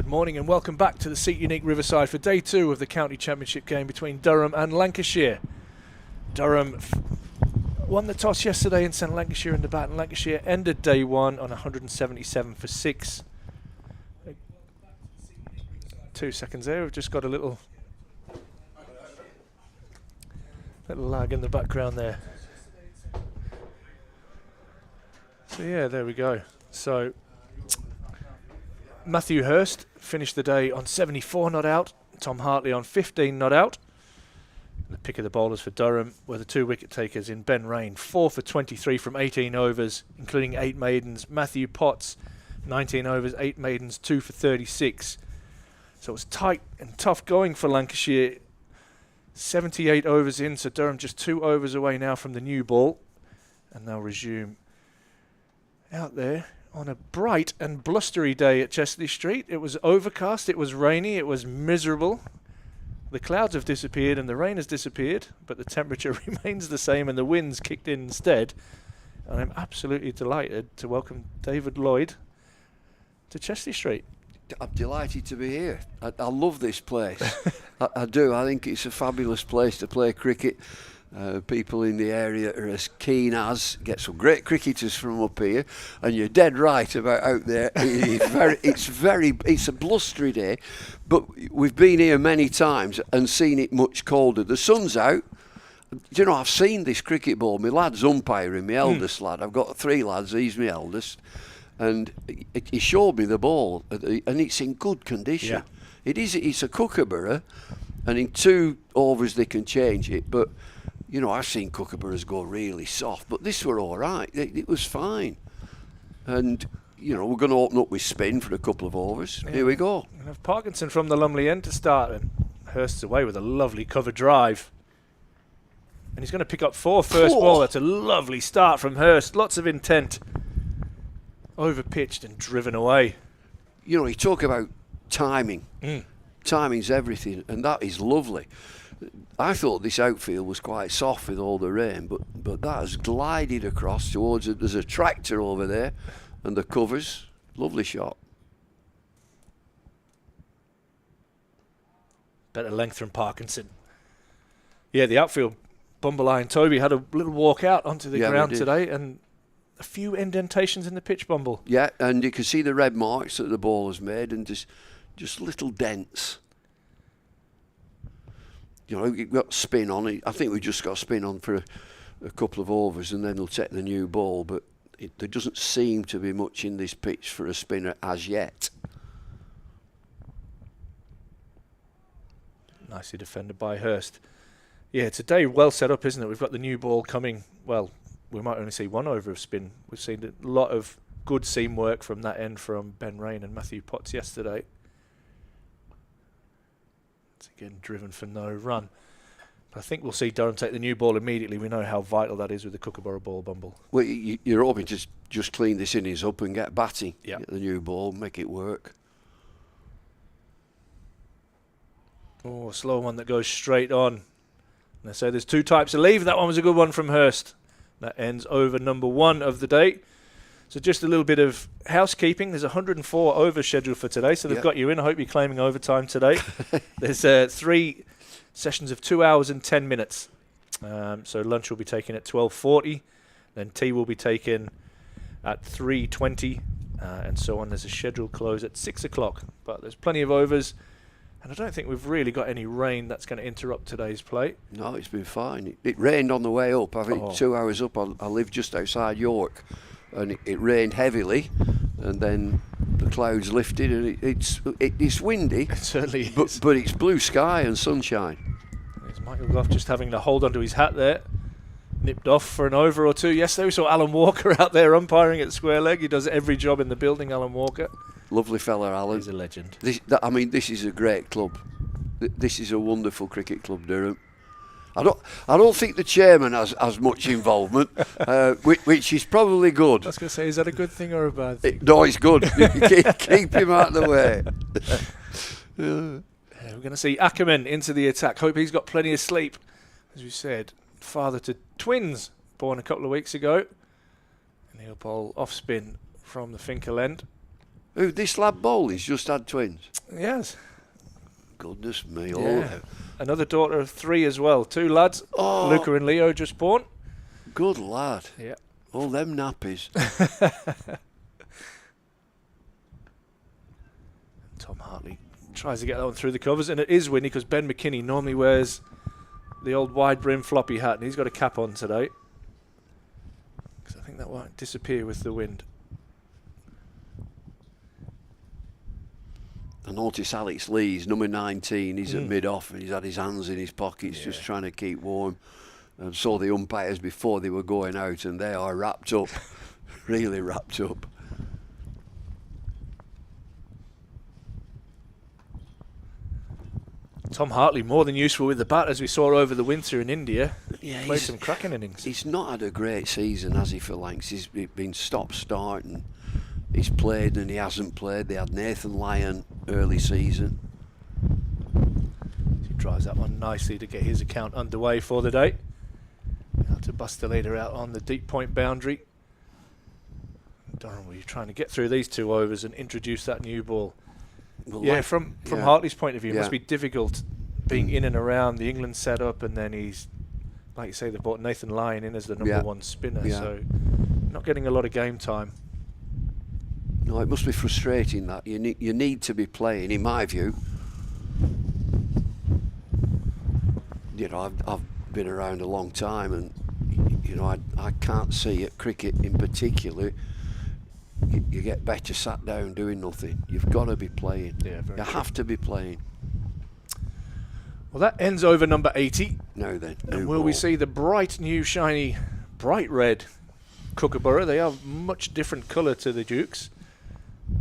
Good morning and welcome back to the Seat Unique Riverside for day 2 of the County Championship game between Durham and Lancashire. Durham won the toss yesterday and sent Lancashire in the bat, and Lancashire ended day 1 on 177 for 6. 2 seconds there, we've just got a little lag in the background there. So yeah, there we go. So Matthew Hurst finished the day on 74 not out, Tom Hartley on 15 not out. The pick of the bowlers for Durham were the 2 wicket takers in Ben Rain, 4 for 23 from 18 overs, including 8 maidens. Matthew Potts, 19 overs, 8 maidens, 2 for 36. So it was tight and tough going for Lancashire. 78 overs in, so Durham just 2 overs away now from the new ball. And they'll resume out there on a bright and blustery day at Chesley Street. It was overcast, it was rainy, it was miserable. The clouds have disappeared and the rain has disappeared, but the temperature remains the same and the winds kicked in instead. And I'm absolutely delighted to welcome David Lloyd to Chesley Street. I'm delighted to be here. I love this place. I do. I think it's a fabulous place to play cricket. People in the area are as keen as. Get some great cricketers from up here, and you're dead right about out there. It's a blustery day, but we've been here many times and seen it much colder. The sun's out. You know, I've seen this cricket ball. My lad's umpiring, my eldest lad. I've got 3 lads. He's my eldest, and he showed me the ball, and it's in good condition. Yeah. It's a kookaburra, and in 2 overs they can change it, but. You know, I've seen kookaburras go really soft, but this were all right. It was fine. And, you know, we're going to open up with spin for a couple of overs. Yeah. Here we go. We have Parkinson from the Lumley end to start, and Hurst's away with a lovely cover drive. And he's going to pick up 4 first ball. That's a lovely start from Hurst. Lots of intent. Overpitched and driven away. You know, you talk about timing. Timing's everything, and that is lovely. I thought this outfield was quite soft with all the rain, but that has glided across towards it. There's a tractor over there, and the covers. Lovely shot. Better length from Parkinson. Yeah, the outfield, Bumbleye and Toby had a little walk out onto the ground today, and a few indentations in the pitch, Bumble. Yeah, and you can see the red marks that the ball has made, and just little dents. You know, you've got spin on it. I think we just got spin on for a couple of overs, and then they'll take the new ball. But there doesn't seem to be much in this pitch for a spinner as yet. Nicely defended by Hurst. Yeah, it's a day well set up, isn't it? We've got the new ball coming. Well, we might only see 1 over of spin. We've seen a lot of good seam work from that end from Ben Rain and Matthew Potts yesterday. Again, driven for no run. But I think we'll see Durham take the new ball immediately. We know how vital that is with the kookaburra ball, Bumble. Well, you're hoping to just clean this innings up and get batting. Yep. Get the new ball, make it work. Oh, a slow one that goes straight on. And they say there's 2 types of leave. That one was a good one from Hurst. That ends over number 1 of the day. So just a little bit of housekeeping. There's 104 overs scheduled for today, so they've got you in. I hope you're claiming overtime today. There's 3 sessions of 2 hours and 10 minutes. So lunch will be taken at 12:40. Then tea will be taken at 3:20, and so on. There's a scheduled close at 6 o'clock. But there's plenty of overs, and I don't think we've really got any rain that's going to interrupt today's play. No, it's been fine. It rained on the way up. I think 2 hours up, I live just outside York. And it rained heavily, and then the clouds lifted, and it's windy. It certainly is. But it's blue sky and sunshine. There's Michael Gough just having to hold onto his hat there. Nipped off for an over or 2. Yesterday we saw Alan Walker out there umpiring at square leg. He does every job in the building, Alan Walker. Lovely fella, Alan. He's a legend. This is a great club. This is a wonderful cricket club, Durham. I don't think the chairman has much involvement, which is probably good. I was going to say, is that a good thing or a bad thing? No, it's good. keep him out of the way. We're going to see Ackermann into the attack. Hope he's got plenty of sleep. As we said, father to twins, born a couple of weeks ago. And he'll bowl off spin from the Finkel end. Who, this lad bowling's just had twins? Yes. Goodness me. Yeah. Another daughter of 3 as well. 2 lads. Oh, Luca and Leo just born. good lad. Yeah. All them nappies. Tom Hartley tries to get that one through the covers, and it is windy because Ben McKinney normally wears the old wide brim floppy hat, and he's got a cap on today. Because I think that might disappear with the wind. I notice Alex Lee's number 19. He's at mid-off and he's had his hands in his pockets just trying to keep warm. And saw the umpires before they were going out, and they are wrapped up, really wrapped up. Tom Hartley more than useful with the bat, as we saw over the winter in India. Yeah, Played some cracking innings. He's not had a great season, has he, for Lancs? He's been stop-start, and he's played and he hasn't played. They had Nathan Lyon early season. He drives that one nicely to get his account underway for the day. Now to Bustelator out on the deep point boundary. Durham, were you trying to get through these 2 overs and introduce that new ball? Well, Yeah, from Hartley's point of view, it must Yeah. be difficult being in and around the England setup, and then he's, like you say, they brought Nathan Lyon in as the number 1 spinner, so not getting a lot of game time. No, it must be frustrating that you need to be playing, in my view. You know, I've been around a long time, and you know, I can't see at cricket in particular you get better sat down doing nothing. You've got to be playing. Yeah, very you true. have to be playing. Well, that ends over number 80. Now then, And will we see the bright new shiny bright red Kookaburra? They are much different colour to the Dukes.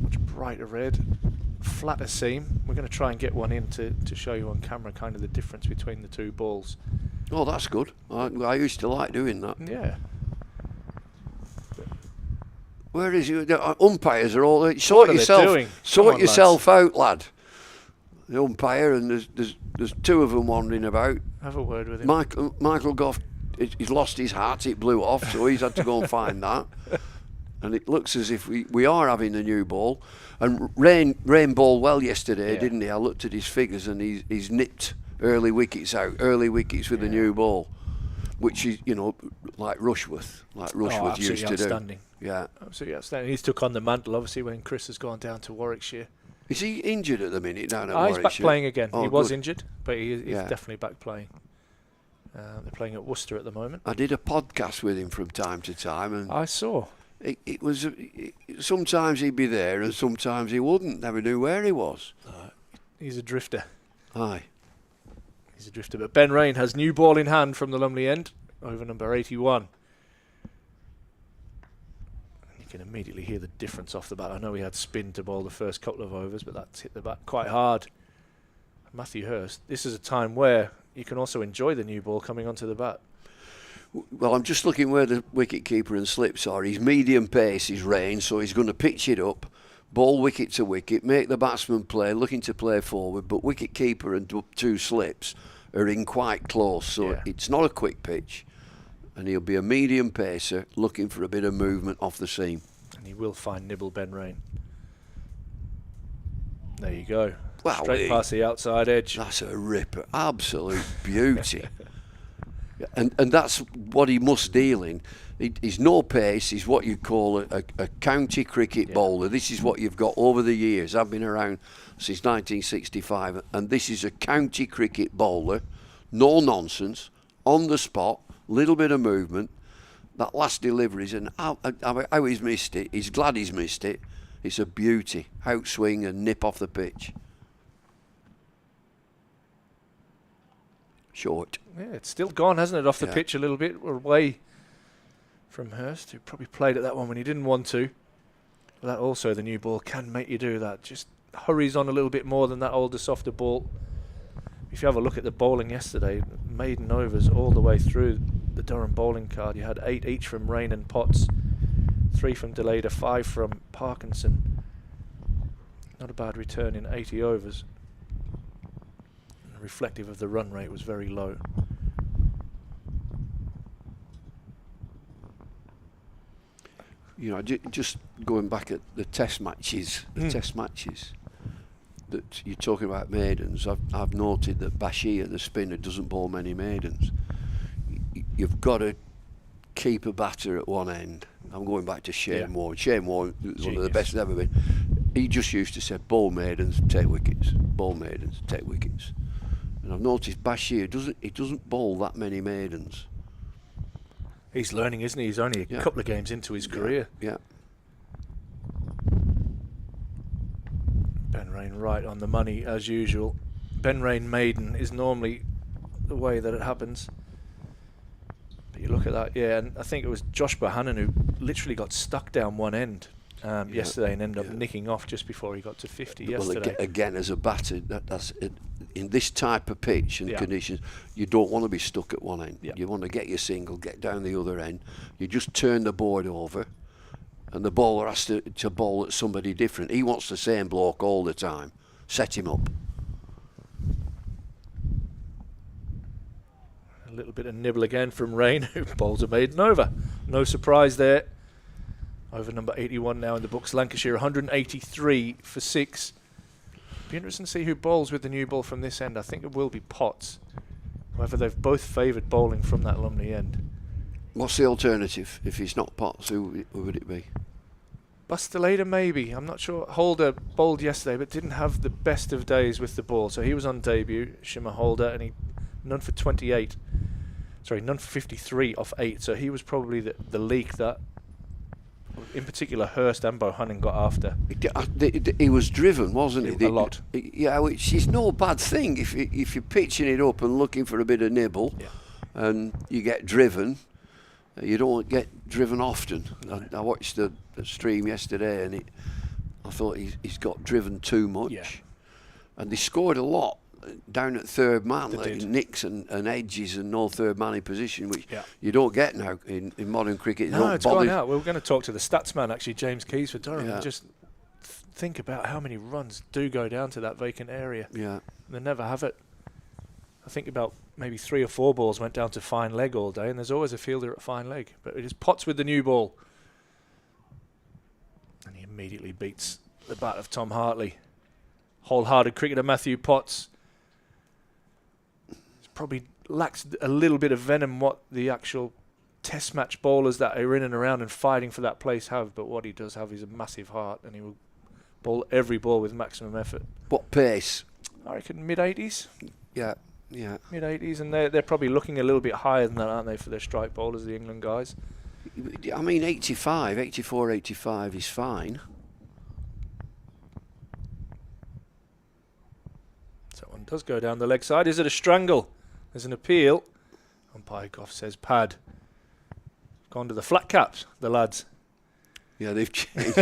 Much brighter red, flatter seam. We're going to try and get one in to show you on camera kind of the difference between the 2 balls. Oh, that's good. I used to like doing that. Yeah. Where is you? The umpires are all. What Sort are they yourself. doing? Come Sort on, yourself out, lad. The umpire, and there's 2 of them wandering about. Have a word with him. Michael Goff, he's lost his hat. It blew off, so he's had to go and find that. And it looks as if we are having a new ball. And Rain bowled well yesterday, didn't he? I looked at his figures, and he's nipped early wickets out, early wickets with the new ball, which is, you know, like Rushworth used to outstanding. do. Yeah. Absolutely outstanding. He's took on the mantle, obviously, when Chris has gone down to Warwickshire. Is he injured at the minute down at He's Warwickshire? back playing again. Oh, he was good. injured, but he's definitely back playing. They're playing at Worcester at the moment. I did a podcast with him from time to time, and I saw. it was sometimes he'd be there and sometimes he wouldn't. Never knew where he was. He's a drifter. Aye. He's a drifter. But Ben Rain has new ball in hand from the Lumley end over number 81. You can immediately hear the difference off the bat. I know he had spin to bowl the first couple of overs, but that's hit the bat quite hard. Matthew Hurst, this is a time where you can also enjoy the new ball coming onto the bat. Well, I'm just looking where the wicket keeper and slips are. He's medium pace, he's Rain, so he's going to pitch it up, bowl wicket to wicket, make the batsman play, looking to play forward, but wicket keeper and 2 slips are in quite close, so it's not a quick pitch. And he'll be a medium pacer looking for a bit of movement off the seam. And he will find nibble Ben Rain. There you go. Wow, straight past the outside edge. That's a ripper. Absolute beauty. And that's what he must deal in. He's no pace. He's what you call a county cricket bowler. This is what you've got over the years. I've been around since 1965, and this is a county cricket bowler. No nonsense, on the spot, little bit of movement. That last delivery is how he's missed it. He's glad he's missed it. It's a beauty. Outswing and nip off the pitch. Short. Yeah, it's still gone, hasn't it, off the pitch a little bit. We're away from Hurst, who probably played at that one when he didn't want to. But that also, the new ball can make you do that. Just hurries on a little bit more than that older, softer ball. If you have a look at the bowling yesterday, maiden overs all the way through the Durham bowling card, you had 8 each from Rain and Potts, 3 from Deleda, 5 from Parkinson. Not a bad return in 80 overs. Reflective of the run rate was very low. You know, just going back at the Test matches, that you're talking about maidens. I've noted that Bashir, the spinner, doesn't bowl many maidens. You've got to keep a batter at one end. I'm going back to Shane Warne. Shane Warne was one of the best ever been. He just used to say, bowl maidens, take wickets. Bowl maidens, take wickets. And I've noticed Bashir doesn't bowl that many maidens. He's learning, isn't he? He's only a couple of games into his career. Yeah. Ben Rain right on the money as usual. Ben Rain maiden is normally the way that it happens. But you look at that, and I think it was Josh Bohannon who literally got stuck down one end yesterday and ended up nicking off just before he got to 50 yesterday. Well, again, as a batter, that's it. In this type of pitch and conditions, you don't want to be stuck at one end. You want to get your single, get down the other end. You just turn the board over, and the bowler has to bowl at somebody different. He wants the same bloke all the time. Set him up. A little bit of nibble again from Rain, who bowls a maiden over. No surprise there. Over number 81 now in the books. Lancashire 183 for 6. Be interesting to see who bowls with the new ball from this end. I think it will be Potts. However, they've both favoured bowling from that Lumley end. What's the alternative? If he's not Potts, who would it be? Bustelader maybe. I'm not sure. Holder bowled yesterday but didn't have the best of days with the ball. So he was on debut, Shimmer Holder, and he none for 28. Sorry, none for 53 off 8. So he was probably the leak that, in particular, Hurst and Bohannon got after. He was driven, wasn't he? A lot. Yeah, which is no bad thing if you're pitching it up and looking for a bit of nibble, and you get driven. You don't get driven often. I watched the stream yesterday, and I thought he's got driven too much. Yeah. And they scored a lot down at third man, like nicks and edges and no third man in position, which you don't get now in modern cricket. No, it's gone out. We were going to talk to the stats man, actually, James Keys for Durham, and just think about how many runs do go down to that vacant area. Yeah. They never have it. I think about maybe 3 or 4 balls went down to fine leg all day, and there's always a fielder at fine leg. But it is Potts with the new ball. And he immediately beats the bat of Tom Hartley. Wholehearted cricketer Matthew Potts. Probably lacks a little bit of venom what the actual test match bowlers that are in and around and fighting for that place have, but what he does have is a massive heart, and he will bowl every ball with maximum effort. What pace? I reckon mid-80s. Yeah. Mid-80s, and they're probably looking a little bit higher than that, aren't they, for their strike bowlers, the England guys? I mean, 84, 85 is fine. So one does go down the leg side. Is it a strangle? There's an appeal. Umpire Goff says pad. Gone to the flat caps, the lads. Yeah, they've changed.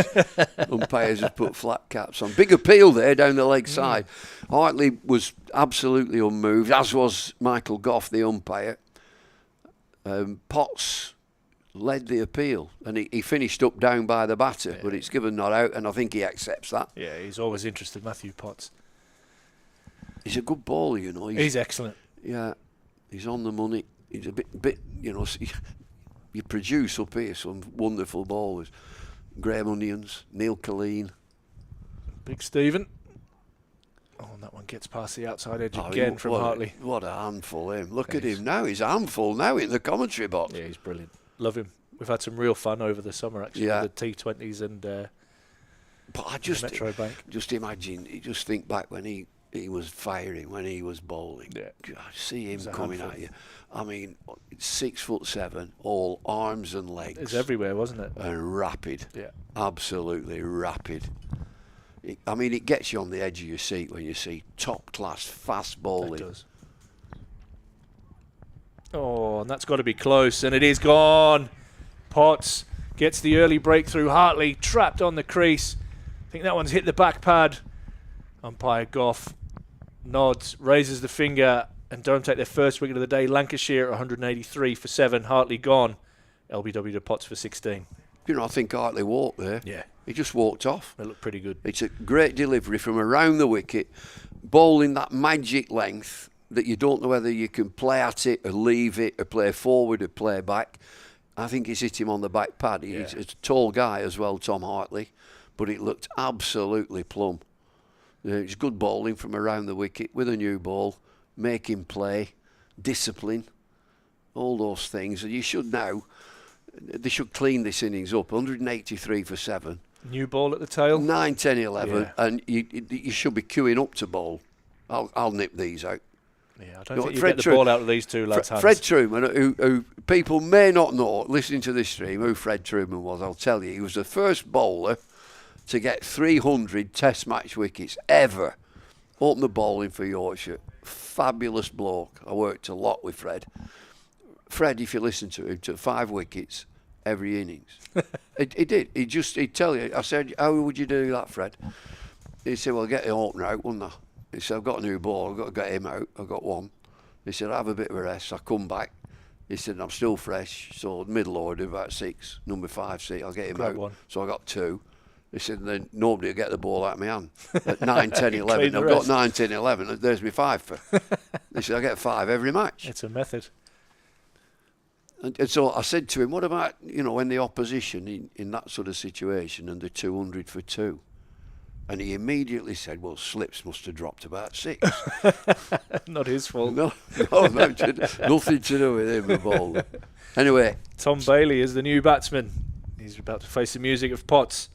Umpires have put flat caps on. Big appeal there down the leg side. Hartley was absolutely unmoved, as was Michael Goff, the umpire. Potts led the appeal, and he finished up down by the batter, but it's given not out, and I think he accepts that. Yeah, he's always interested, Matthew Potts. He's a good bowler, you know. He's excellent. Yeah, he's on the money. He's a bit, you know. You produce up here some wonderful bowlers. Graham Onions, Neil Colleen. Big Stephen. Oh, and that one gets past the outside edge again from Hartley. What a handful, him. Look at him now. He's a handful now in the commentary box. Yeah, he's brilliant. Love him. We've had some real fun over the summer, actually, with the T20s and but I just imagine, just think back when he was firing, when he was bowling. Yeah. God, see him coming at you. I mean, 6'7", all arms and legs. It's everywhere, wasn't it? And rapid. Yeah. Absolutely rapid. It gets you on the edge of your seat when you see top-class fast bowling. It does. Oh, and that's got to be close, and it is gone. Potts gets the early breakthrough. Hartley trapped on the crease. I think that one's hit the back pad. Umpire Goff nods, raises the finger, and Durham take their first wicket of the day. Lancashire 183 for 7. Hartley gone. LBW to Potts for 16. You know, I think Hartley walked there. Yeah. He just walked off. They look pretty good. It's a great delivery from around the wicket, bowling that magic length that you don't know whether you can play at it or leave it or play forward or play back. I think he's hit him on the back pad. He's a tall guy as well, Tom Hartley, but it looked absolutely plumb. It's good bowling from around the wicket with a new ball, make him play, discipline, all those things. And you should now, they should clean this innings up. 183 for 7. New ball at the tail. 9, 10, 11, and you should be queuing up to bowl. I'll nip these out. Yeah, I don't think you get the ball out of these two lads' hands. Fred Truman, who people may not know, listening to this stream, who Fred Truman was, I'll tell you, he was the first bowler to get 300 Test match wickets ever. Opened the bowling for Yorkshire. Fabulous bloke. I worked a lot with Fred. Fred, if you listen to him, took 5 wickets every innings. he did. He'd tell you. I said, how would you do that, Fred? He said, well, get the opener out, wouldn't I? He said, I've got a new ball, I've got to get him out. I've got one. He said, I'll have a bit of a rest. I come back. He said, I'm still fresh. So middle order, about 6, number 5, 6, I'll get him out. One. So I got 2. He said, then nobody will get the ball out of my hand. At 9, 10, 11. I've got 9, 10, 11. There's my 5 for. He said, I get 5 every match. It's a method. And so I said to him, what about, when the opposition in that sort of situation and the 200 for 2? And he immediately said, well, slips must have dropped about 6. Not his fault. No, nothing to do with him, the ball. Anyway. Tom Bailey is the new batsman. He's about to face the music of Potts.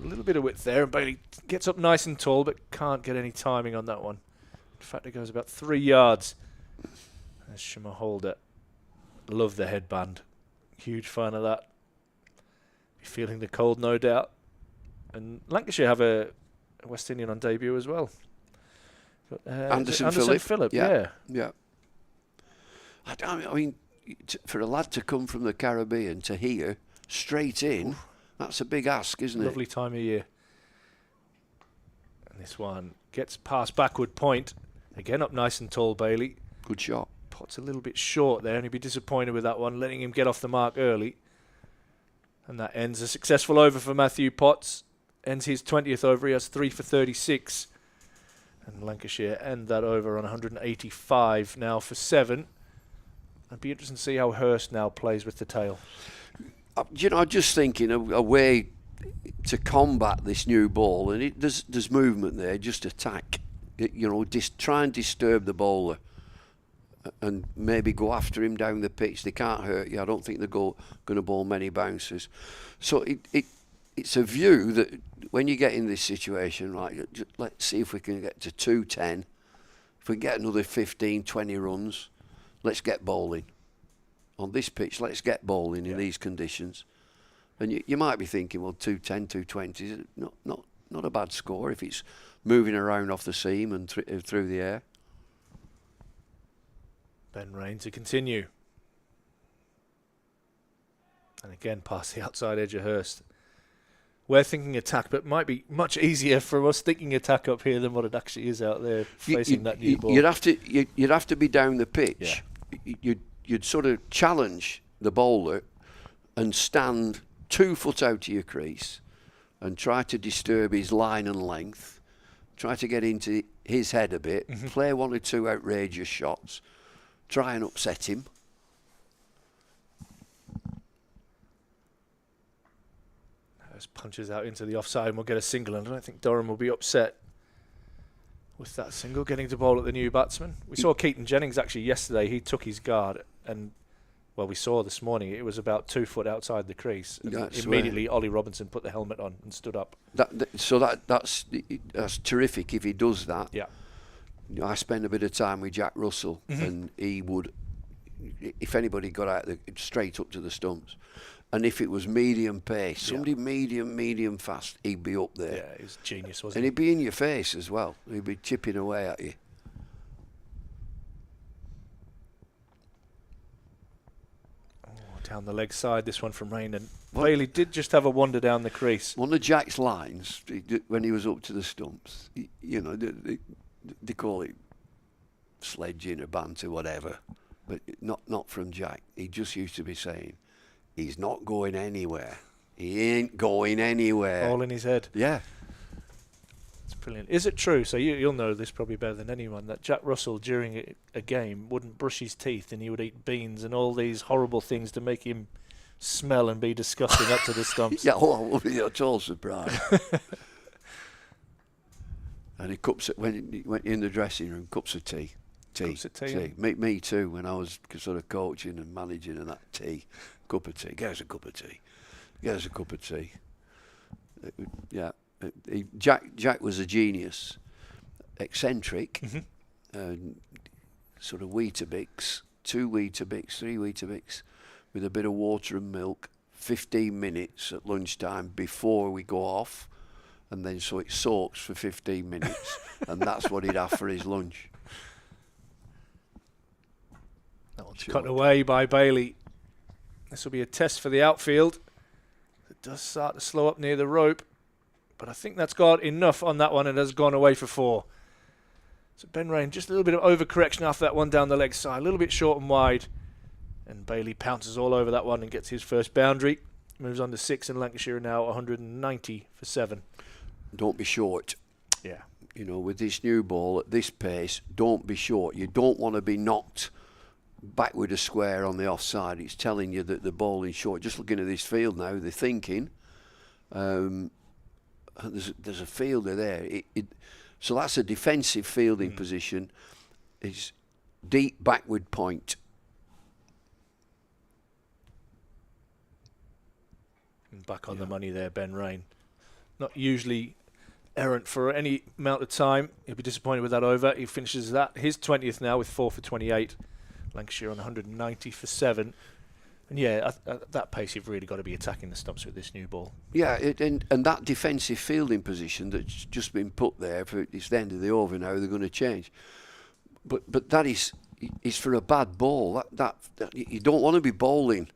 A little bit of width there, and Bailey gets up nice and tall, but can't get any timing on that one. In fact, it goes about 3 yards. There's Shimmer Holder. Love the headband. Huge fan of that. Feeling the cold, no doubt. And Lancashire have a West Indian on debut as well. Anderson Phillip, yeah. I mean, for a lad to come from the Caribbean to here, straight in, that's a big ask, isn't it? Lovely time of year. And this one gets past backward point. Again up nice and tall, Bailey. Good shot. Potts a little bit short there, and he'd be disappointed with that one, letting him get off the mark early. And that ends a successful over for Matthew Potts. Ends his 20th over. He has 3 for 36. And Lancashire end that over on 185 now for 7. It'd be interesting to see how Hurst now plays with the tail. I'm just thinking a way to combat this new ball, and there's movement there. Just attack. Try and disturb the bowler. And maybe go after him down the pitch. They can't hurt you. I don't think they're going to bowl many bouncers. So it's a view that when you get in this situation, right, let's see if we can get to 210. If we can get another 15, 20 runs, let's get bowling. On this pitch, let's get bowling in these conditions. And you might be thinking, well, 210, 220 is not a bad score if it's moving around off the seam and through the air. Ben Rain to continue. And again past the outside edge of Hurst. We're thinking attack, but it might be much easier for us thinking attack up here than what it actually is out there facing that new ball. You'd have to be down the pitch. Yeah. You'd sort of challenge the bowler and stand 2 foot out of your crease and try to disturb his line and length. Try to get into his head a bit. Play 1 or 2 outrageous shots. Try and upset him. Hurst punches out into the offside and we'll get a single, and I don't think Durham will be upset with that single, getting to bowl at the new batsman. We saw Keaton Jennings actually yesterday. He took his guard, and well, we saw this morning it was about 2 foot outside the crease. And immediately Ollie Robinson put the helmet on and stood up. That's terrific if he does that. Yeah. I spend a bit of time with Jack Russell, and he would, if anybody got out straight up to the stumps, and if it was medium pace, somebody medium fast, he'd be up there. Yeah, he's genius, wasn't he? And he'd be in your face as well. He'd be chipping away at you. Oh, down the leg side, this one from Rain, and Bailey did just have a wander down the crease. One of Jack's lines when he was up to the stumps, they call it sledging or banter, whatever, but not from Jack. He just used to be saying, he's not going anywhere. He ain't going anywhere. All in his head. Yeah. It's Brilliant. Is it true, so you'll know this probably better than anyone, that Jack Russell during a game wouldn't brush his teeth and he would eat beans and all these horrible things to make him smell and be disgusting up to the stumps? Yeah, well, I won't be at all surprised. And when he went in the dressing room, cups of tea. Cups of tea. Me too, when I was sort of coaching and managing and that tea. Cup of tea. Get us a cup of tea. Get us a cup of tea. Yeah. Jack was a genius. Eccentric. And sort of Weetabix. 2 Weetabix, 3 Weetabix. With a bit of water and milk. 15 minutes at lunchtime before we go off. And then so it soaks for 15 minutes. And that's what he'd have for his lunch. That one's cut away by Bailey. This will be a test for the outfield. It does start to slow up near the rope. But I think that's got enough on that one and has gone away for 4. So Ben Rain, just a little bit of overcorrection after that one down the leg side. A little bit short and wide. And Bailey pounces all over that one and gets his first boundary. Moves on to 6, and Lancashire are now 190 for 7. Don't be short. Yeah. You know, with this new ball at this pace, don't be short. You don't want to be knocked back with a square on the offside. It's telling you that the ball is short. Just looking at this field now, they're thinking. There's a fielder there. So that's a defensive fielding position. It's deep backward point. And back on the money there, Ben Rain. Not usually errant for any amount of time. He'll be disappointed with that over. He finishes that his 20th now with 4 for 28. Lancashire on 190 for 7. And yeah, at that pace, you've really got to be attacking the stumps with this new ball. Yeah, and that defensive fielding position that's just been put there, for it's the end of the over now, they're going to change. But that is for a bad ball. That you don't want to be bowling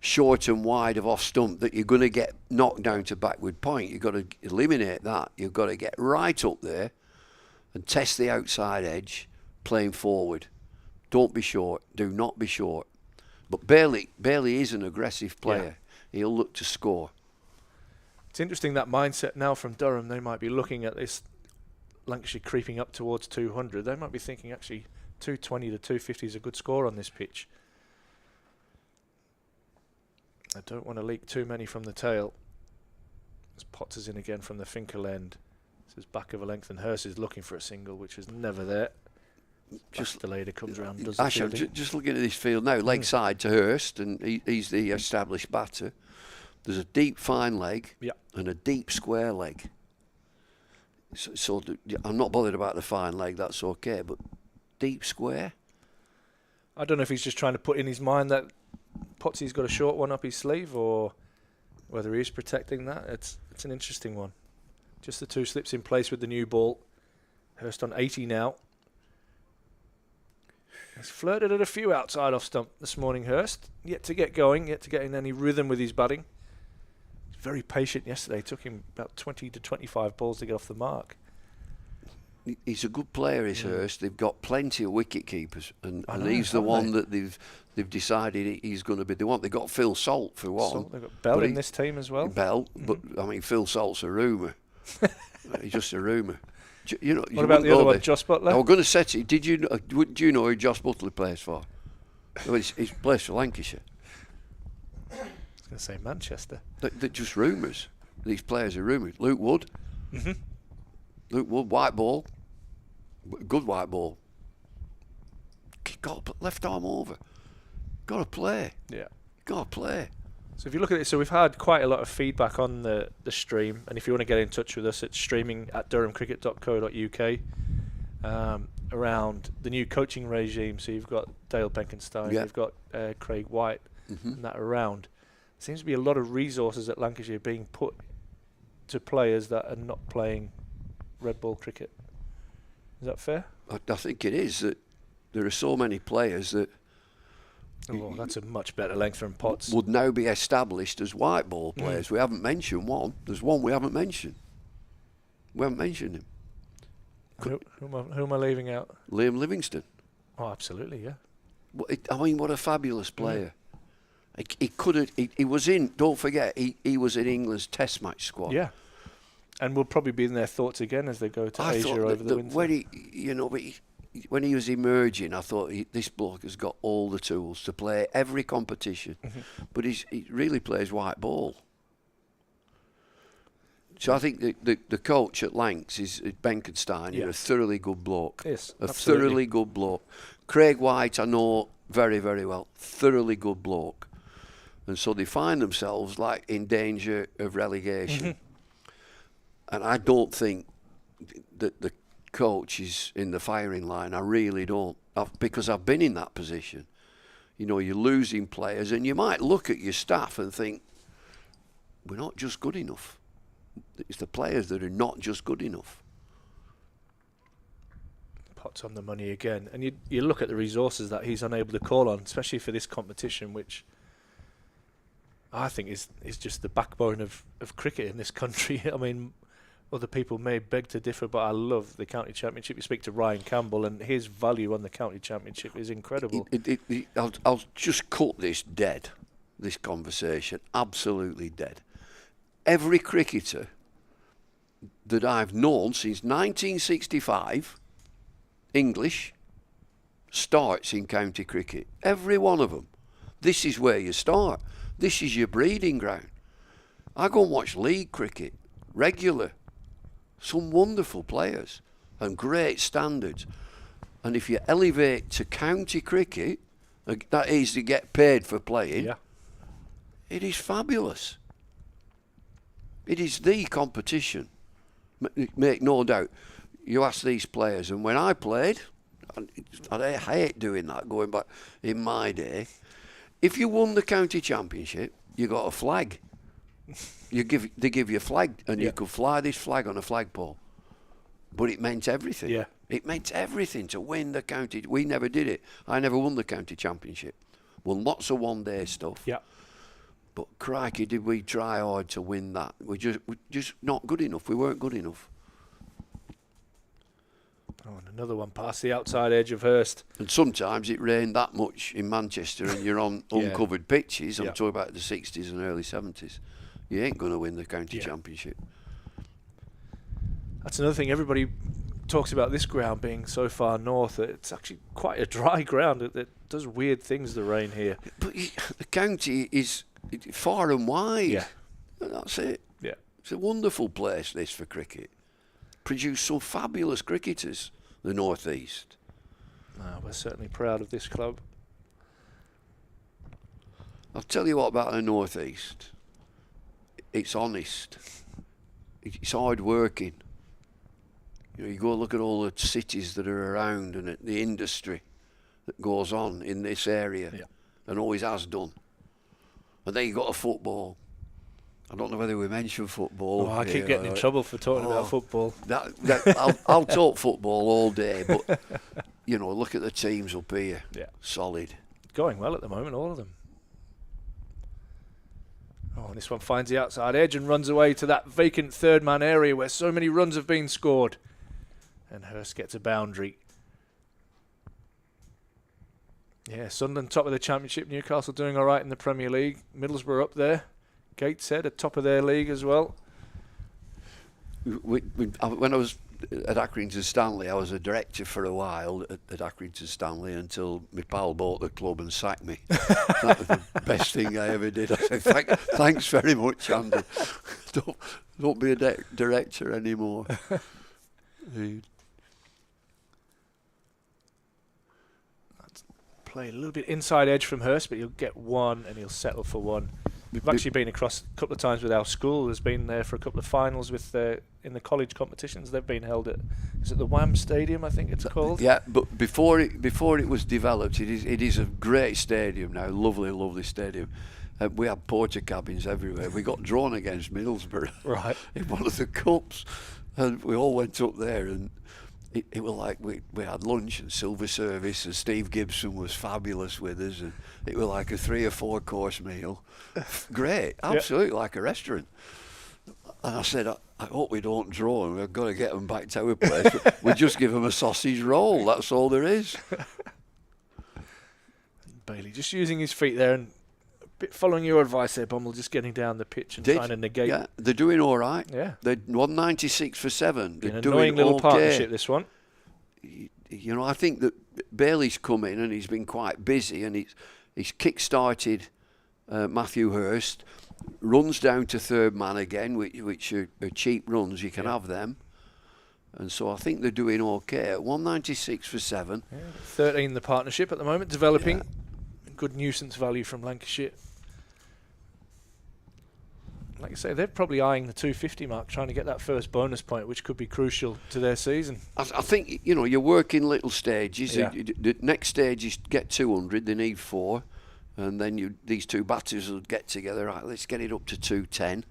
short and wide of off stump that you're going to get knocked down to backward point. You've got to eliminate that. You've got to get right up there and test the outside edge, playing forward. Don't be short. Do not be short. But Bailey is an aggressive player. Yeah. He'll look to score. It's interesting, that mindset now from Durham. They might be looking at this Lancashire creeping up towards 200. They might be thinking actually 220 to 250 is a good score on this pitch. I don't want to leak too many from the tail. As Potts is in again from the Finkel end. This is back of a length, and Hurst is looking for a single, which is never there. Just the later comes around. Does just looking at this field now, leg side to Hurst, and he's the established batter. There's a deep fine leg and a deep square leg. So I'm not bothered about the fine leg, that's okay, but deep square? I don't know if he's just trying to put in his mind that Potsy's got a short one up his sleeve, or whether he is protecting that. It's an interesting one. Just the 2 slips in place with the new ball. Hurst on 80 now. He's flirted at a few outside off stump this morning, Hurst. Yet to get going, yet to get in any rhythm with his batting. He's very patient yesterday. Took him about 20 to 25 balls to get off the mark. He's a good player, is Hurst. They've got plenty of wicket keepers, and he's the one that they've decided he's going to be the one. They've got Phil Salt for one. They've got Bell in this team as well. Bell, but I mean Phil Salt's a rumour. He's just a rumour. You know, what about the other one, Joss Butler? I was going to say to you, do you know who Joss Butler plays for? Well, he plays for Lancashire. I was going to say Manchester. They're just rumours. These players are rumours. Luke Wood. Luke Wood, white ball. Good white ball. Got left arm over. Got to play. Yeah. Got to play. So if you look at it, so we've had quite a lot of feedback on the stream, and if you want to get in touch with us, it's streaming at durhamcricket.co.uk around the new coaching regime. So you've got Dale Benkenstein, you've got Craig White, and that around. There seems to be a lot of resources at Lancashire being put to players that are not playing red ball cricket. Is that fair? I think it is. That there are so many players that that's a much better length from Potts. Would now be established as white ball players. We haven't mentioned one. There's one we haven't mentioned. We haven't mentioned him. Who am I leaving out? Liam Livingston. Oh, absolutely, yeah. I mean, what a fabulous player. He was in, don't forget, he was in England's Test match squad. Yeah. And will probably be in their thoughts again as they go to Asia over the winter. When he was emerging, I thought this bloke has got all the tools to play every competition, but he really plays white ball. So I think the coach at Lancs is Benkenstein. He's a thoroughly good bloke. Yes, thoroughly good bloke. Craig White, I know very, very well. Thoroughly good bloke. And so they find themselves like in danger of relegation. And I don't think that the coach is in the firing line. I really don't. Because I've been in that position. You know, you're losing players and you might look at your staff and think, we're not just good enough. It's the players that are not just good enough. Pots on the money again. And you look at the resources that he's unable to call on, especially for this competition, which I think is just the backbone of cricket in this country. I mean, other people may beg to differ, but I love the county championship. You speak to Ryan Campbell, and his value on the county championship is incredible. I'll just cut this dead, this conversation, absolutely dead. Every cricketer that I've known since 1965, English, starts in county cricket. Every one of them. This is where you start. This is your breeding ground. I go and watch league cricket, regular. Some wonderful players and great standards. And if you elevate to county cricket, that is to get paid for playing, it is fabulous. It is the competition. Make no doubt. You ask these players, and when I played, I hate doing that, going back in my day, if you won the county championship, you got a flag. They give you a flag, and you could fly this flag on a flagpole. But it meant everything. Yeah. It meant everything to win the county. We never did it. I never won the county championship. Won lots of one-day stuff. Yeah. But crikey, did we try hard to win that? We're just not good enough. We weren't good enough. Oh, and another one past the outside edge of Hurst. And sometimes it rained that much in Manchester and you're on uncovered pitches. I'm talking about the 60s and early 70s. You ain't going to win the county championship. That's another thing. Everybody talks about this ground being so far north that it's actually quite a dry ground. It does weird things, the rain here. But the county is far and wide. Yeah. And that's it. Yeah. It's a wonderful place, this, for cricket. Produced some fabulous cricketers, the North East. We're certainly proud of this club. I'll tell you what about the North East. It's honest. It's hard working. You know, you go look at all the cities that are around and the industry that goes on in this area and always has done. And then you got a football. I don't know whether we mention football. Oh, I keep getting in trouble for talking about football. I'll talk football all day, but you know, look at the teams up here. Yeah. Solid. Going well at the moment, all of them. Oh, and this one finds the outside edge and runs away to that vacant third man area where so many runs have been scored. And Hurst gets a boundary. Yeah, Sunderland top of the championship. Newcastle doing all right in the Premier League. Middlesbrough up there. Gateshead at top of their league as well. When I was at Accrington Stanley, I was a director for a while at Accrington Stanley until my pal bought the club and sacked me. That was the best thing I ever did. I said, thanks very much, Andy. Don't be a director anymore. Play a little bit inside edge from Hurst, but he'll get one and he'll settle for one. We've actually been across a couple of times with our school. Has been there for a couple of finals with in the college competitions. They've been held at, is it the Wham Stadium, I think it's called? Yeah, but before it was developed, it is a great stadium now. Lovely stadium. We had porter cabins everywhere. We got drawn against Middlesbrough in one of the cups, and we all went up there and. It was like we had lunch and silver service, and Steve Gibson was fabulous with us, and it was like a 3 or 4 course meal. Great, absolutely like a restaurant. And I said, I hope we don't draw, and we've got to get them back to our place. We'll just give them a sausage roll. That's all there is. Bailey just using his feet there and bit following your advice there, Bummel, just getting down the pitch and trying to negate. Yeah, they're doing all right. Yeah. They're 196 for 7. They're An doing annoying little okay. partnership, this one. You know, I think that Bailey's come in and he's been quite busy, and he's kick-started Matthew Hurst. Runs down to third man again, which are cheap runs. You can have them. And so I think they're doing okay. 196 for 7. Yeah, 13 the partnership at the moment, developing. Good nuisance value from Lancashire. Like I say, they're probably eyeing the 250 mark, trying to get that first bonus point, which could be crucial to their season. I think, you know, you work in little stages. Yeah. The next stage is get 200. They need 4. And then these two batters will get together. Right, let's get it up to 210.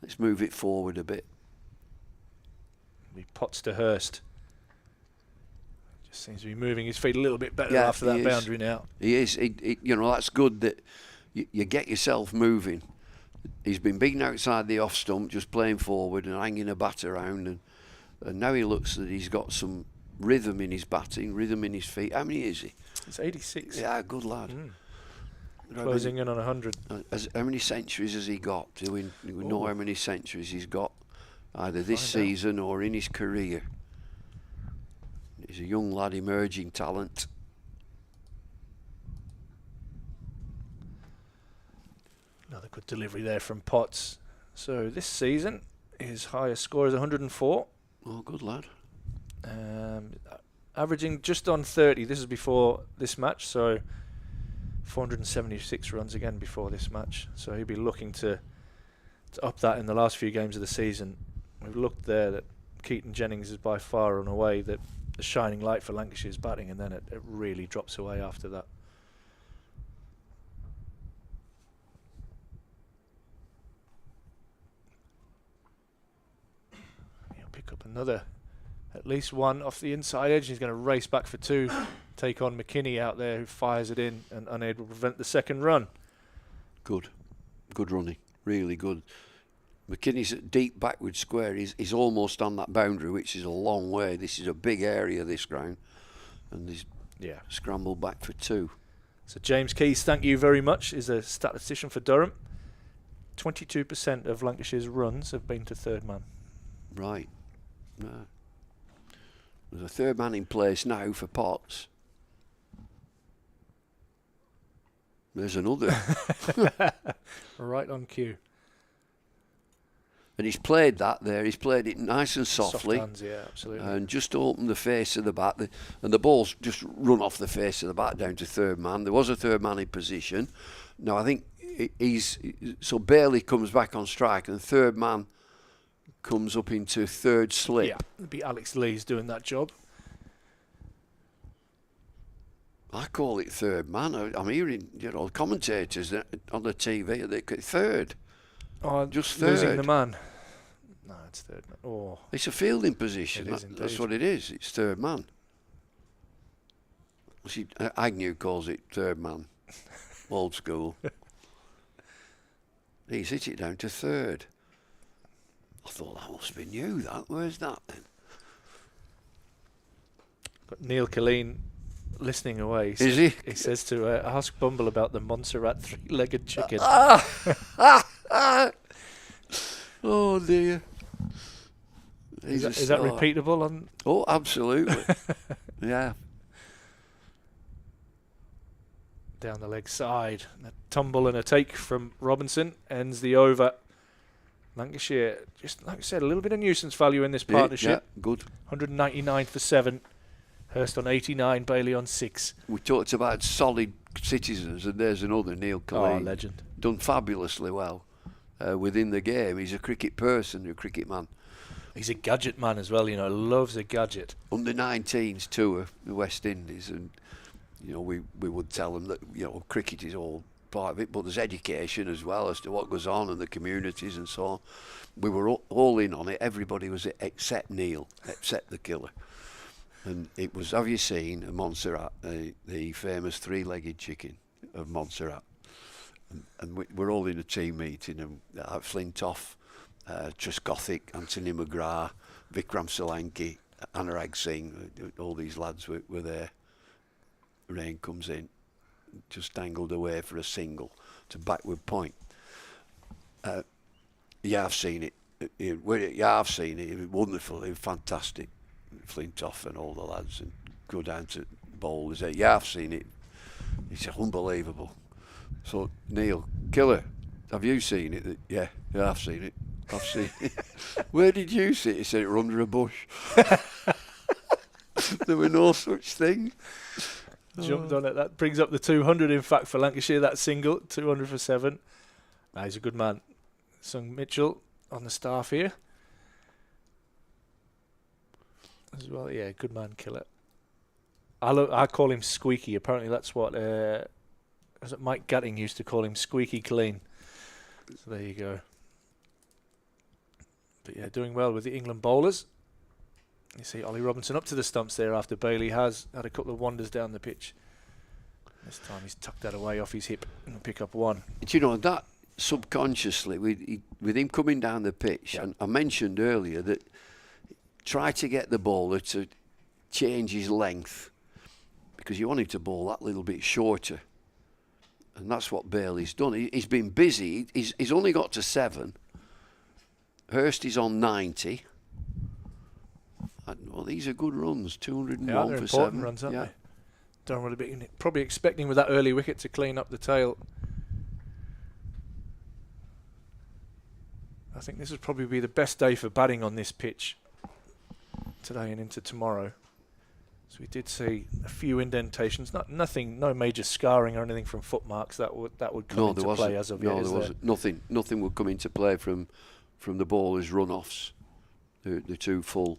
Let's move it forward a bit. He pots to Hurst. Just seems to be moving his feet a little bit better after that boundary now. He is. You know, that's good that you get yourself moving. He's been beaten outside the off stump, just playing forward and hanging a bat around. And now he looks that he's got some rhythm in his batting, rhythm in his feet. How many is he? It's 86. Yeah, good lad. Closing in on 100. How many centuries has he got? Do we know how many centuries he's got, either this season or in his career? He's a young lad, emerging talent. Another good delivery there from Potts. So this season, his highest score is 104. Oh, good lad. Averaging just on 30. This is before this match, so 476 runs again before this match. So he'll be looking to up that in the last few games of the season. We've looked there that Keaton Jennings is by far and away the shining light for Lancashire's batting, and then it really drops away after that. He'll pick up another, at least one off the inside edge. He's going to race back for 2, take on McKinney out there, who fires it in and unable to prevent the second run. Good running, really good. McKinney's at deep backward square. He's almost on that boundary, which is a long way. This is a big area, this ground, and he's scrambled back for 2. So James Keys, thank you very much, is a statistician for Durham. 22% of Lancashire's runs have been to third man. Right. No. There's a third man in place now for Potts. There's another. Right on cue. And he's played that there. He's played it nice and softly. Soft hands, yeah, absolutely. And just opened the face of the bat. And the ball's just run off the face of the bat down to third man. There was a third man in position. Now, I think so Bailey comes back on strike and third man comes up into third slip. Yeah, it'd be Alex Lee's doing that job. I call it third man. I'm hearing, commentators on the TV, they third. Oh, just third. Losing the man. No, it's third man. Oh. It's a fielding position. It is That's what it is. It's third man. See, Agnew calls it third man. Old school. He's hit it down to third. I thought that must be new, that. Where's that then? Got Neil Killeen listening away. Is he? He says to ask Bumble about the Montserrat 3-legged chicken. Oh dear. Is that repeatable on? Oh, absolutely. Yeah. Down the leg side. A tumble and a take from Robinson ends the over. Lancashire, just like I said, a little bit of nuisance value in this partnership. Yeah, good. 199 for 7. Hurst on 89, Bailey on 6. We talked about solid citizens, and there's another, Neil Killeen. Oh, legend. Done fabulously well within the game. He's a cricket person, a cricket man. He's a gadget man as well, loves a gadget. Under 19s tour, the West Indies, and we would tell them that cricket is all part of it, but there's education as well as to what goes on in the communities and so on. We were all in on it. Everybody was except Neil, except the killer. And it was, have you seen Montserrat, the famous 3-legged chicken of Montserrat? And we're all in a team meeting, and Flintoff, Trescothick, Anthony McGrath, Vikram Solanki, Anurag Singh, all these lads were there. Rain comes in. just angled away for a single to backward point. Yeah, I've seen it. Yeah, I've seen it. It was wonderful. It was fantastic. Flintoff and all the lads and go down to bowlers. Yeah, I've seen it. It's unbelievable. So Neil, killer, have you seen it? Yeah, I've seen it. I've seen it. Where did you see it? He said it were under a bush. There were no such thing. Jumped on it. That brings up the 200, in fact, for Lancashire. That single, 200 for 7. He's a good man. Sung Mitchell on the staff here as well. Yeah, good man, killer. I call him Squeaky. Apparently that's what Mike Gatting used to call him, Squeaky Clean. So there you go. But yeah, doing well with the England bowlers. You see Ollie Robinson up to the stumps there after Bailey has had a couple of wanders down the pitch. This time he's tucked that away off his hip and will pick up 1. Do you know that subconsciously with him coming down the pitch, and I mentioned earlier that try to get the bowler to change his length because you want him to bowl that little bit shorter, and that's what Bailey's done. He's been busy. He's only got to 7. Hurst is on 90. Well, these are good runs. 201 for 7. Runs, aren't they? Durham would have been probably expecting with that early wicket to clean up the tail. I think this would probably be the best day for batting on this pitch today and into tomorrow. So we did see a few indentations, no major scarring or anything from footmarks that would come into play as of yet. No, there wasn't. Nothing would come into play from the bowlers' run-offs. The 2 full.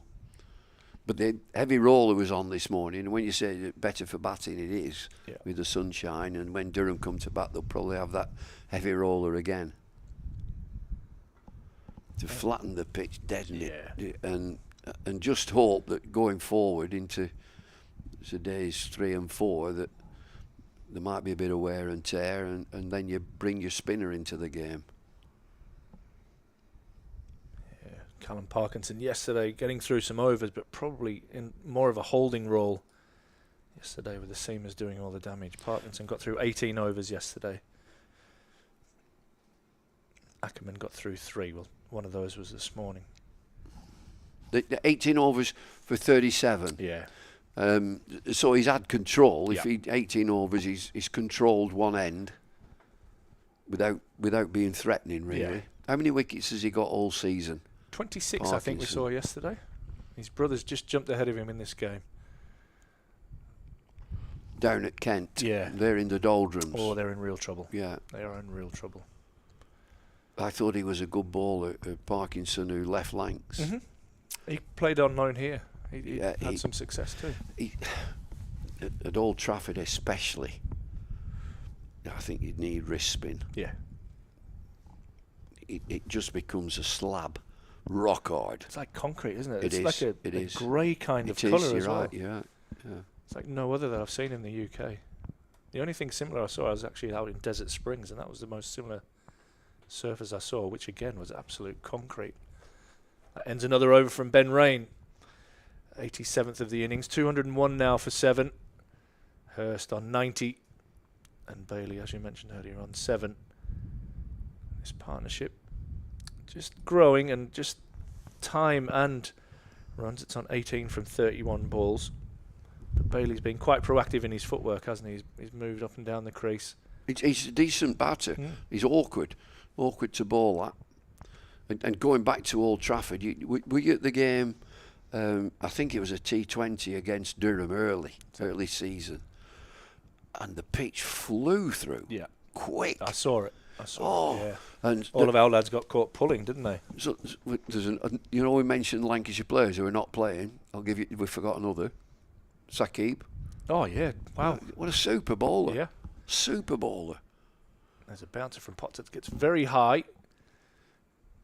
But the heavy roller was on this morning, and when you say better for batting, it is with the sunshine. And when Durham come to bat, they'll probably have that heavy roller again to flatten the pitch, deaden it, and just hope that going forward into days 3 and 4 that there might be a bit of wear and tear, and then you bring your spinner into the game. Callum Parkinson yesterday getting through some overs, but probably in more of a holding role yesterday with the seamers doing all the damage. Parkinson got through 18 overs yesterday. Ackermann got through 3. Well, one of those was this morning. The 18 overs for 37. Yeah. So he's had control. If he 18 overs, he's controlled one end without being threatening, really. Yeah. How many wickets has he got all season? 26, Parkinson. I think we saw yesterday. His brothers just jumped ahead of him in this game. Down at Kent. Yeah. They're in the doldrums. Oh, they're in real trouble. Yeah. They are in real trouble. I thought he was a good bowler, Parkinson, who left Lancs. Mm-hmm. He played on loan here. He had some success too. At Old Trafford especially, I think you'd need wrist spin. Yeah. It just becomes a slab. Rock hard. It's like concrete, isn't it? It it's is. like a grey kind of colour as well. Right, yeah. It's like no other that I've seen in the UK. The only thing similar I saw was actually out in Desert Springs, and that was the most similar surface I saw, which again was absolute concrete. That ends another over from Ben Rain. 87th of the innings. 201 now for 7. Hurst on 90. And Bailey, as you mentioned earlier, on 7. This partnership just growing, and just time and runs. It's on 18 from 31 balls. But Bailey's been quite proactive in his footwork, hasn't he? He's moved up and down the crease. He's a decent batter. He's awkward to bowl at. And going back to Old Trafford, were you at the game? I think it was a T20 against Durham early season, and the pitch flew through. Yeah, quick. I saw it. Yeah. And all of our lads got caught pulling, didn't they? So there's we mentioned Lancashire players who are not playing. We forgot another. Saqib. Oh yeah! Wow. What a super bowler. Yeah. Super bowler. There's a bouncer from Potts that gets very high.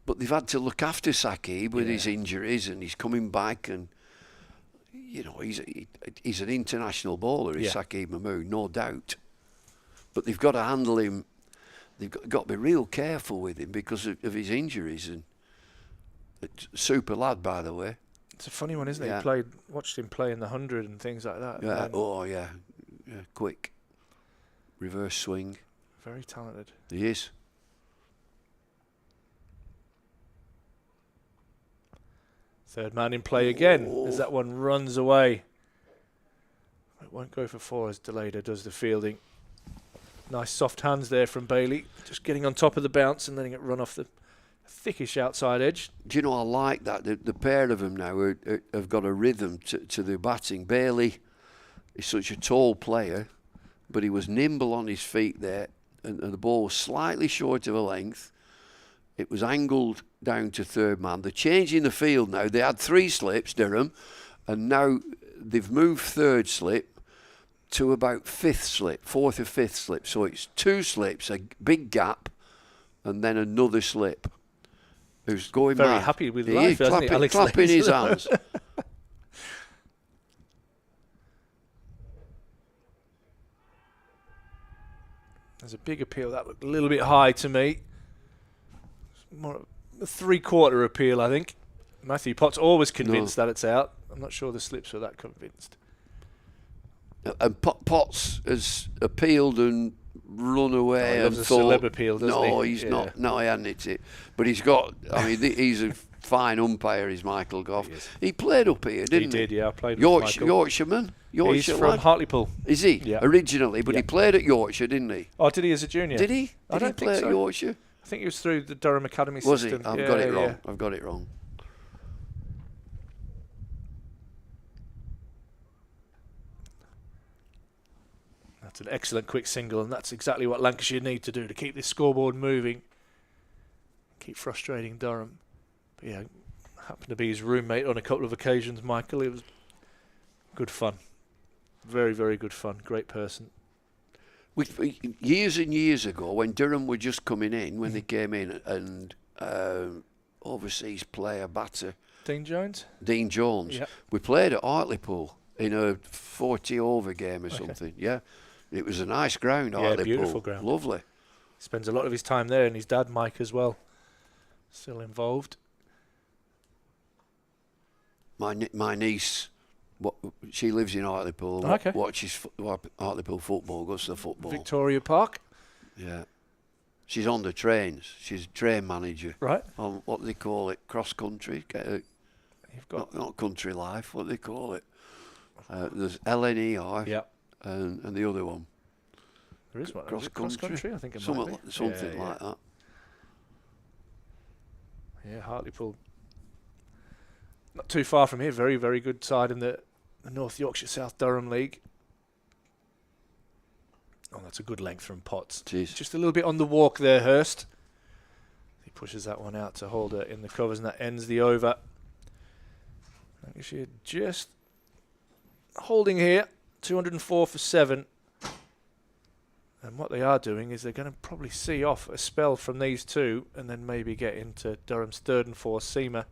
But they've had to look after Saqib with his injuries, and he's coming back, and he's an international bowler. He's Saqib Mahmood, no doubt. But they've got to handle him. They've got to be real careful with him because of his injuries. And super lad, by the way. It's a funny one, isn't it? Yeah. Watched him play in the 100 and things like that. Yeah. Yeah, quick. reverse swing. Very talented. He is. Third man in play again as that one runs away. It won't go for 4 as Deleda does the fielding. Nice soft hands there from Bailey. Just getting on top of the bounce and letting it run off the thickish outside edge. Do you know, I like that. The pair of them now have got a rhythm to their batting. Bailey is such a tall player, but he was nimble on his feet there, and the ball was slightly short of a length. It was angled down to third man. They're changing the field now. They had 3 slips, Durham, and now they've moved third slip to about 4th or 5th slip. So it's 2 slips, a big gap, and then another slip. Who's going very mad. Happy with life, isn't he? Alex Clapping his hands. There's a big appeal. That looked a little bit high to me. More a 3/4 appeal, I think. Matthew Potts always convinced that it's out. I'm not sure the slips were that convinced. And Potts has appealed and run away. He loves and a thought, celeb appeal, doesn't he? no, he's not. No, he hadn't hit it. But he's got. I mean, he's a fine umpire. Is Michael Goff? He played up here, didn't he? He did, yeah. I played with Michael. Yorkshireman. He's from lad? Hartlepool. Is he? Yeah. Originally, but he played at Yorkshire, didn't he? Oh, did he as a junior? Did he? I don't he play think so. at Yorkshire? I think he was through the Durham Academy Was system. he? I've Yeah, got it wrong. yeah. I've got it wrong. That's an excellent quick single, and that's exactly what Lancashire need to do to keep this scoreboard moving. Keep frustrating Durham. But yeah, happened to be his roommate on a couple of occasions, Michael. It was good fun. Very, very good fun. Great person. Years and years ago, when Durham were just coming in, when they came in, and overseas player, batter, Dean Jones? Dean Jones, Yep. we played at Hartlepool in a 40-over game or something. Yeah, it was a nice ground, Hartlepool. Beautiful ground. Lovely. Spends a lot of his time there, and his dad, Mike, as well, still involved. My niece, she lives in Hartlepool. Okay. Watches Hartlepool football. Goes to the football. Victoria Park. Yeah. She's on the trains. She's a train manager. Right. On what do they call it? Cross country. You've got Not country life. What do they call it? There's LNER. Yeah. And the other one. There is one. Cross Is it cross country. country, I think it Something might be. something like that. Yeah, Hartlepool. Not too far from here. Very, very good side in the North Yorkshire South Durham League. Oh, that's a good length from Potts. Jeez. Just a little bit on the walk there, Hurst. He pushes that one out to hold her in the covers, and that ends the over. Lancashire just holding here. 204 for 7. And what they are doing is they're going to probably see off a spell from these two and then maybe get into Durham's 3rd and 4th seamer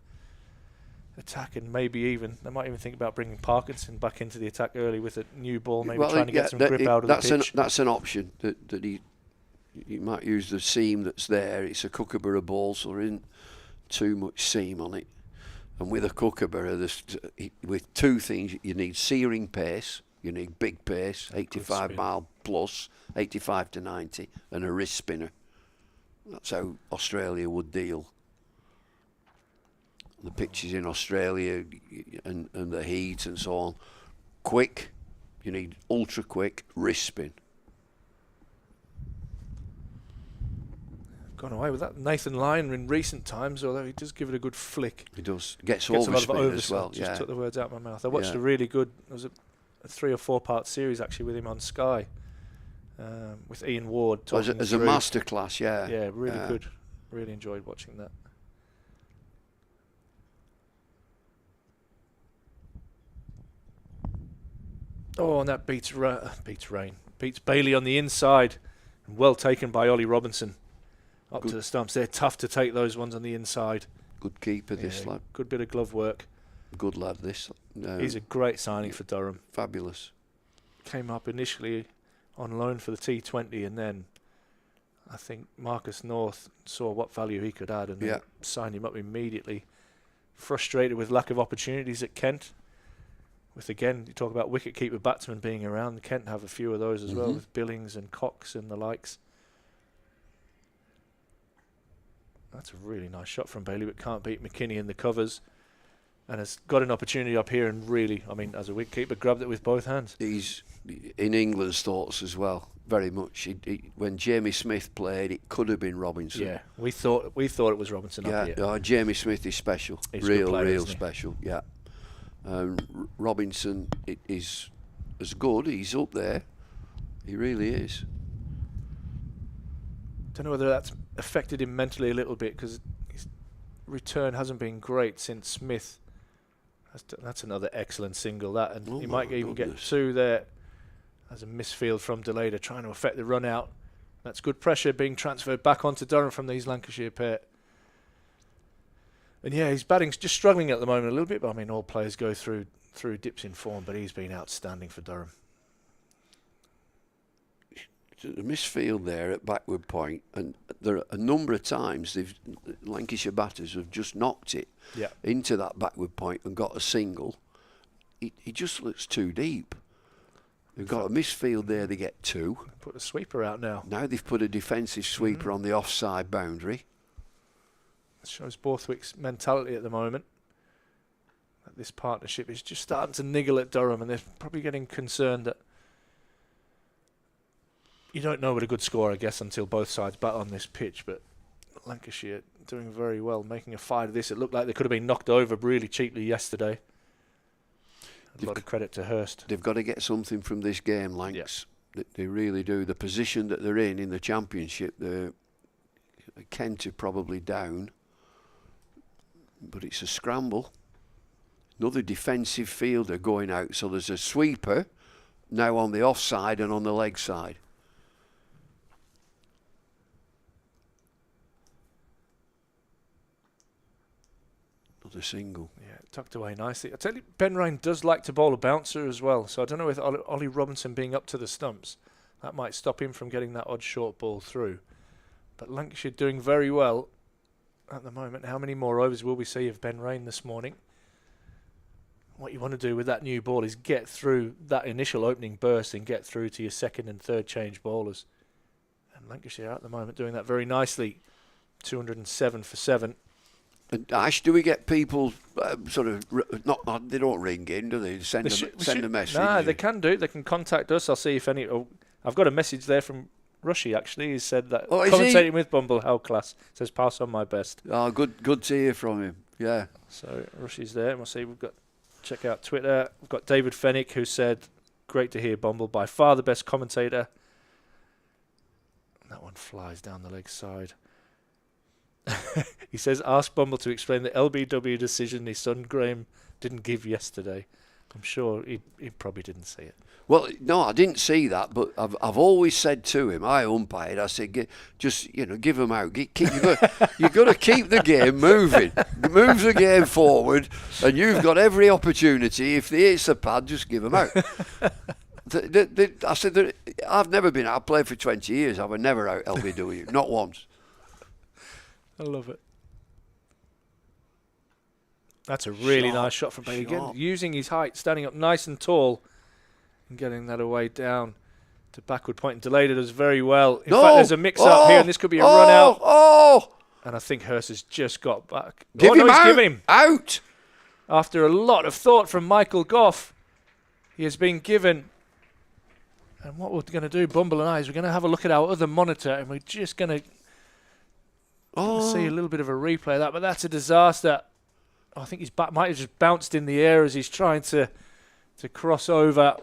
attack, and maybe even they might even think about bringing Parkinson back into the attack early with a new ball, maybe trying to get some grip out of the pitch. That's an option that he might use the seam that's there. It's a Kookaburra ball, so there isn't too much seam on it. And with a Kookaburra, with 2 things, you need searing pace, you need big pace, 85 mile plus, 85 to 90, and a wrist spinner. That's how Australia would deal. The pitches in Australia and the heat and so on. Quick, you need ultra quick wrist spin. Gone away with that Nathan Lyon in recent times, although he does give it a good flick. He does. Gets a lot of overspin as well. Just took the words out of my mouth. I watched a really good, it was a 3 or 4 part series actually with him on Sky, with Ian Ward. As a masterclass, yeah. Yeah, really good. Really enjoyed watching that. Oh, and that beats Rain. Beats Bailey on the inside. And well taken by Ollie Robinson. Up to the stumps. They're tough to take those ones on the inside. Good keeper, this lad. Good bit of glove work. Good lad, this. He's a great signing for Durham. Fabulous. Came up initially on loan for the T20, and then I think Marcus North saw what value he could add and then signed him up immediately. Frustrated with lack of opportunities at Kent. with, again, you talk about wicket-keeper batsmen being around. Kent have a few of those as well, with Billings and Cox and the likes. That's a really nice shot from Bailey, but can't beat McKinney in the covers. And has got an opportunity up here and really, I mean, as a wicketkeeper, grabbed it with both hands. He's in England's thoughts as well, very much. When Jamie Smith played, it could have been Robinson. Yeah, we thought it was Robinson up here. Yeah, Jamie Smith is special. He's real special, yeah. Robinson is as good. He's up there. He really is. Don't know whether that's affected him mentally a little bit, because his return hasn't been great since Smith. That's another excellent single, that, and he might even get 2 there as a misfield from Deleda, trying to affect the run out. That's good pressure being transferred back onto Durham from these Lancashire pair. And yeah, his batting's just struggling at the moment a little bit, but I mean, all players go through dips in form, but he's been outstanding for Durham. The misfield there at backward point, and there are a number of times Lancashire batters have just knocked it into that backward point and got a single. He just looks too deep. They've got a misfield there, they get 2. Put a sweeper out now. Now they've put a defensive sweeper on the offside boundary. It shows Borthwick's mentality at the moment. That this partnership is just starting to niggle at Durham, and they're probably getting concerned that you don't know what a good score, I guess, until both sides bat on this pitch. But Lancashire doing very well, making a fight of this. It looked like they could have been knocked over really cheaply yesterday. A lot of credit to Hurst. They've got to get something from this game, Lancs. Yep. They really do. The position that they're in the championship, Kent are probably down, but it's a scramble. Another defensive fielder going out, so there's a sweeper now on the offside and on the leg side. Another single. Yeah, tucked away nicely. I tell you, Ben Rain does like to bowl a bouncer as well, so I don't know if Ollie Robinson being up to the stumps, that might stop him from getting that odd short ball through. But Lancashire doing very well at the moment. How many more overs will we see of Ben Rain this morning? What you want to do with that new ball is get through that initial opening burst and get through to your second and third change bowlers. And Lancashire at the moment doing that very nicely. 207 for 7. And Ash, do we get people sort of not? They don't ring in, do they? Send a message. No, they can do. They can contact us. I'll see if any. Oh, I've got a message there from Rushy. Actually, he said that commentating with Bumble, how class. Says pass on my best. Oh, good to hear from him. Yeah. So Rushy's there. And we'll see. Check out Twitter. We've got David Fennick, who said, "Great to hear Bumble, by far the best commentator." That one flies down the leg side. He says, ask Bumble to explain the LBW decision his son Graham didn't give yesterday. I'm sure he probably didn't see it. Well, no, I didn't see that, but I've always said to him, I umpired, I said, give them out. You've got to keep the game moving. Move the game forward, and you've got every opportunity. If they hit the pad, just give them out. I said, I've never been out. I've played for 20 years. I was never out LBW, not once. I love it. That's a really nice shot from Bailey. Again, using his height, standing up nice and tall and getting that away down to backward point. And Deleda does very well. In fact, there's a mix-up here, and this could be a run-out. And I think Hurst has just got back. Give him out. After a lot of thought from Michael Goff, he has been given. And what we're going to do, Bumble and I, is we're going to have a look at our other monitor, and we're just going to see a little bit of a replay of that. But that's a disaster. I think his bat might have just bounced in the air as he's trying to cross over.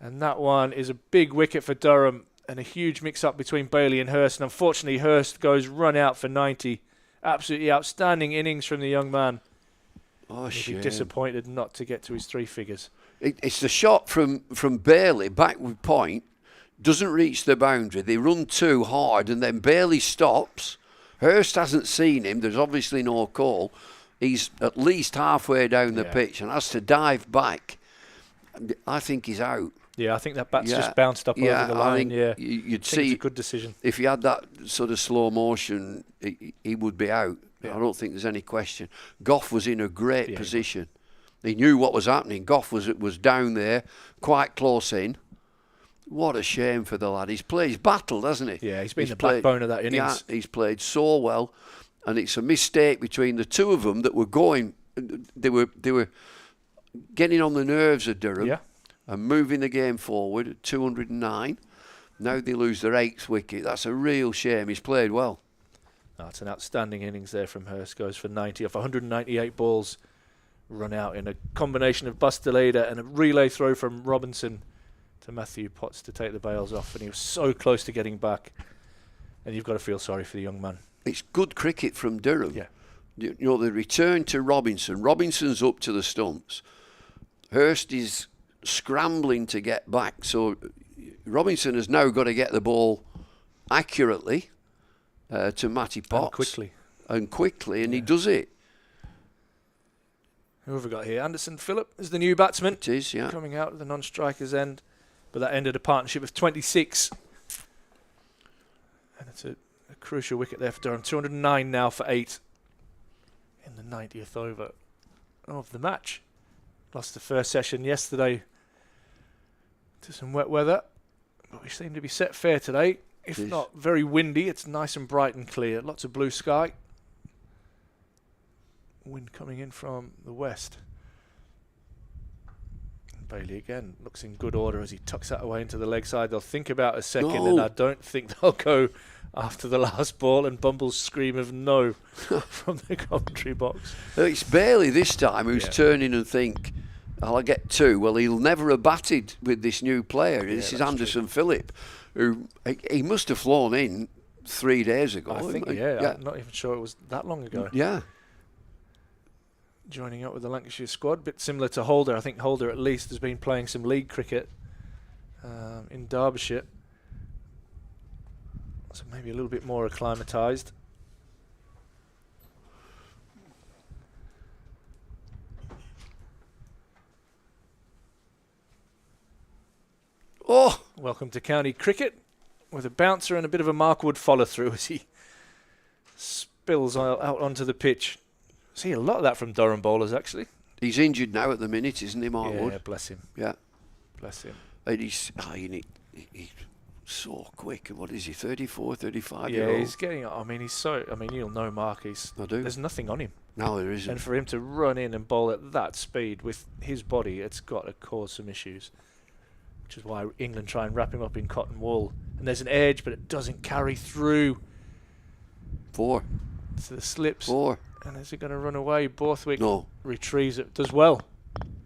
And that one is a big wicket for Durham and a huge mix-up between Bailey and Hurst. And unfortunately, Hurst goes run out for 90. Absolutely outstanding innings from the young man. He'd be disappointed not to get to his 3 figures. It's the shot from Bailey, backward point, doesn't reach the boundary. They run too hard and then Bailey stops. Hurst hasn't seen him. There's obviously no call. He's at least halfway down the pitch and has to dive back. I think he's out. Yeah, I think that bat's just bounced up over the line. You'd see it's a good decision. If he had that sort of slow motion, he would be out. I don't think there's any question. Goff was in a great position. He knew what was happening. Gough was down there, quite close in. What a shame for the lad. He's battled, hasn't he? Yeah, he's been the backbone of that innings. Yeah, he's played so well, and it's a mistake between the two of them that were going. They were getting on the nerves of Durham and moving the game forward at 209. Now they lose their 8th wicket. That's a real shame. He's played well. That's an outstanding innings there from Hurst. Goes for 90 off 198 balls run out in a combination of Bustelader and a relay throw from Robinson to Matthew Potts to take the bails off, and he was so close to getting back. And you've got to feel sorry for the young man. It's good cricket from Durham. Yeah. You know, the return to Robinson. Robinson's up to the stumps. Hurst is scrambling to get back. So Robinson has now got to get the ball accurately to Matty Potts. And quickly, and he does it. Who have we got here? Anderson Phillip is the new batsman. It is, yeah. Coming out at the non-striker's end. But that ended a partnership of 26. And it's a crucial wicket there for Durham. 209 now for 8 in the 90th over of the match. Lost the first session yesterday to some wet weather. But we seem to be set fair today. If not very windy, it's nice and bright and clear. Lots of blue sky. Wind coming in from the west. Bailey again looks in good order as he tucks that away into the leg side. They'll think about a second, and I don't think they'll go after the last ball. And Bumble's scream of no from the commentary box. It's Bailey this time who's turning and think, I'll get 2. Well, he'll never have batted with this new player. This is Anderson Phillip, who he must have flown in 3 days ago. I think, I'm not even sure it was that long ago. Yeah. Joining up with the Lancashire squad, bit similar to Holder. I think Holder at least has been playing some league cricket in Derbyshire, so maybe a little bit more acclimatised. Oh, welcome to county cricket with a bouncer and a bit of a Markwood follow through as he spills out onto the pitch. See a lot of that from Durham bowlers, actually. He's injured now at the minute, isn't he, Markwood? Yeah, bless him. Yeah. Bless him. And he's so quick. What is he, 34, 35 year Yeah, old? he's getting, you'll know Mark, there's nothing on him. No, there isn't. And for him to run in and bowl at that speed with his body, it's got to cause some issues. Which is why England try and wrap him up in cotton wool. And there's an edge, but it doesn't carry through. 4. To the slips. 4. And is it going to run away? Borthwick No. retrieves it. Does well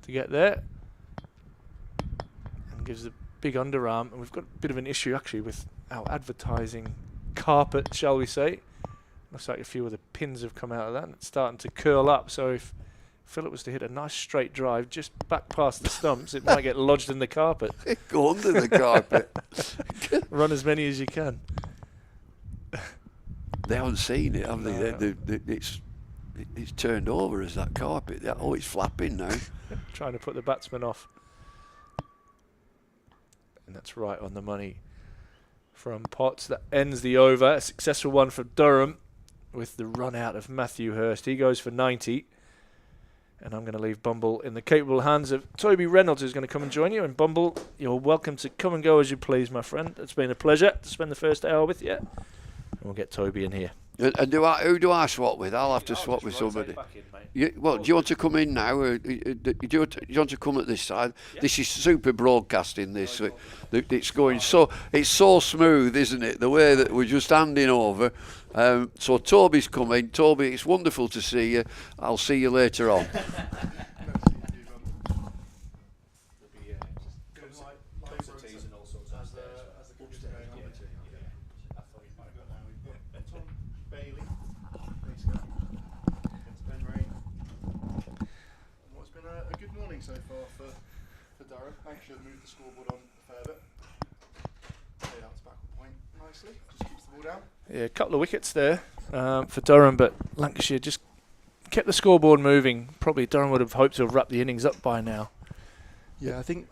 to get there. And gives a big underarm. And we've got a bit of an issue, actually, with our advertising carpet, shall we say. Looks like a few of the pins have come out of that. And it's starting to curl up. So if Phillip was to hit a nice straight drive just back past the stumps, it might get lodged in the carpet. Go under the carpet. Run as many as you can. They haven't seen it, have they? No. It's turned over as that carpet. Oh, it's flapping now. Trying to put the batsman off. And that's right on the money from Potts. That ends the over. A successful one for Durham with the run out of Matthew Hurst. He goes for 90. And I'm going to leave Bumble in the capable hands of Toby Reynolds, who's going to come and join you. And Bumble, you're welcome to come and go as you please, my friend. It's been a pleasure to spend the first hour with you. And we'll get Toby in here. And who do I swap with? I'll have to swap with somebody. Do you want to come in now? Or do you want to come at this side? Yeah. This is super broadcasting. It's going it's so smooth, isn't it? The way that we're just handing over. So Toby's coming. Toby, it's wonderful to see you. I'll see you later on. So far for Durham. Lancashire moved the scoreboard on a fair bit. Played out to backward point nicely. Just keeps the ball down. Yeah, a couple of wickets there for Durham, but Lancashire just kept the scoreboard moving. Probably Durham would have hoped to have wrapped the innings up by now. Yeah, I think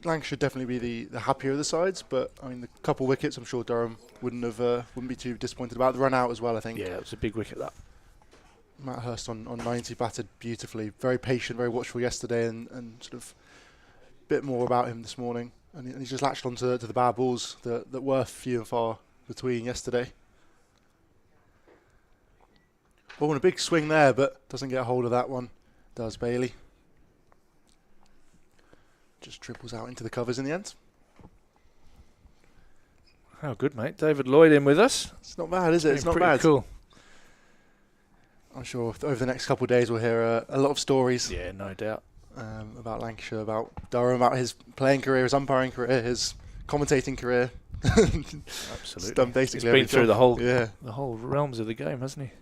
Lancashire definitely be the happier of the sides, but I mean the couple of wickets, I'm sure Durham wouldn't be too disappointed about. The run out as well, I think. Yeah, it was a big wicket that. Matt Hurst on 90 batted beautifully. Very patient, very watchful yesterday, and sort of a bit more about him this morning. And he's just latched onto the bad balls that were few and far between yesterday. Oh, and a big swing there, but doesn't get a hold of that one. Does Bailey. Just triples out into the covers in the end. How good, mate. David Lloyd in with us. It's not bad, is it? It's not pretty bad. Cool. I'm sure over the next couple of days we'll hear a lot of stories. Yeah, no doubt. About Lancashire, about Durham, about his playing career, his umpiring career, his commentating career. Absolutely. He's done basically He's been through the whole realms of the game, hasn't he?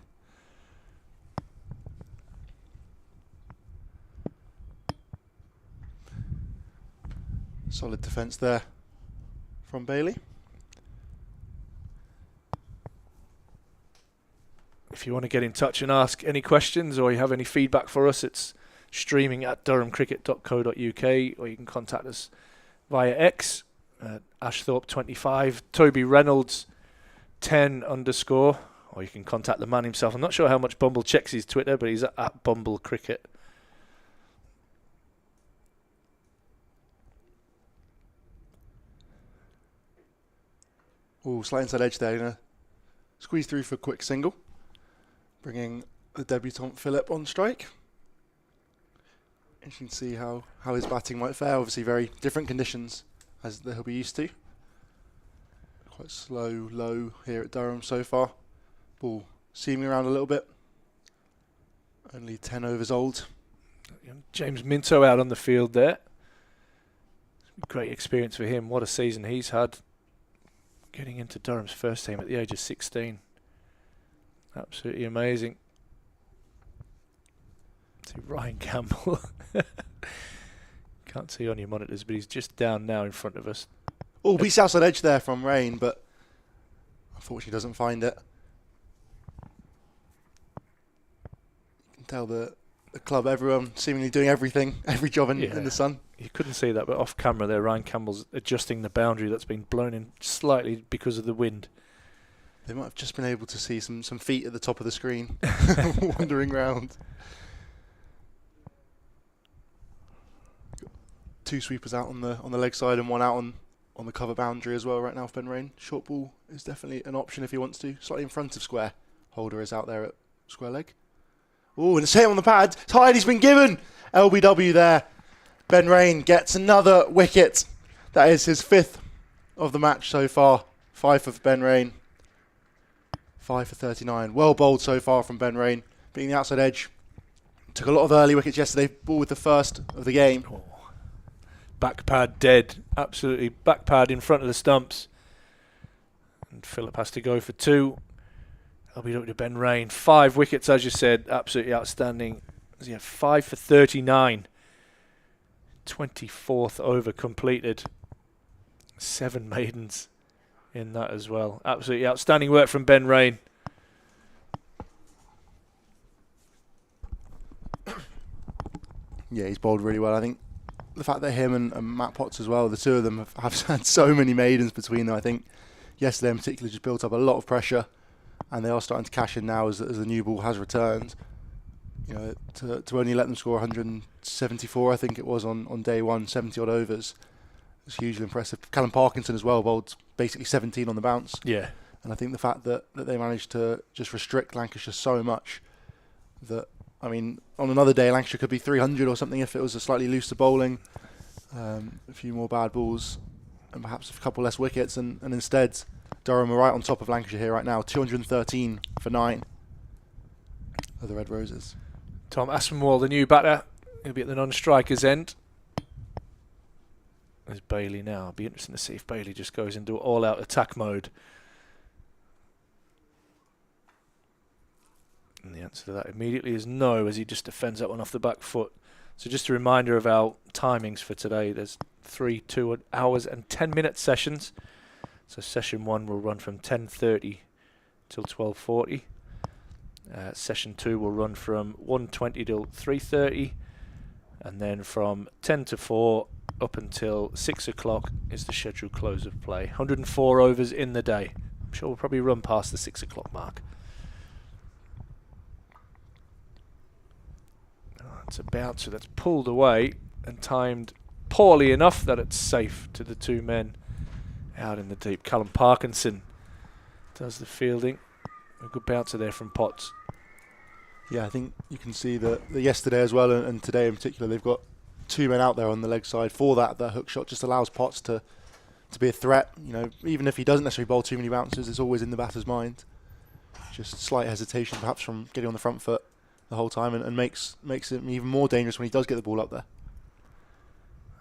Solid defence there from Bailey. If you want to get in touch and ask any questions or you have any feedback for us, it's streaming at durhamcricket.co.uk, or you can contact us via X, Ashthorpe25, Toby Reynolds 10_, or you can contact the man himself. I'm not sure how much Bumble checks his Twitter, but he's at Bumble Cricket. Oh, slight inside edge there. Gonna squeeze through for a quick single, bringing the debutant Philip on strike. And you can see how his batting might fare. Obviously very different conditions as he'll be used to. Quite slow, low here at Durham so far. Ball seaming around a little bit. Only 10 overs old. James Minto out on the field there. Great experience for him. What a season he's had. Getting into Durham's first team at the age of 16. Absolutely amazing. See Ryan Campbell. Can't see on your monitors, but he's just down now in front of us. Oh, beats outside edge there from Rain, but unfortunately doesn't find it. You can tell the club, everyone seemingly doing everything, every job in the sun. You couldn't see that, but off camera there, Ryan Campbell's adjusting the boundary that's been blown in slightly because of the wind. They might have just been able to see some feet at the top of the screen wandering around. Two sweepers out on the leg side and one out on the cover boundary as well right now for Ben Rain. Short ball is definitely an option if he wants to. Slightly in front of square. Holder is out there at square leg. Oh, and it's hit on the pad. It's high, he's been given. LBW there. Ben Rain gets another wicket. That is his 5th of the match so far. 5 for Ben Rain. 5 for 39. Well bowled so far from Ben Rain. Being the outside edge. Took a lot of early wickets yesterday. Ball with the first of the game. Oh. Back pad dead. Absolutely back pad in front of the stumps. And Philip has to go for 2. LBW to Ben Rain. 5 wickets, as you said. Absolutely outstanding. Yeah, 5 for 39. 24th over completed. 7 maidens in that as well. Absolutely outstanding work from Ben Rain. Yeah, he's bowled really well. I think the fact that him and Matt Potts as well, the two of them have had so many maidens between them. I think yesterday in particular just built up a lot of pressure, and they are starting to cash in now as the new ball has returned. You know, to only let them score 174, I think it was on day one, 70 odd overs. It's hugely impressive. Callum Parkinson as well bowled basically 17 on the bounce. Yeah. And I think the fact that they managed to just restrict Lancashire so much that, I mean, on another day Lancashire could be 300 or something if it was a slightly looser bowling, a few more bad balls and perhaps a couple less wickets, and instead Durham are right on top of Lancashire here right now, 213 for 9 of the Red Roses. Tom Aspinwall, the new batter, he'll be at the non-strikers end. There's Bailey now. It'll be interesting to see if Bailey just goes into all-out attack mode. And the answer to that immediately is no, as he just defends that one off the back foot. So just a reminder of our timings for today. There's 3 2 hours and 10-minute sessions. So session 1 will run from 10:30 till 12:40. Session 2 will run from 1:20 till 3:30, and then from 10 to 4 up until 6 o'clock is the scheduled close of play. 104 overs in the day. I'm sure we'll probably run past the 6 o'clock mark. It's a bouncer that's pulled away and timed poorly enough that it's safe to the two men out in the deep. Callum Parkinson does the fielding. A good bouncer there from Potts. Yeah, I think you can see that yesterday as well, and today in particular, they've got two men out there on the leg side for that. Their hook shot just allows Potts to be a threat. You know, even if he doesn't necessarily bowl too many bounces, it's always in the batter's mind. Just slight hesitation perhaps from getting on the front foot the whole time, and makes it even more dangerous when he does get the ball up there.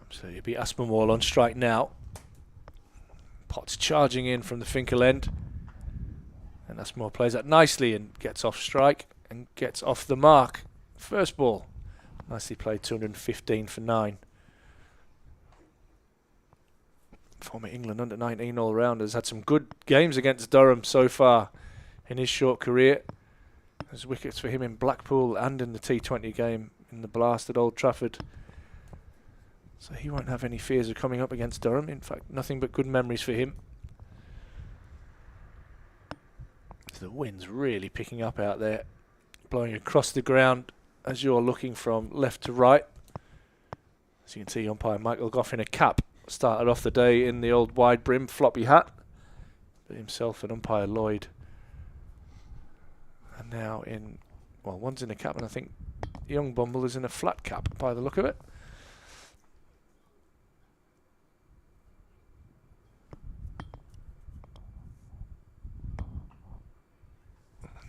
Absolutely. It'll be Ackermann on strike now. Potts charging in from the Finkel end. And Ackermann plays that nicely and gets off strike and gets off the mark. First ball. Nicely played, 215 for 9. Former England under-19 all-rounders. Had some good games against Durham so far in his short career. There's wickets for him in Blackpool and in the T20 game in the blast at Old Trafford. So he won't have any fears of coming up against Durham. In fact, nothing but good memories for him. The wind's really picking up out there, blowing across the ground as you're looking from left to right. As you can see, umpire Michael Goff in a cap started off the day in the old wide brim floppy hat, but himself and umpire Lloyd are now in, well, one's in a cap and I think young Bumble is in a flat cap by the look of it.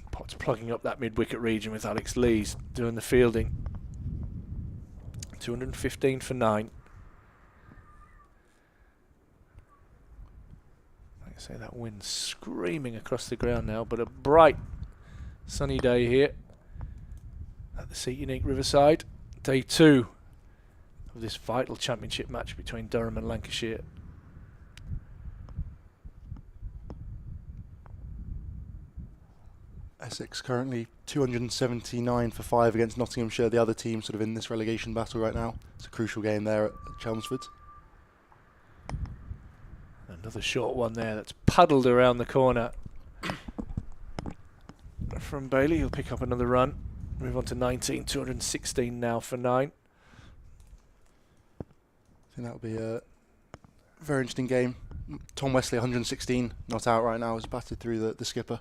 Potts plugging up that mid-wicket region with Alex Lees doing the fielding. 215 for 9. Like I say, that wind screaming across the ground now, but a bright sunny day here at the Seat Unique Riverside. Day 2 of this vital championship match between Durham and Lancashire. Essex currently 279 for 5 against Nottinghamshire, the other team sort of in this relegation battle right now. It's a crucial game there at Chelmsford. Another short one there that's paddled around the corner from Bailey. He'll pick up another run. Move on to 19, 216 now for 9. I think that'll be a very interesting game. Tom Wesley, 116, not out right now, has batted through the skipper.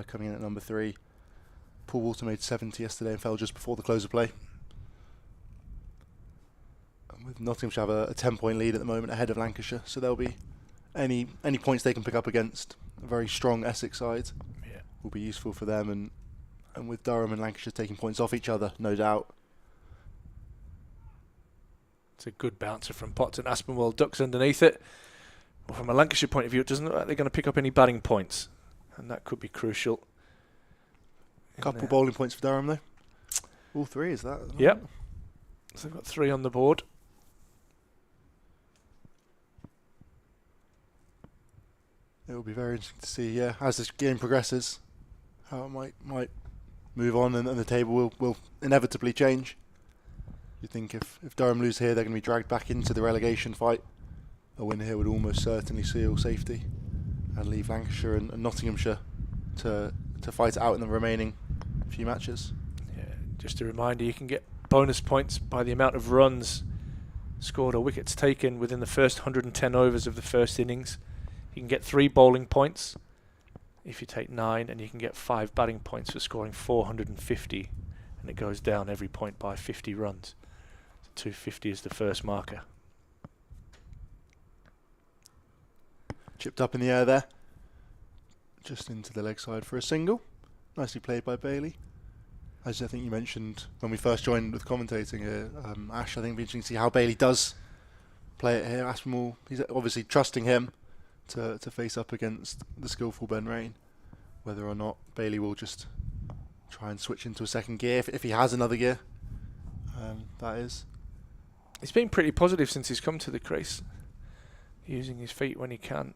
Coming in at number 3. Paul Walter made 70 yesterday and fell just before the close of play. And with Nottinghamshire have a 10-point lead at the moment ahead of Lancashire, so there'll be any points they can pick up against a very strong Essex side will be useful for them, and with Durham and Lancashire taking points off each other, no doubt. It's a good bouncer from Potts, and Aspinwall ducks underneath it. Well, from a Lancashire point of view, it doesn't look like they're going to pick up any batting points. And that could be crucial. Couple bowling points for Durham, though. All 3, is that? Yep. So they've got 3 on the board. It will be very interesting to see, as this game progresses, how it might move on, and the table will inevitably change. You think if Durham lose here, they're going to be dragged back into the relegation fight. A win here would almost certainly seal safety and leave Lancashire and Nottinghamshire to fight it out in the remaining few matches. Yeah, just a reminder, you can get bonus points by the amount of runs scored or wickets taken within the first 110 overs of the first innings. You can get 3 bowling points if you take 9, and you can get 5 batting points for scoring 450, and it goes down every point by 50 runs. So 250 is the first marker. Chipped up in the air there, just into the leg side for a single. Nicely played by Bailey. As I think you mentioned when we first joined with commentating here, Ash, I think it'll be interesting to see how Bailey does play it here. Aspinwall, he's obviously trusting him to face up against the skillful Ben Rain. Whether or not Bailey will just try and switch into a second gear, if he has another gear, that is. He's been pretty positive since he's come to the crease, using his feet when he can.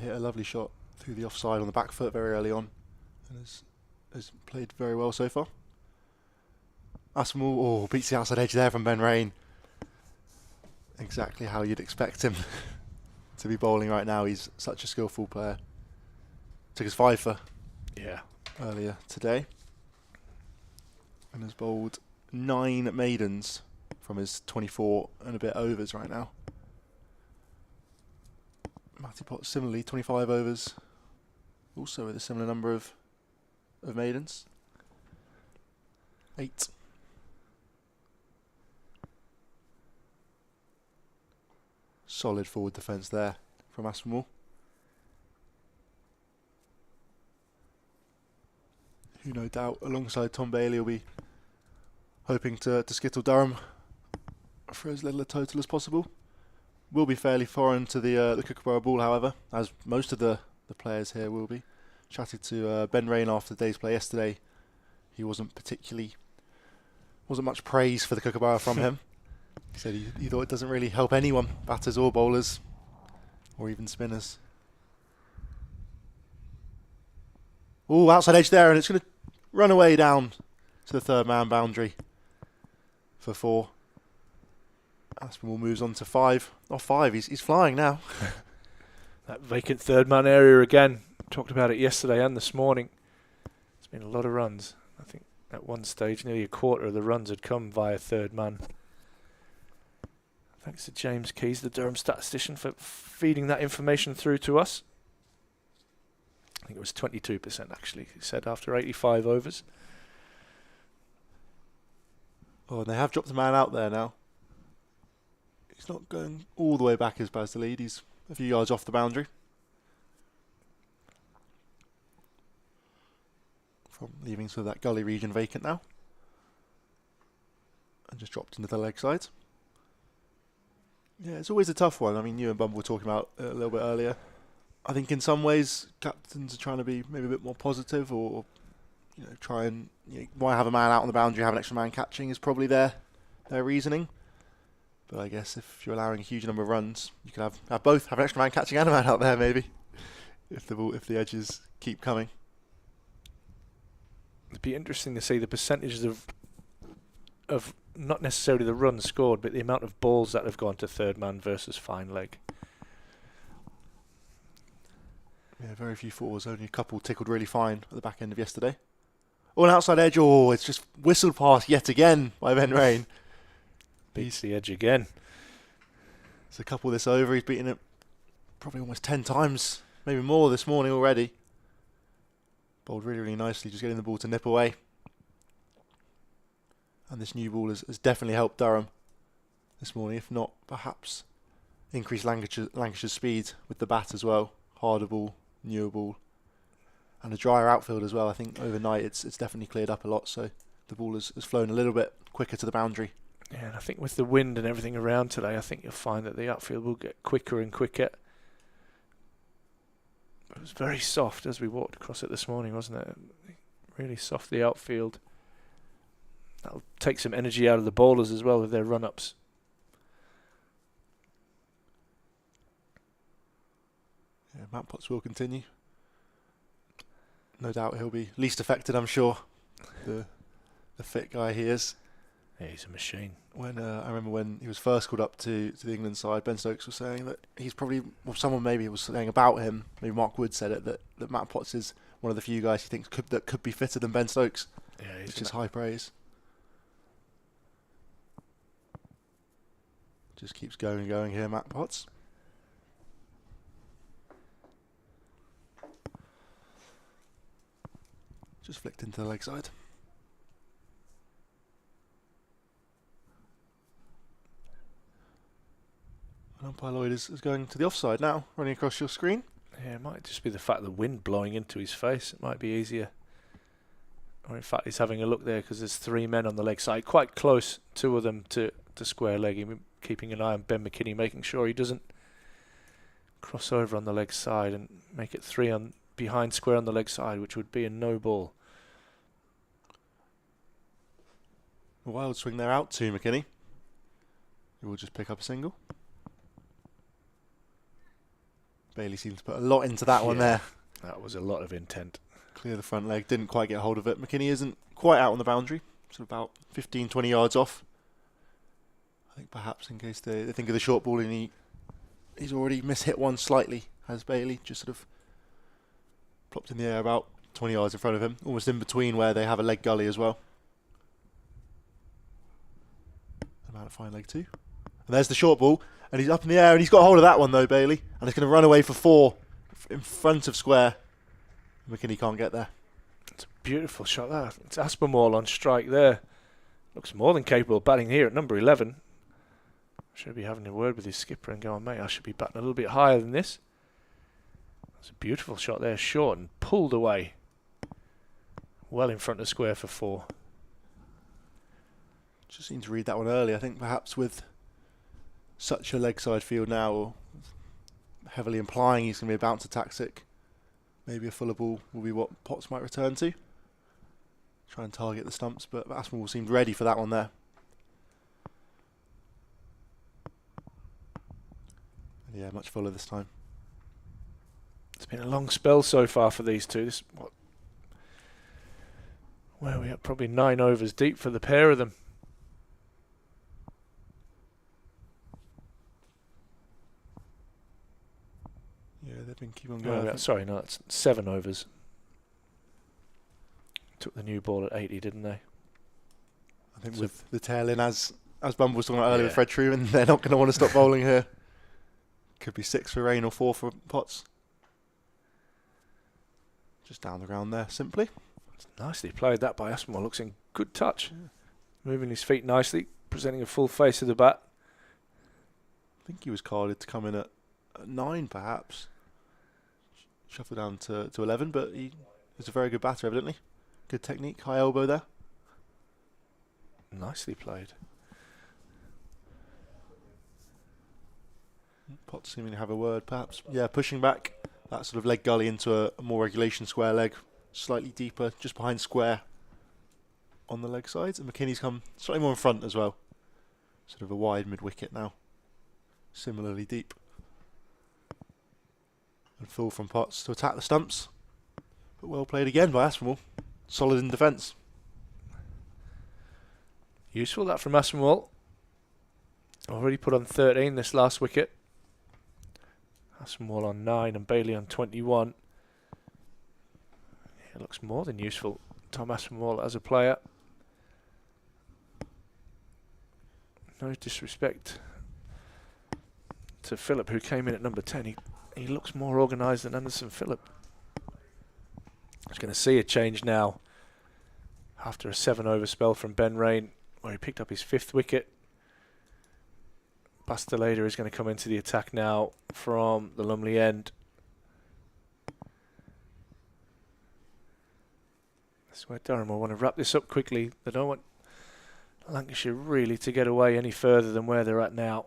Hit a lovely shot through the offside on the back foot very early on, and has played very well so far. Aspinwall beats the outside edge there from Ben Rain. Exactly how you'd expect him to be bowling right now. He's such a skillful player. Took his 5 for earlier today. and has bowled 9 maidens from his 24 and a bit overs right now. Matty Potts similarly 25 overs, also with a similar number of maidens. 8. Solid forward defence there from Aspinwall, who no doubt alongside Tom Bailey will be hoping to skittle Durham for as little a total as possible. Will be fairly foreign to the Kookaburra ball, however, as most of the players here will be. Chatted to Ben Rain after the day's play yesterday. He wasn't much praise for the Kookaburra from him. He said he thought it doesn't really help anyone, batters or bowlers, or even spinners. Oh, outside edge there, and it's going to run away down to the third man boundary for 4. Aspinwall moves on to 5. Oh, 5, he's flying now. That vacant third man area again. Talked about it yesterday and this morning. It's been a lot of runs. I think at one stage nearly a quarter of the runs had come via third man. Thanks to James Keys, the Durham statistician, for feeding that information through to us. I think it was 22% actually, he said, after 85 overs. Oh, and they have dropped a man out there now. He's not going all the way back as Baz the lead. He's a few yards off the boundary. From leaving sort of that gully region vacant now. And just dropped into the leg side. Yeah, it's always a tough one. I mean, you and Bumble were talking about it a little bit earlier. I think in some ways captains are trying to be maybe a bit more positive, or try and why have a man out on the boundary, have an extra man catching is probably their reasoning. But I guess if you're allowing a huge number of runs, you can have both, have an extra man catching and a man out there maybe, if the edges keep coming. It'd be interesting to see the percentages of not necessarily the runs scored, but the amount of balls that have gone to third man versus fine leg. Yeah, very few 4s, only a couple tickled really fine at the back end of yesterday. Oh, an outside edge, it's just whistled past yet again by Ben Rain. Beats the edge again. There's a couple this over, he's beaten it probably almost 10 times, maybe more this morning already. Bowled really, really nicely, just getting the ball to nip away. And this new ball has definitely helped Durham this morning, if not perhaps increased Lancashire's speed with the bat as well. Harder ball, newer ball, and a drier outfield as well. I think overnight it's definitely cleared up a lot, so the ball has flown a little bit quicker to the boundary. Yeah, and I think with the wind and everything around today, I think you'll find that the outfield will get quicker and quicker. It was very soft as we walked across it this morning, wasn't it? Really soft, the outfield. That'll take some energy out of the bowlers as well with their run-ups. Yeah, Matt Potts will continue. No doubt he'll be least affected, I'm sure. The fit guy he is. Yeah, he's a machine. When I remember when he was first called up to the England side, Ben Stokes was saying that he's probably, well, someone maybe was saying about him, maybe Mark Wood said it, that Matt Potts is one of the few guys he thinks could be fitter than Ben Stokes, which is high praise. Just keeps going and going here, Matt Potts. Just flicked into the leg side. And umpire Lloyd is going to the offside now, running across your screen. Yeah, it might just be the fact of the wind blowing into his face. It might be easier. Or in fact, he's having a look there because there's 3 men on the leg side, quite close, 2 of them to square leg. Keeping an eye on Ben McKinney, making sure he doesn't cross over on the leg side and make it 3 on behind square on the leg side, which would be a no ball. A wild swing there out to McKinney, who will just pick up a single. Bailey seemed to put a lot into that one there. That was a lot of intent. Clear the front leg, didn't quite get hold of it. McKinney isn't quite out on the boundary, sort of about 15, 20 yards off. I think perhaps in case they think of the short ball, and he's already mishit one slightly, has Bailey, just sort of plopped in the air about 20 yards in front of him, almost in between where they have a leg gully as well. Down at fine leg 2. And there's the short ball, and he's up in the air, and he's got hold of that one though, Bailey, and it's going to run away for 4 in front of square. McKinney can't get there. It's a beautiful shot there. It's Ackermann on strike there. Looks more than capable of batting here at number 11. Should be having a word with his skipper and going, mate, I should be batting a little bit higher than this. It's a beautiful shot there, short and pulled away. Well in front of square for 4. Just seemed to read that one early. I think perhaps with such a leg side field now, or heavily implying he's going to be a bouncer tactic, maybe a fuller ball will be what Potts might return to. Try and target the stumps, but Ackermann seemed ready for that one there. And yeah, much fuller this time. It's been a long spell so far for these two. This where are we at? Probably 9 overs deep for the pair of them. Yeah, they've been keeping on going. Oh, sorry, no, it's 7 overs. Took the new ball at 80, didn't they? I think with the tail in, as Bumble was talking about earlier with Fred Truman, they're not going to want to stop bowling here. Could be 6 for Rain or 4 for Potts. Just down the ground there, simply. It's nicely played that by Ackermann. Looks in good touch. Yeah. Moving his feet nicely, presenting a full face of the bat. I think he was carded to come in at 9 perhaps. Shuffle down to 11, but he is a very good batter evidently. Good technique, high elbow there. Nicely played. Potts seeming to have a word perhaps. Yeah, pushing back that sort of leg gully into a more regulation square leg. Slightly deeper, just behind square on the leg sides. And McKinney's come slightly more in front as well. Sort of a wide mid-wicket now. Similarly deep. And full from Potts to attack the stumps. But well played again by Ackermann. Solid in defence. Useful that from Ackermann. Already put on 13 this last wicket. Ackermann on 9 and Bailey on 21. It looks more than useful. Tom Ackermann as a player. No disrespect to Phillip, who came in at number 10. He looks more organised than Anderson Phillip. He's going to see a change now after a 7-over spell from Ben Rain, where he picked up his 5th wicket. Bastilleder is going to come into the attack now from the Lumley end. That's where Durham will want to wrap this up quickly. They don't want Lancashire really to get away any further than where they're at now.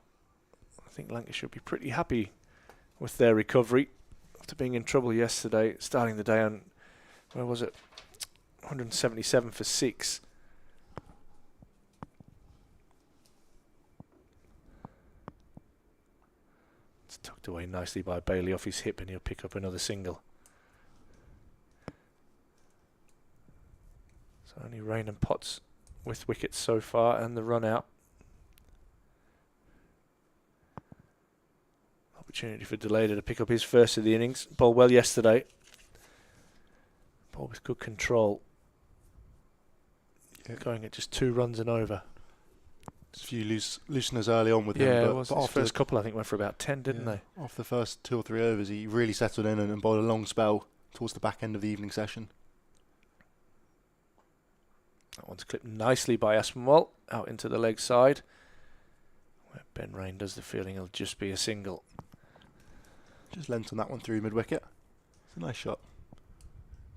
I think Lancashire will be pretty happy with their recovery after being in trouble yesterday, starting the day on, where was it, 177 for 6. It's tucked away nicely by Bailey off his hip, and he'll pick up another single. So only Rain and Potts with wickets so far and the run out. Opportunity for Delader to pick up his first of the innings. Bowled well yesterday. Bowled with good control. Yeah. Going at just 2 runs and over. Just a few looseners early on with him. Yeah, but it was. His first couple I think went for about 10, didn't they? After the first 2 or 3 overs, he really settled in and bowled a long spell towards the back end of the evening session. That one's clipped nicely by Ackermann out into the leg side, where Ben Rain does the feeling it'll just be a single. Just lent on that one through mid-wicket. It's a nice shot.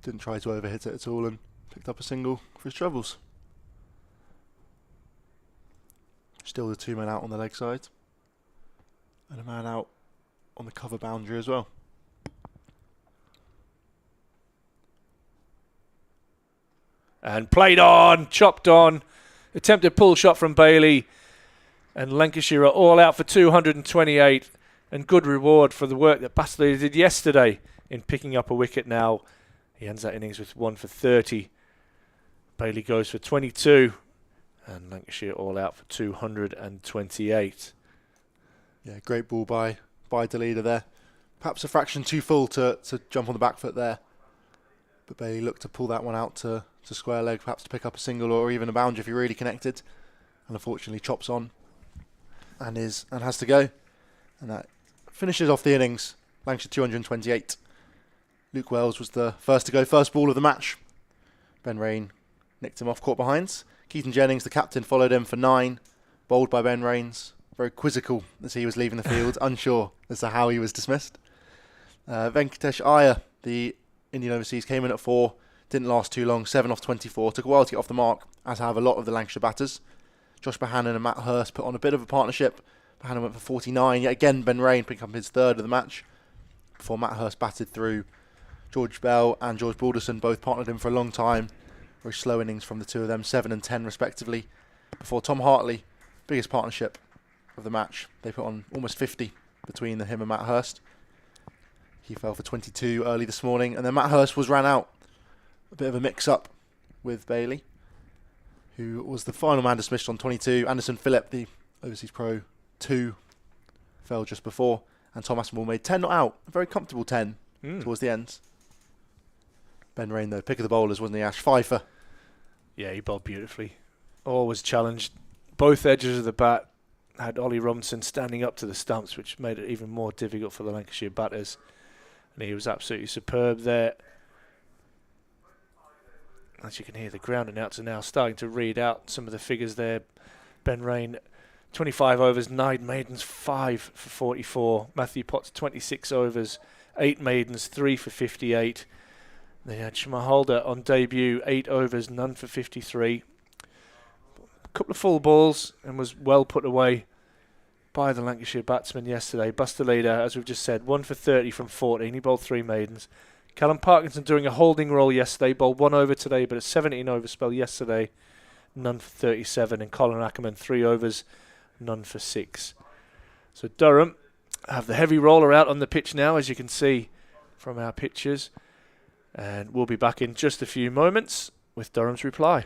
Didn't try to overhit it at all and picked up a single for his troubles. Still the 2 men out on the leg side. And a man out on the cover boundary as well. And played on, chopped on. Attempted pull shot from Bailey. And Lancashire are all out for 228. And good reward for the work that Bastilleder did yesterday in picking up a wicket now. He ends that innings with 1 for 30. Bailey goes for 22. And Lancashire all out for 228. Yeah, great ball by Delader there. Perhaps a fraction too full to jump on the back foot there. But Bailey looked to pull that one out to square leg, perhaps to pick up a single or even a boundary if he really connected. And unfortunately chops on. and has to go. And that finishes off the innings. Lancashire 228. Luke Wells was the first to go, first ball of the match. Ben Rain nicked him off, caught behinds. Keaton Jennings, the captain, followed him for 9, bowled by Ben Rains. Very quizzical as he was leaving the field, unsure as to how he was dismissed. Venkatesh Iyer, the Indian overseas, came in at 4, didn't last too long, 7 off 24, took a while to get off the mark, as have a lot of the Lancashire batters. Josh Bohannon and Matt Hurst put on a bit of a partnership. Bohannon went for 49, yet again Ben Rain picked up his 3rd of the match, before Matt Hurst batted through. George Bell and George Balderson both partnered him for a long time. Very slow innings from the two of them, 7 and 10 respectively, before Tom Hartley, biggest partnership of the match. They put on almost 50 between him and Matt Hurst. He fell for 22 early this morning, and then Matt Hurst was ran out. A bit of a mix-up with Bailey, who was the final man dismissed on 22. Anderson Phillip, the overseas pro, 2, fell just before, and Tom Aspinall made 10 not out. A very comfortable 10 towards the end. Ben Rain, though, pick of the bowlers, wasn't he, Ash? Fifer. Yeah, he bowled beautifully. Always challenged. Both edges of the bat had Ollie Robinson standing up to the stumps, which made it even more difficult for the Lancashire batters. And he was absolutely superb there. As you can hear, the ground announcer now starting to read out some of the figures there. Ben Rain, 25 overs, 9 maidens, 5 for 44. Matthew Potts, 26 overs, 8 maidens, 3 for 58. They had Shmaholder on debut, 8 overs, none for 53. A couple of full balls and was well put away by the Lancashire batsman yesterday. Buster Leader, as we've just said, 1 for 30 from 14. He bowled 3 maidens. Callum Parkinson doing a holding role yesterday, bowled 1 over today, but a 17 over spell yesterday, none for 37. And Colin Ackermann, 3 overs, none for 6. So Durham have the heavy roller out on the pitch now, as you can see from our pictures. And we'll be back in just a few moments with Durham's reply.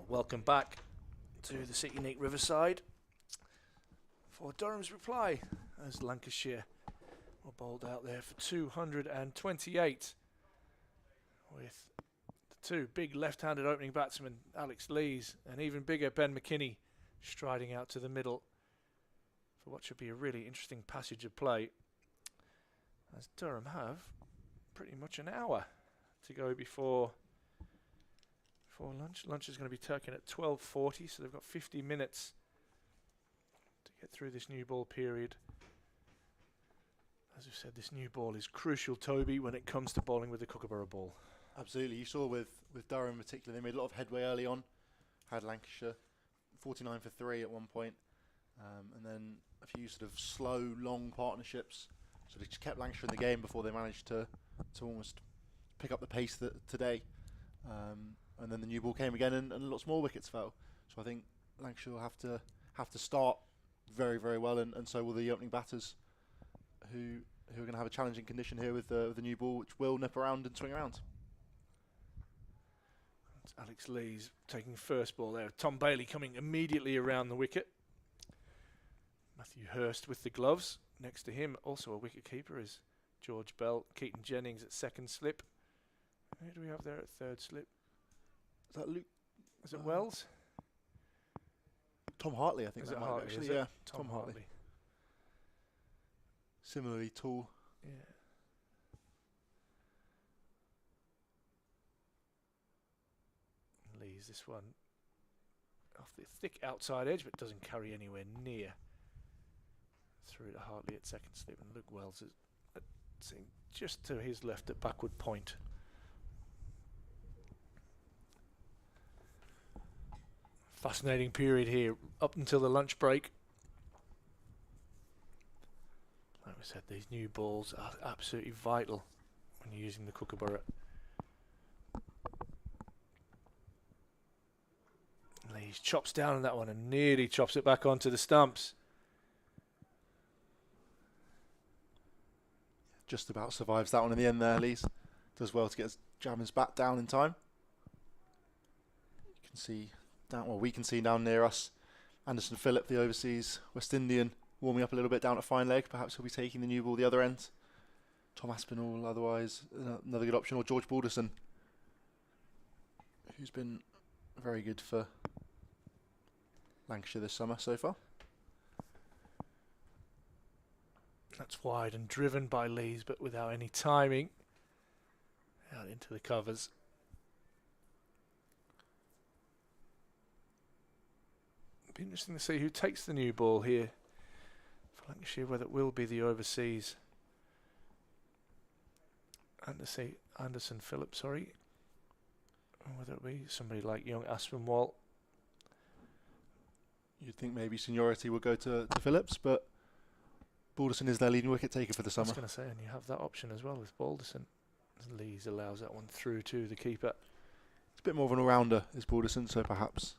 Welcome back to the City Neat Riverside for Durham's reply as Lancashire were bowled out there for 228 with the two big left-handed opening batsmen, Alex Lees, and even bigger Ben McKinney, striding out to the middle for what should be a really interesting passage of play, as Durham have pretty much an hour to go before lunch. Lunch is going to be taken at 12:40, so they've got 50 minutes to get through this new ball period. As we've said, this new ball is crucial, Toby, when it comes to bowling with the Kookaburra ball. Absolutely. You saw with Durham in particular, they made a lot of headway early on. Had Lancashire 49 for 3 at one point, and then a few sort of slow, long partnerships. So they just kept Lancashire in the game before they managed to almost pick up the pace today. And then the new ball came again, and lots more wickets fell. So I think Lancashire will have to start very, very well, and so will the opening batters, who are going to have a challenging condition here with the new ball, which will nip around and swing around. It's Alex Lees taking first ball there. Tom Bailey coming immediately around the wicket. Matthew Hurst with the gloves. Next to him, also a wicket keeper, is George Bell. Keaton Jennings at second slip. Who do we have there at third slip? Is that Luke? Is it Wells? Tom Hartley, I think. Is that it might Hartley? actually, Is it? yeah. Tom Hartley. Similarly tall. Yeah. Lees this one off the thick outside edge, but doesn't carry anywhere near. Through to Hartley at second slip, and Luke Wells is just to his left at backward point. Fascinating period here up until the lunch break. Like we said, these new balls are absolutely vital when you're using the Kookaburra. Lees chops down on that one and nearly chops it back onto the stumps. Just about survives that one in the end there, Lees. Does well to get his jammers back down in time. You can see we can see down near us Anderson Phillip, the overseas West Indian, warming up a little bit down at fine leg. Perhaps he'll be taking the new ball the other end. Tom Aspinall, otherwise another good option, or George Balderson, who's been very good for Lancashire this summer so far. That's wide and driven by Lees, but without any timing. Out into the covers. Be interesting to see who takes the new ball here for Lancashire, whether it will be the overseas Anderson Phillips, or whether it be somebody like young Aspinwall. You'd think maybe seniority would go to Phillips, but Balderson is their leading wicket taker for the summer. I was going to say, and you have that option as well with Balderson. Lees allows that one through to the keeper. It's a bit more of an all-rounder, is Balderson, so perhaps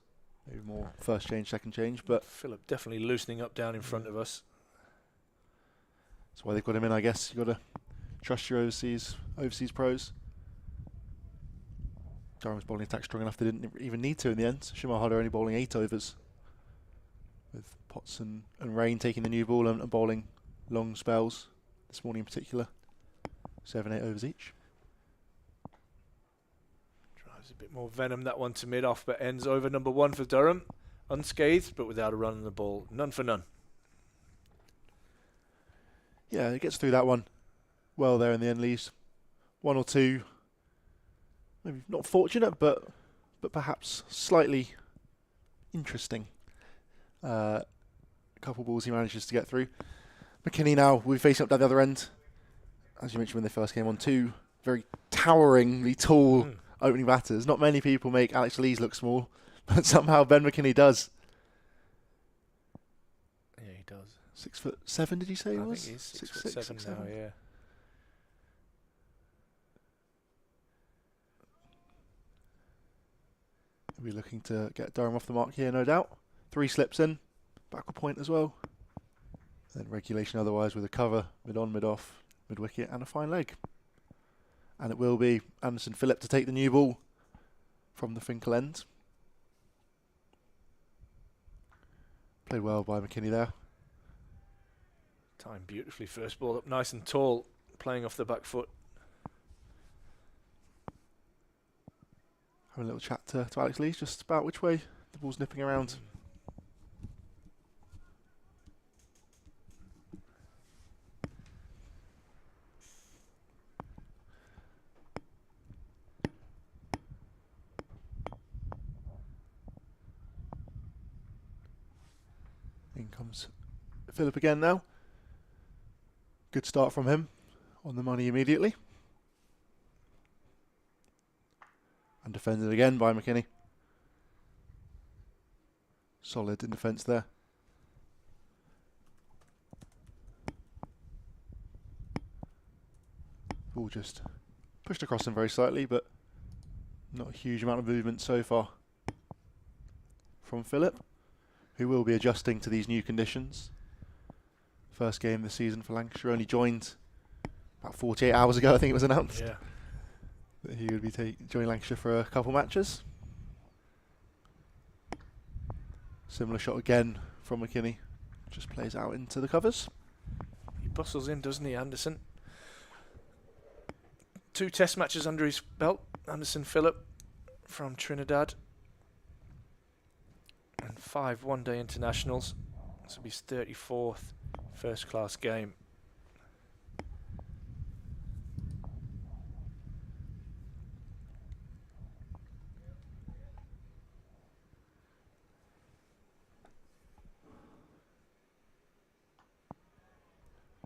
maybe more first change, second change. But Phillip definitely loosening up down in front of us. That's why they've got him in, I guess. You've got to trust your overseas pros. Durham's bowling attack strong enough they didn't even need to in the end. Shimar Huda only bowling 8 overs, with Potts and Rain taking the new ball and bowling long spells this morning in particular. 7-8 overs each. Drives a bit more venom, that one to mid-off, but ends over number 1 for Durham. Unscathed, but without a run on the ball. None for none. Yeah, it gets through that one well there in the end, Lees. 1 or 2, maybe not fortunate, but perhaps slightly interesting. A couple balls he manages to get through. McKinney now will be facing up down the other end. As you mentioned when they first came on, 2 very toweringly tall opening batters. Not many people make Alex Lees look small, but somehow Ben McKinney does. Yeah, he does. 6'7", did you say he was? I think he's 6'7" now, yeah. He'll be looking to get Durham off the mark here, no doubt. 3 slips in, backward point as well. Then regulation otherwise with a cover, mid-on, mid-off, mid-wicket and a fine leg. And it will be Anderson Phillip to take the new ball from the Finkel end. Played well by McKinney there. Timed beautifully. First ball up nice and tall, playing off the back foot. Having a little chat to Alex Lees just about which way the ball's nipping around. In comes Philip again now. Good start from him. On the money immediately. And defended again by McKinney. Solid in defence there. Ball just pushed across him very slightly, but not a huge amount of movement so far from Philip, who will be adjusting to these new conditions. First game this season for Lancashire, only joined about 48 hours ago, I think it was announced. Yeah. That he would be joining Lancashire for a couple matches. Similar shot again from McKinney. Just plays out into the covers. He bustles in, doesn't he, Anderson? 2 test matches under his belt. Anderson Phillip from Trinidad. And 5 one-day internationals. This will be his 34th first-class game.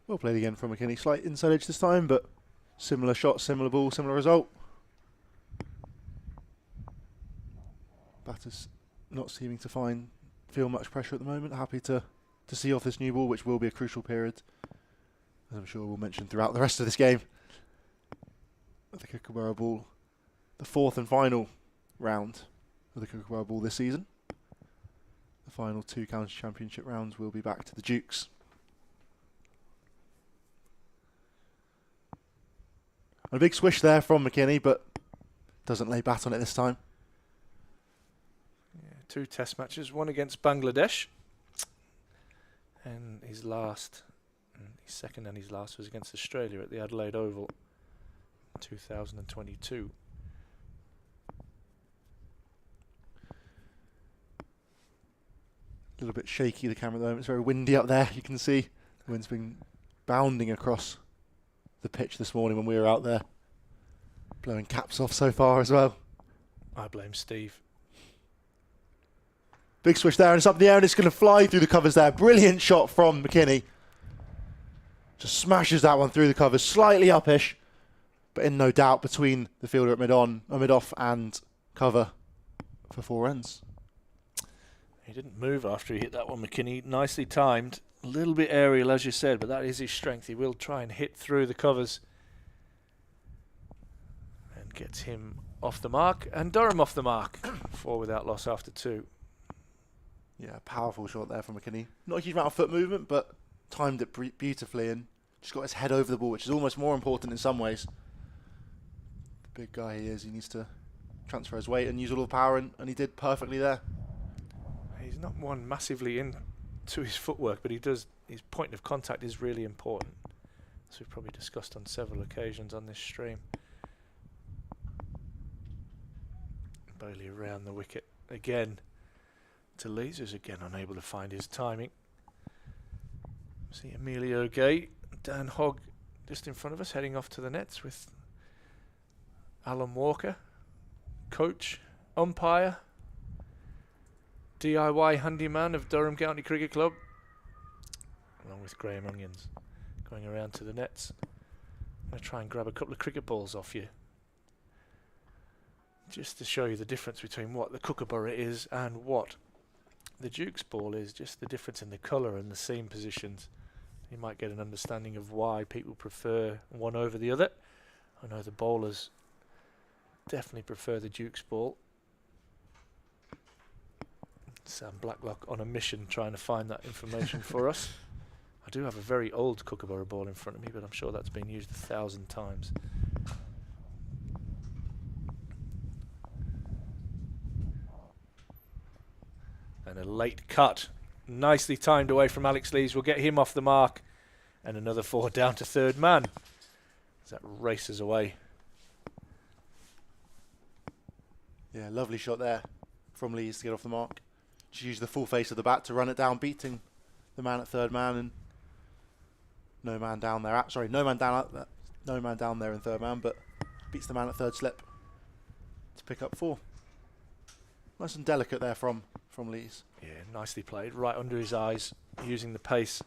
Well played again from McKinney. Slight inside edge this time, but similar shot, similar ball, similar result. Batter's not seeming to feel much pressure at the moment. Happy to see off this new ball, which will be a crucial period, as I'm sure we'll mention throughout the rest of this game. The Kookaburra ball, the 4th and final round of the Kookaburra ball this season. The final 2 county championship rounds will be back to the Dukes. A big swish there from McKinney, but doesn't lay bat on it this time. Yeah, 2 test matches, one against Bangladesh, and his second and his last was against Australia at the Adelaide Oval in 2022. A little bit shaky, the camera at the moment. It's very windy up there, you can see. The wind's been bounding across the pitch this morning when we were out there. Blowing caps off so far as well. I blame Steve. Big swish there, and it's up in the air, and it's going to fly through the covers there. Brilliant shot from McKinney. Just smashes that one through the covers, slightly upish, but in no doubt between the fielder at mid-off and cover for 4 runs. He didn't move after he hit that one, McKinney. Nicely timed. A little bit aerial, as you said, but that is his strength. He will try and hit through the covers. And gets him off the mark. And Durham off the mark. 4 without loss after 2. Yeah, powerful shot there from McKinney. Not a huge amount of foot movement, but timed it beautifully and just got his head over the ball, which is almost more important in some ways. The big guy he is, he needs to transfer his weight and use all the power, and he did perfectly there. He's not one massively into his footwork, but he does. His point of contact is really important, as we've probably discussed on several occasions on this stream. Bailey around the wicket again to Lees, who's again unable to find his timing. See Emilio Gay, Dan Hogg just in front of us, heading off to the nets with Alan Walker, coach, umpire, DIY handyman of Durham County Cricket Club, along with Graham Onions, going around to the nets. I'm going to try and grab a couple of cricket balls off you, just to show you the difference between what the Kookaburra is and what the Duke's ball is, just the difference in the colour and the seam positions. You might get an understanding of why people prefer one over the other. I know the bowlers definitely prefer the Duke's ball. Sam Blacklock on a mission trying to find that information for us. I do have a very old Kookaburra ball in front of me, but I'm sure that's been used 1,000 times. And a late cut Nicely timed away from Alex Lees. We'll get him off the mark. And another 4 down to third man. As that races away. Yeah, lovely shot there from Lees to get off the mark. Just use the full face of the bat to run it down, beating the man at third man, and no man down there. Sorry, no man down there in third man, but beats the man at third slip to pick up 4. Nice and delicate there from Lees. Yeah, nicely played. Right under his eyes, using the pace.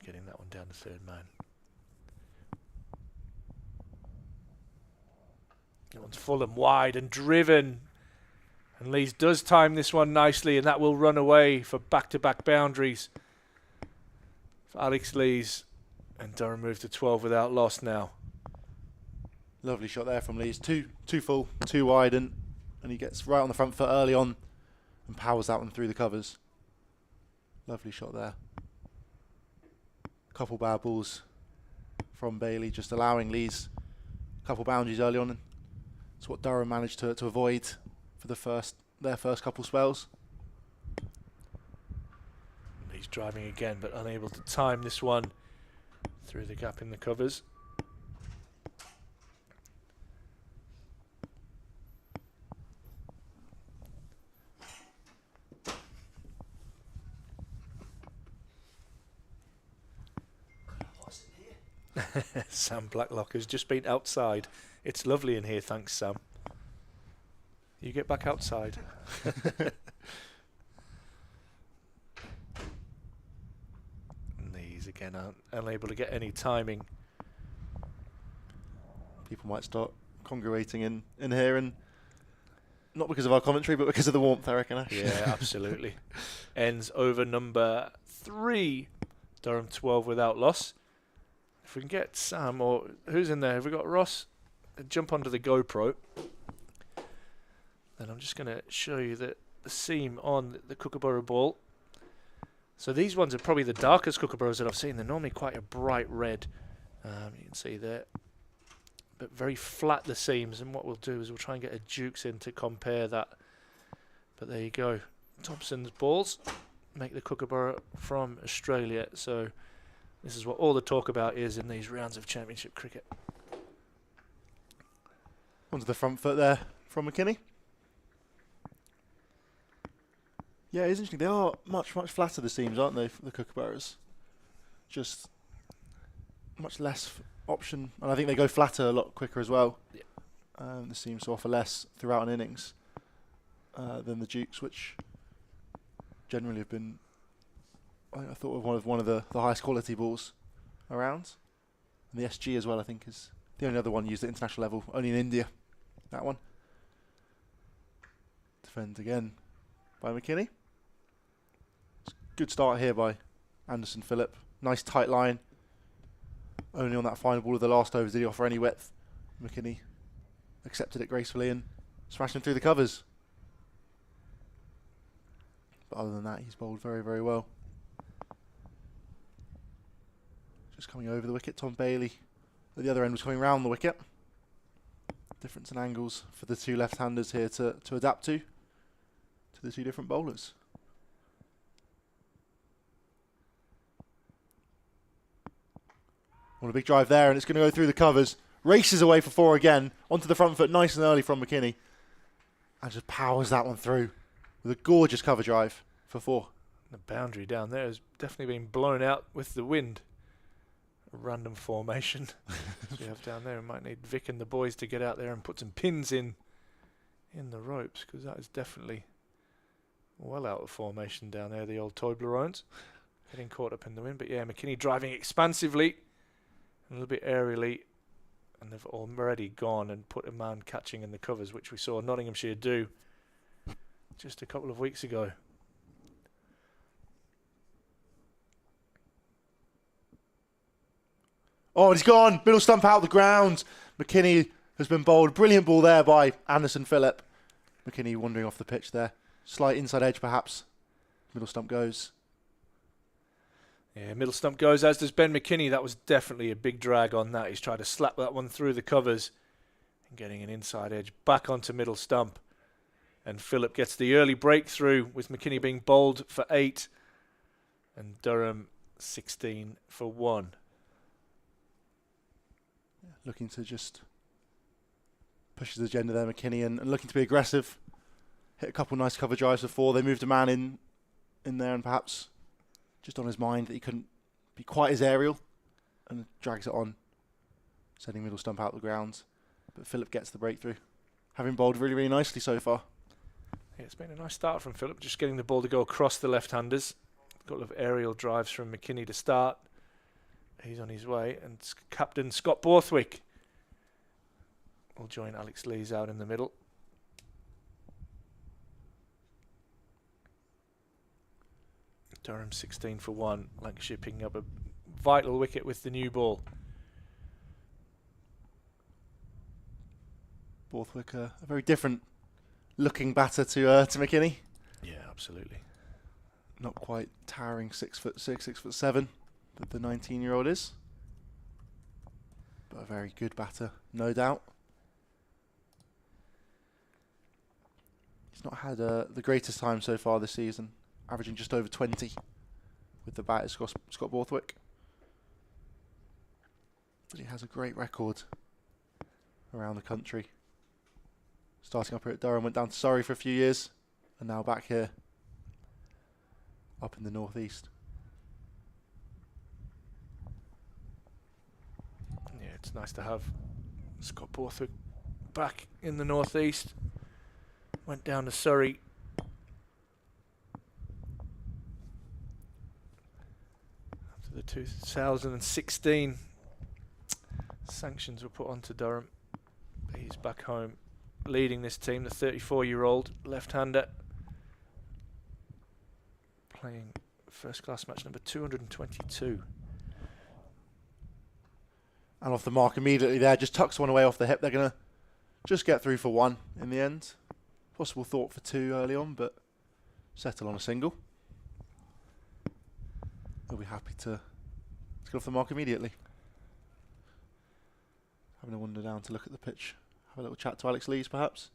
Getting that one down to third man. That one's full and wide and driven. And Lees does time this one nicely, and that will run away for back-to-back boundaries for Alex Lees. And Durham move to 12 without loss now. Lovely shot there from Lees. Too full, too wide, and he gets right on the front foot early on and powers that one through the covers. Lovely shot there. Couple bad balls from Bailey, just allowing Lees a couple boundaries early on. And it's what Durham managed to avoid for their first couple spells. He's driving again, but unable to time this one through the gap in the covers. Sam Blacklock has just been outside. It's lovely in here, thanks, Sam. You get back outside. And these again aren't unable to get any timing. People might start congregating in here, and not because of our commentary, but because of the warmth, I reckon. Ash. Yeah, absolutely. Ends over number 3. Durham 12 without loss. If we can get Sam, or who's in there? Have we got Ross? Jump onto the GoPro. Then I'm just going to show you the seam on the Kookaburra ball. So these ones are probably the darkest Kookaburras that I've seen. They're normally quite a bright red. You can see there. But very flat, the seams. And what we'll do is we'll try and get a Dukes in to compare that. But there you go. Thompson's balls make the Kookaburra from Australia. So this is what all the talk about is in these rounds of championship cricket. Onto the front foot there from McKinney. Yeah, it's interesting. They are much flatter, the seams, aren't they, the Kookaburras? Just much less option. And I think they go flatter a lot quicker as well. Yeah. The seams offer less throughout an innings than the Dukes, which generally have been, I thought, one of the highest quality balls around. And the SG as well, I think, is the only other one used at international level, only in India, that one. Defend again by McKinney. Good start here by Anderson Phillip. Nice tight line. Only on that final ball of the last overs did he offer any width. McKinney accepted it gracefully and smashed him through the covers. But other than that, he's bowled very, very well. Just coming over the wicket, Tom Bailey at the other end was coming round the wicket. Difference in angles for the two left-handers here to adapt to the two different bowlers. Well, a big drive there, and it's going to go through the covers. Races away for 4 again, onto the front foot, nice and early from McKinney. And just powers that one through with a gorgeous cover drive for 4. The boundary down there has definitely been blown out with the wind. A random formation we have down there. We might need Vic and the boys to get out there and put some pins in the ropes, because that is definitely well out of formation down there, the old Toblerones. Getting caught up in the wind. But yeah, McKinney driving expansively, a little bit aerially, and they've already gone and put a man catching in the covers, which we saw Nottinghamshire do just a couple of weeks ago. Oh, and he's gone. Middle stump out the ground. McKinney has been bowled. Brilliant ball there by Anderson Phillip. McKinney wandering off the pitch there. Slight inside edge, perhaps. Middle stump goes. Yeah, middle stump goes, as does Ben McKinney. That was definitely a big drag on that. He's tried to slap that one through the covers and getting an inside edge back onto middle stump. And Phillip gets the early breakthrough with McKinney being bowled for 8 and Durham 16 for 1. Looking to just push his agenda there, McKinney, and looking to be aggressive. Hit a couple nice cover drives before. They moved a man in there and perhaps just on his mind that he couldn't be quite as aerial and drags it on, sending middle stump out the ground. But Phillip gets the breakthrough, having bowled really, really nicely so far. Yeah, it's been a nice start from Phillip, just getting the ball to go across the left-handers. A couple of aerial drives from McKinney to start. He's on his way, and captain Scott Borthwick will join Alex Lees out in the middle. Durham 16 for 1. Lancashire picking up a vital wicket with the new ball. Borthwick, a very different looking batter to McKinney. Yeah, absolutely. Not quite towering 6'6", 6'7", that the 19-year-old is. But a very good batter, no doubt. He's not had the greatest time so far this season, averaging just over 20 with the bat is Scott Borthwick. But he has a great record around the country. Starting up here at Durham, went down to Surrey for a few years, and now back here, up in the northeast. Yeah, it's nice to have Scott Borthwick back in the northeast. Went down to Surrey. After the 2016 sanctions were put onto Durham. He's back home leading this team, the 34-year-old left-hander. Playing first-class match number 222. And off the mark immediately there, just tucks one away off the hip. They're going to just get through for 1 in the end. Possible thought for 2 early on, but settle on a single. They'll be happy to get off the mark immediately. Having a wander down to look at the pitch. Have a little chat to Alex Lees, perhaps.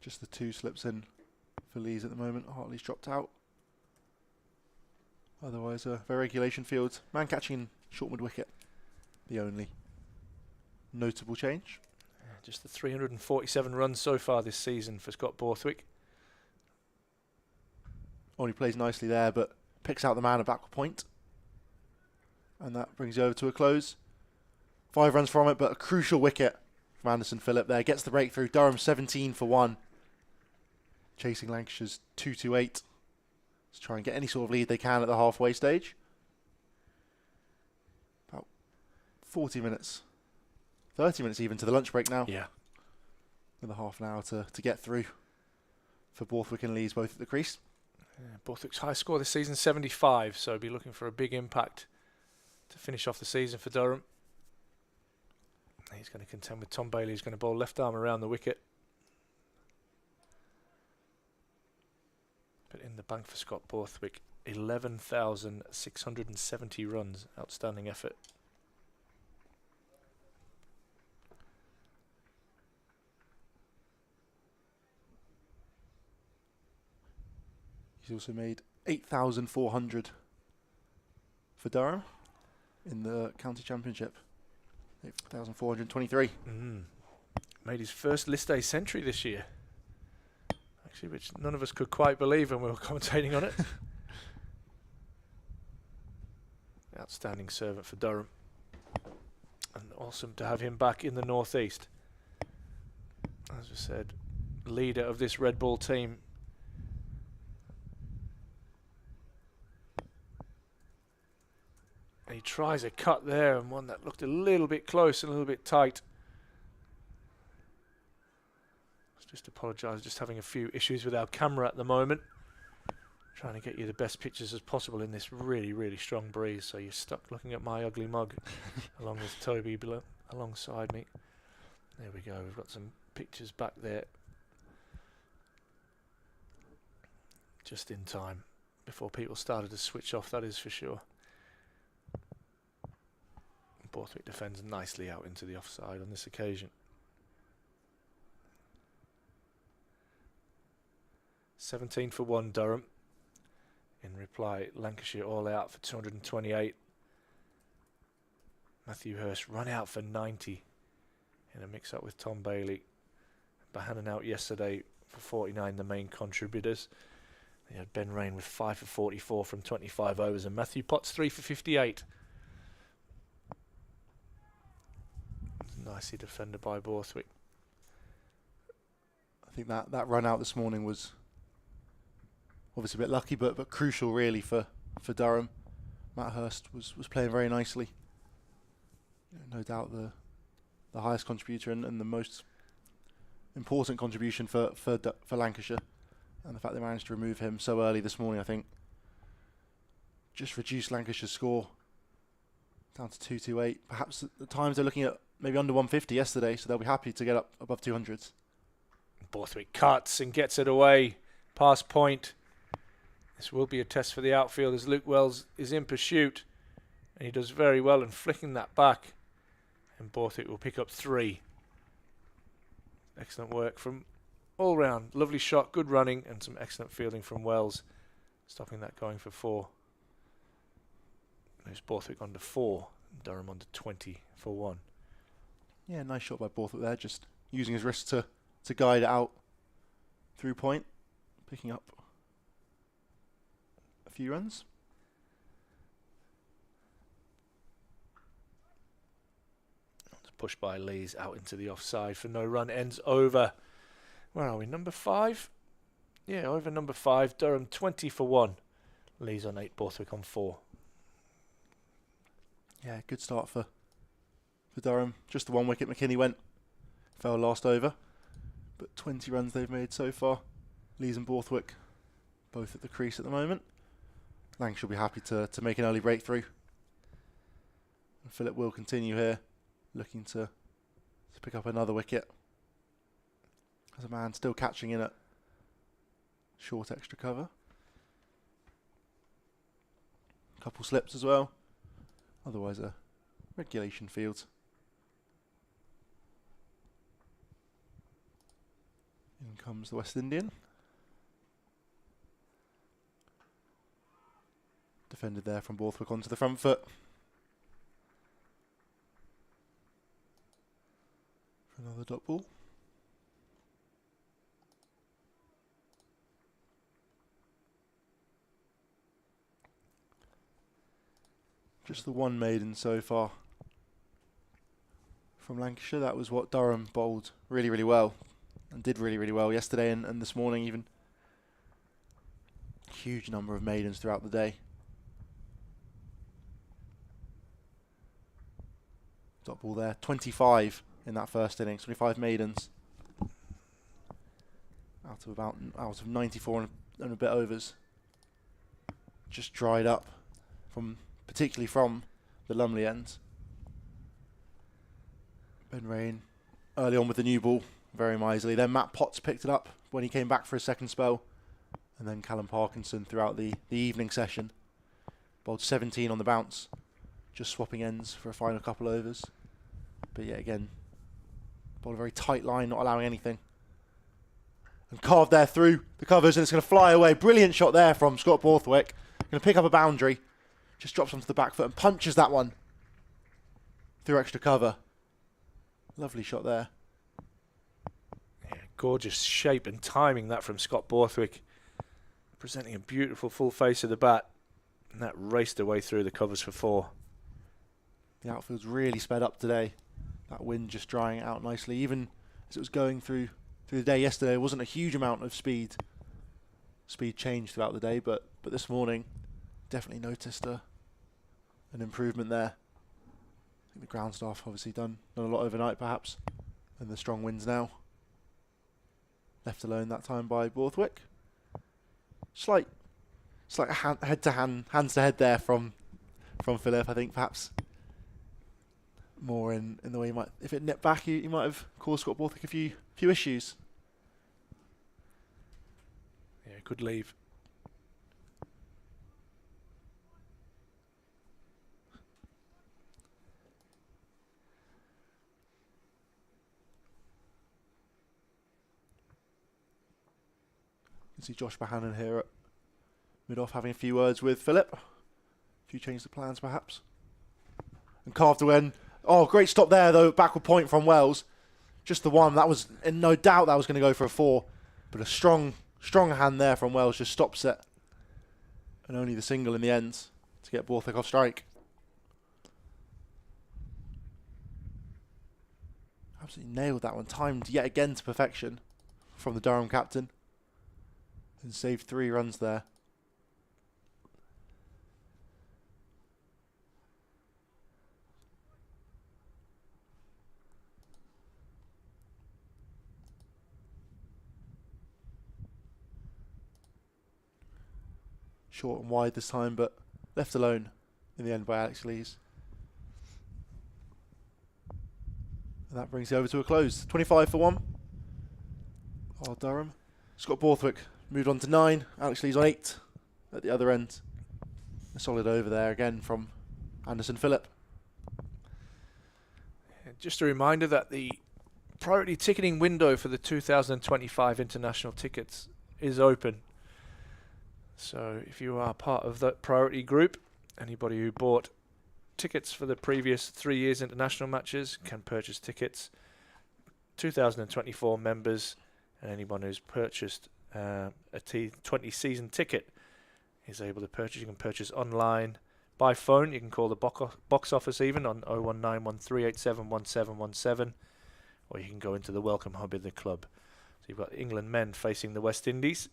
Just the 2 slips in for Lees at the moment. Hartley's dropped out. Otherwise, a very regulation field. Man catching short mid wicket. The only notable change. Just the 347 runs so far this season for Scott Borthwick. Only plays nicely there, but picks out the man at backward point. And that brings you over to a close. 5 runs from it, but a crucial wicket from Anderson Phillip there. Gets the breakthrough. Durham 17 for 1. Chasing Lancashire's 228. Let's try and get any sort of lead they can at the halfway stage. About 40 minutes. 30 minutes even to the lunch break now. Yeah. With a half an hour to get through for Borthwick and Lees both at the crease. Yeah, Borthwick's high score this season, 75, so be looking for a big impact to finish off the season for Durham. He's going to contend with Tom Bailey, who's going to bowl left arm around the wicket. But in the bank for Scott Borthwick, 11,670 runs. Outstanding effort. He's also made 8,400 for Durham in the county championship. 8,423. Made his first list day century this year. Actually, which none of us could quite believe when we were commentating on it. Outstanding servant for Durham. And awesome to have him back in the northeast. As I said, leader of this red ball team. And he tries a cut there, and one that looked a little bit close and a little bit tight. Just apologise, just having a few issues with our camera at the moment. Trying to get you the best pictures as possible in this really, really strong breeze. So you're stuck looking at my ugly mug along with Toby alongside me. There we go, we've got some pictures back there. Just in time, before people started to switch off, that is for sure. Borthwick defends nicely out into the offside on this occasion. 17 for 1 Durham. In reply, Lancashire all out for 228. Matthew Hurst run out for 90 in a mix-up with Tom Bailey. Bohannon out yesterday for 49, the main contributors. They had Ben Rain with 5 for 44 from 25 overs, and Matthew Potts 3 for 58. Nicely defended by Borthwick. I think that run out this morning was obviously a bit lucky, but crucial really for Durham. Matt Hurst was playing very nicely. No doubt the highest contributor and the most important contribution for Lancashire, and the fact they managed to remove him so early this morning, I think, just reduced Lancashire's score down to 228. Perhaps at the times they're looking at maybe under 150 yesterday, so they'll be happy to get up above 200s. Borthwick cuts and gets it away past point. This will be a test for the outfield as Luke Wells is in pursuit, and he does very well in flicking that back, and Borthwick will pick up 3. Excellent work from all round. Lovely shot, good running, and some excellent fielding from Wells, stopping that going for 4. There's Borthwick on to 4, Durham on to 20 for 1. Yeah, nice shot by Borthwick there, just using his wrist to guide it out through point, picking up a few runs. Push by Lees out into the offside for no run. Ends over. Where are we? Number 5? Yeah, over number 5. Durham 20 for 1. Lees on 8. Borthwick on 4. Yeah, good start for Durham. Just the 1 wicket. McKinney fell last over, but 20 runs they've made so far. Lees and Borthwick both at the crease at the moment. Lancashire will be happy to make an early breakthrough. And Philip will continue here, looking to pick up another wicket. As a man still catching in at short extra cover. Couple slips as well. Otherwise a regulation field. In comes the West Indian. Defended there from Borthwick onto the front foot. For another dot ball. Just the 1 maiden so far from Lancashire. That was what Durham bowled really, really well, and did really, really well yesterday and this morning even. Huge number of maidens throughout the day. Dot ball there, 25 in that first innings, 25 maidens. Out of 94 and a bit overs. Just dried up particularly from the Lumley end. Ben Rain early on with the new ball, very miserly. Then Matt Potts picked it up when he came back for a second spell. And then Callum Parkinson throughout the evening session. Bowled 17 on the bounce, just swapping ends for a final couple overs. But yet again, bowled a very tight line, not allowing anything. And carved there through the covers, and it's going to fly away. Brilliant shot there from Scott Borthwick. Going to pick up a boundary. Just drops onto the back foot and punches that one through extra cover. Lovely shot there. Yeah, gorgeous shape and timing that from Scott Borthwick. Presenting a beautiful full face of the bat. And that raced away through the covers for 4. The outfield's really sped up today. That wind just drying it out nicely. Even as it was going through the day yesterday, there wasn't a huge amount of speed change throughout the day, but this morning definitely noticed an improvement there. I think the ground staff obviously done a lot overnight perhaps, and the strong winds now. Left alone that time by Borthwick. Slight hands to head there from Philip. I think perhaps more in the way he might, if it nipped back, he might have caused Scott Borthwick a few issues. Yeah, good leave. can see Josh Bohannon here at mid-off having a few words with Philip. A few changes of plans perhaps. And carved away. Oh, great stop there though. Backward point from Wells. Just the one. That was, in no doubt that was going to go for a 4. But a strong hand there from Wells just stops it. And only the single in the end to get Borthwick off strike. Absolutely nailed that one. Timed yet again to perfection from the Durham captain. And saved 3 runs there. Short and wide this time, but left alone in the end by Alex Lees. And that brings it over to a close. 25 for 1. Oh, Durham. Scott Borthwick moved on to 9. Alex Lees on 8 at the other end. A solid over there again from Anderson Phillip. Just a reminder that the priority ticketing window for the 2025 international tickets is open. So if you are part of that priority group, anybody who bought tickets for the previous 3 years international matches can purchase tickets. 2024 members and anyone who's purchased a T20 season ticket is able to purchase. You can purchase online, by phone. You can call the box office even on 01913871717, or you can go into the welcome hub in the club. So you've got England men facing the West Indies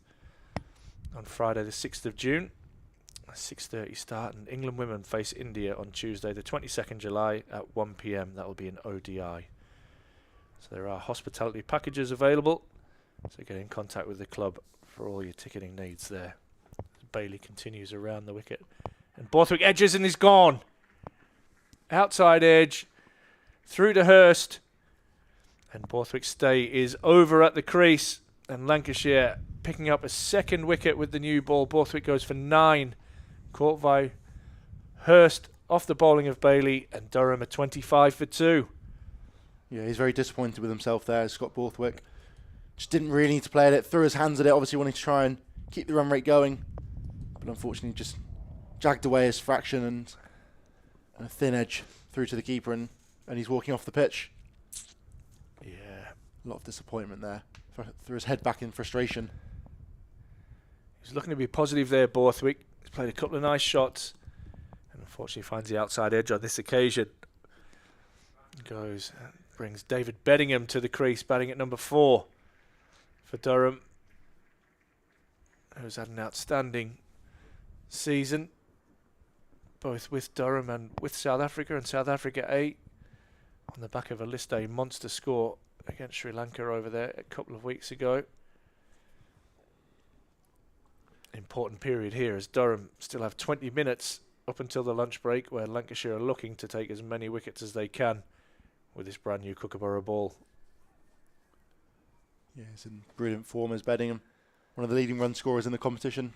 on Friday the 6th of June, a 6:30 start, and England women face India on Tuesday the 22nd July at 1 p.m. That will be an ODI. So there are hospitality packages available, so get in contact with the club for all your ticketing needs there. Bailey continues around the wicket, and Borthwick edges and is gone. Outside edge, through to Hurst, and Borthwick's stay is over at the crease, and Lancashire picking up a second wicket with the new ball. Borthwick goes for 9. Caught by Hurst off the bowling of Bailey, and Durham a 25 for 2. Yeah, he's very disappointed with himself there, Scott Borthwick. Just didn't really need to play at it. Threw his hands at it, obviously wanting to try and keep the run rate going. But unfortunately just jagged away his fraction and a thin edge through to the keeper, and he's walking off the pitch. Yeah. A lot of disappointment there. Threw his head back in frustration. He's looking to be positive there, Borthwick. He's played a couple of nice shots, and unfortunately finds the outside edge on this occasion. Goes and brings David Bodingham to the crease, batting at number 4 for Durham, who's had an outstanding season, both with Durham and with South Africa, and South Africa A on the back of a List A monster score against Sri Lanka over there a couple of weeks ago. Important period here as Durham still have 20 minutes up until the lunch break, where Lancashire are looking to take as many wickets as they can with this brand new Kookaburra ball. Yeah, he's in brilliant form as Bedingham, one of the leading run scorers in the competition.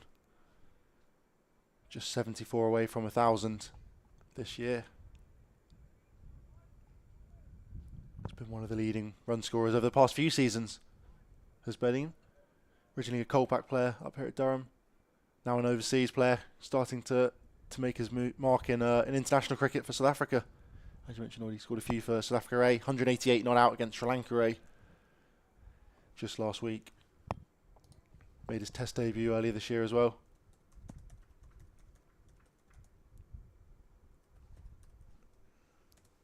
Just 74 away from 1,000 this year. He's been one of the leading run scorers over the past few seasons, has Bedingham. Originally a Colpack player up here at Durham, now an overseas player, starting to make his mark in international cricket for South Africa. As you mentioned already, he scored a few for South Africa A, 188 not out against Sri Lanka A just last week. Made his test debut earlier this year as well.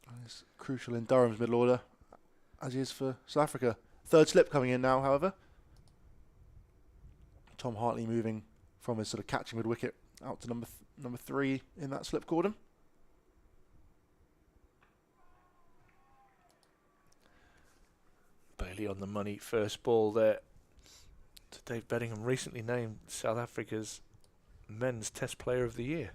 And it's crucial in Durham's middle order, as he is for South Africa. Third slip coming in now, however. Tom Hartley moving from his sort of catching mid-wicket out to number 3 in that slip cordon. Bailey on the money, first ball there to Dave Bedingham, recently named South Africa's Men's Test Player of the Year.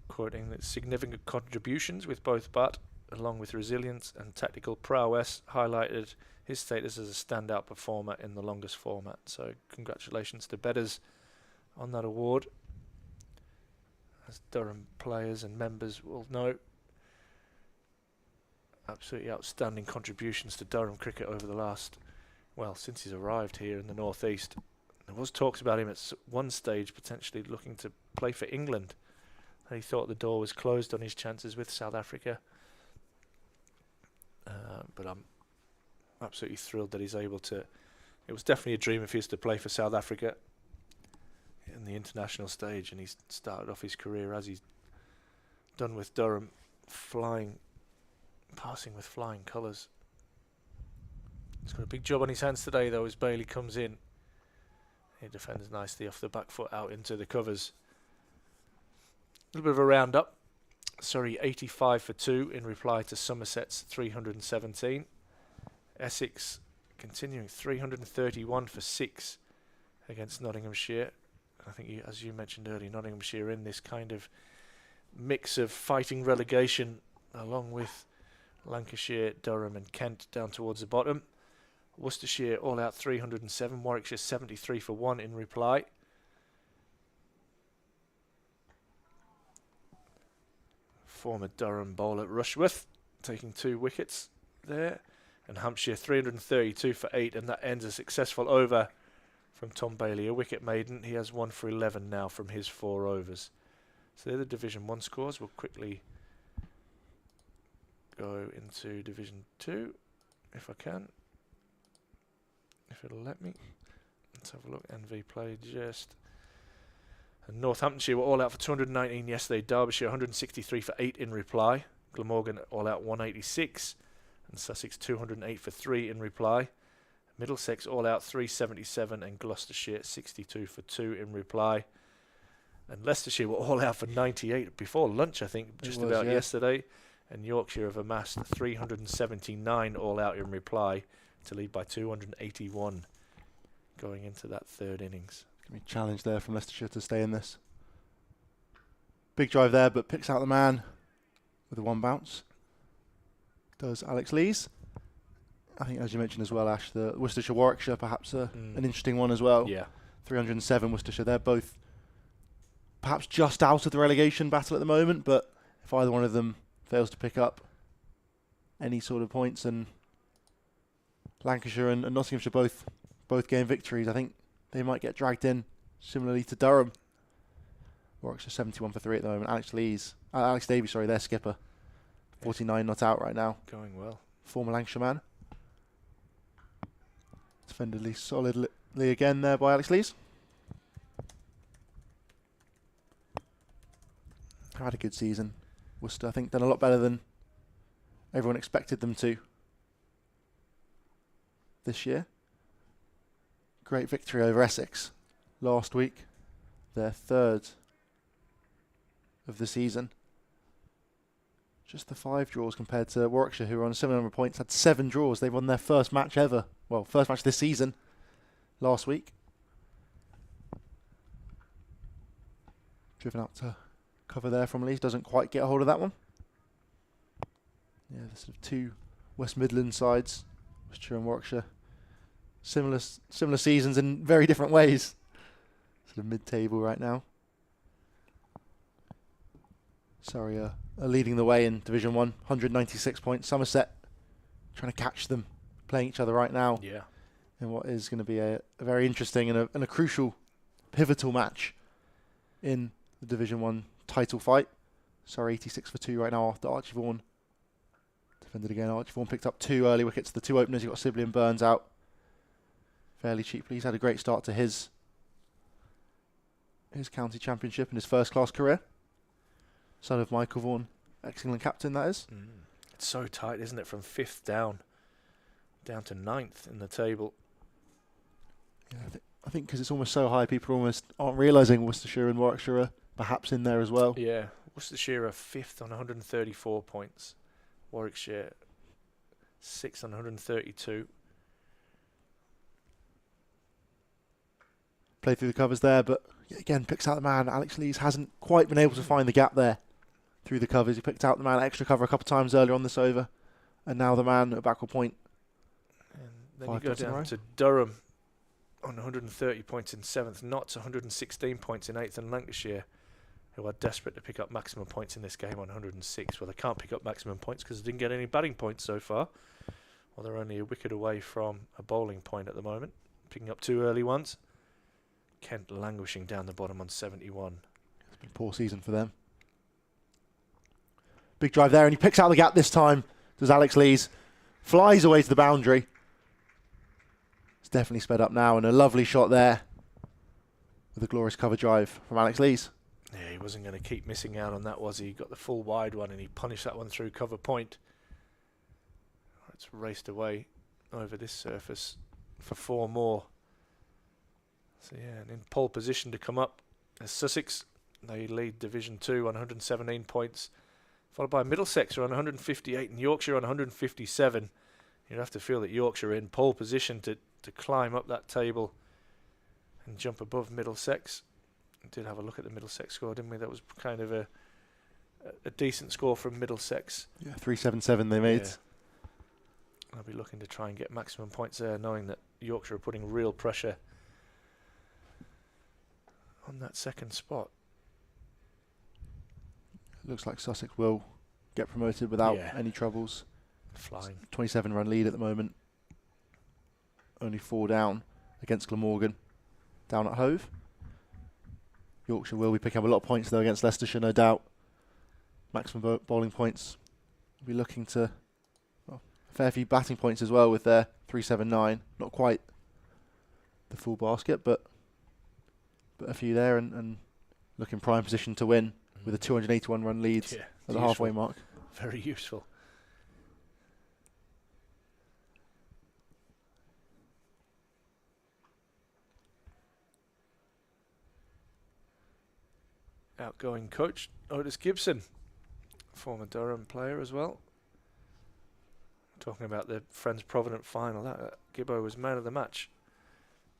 Quoting that significant contributions with both bat, along with resilience and tactical prowess, highlighted his status as a standout performer in the longest format. So congratulations to Bedders on that award. As Durham players and members will know, absolutely outstanding contributions to Durham cricket over the last well, since he's arrived here in the northeast. There was talks about him at one stage potentially looking to play for England. He thought the door was closed on his chances with South Africa. But I'm absolutely thrilled that he's able to. It was definitely a dream of his to play for South Africa in the international stage, and he's started off his career as he's done with Durham, passing with flying colours. He's got a big job on his hands today, though, as Bailey comes in. He defends nicely off the back foot out into the covers. A little bit of a round-up. Surrey 85 for 2 in reply to Somerset's 317. Essex continuing 331 for 6 against Nottinghamshire. I think, as you mentioned earlier, Nottinghamshire in this kind of mix of fighting relegation along with Lancashire, Durham and Kent down towards the bottom. Worcestershire all out 307, Warwickshire 73 for 1 in reply. Former Durham bowler Rushworth taking 2 wickets there, and Hampshire 332 for 8, and that ends a successful over from Tom Bailey, a wicket maiden. He has 1 for 11 now from his 4 overs. So they're the Division 1 scores. We'll quickly go into Division 2 if I can, if it'll let me. Let's have a look. NV played just. And Northamptonshire were all out for 219 yesterday. Derbyshire 163 for 8 in reply. Glamorgan all out 186. And Sussex 208 for 3 in reply. Middlesex all out 377 and Gloucestershire 62 for 2 in reply. And Leicestershire were all out for 98 before lunch, I think, just about yesterday. And Yorkshire have amassed 379 all out in reply to lead by 281 going into that third innings. Going to be a challenge there from Leicestershire to stay in this. Big drive there, but picks out the man with a 1 bounce. Does Alex Lees. I think, as you mentioned as well, Ash, the Worcestershire-Warwickshire, perhaps an interesting one as well. Yeah. 307 Worcestershire. They're both perhaps just out of the relegation battle at the moment, but if either one of them fails to pick up any sort of points, and Lancashire and Nottinghamshire both gain victories, I think they might get dragged in, similarly to Durham. Warwickshire 71 for 3 at the moment. Alex Davies, their skipper. 49 not out right now. Going well. Former Lancashire man. Defended solidly again there by Alex Lees. Had a good season. Worcester, I think, done a lot better than everyone expected them to this year. Great victory over Essex last week. Their 3rd of the season. Just the 5 draws compared to Warwickshire, who were on a similar number of points, had 7 draws. They won their first match ever. Well, first match this season last week. Driven out to cover there from Lees. Doesn't quite get a hold of that one. Yeah, the sort of 2 West Midlands sides, Worcestershire and Warwickshire. Similar seasons in very different ways. Sort of mid-table right now. Surrey are leading the way in Division 1, 196 points. Somerset trying to catch them, playing each other right now. Yeah. In what is going to be a very interesting and a crucial, pivotal match in the Division 1 title fight. Surrey 86 for 2 right now after Archie Vaughan defended again. Archie Vaughan picked up 2 early wickets. The 2 openers, you've got Sibley and Burns out fairly cheaply. He's had a great start to his county championship and his first-class career. Son of Michael Vaughan, ex-England captain, that is. It's so tight, isn't it? From 5th down to 9th in the table. Yeah, I think because it's almost so high, people almost aren't realising Worcestershire and Warwickshire are perhaps in there as well. Yeah, Worcestershire are 5th on 134 points. Warwickshire 6th on 132. Played through the covers there, but again, picks out the man. Alex Lees hasn't quite been able to find the gap there through the covers. He picked out the man at extra cover a couple of times earlier on this over, and now the man at backward point. And then you go down to Durham on 130 points in 7th, Notts 116 points in 8th, and Lancashire, who are desperate to pick up maximum points in this game, on 106. Well, they can't pick up maximum points because they didn't get any batting points so far. Well, they're only a wicket away from a bowling point at the moment, picking up 2 early ones. Kent languishing down the bottom on 71. It's been a poor season for them. Big drive there, and he picks out the gap this time. Does Alex Lees. Flies away to the boundary. It's definitely sped up now, and a lovely shot there with a glorious cover drive from Alex Lees. Yeah, he wasn't going to keep missing out on that, was he? He got the full wide one, and he punished that one through cover point. It's raced away over this surface for 4 more. So yeah, and in pole position to come up as Sussex. They lead Division 2 on 117 points, followed by Middlesex on 158 and Yorkshire on 157. You'd have to feel that Yorkshire are in pole position to climb up that table and jump above Middlesex. We did have a look at the Middlesex score, didn't we? That was kind of a decent score from Middlesex. Yeah, 377 they made. Yeah. I'll be looking to try and get maximum points there, knowing that Yorkshire are putting real pressure on that second spot. Looks like Sussex will get promoted without Yeah. any troubles. Flying. 27 run lead at the moment. Only 4 down against Glamorgan. Down at Hove. Yorkshire will be picking up a lot of points though against Leicestershire, no doubt. Maximum bowling points. We'll be looking to a fair few batting points as well with their 379. Not quite the full basket, but a few there, and looking prime position to win with a 281 run lead at the halfway mark. Very useful. Outgoing coach Otis Gibson, former Durham player as well. Talking about the Friends Provident final, that Gibbo was man of the match,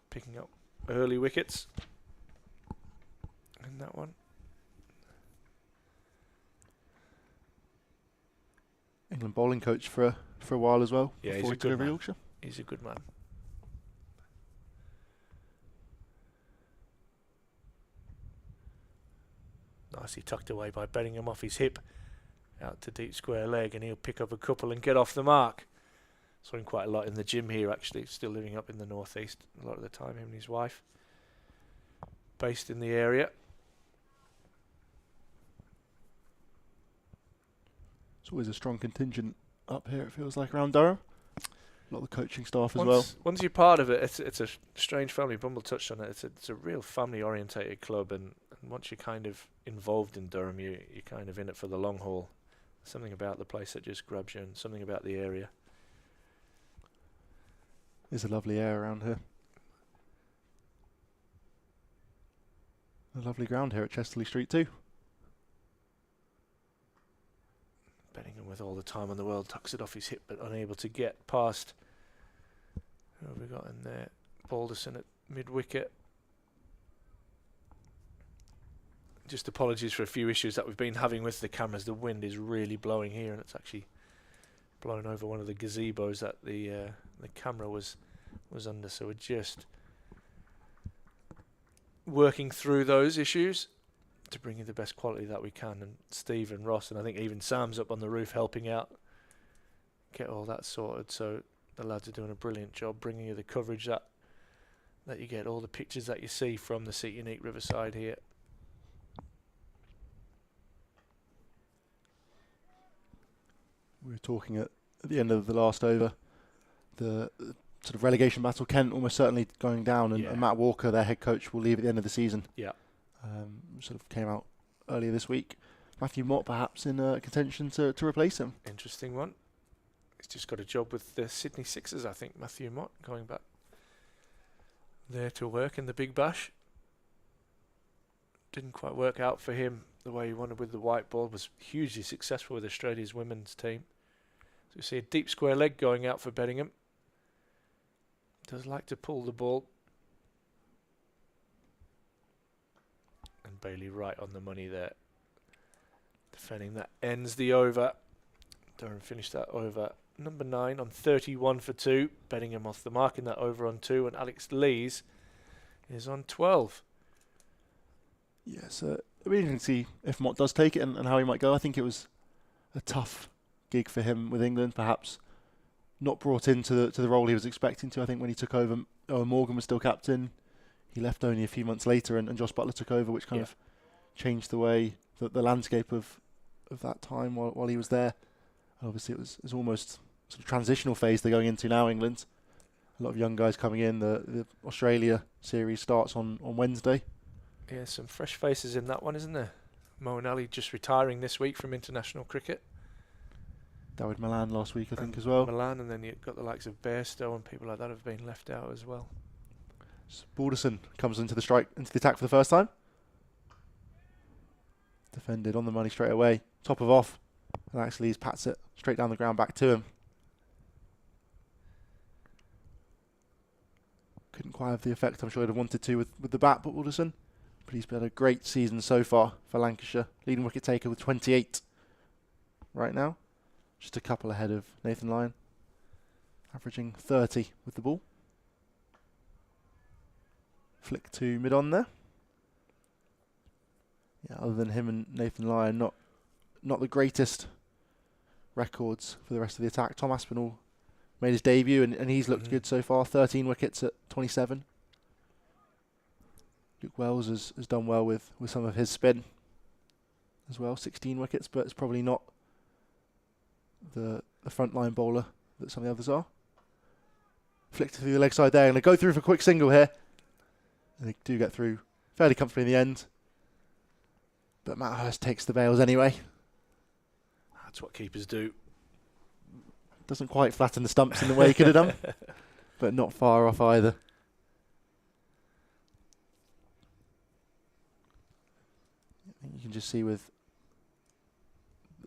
picking up early wickets in that one. England bowling coach for a while as well. Yeah, before he's a good man. Yorkshire. He's a good man. Nicely tucked away by Bodingham off his hip, out to deep square leg, and he'll pick up a couple and get off the mark. Saw him quite a lot in the gym here, actually. Still living up in the northeast a lot of the time, him and his wife. Based in the area. It's always a strong contingent up here, it feels like, around Durham. A lot of the coaching staff as well. Once you're part of it, it's a strange family. Bumble touched on it. It's a real family-orientated club, and once you're kind of involved in Durham, you're kind of in it for the long haul. Something about the place that just grabs you, and something about the area. There's a lovely air around here. A lovely ground here at Chesterley Street too. Bedingham, with all the time in the world, tucks it off his hip, but unable to get past. Who have we got in there? Balderson at mid-wicket. Just apologies for a few issues that we've been having with the cameras. The wind is really blowing here, and it's actually blown over one of the gazebos that the camera was under. So we're just working through those issues to bring you the best quality that we can. And Steve and Ross, and I think even Sam's up on the roof helping out get all that sorted. So the lads are doing a brilliant job bringing you the coverage that you get, all the pictures that you see from the Seat Unique Riverside here. We were talking at the end of the last over, the sort of relegation battle, Kent almost certainly going down, and Matt Walker, their head coach, will leave at the end of the season. Yeah. Sort of came out earlier this week. Matthew Mott perhaps in contention to replace him. Interesting one. He's just got a job with the Sydney Sixers, I think, Matthew Mott, going back there to work in the Big Bash. Didn't quite work out for him the way he wanted with the white ball. Was hugely successful with Australia's women's team. So we see a deep square leg going out for Bedingham. Does like to pull the ball. And Bailey right on the money there. Defending that ends the over. Durham finished that over number 9 on 31 for 2. Bedingham off the mark in that over on 2. And Alex Lees is on 12. Yes, it'll be interesting to see if Mott does take it and how he might go. I think it was a tough gig for him with England, perhaps not brought into the role he was expecting to. I think when he took over, Owen Morgan was still captain. He left only a few months later, and Josh Buttler took over, which kind of changed the way the landscape of that time while he was there. And obviously, it was almost sort of transitional phase they're going into now. England, a lot of young guys coming in. The Australia series starts on Wednesday. Yeah, some fresh faces in that one, isn't there? Moeen Ali just retiring this week from international cricket. David Milan last week, I think, as well. Milan, and then you've got the likes of Bairstow and people like that have been left out as well. Balderson comes into the attack for the first time. Defended on the money straight away. Top of off. And actually he pats it straight down the ground back to him. Couldn't quite have the effect I'm sure he'd have wanted to with the bat, but Balderson. But he's had a great season so far for Lancashire. Leading wicket taker with 28 right now. Just a couple ahead of Nathan Lyon. Averaging 30 with the ball. Flick to mid-on there. Yeah, other than him and Nathan Lyon, not the greatest records for the rest of the attack. Tom Aspinall made his debut and he's looked good so far. 13 wickets at 27. Luke Wells has done well with some of his spin as well. 16 wickets, but it's probably not the frontline bowler that some of the others are. Flicked through the leg side there, and they go through for a quick single here. And they do get through fairly comfortably in the end. But Matt Hurst takes the bails anyway. That's what keepers do. Doesn't quite flatten the stumps in the way he could have done. But not far off either. You can just see with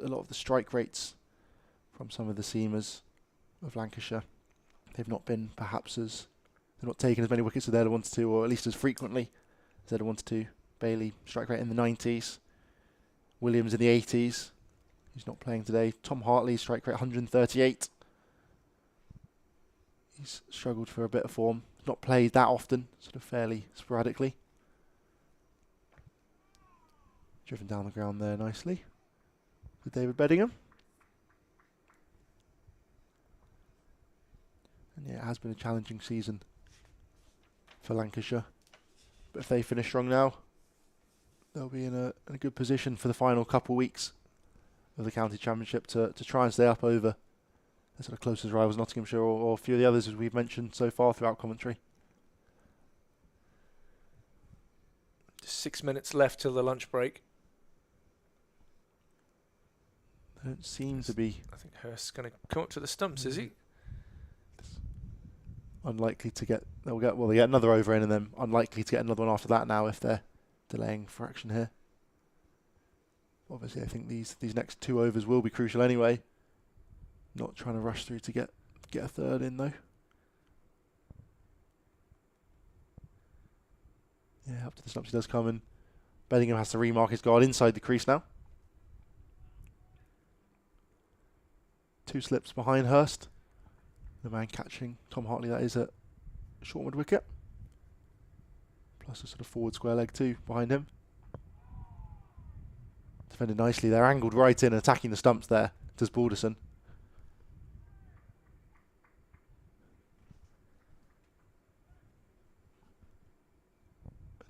a lot of the strike rates from some of the seamers of Lancashire, they've not been perhaps they've not taken as many wickets as they'd have wanted to, or at least as frequently as they'd have wanted to. Bailey, strike rate in the 90s. Williams in the 80s. He's not playing today. Tom Hartley, strike rate 138. He's struggled for a bit of form. Not played that often, sort of fairly sporadically. Driven down the ground there nicely with David Bodingham. And yeah, it has been a challenging season for Lancashire. But if they finish strong now, they'll be in a good position for the final couple of weeks of the county championship to try and stay up over the sort of closest rivals, Nottinghamshire or a few of the others as we've mentioned so far throughout commentary. Just 6 minutes left till the lunch break. They don't seem to be. I think Hurst's going to come up to the stumps, is he? Unlikely to get. They get another over in, and then unlikely to get another one after that now if they're delaying for action here. Obviously, I think these next 2 overs will be crucial anyway. Not trying to rush through to get a third in though. Yeah, up to the stumps he does come, and Bedingham has to remark his guard inside the crease now. 2 slips behind Hurst. The man catching Tom Hartley, that is at short mid wicket. Plus a sort of forward square leg too behind him. Defended nicely. They're angled right in and attacking the stumps there. Does Balderson.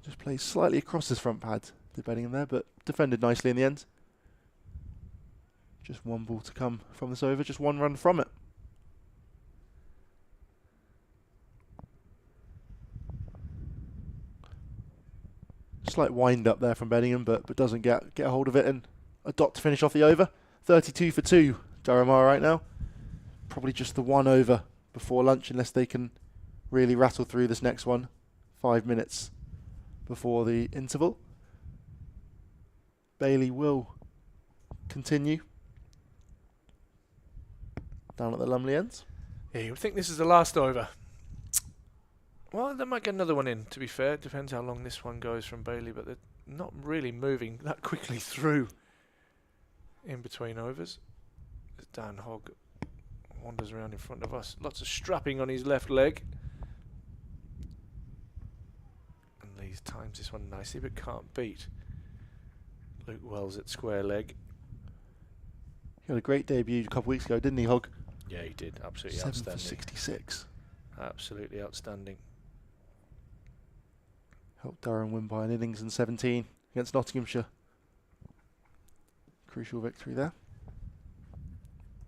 Just plays slightly across his front pad, debating him there, but defended nicely in the end. Just 1 ball to come from this over, just 1 run from it. Slight wind up there from Bedingham, but doesn't get a hold of it, and a dot to finish off the over. 32 for 2, Durham are right now. Probably just the 1 over before lunch, unless they can really rattle through this next one. 5 minutes before the interval. Bailey will continue down at the Lumley end. Yeah, you would think this is the last over. Well, they might get another one in, to be fair. It depends how long this one goes from Bailey, but they're not really moving that quickly through in between overs. As Dan Hogg wanders around in front of us. Lots of strapping on his left leg. And Lee's times this one nicely, but can't beat Luke Wells at square leg. He had a great debut a couple of weeks ago, didn't he, Hogg? Yeah, he did. Absolutely 7 for outstanding. 66. Absolutely outstanding. Helped Durham win by an innings and 17 against Nottinghamshire. Crucial victory there.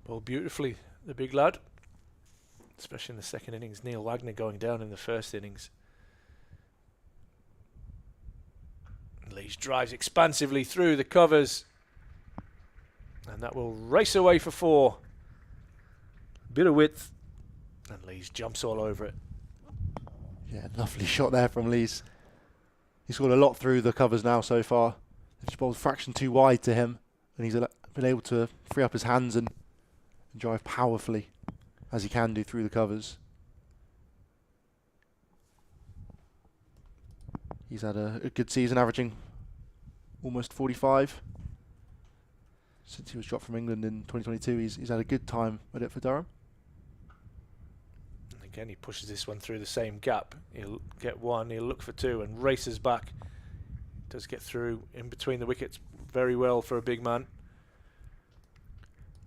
Bowled beautifully, the big lad. Especially in the second innings. Neil Wagner going down in the first innings. Lees drives expansively through the covers. And that will race away for 4. Bit of width. And Lees jumps all over it. Yeah, lovely shot there from Lees. He's scored a lot through the covers now so far. They've just bowled a fraction too wide to him, and he's been able to free up his hands and drive powerfully, as he can do through the covers. He's had a good season, averaging almost 45. Since he was dropped from England in 2022, he's had a good time at it for Durham. Again, he pushes this one through the same gap. He'll get 1, he'll look for 2 and races back. Does get through in between the wickets very well for a big man.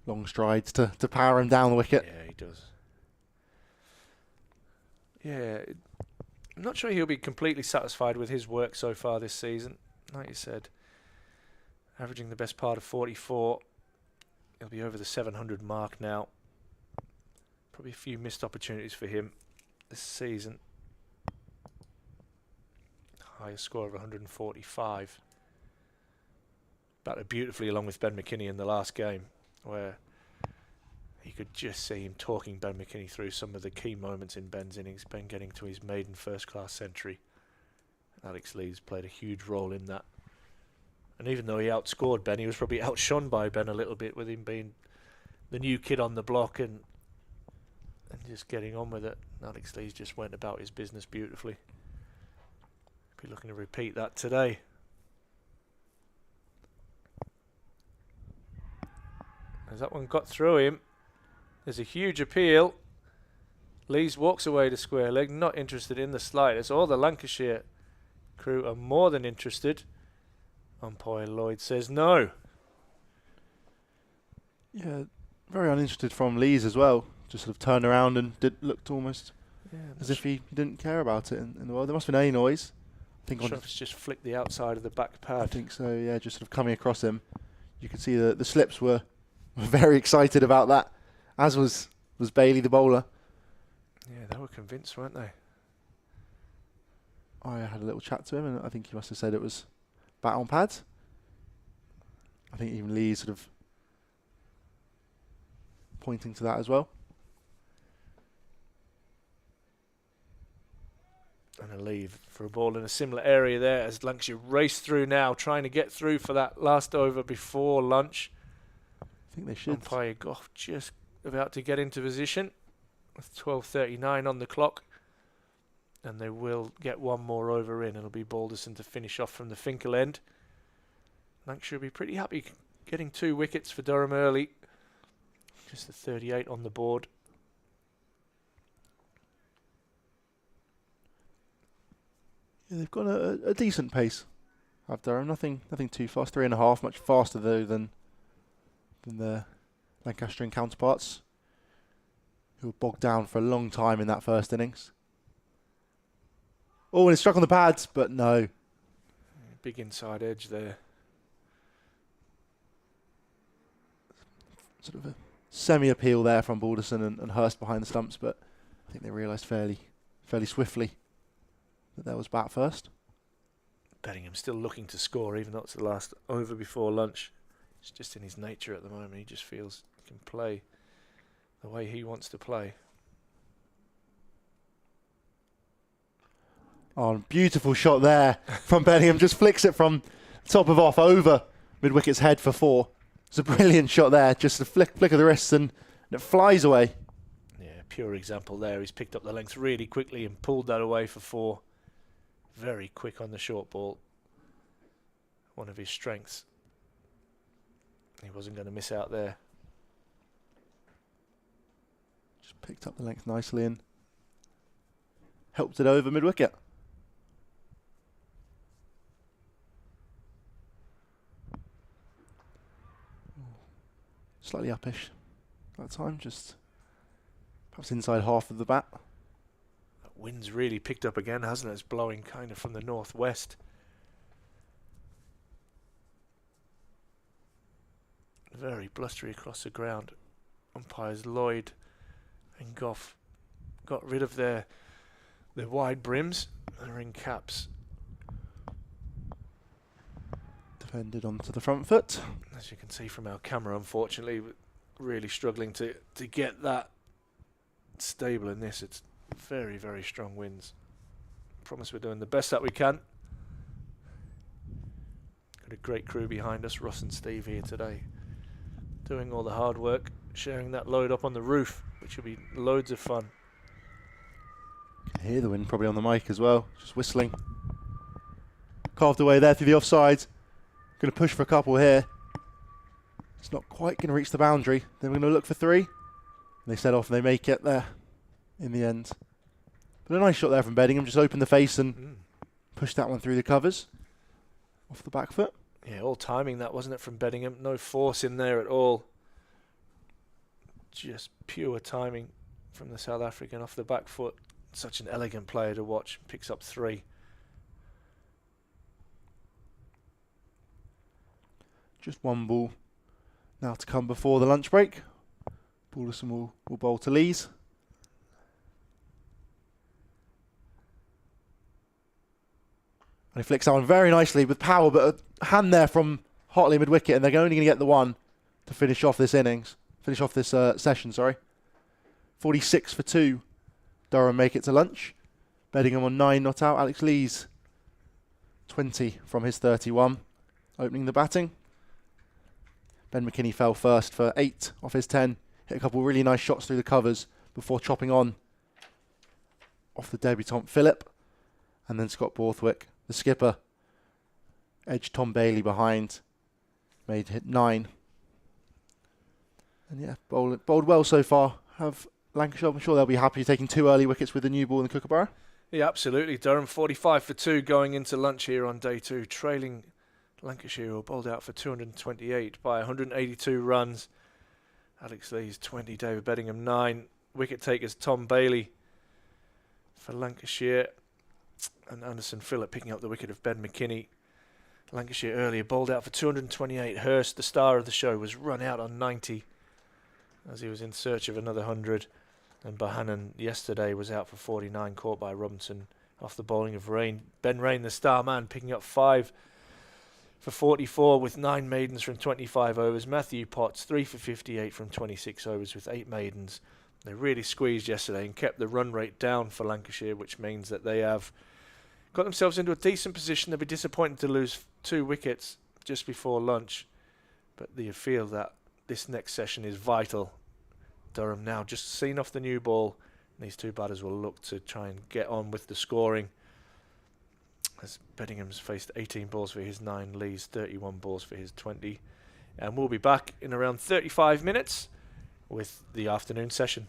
Long strides to power him down the wicket. Yeah, he does. Yeah, I'm not sure he'll be completely satisfied with his work so far this season. Like you said, averaging the best part of 44. He'll be over the 700 mark now. Probably a few missed opportunities for him this season. Highest score of 145. Batted beautifully along with Ben McKinney in the last game, where you could just see him talking Ben McKinney through some of the key moments in Ben's innings. Ben getting to his maiden first-class century. Alex Lees played a huge role in that. And even though he outscored Ben, he was probably outshone by Ben a little bit, with him being the new kid on the block and just getting on with it. Alex Lees just went about his business beautifully. Be looking to repeat that today. As that one got through him, there's a huge appeal. Lees walks away to square leg, not interested in the slightest. All the Lancashire crew are more than interested. Umpire Lloyd says no. Yeah, very uninterested from Lees as well. Just sort of turned around and looked almost as if he didn't care about it in the world. There must have been any noise. I think Sure, it's just flicked the outside of the back pad. I think so, yeah, just sort of coming across him. You could see the slips were very excited about that, as was Bailey, the bowler. Yeah, they were convinced, weren't they? I had a little chat to him, and I think he must have said it was bat on pads. I think even Lee sort of pointing to that as well. And a leave for a ball in a similar area there as Lancashire race through now, trying to get through for that last over before lunch. I think they should. Umpire Goff just about to get into position with 12:39 on the clock. And they will get one more over in. It'll be Balderson to finish off from the Finkel end. Lancashire will be pretty happy getting 2 wickets for Durham early. Just the 38 on the board. Yeah, they've got a decent pace. Have Durham, nothing too fast. 3.5, much faster though than the Lancastrian counterparts, who were bogged down for a long time in that first innings. Oh, and it struck on the pads, but no. Big inside edge there. Sort of a semi-appeal there from Balderson and Hurst behind the stumps, but I think they realised fairly swiftly that there was bat first. Bodingham still looking to score, even though it's the last over before lunch. It's just in his nature at the moment. He just feels he can play the way he wants to play. Oh, beautiful shot there from Bodingham. Just flicks it from top of off over mid-wicket's head for 4. It's a brilliant shot there. Just a flick of the wrists and it flies away. Yeah, pure example there. He's picked up the length really quickly and pulled that away for 4. Very quick on the short ball. One of his strengths. He wasn't going to miss out there. Just picked up the length nicely and helped it over mid-wicket. Slightly uppish that time, just perhaps inside half of the bat. That wind's really picked up again, hasn't it? It's blowing kind of from the northwest. Very blustery across the ground. Umpires Lloyd and Goff got rid of their wide brims and are in caps. Defended onto the front foot. As you can see from our camera, unfortunately, we're really struggling to get that stable in this. It's very, very strong winds. Promise we're doing the best that we can. Got a great crew behind us, Ross and Steve here today, doing all the hard work, sharing that load up on the roof, which will be loads of fun. You can hear the wind probably on the mic as well, just whistling. Carved away there through the offside. Going to push for a couple here. It's not quite going to reach the boundary. Then we're going to look for 3. They set off and they make it there in the end. But a nice shot there from Bodingham. Just opened the face and pushed that one through the covers. Off the back foot. Yeah, all timing that, wasn't it, from Bodingham? No force in there at all. Just pure timing from the South African off the back foot. Such an elegant player to watch. Picks up 3. Just one ball now to come before the lunch break. Balderson will bowl to Lees. And he flicks that one very nicely with power, but a hand there from Hartley mid-wicket, and they're only going to get the one to finish off this innings. Finish off this session, sorry. 46 for 2. Durham make it to lunch. Bodingham on 9 not out. Alex Lees 20 from his 31. Opening the batting. Ben McKinney fell first for 8 off his 10. Hit a couple of really nice shots through the covers before chopping on off the debutant Phillip. And then Scott Borthwick, the skipper, edged Tom Bailey behind. Made hit 9. And yeah, bowled well so far. Have Lancashire, I'm sure they'll be happy taking 2 early wickets with the new ball in the Kookaburra. Yeah, absolutely. Durham 45 for 2 going into lunch here on day 2. Trailing Lancashire, who were bowled out for 228 by 182 runs. Alex Lees 20, David Bodingham 9. Wicket takers Tom Bailey for Lancashire. And Anderson Phillip picking up the wicket of Ben McKinney. Lancashire earlier bowled out for 228. Hurst, the star of the show, was run out on 90 as he was in search of another 100. And Bohannon yesterday was out for 49, caught by Robinson off the bowling of Rain. Ben Rain, the star man, picking up 5 for 44 with 9 maidens from 25 overs. Matthew Potts 3 for 58 from 26 overs with 8 maidens. They really squeezed yesterday and kept the run rate down for Lancashire, which means that they have got themselves into a decent position. They'll be disappointed to lose 2 wickets just before lunch, but they feel that this next session is vital. Durham now just seen off the new ball. These 2 batters will look to try and get on with the scoring, as Beddingham's faced 18 balls for his 9, Lee's 31 balls for his 20. And we'll be back in around 35 minutes with the afternoon session.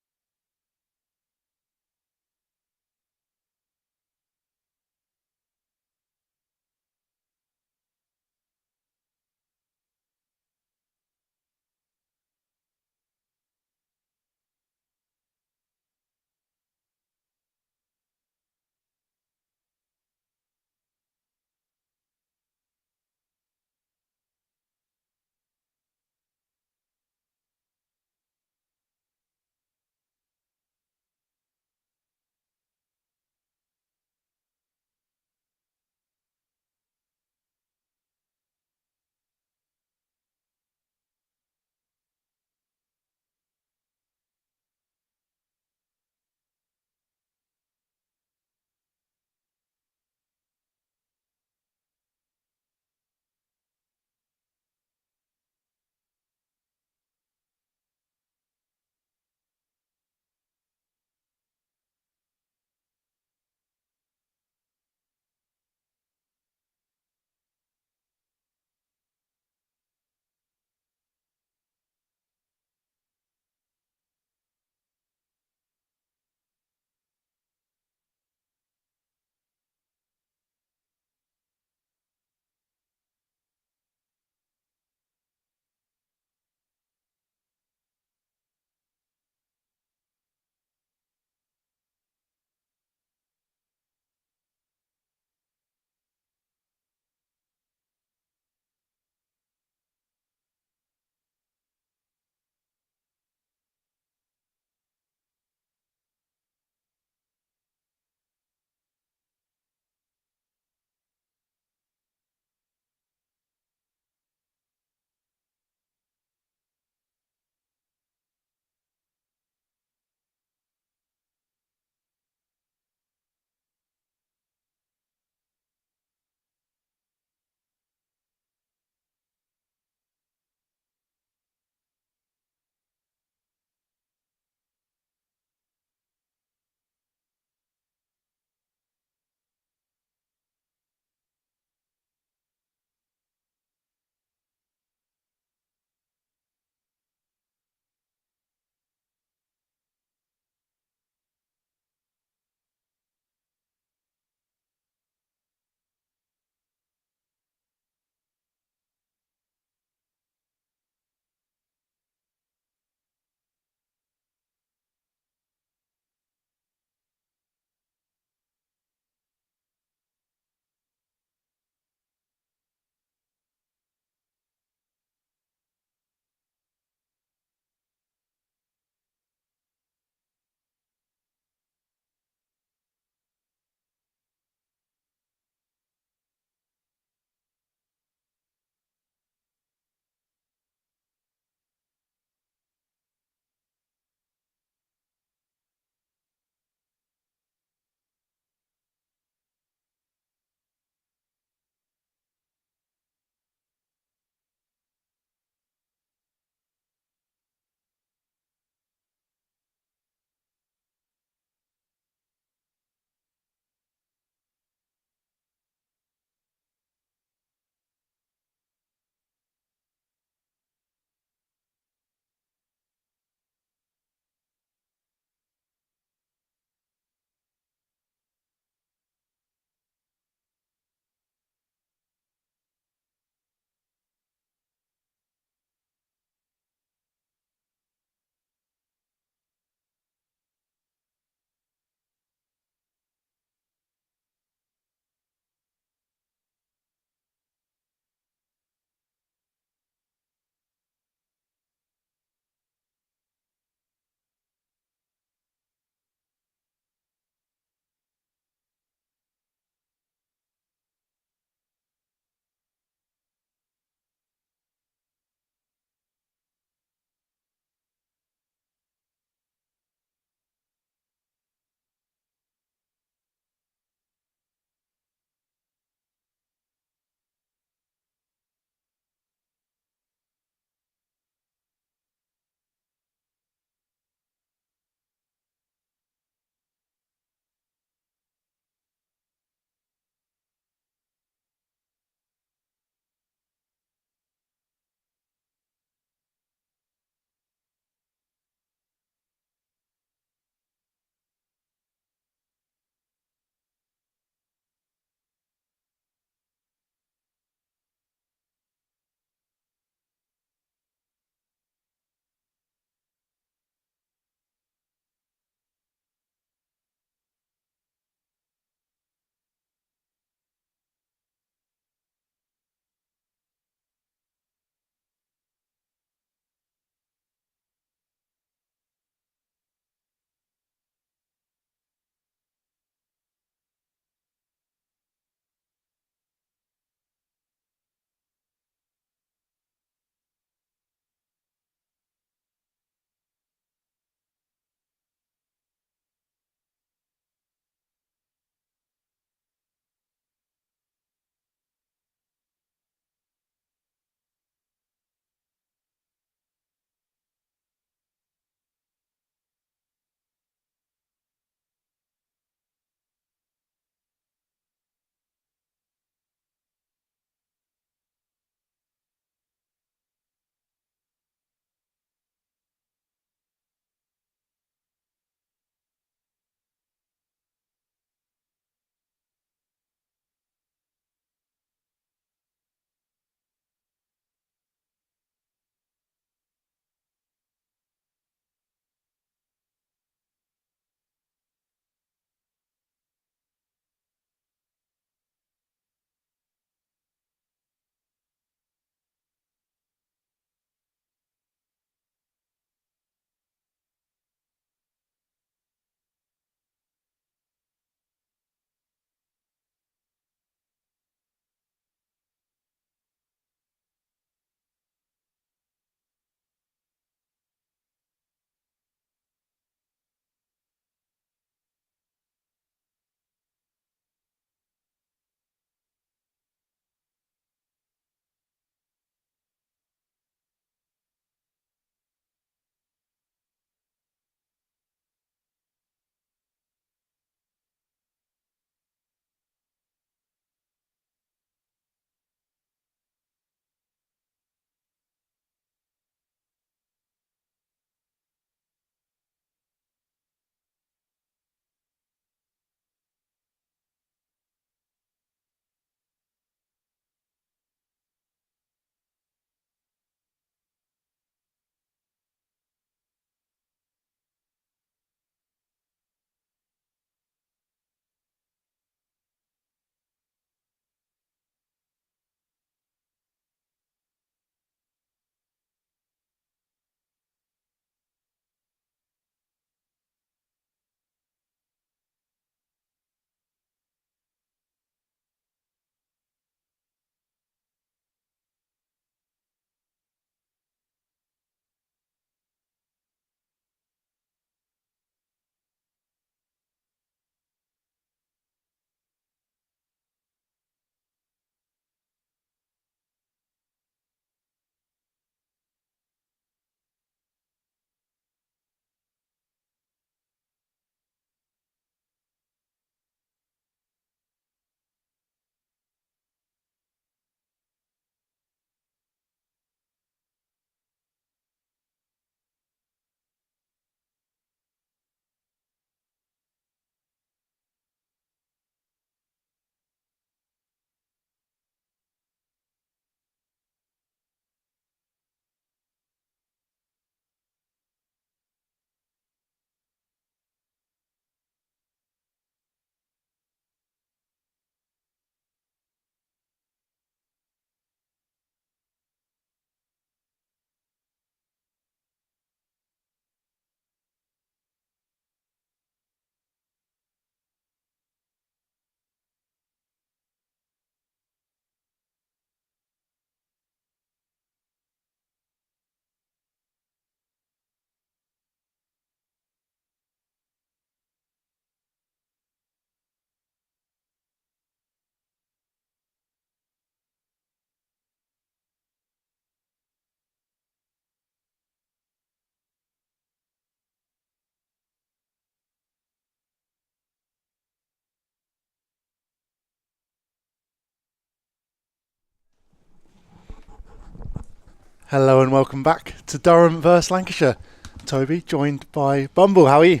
Hello and welcome back to Durham vs Lancashire. Toby, joined by Bumble. How are you?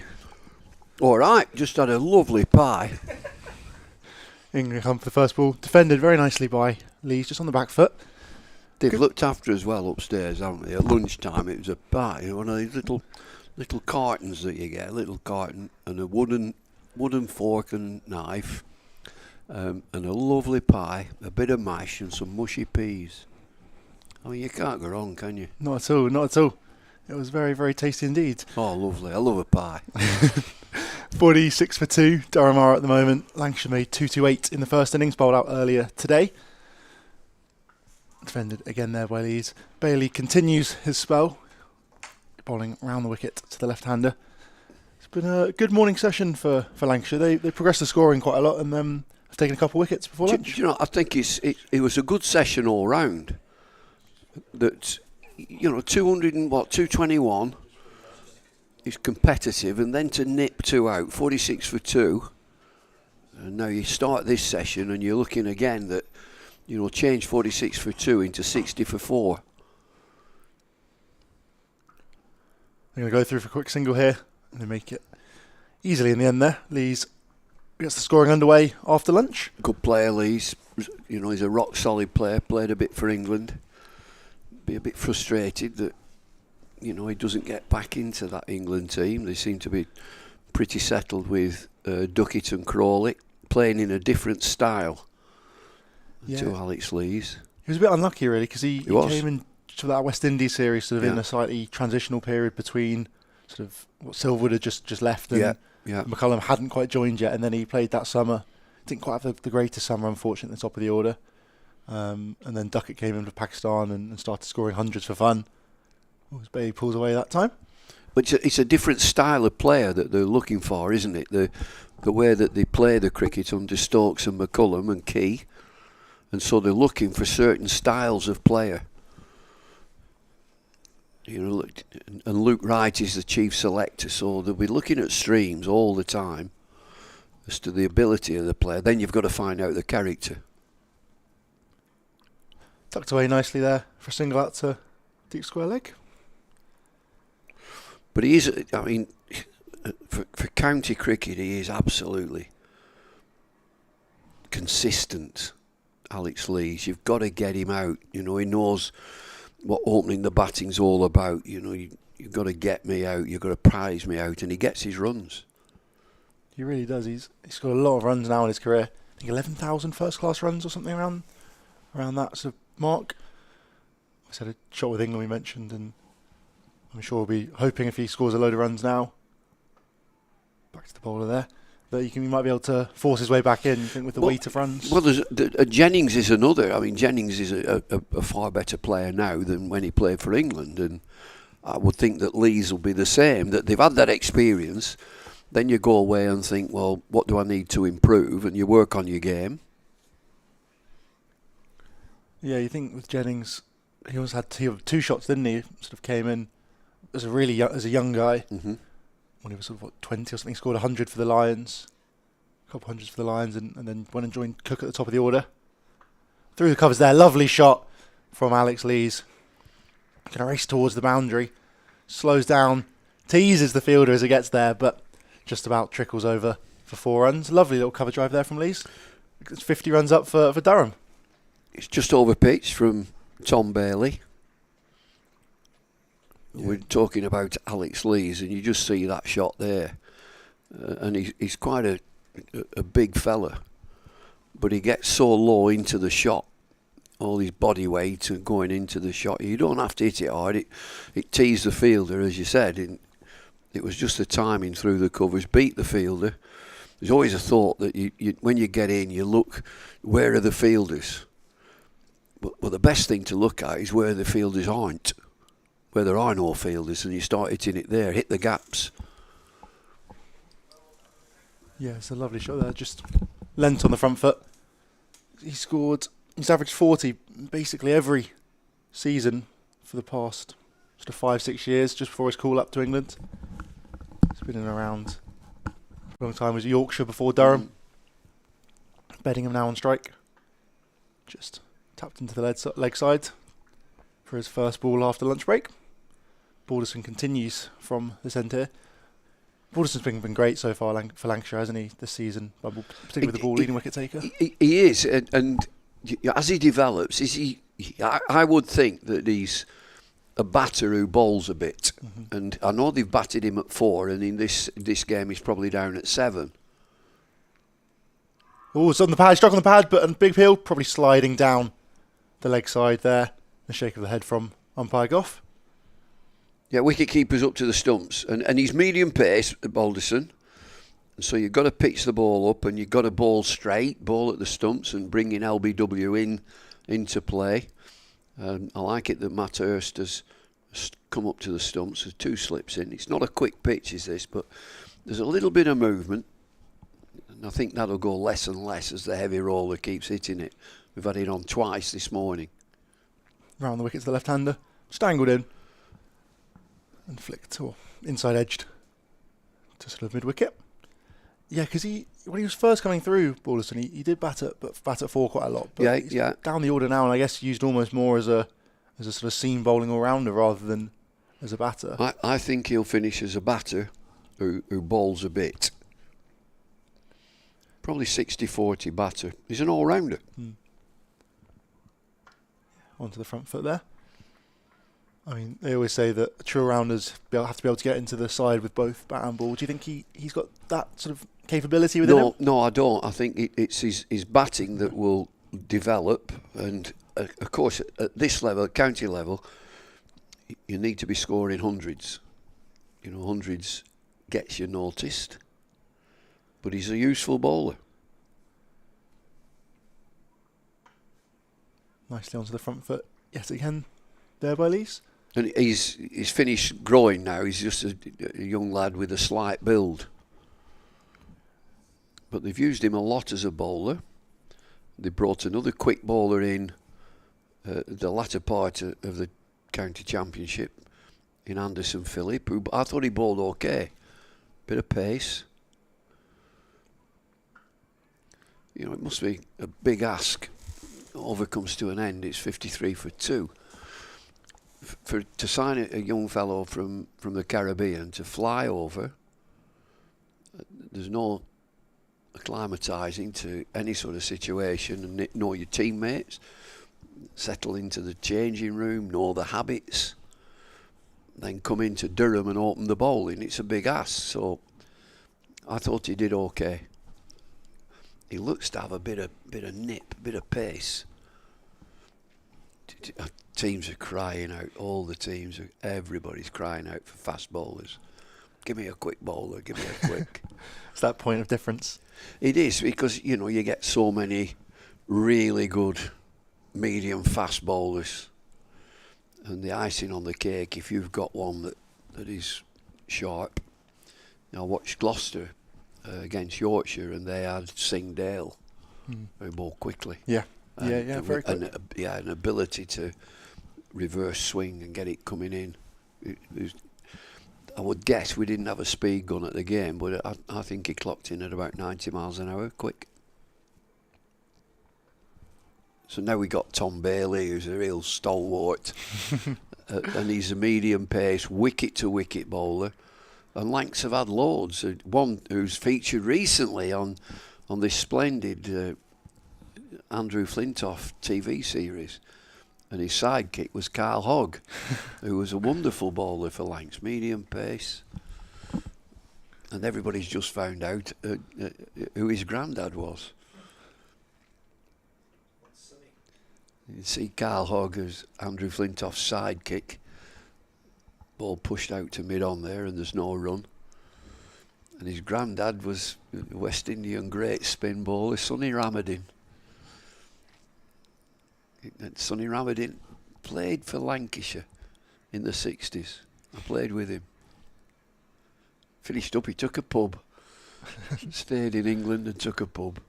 All right, just had a lovely pie. England come for the first ball. Defended very nicely by Lees, just on the back foot. They've looked after us well upstairs, haven't they? At lunchtime, it was a pie, one of these little cartons that you get, a little carton and a wooden fork and knife, and a lovely pie, a bit of mash and some mushy peas. I mean, you can't go wrong, can you? Not at all, not at all. It was very, very tasty indeed. Oh, lovely. I love a pie. 46 for 2, Durham are at the moment. Lancashire made 228 in the first innings, bowled out earlier today. Defended again there by Lees. Bailey continues his spell, bowling round the wicket to the left-hander. It's been a good morning session for Lancashire. They progressed the scoring quite a lot and have taken a couple of wickets before lunch. You know, I think it was a good session all round. That, 221 is competitive, and then to nip 2 out, 46 for 2. And now you start this session and you're looking again that, change 46 for 2 into 60 for 4. They're going to go through for a quick single here, and they make it easily in the end there. Lees gets the scoring underway after lunch. Good player, Lees. He's a rock solid player, played a bit for England. Be a bit frustrated that, he doesn't get back into that England team. They seem to be pretty settled with Duckett and Crawley, playing in a different style to Alex Lees. He was a bit unlucky, really, because he came into that West Indies series sort of in a slightly transitional period between sort of what Silverwood had just left and McCullum hadn't quite joined yet, and then he played that summer. Didn't quite have the greatest summer, unfortunately, at the top of the order. And then Duckett came in for Pakistan and started scoring hundreds for fun. Bailey pulls away that time. But it's a different style of player that they're looking for, isn't it? The way that they play the cricket under Stokes and McCullum and Key. And so they're looking for certain styles of player. And Luke Wright is the chief selector, so they'll be looking at streams all the time as to the ability of the player. Then you've got to find out the character. Tucked away nicely there for a single out to deep square leg. But he is, for county cricket, he is absolutely consistent, Alex Lees. You've got to get him out. He knows what opening the batting's all about. You've got to get me out. You've got to prize me out. And he gets his runs. He really does. He's got a lot of runs now in his career. I think 11,000 first-class runs or something around that sort of mark. I said a shot with England we mentioned, and I'm sure we'll be hoping if he scores a load of runs now. Back to the bowler there. That he might be able to force his way back in, you think, with the weight of runs. Well, Jennings is another. Jennings is a far better player now than when he played for England, and I would think that Lees will be the same. That they've had that experience. Then you go away and think, well, what do I need to improve? And you work on your game. Yeah, you think with Jennings, he always had 2 shots, didn't he? Sort of came in as a young guy. Mm-hmm. When he was sort of 20 or something, scored 100 for the Lions, a couple hundreds for the Lions, and then went and joined Cook at the top of the order. Through the covers there, lovely shot from Alex Lees. Going to race towards the boundary, slows down, teases the fielder as it gets there, but just about trickles over for 4 runs. Lovely little cover drive there from Lees. It's 50 runs up for Durham. It's just over pitch from Tom Bailey. Yeah. We're talking about Alex Lees, and you just see that shot there. And he's quite a big fella, but he gets so low into the shot, all his body weight and going into the shot. You don't have to hit it hard. It teased the fielder, as you said. It was just the timing through the covers, beat the fielder. There's always a thought that you when you get in, you look, where are the fielders? But the best thing to look at is where the fielders aren't, where there are no fielders, and you start hitting it there, hit the gaps. Yeah, it's a lovely shot there, just lent on the front foot. He's averaged 40 basically every season for the past sort of 5-6 years, just before his call up to England. He's been in around for a long time. He was Yorkshire before Durham. Bodingham now on strike. Just tapped into the leg side for his first ball after lunch break. Balderson continues from this end here. Balderson's been great so far for Lancashire, hasn't he, this season, particularly with the ball leading wicket taker? He is, and as he develops, I would think that he's a batter who bowls a bit. Mm-hmm. And I know they've batted him at 4, and in this game he's probably down at 7. Oh, it's on the pad, struck on the pad, but a big peel, probably sliding down the leg side there. A shake of the head from umpire Gough. Yeah, wicket keeper's up to the stumps, and he's medium pace, Balderson. So you've got to pitch the ball up, and you've got to bowl straight, bowl at the stumps, and bring in LBW into play. I like it that Matt Hurst has come up to the stumps. There's 2 slips in. It's not a quick pitch, is this, but there's a little bit of movement, and I think that'll go less and less as the heavy roller keeps hitting it. We've had it on twice this morning. Round the wicket to the left-hander, just angled in and flicked, or inside edged to sort of mid-wicket. Yeah, because when he was first coming through, Balderson, he did bat at 4 quite a lot. But yeah. Down the order now, and I guess used almost more as a sort of seam bowling all-rounder rather than as a batter. I think he'll finish as a batter who bowls a bit. Probably 60-40 batter. He's an all-rounder. Onto the front foot there. I mean, they always say that true rounders have to be able to get into the side with both bat and ball. Do you think he's got that sort of capability within him? No, I don't. I think it's his batting that will develop. And, of course, at this level, county level, you need to be scoring hundreds. Hundreds gets you noticed. But he's a useful bowler. Nicely onto the front foot yet again there by Lees. And he's finished growing now. He's just a young lad with a slight build. But they've used him a lot as a bowler. They brought another quick bowler in the latter part of the county championship in Anderson Phillip, who I thought he bowled okay. Bit of pace. It must be a big ask. Over comes to an end. It's 53 for 2. To sign a young fellow from the Caribbean to fly over, there's no acclimatising to any sort of situation and know your teammates, settle into the changing room, know the habits, then come into Durham and open the bowling. It's a big ask, so I thought he did okay. He looks to have a bit of nip, bit of pace. Teams are crying out. All the teams, everybody's crying out for fast bowlers. Give me a quick bowler. Give me a quick. It's that point of difference. It is, because you get so many really good medium fast bowlers, and the icing on the cake if you've got one that is sharp. I watched Gloucester against Yorkshire, and they had Singdale who bowled quickly. Yeah, very quick. An ability to reverse swing and get it coming in. I would guess we didn't have a speed gun at the game, but I think he clocked in at about 90 miles an hour, quick. So now we got Tom Bailey, who's a real stalwart, and he's a medium pace, wicket to wicket bowler. And Lancs have had loads. One who's featured recently on this splendid Andrew Flintoff TV series, and his sidekick was Carl Hogg, who was a wonderful bowler for Lancs, medium pace. And everybody's just found out who his granddad was. You see Carl Hogg as Andrew Flintoff's sidekick. Ball pushed out to mid-on there, and there's no run. And his granddad was West Indian great spin bowler, Sonny Ramadin. And Sonny Ramadin played for Lancashire in the 60s. I played with him. Finished up, he took a pub. Stayed in England and took a pub.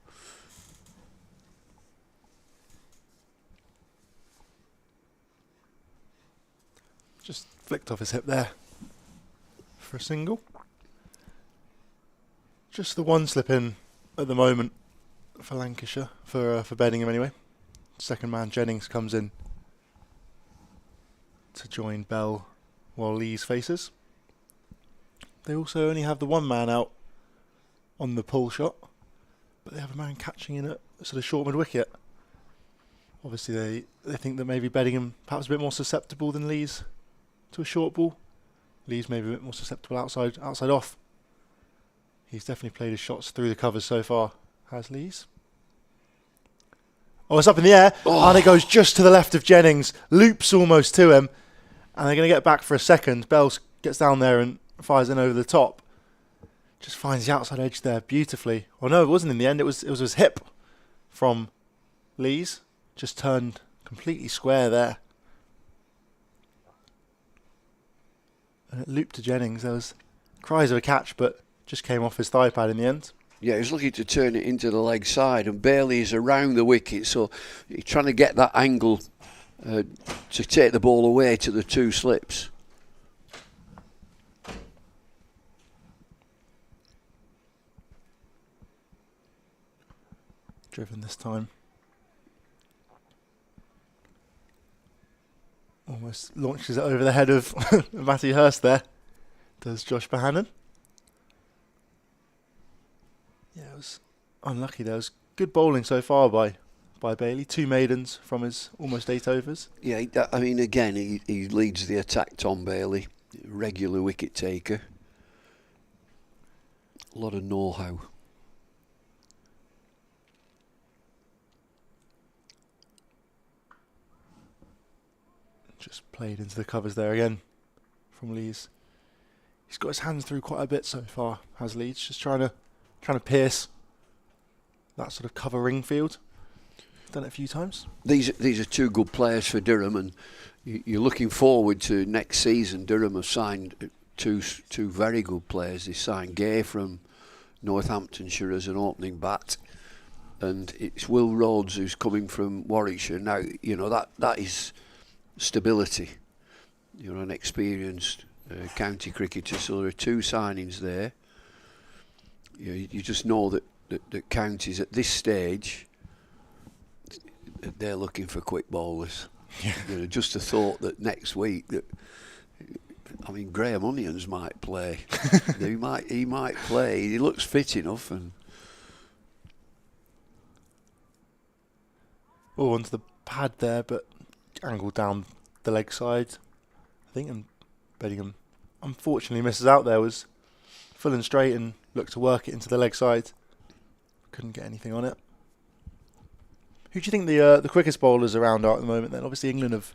Just flicked off his hip there for a single. Just the one slip in at the moment for Lancashire, for Bodingham anyway. Second man Jennings comes in. to join Bell while Lees faces. They also only have the one man out on the pull shot, but they have a man catching in at sort of short mid-wicket. Obviously they think that maybe Bodingham perhaps a bit more susceptible than Lees to a short ball. Lees maybe a bit more susceptible outside off. He's definitely played his shots through the covers so far, has Lees. Oh, it's up in the air, and it goes just to the left of Jennings, loops almost to him, and they're going to get back for a second. Bells gets down there and fires in over the top. Just finds the outside edge there beautifully. Oh no, it wasn't in the end, it was his hip from Lees. Just turned completely square there. And it looped to Jennings. There was cries of a catch, but just came off his thigh pad in the end. Yeah, he's looking to turn it into the leg side, and Bailey is around the wicket, so he's trying to get that angle to take the ball away to the two slips. Driven this time. Almost launches it over the head of Matty Hurst there. Does Josh Bohannon. Yeah, it was unlucky. There was good bowling so far by Bailey. 2 maidens from his almost 8 overs. Yeah, I mean, again, he leads the attack, Tom Bailey. Regular wicket taker. A lot of know-how. Just played into the covers there again from Lees. He's got his hands through quite a bit so far, has Lees. Just trying to pierce that sort of cover ring field. Done it a few times. These are 2 good players for Durham, and you're looking forward to next season. Durham have signed two very good players. They signed Gay from Northamptonshire as an opening bat, and it's Will Rhodes who's coming from Warwickshire. Now, you know, that is stability. You're an experienced county cricketer, so there are 2 signings there. You just know that counties at this stage, they're looking for quick bowlers. Yeah. You know, just a thought that next week Graham Onions might play. he might play. He looks fit enough, and onto the pad there, but angled down the leg side, I think, and Bodingham unfortunately misses out there. Was full and straight and looked to work it into the leg side. Couldn't get anything on it. Who do you think the quickest bowlers around are at the moment then? Obviously England have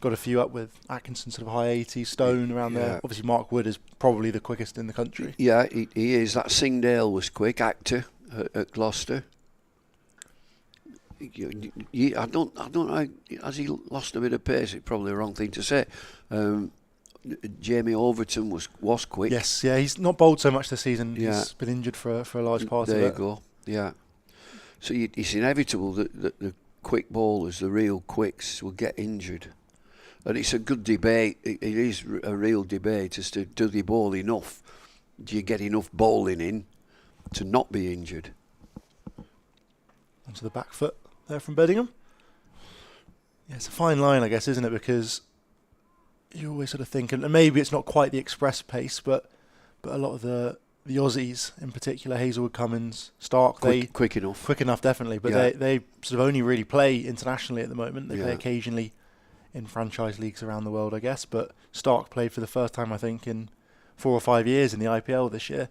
got a few up with Atkinson sort of high 80s, Stone around there. Obviously Mark Wood is probably the quickest in the country. Yeah, he is. That Singdale was quick, actor at Gloucester. I don't know. Has he lost a bit of pace? It's probably the wrong thing to say. Jamie Overton was quick. Yes, yeah, he's not bowled so much this season. Yeah. He's been injured for a large part of it. There you go. Yeah. So it's inevitable that the quick bowlers, the real quicks, will get injured. And it's a good debate. It is a real debate as to, do they bowl enough? Do you get enough bowling in to not be injured? Onto the back foot there from Bodingham. Yeah, it's a fine line, I guess, isn't it? Because you always sort of think, and maybe it's not quite the express pace, but a lot of the Aussies, in particular, Hazelwood, Cummins, Stark, quick enough, definitely. But yeah. they sort of only really play internationally at the moment. They Yeah. play occasionally in franchise leagues around the world, I guess. But Stark played for the first time, I think, in 4 or 5 years in the IPL this year.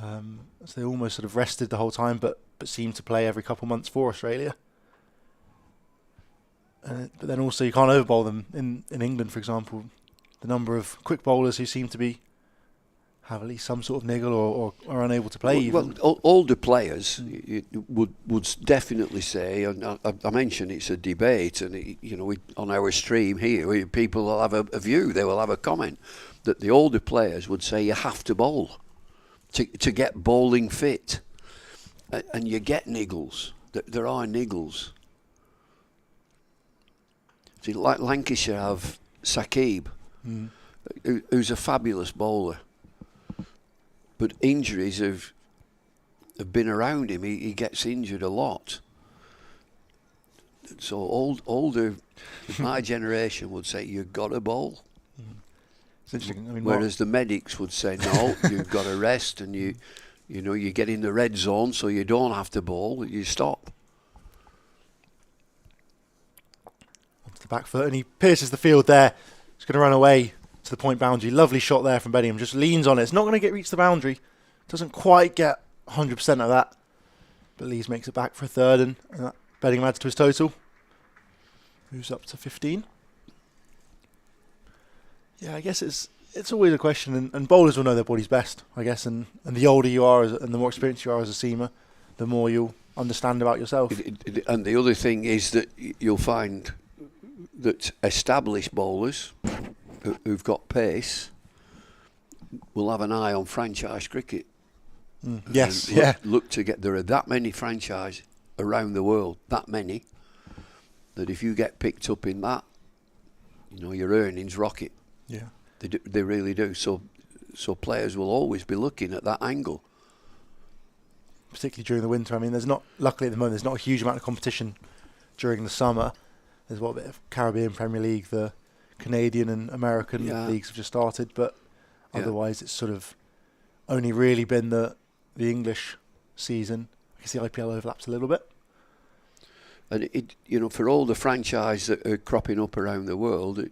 So they almost sort of rested the whole time, but seemed to play every couple months for Australia. But then also you can't overbowl them in England, for example. The number of quick bowlers who seem to have at least some sort of niggle or are unable to play. Well, older players would definitely say, and I mentioned it's a debate, and on our stream here, people will have a view, they will have a comment that the older players would say you have to bowl to get bowling fit, and you get niggles. There are niggles. See, like Lancashire have Saqib, who's a fabulous bowler. But injuries have been around him. He gets injured a lot. So older, my generation would say you've got to bowl. It's interesting. I mean, Whereas the medics would say no, you've got to rest, and you get in the red zone, so you don't have to bowl. You stop. Onto the back foot, and he pierces the field there. He's going to run away to the point boundary. Lovely shot there from Bodingham. Just leans on it. It's not going to reach the boundary. Doesn't quite get 100% of that. But Lees makes it back for a third, and that Bodingham adds to his total. Moves up to 15. Yeah, I guess it's always a question, and bowlers will know their bodies best, I guess. And the older you are, and the more experienced you are as a seamer, the more you'll understand about yourself. And the other thing is that you'll find that established bowlers who've got pace will have an eye on franchise cricket. Yes, Look to get, there are that many franchise around the world, that many, that if you get picked up in that, your earnings rocket. Yeah, they really do. So players will always be looking at that angle. Particularly during the winter. I mean, luckily at the moment, there's not a huge amount of competition during the summer. There's a bit of Caribbean Premier League, the Canadian and American leagues have just started, but otherwise it's sort of only really been the English season. I guess the IPL overlaps a little bit. And for all the franchise that are cropping up around the world,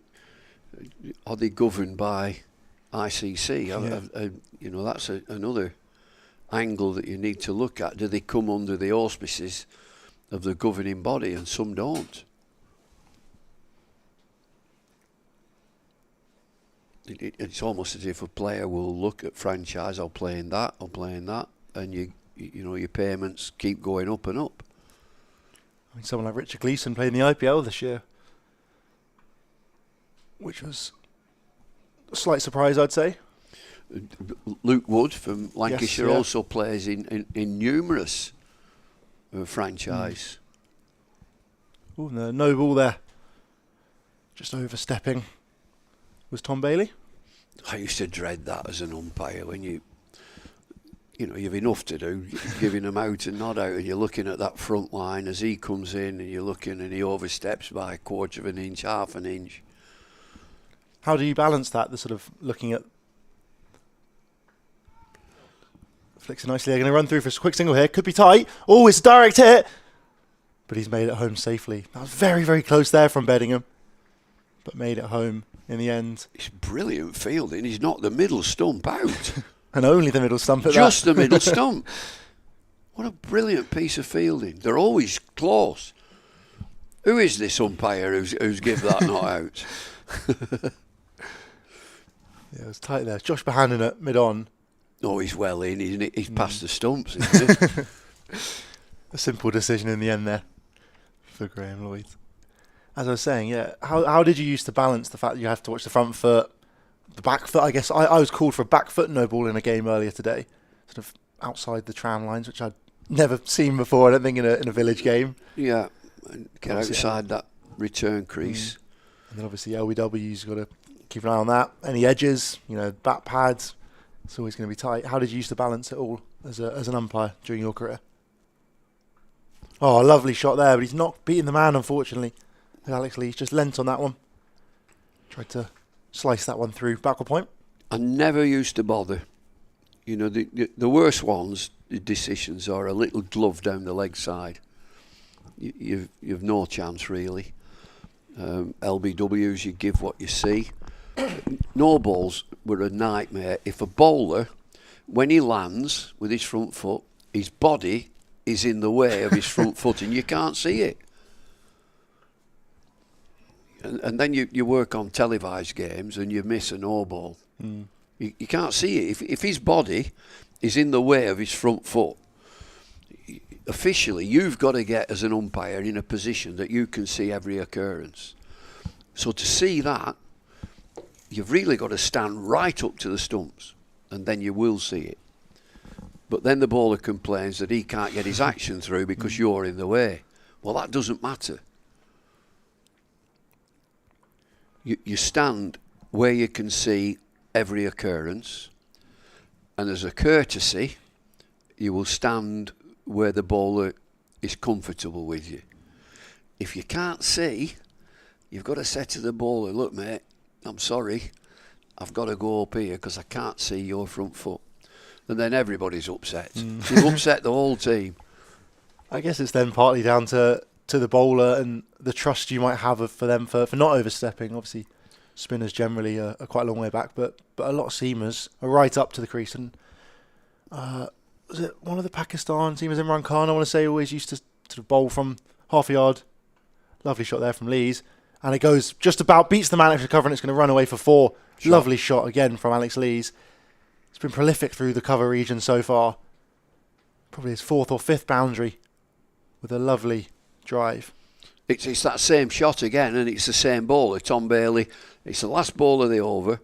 are they governed by ICC? That's another angle that you need to look at. Do they come under the auspices of the governing body? And some don't. It's almost as if a player will look at franchise, I'm playing that, and your payments keep going up and up. I mean, someone like Richard Gleeson played in the IPL this year, which was a slight surprise, I'd say. Luke Wood from Lancashire Yes, also plays in numerous franchise. Oh, no ball there. Just overstepping was Tom Bailey. I used to dread that as an umpire when you've enough to do, giving him out and not out, and you're looking at that front line as he comes in, and you're looking and he oversteps by a quarter of an inch, half an inch. How do you balance that? The sort of looking at flicks it nicely. They're going to run through for a quick single here. Could be tight. Oh, it's a direct hit, but he's made it home safely. That was very, very close there from Bodingham, but made it home in the end. It's brilliant fielding. He's knocked the middle stump out. And only the middle stump at Just that. the middle stump. What a brilliant piece of fielding. They're always close. Who is this umpire who's give that not out? Yeah, it was tight there. Josh Bohannon at mid-on. No, he's well in, isn't it? He's past the stumps, isn't he? A simple decision in the end there for Graham Lloyd. As I was saying, how did you used to balance the fact that you have to watch the front foot, the back foot? I guess I was called for a back foot no ball in a game earlier today, sort of outside the tram lines, which I'd never seen before, I don't think, in a village game. Yeah, and get outside that return crease. And then obviously LBW's got to keep an eye on that. Any edges, back pads, it's always going to be tight. How did you used to balance it all as an umpire during your career? Oh, a lovely shot there, but he's not beating the man, unfortunately. Alex Lee's just leant on that one. Tried to slice that one through. Backward point. I never used to bother. The worst ones, the decisions are a little glove down the leg side. You've no chance, really. LBWs, you give what you see. No balls were a nightmare. If a bowler, when he lands with his front foot, his body is in the way of his front foot and you can't see it. And then you work on televised games and you miss a no ball. You can't see it. If his body is in the way of his front foot, officially you've got to get, as an umpire, in a position that you can see every occurrence. So to see that, you've really got to stand right up to the stumps and then you will see it. But then the bowler complains that he can't get his action through because you're in the way. Well, that doesn't matter. You stand where you can see every occurrence, and as a courtesy, you will stand where the bowler is comfortable with you. if you can't see, you've got to say to the bowler, look, mate, I'm sorry, I've got to go up here because I can't see your front foot. And then everybody's upset. You've upset the whole team. I guess it's then partly down to the bowler and the trust you might have for them for not overstepping. Obviously, spinners generally are quite a long way back, but a lot of seamers are right up to the crease. And was it one of the Pakistan seamers, Imran Khan, I want to say, always used to sort of bowl from half a yard. Lovely shot there from Lees. And it goes just about, beats the man extra cover, and it's going to run away for 4. Lovely shot again from Alex Lees. He's been prolific through the cover region so far. Probably his 4th or 5th boundary with a lovely drive. It's that same shot again, and it's the same bowler, Tom Bailey. It's the last ball of the over.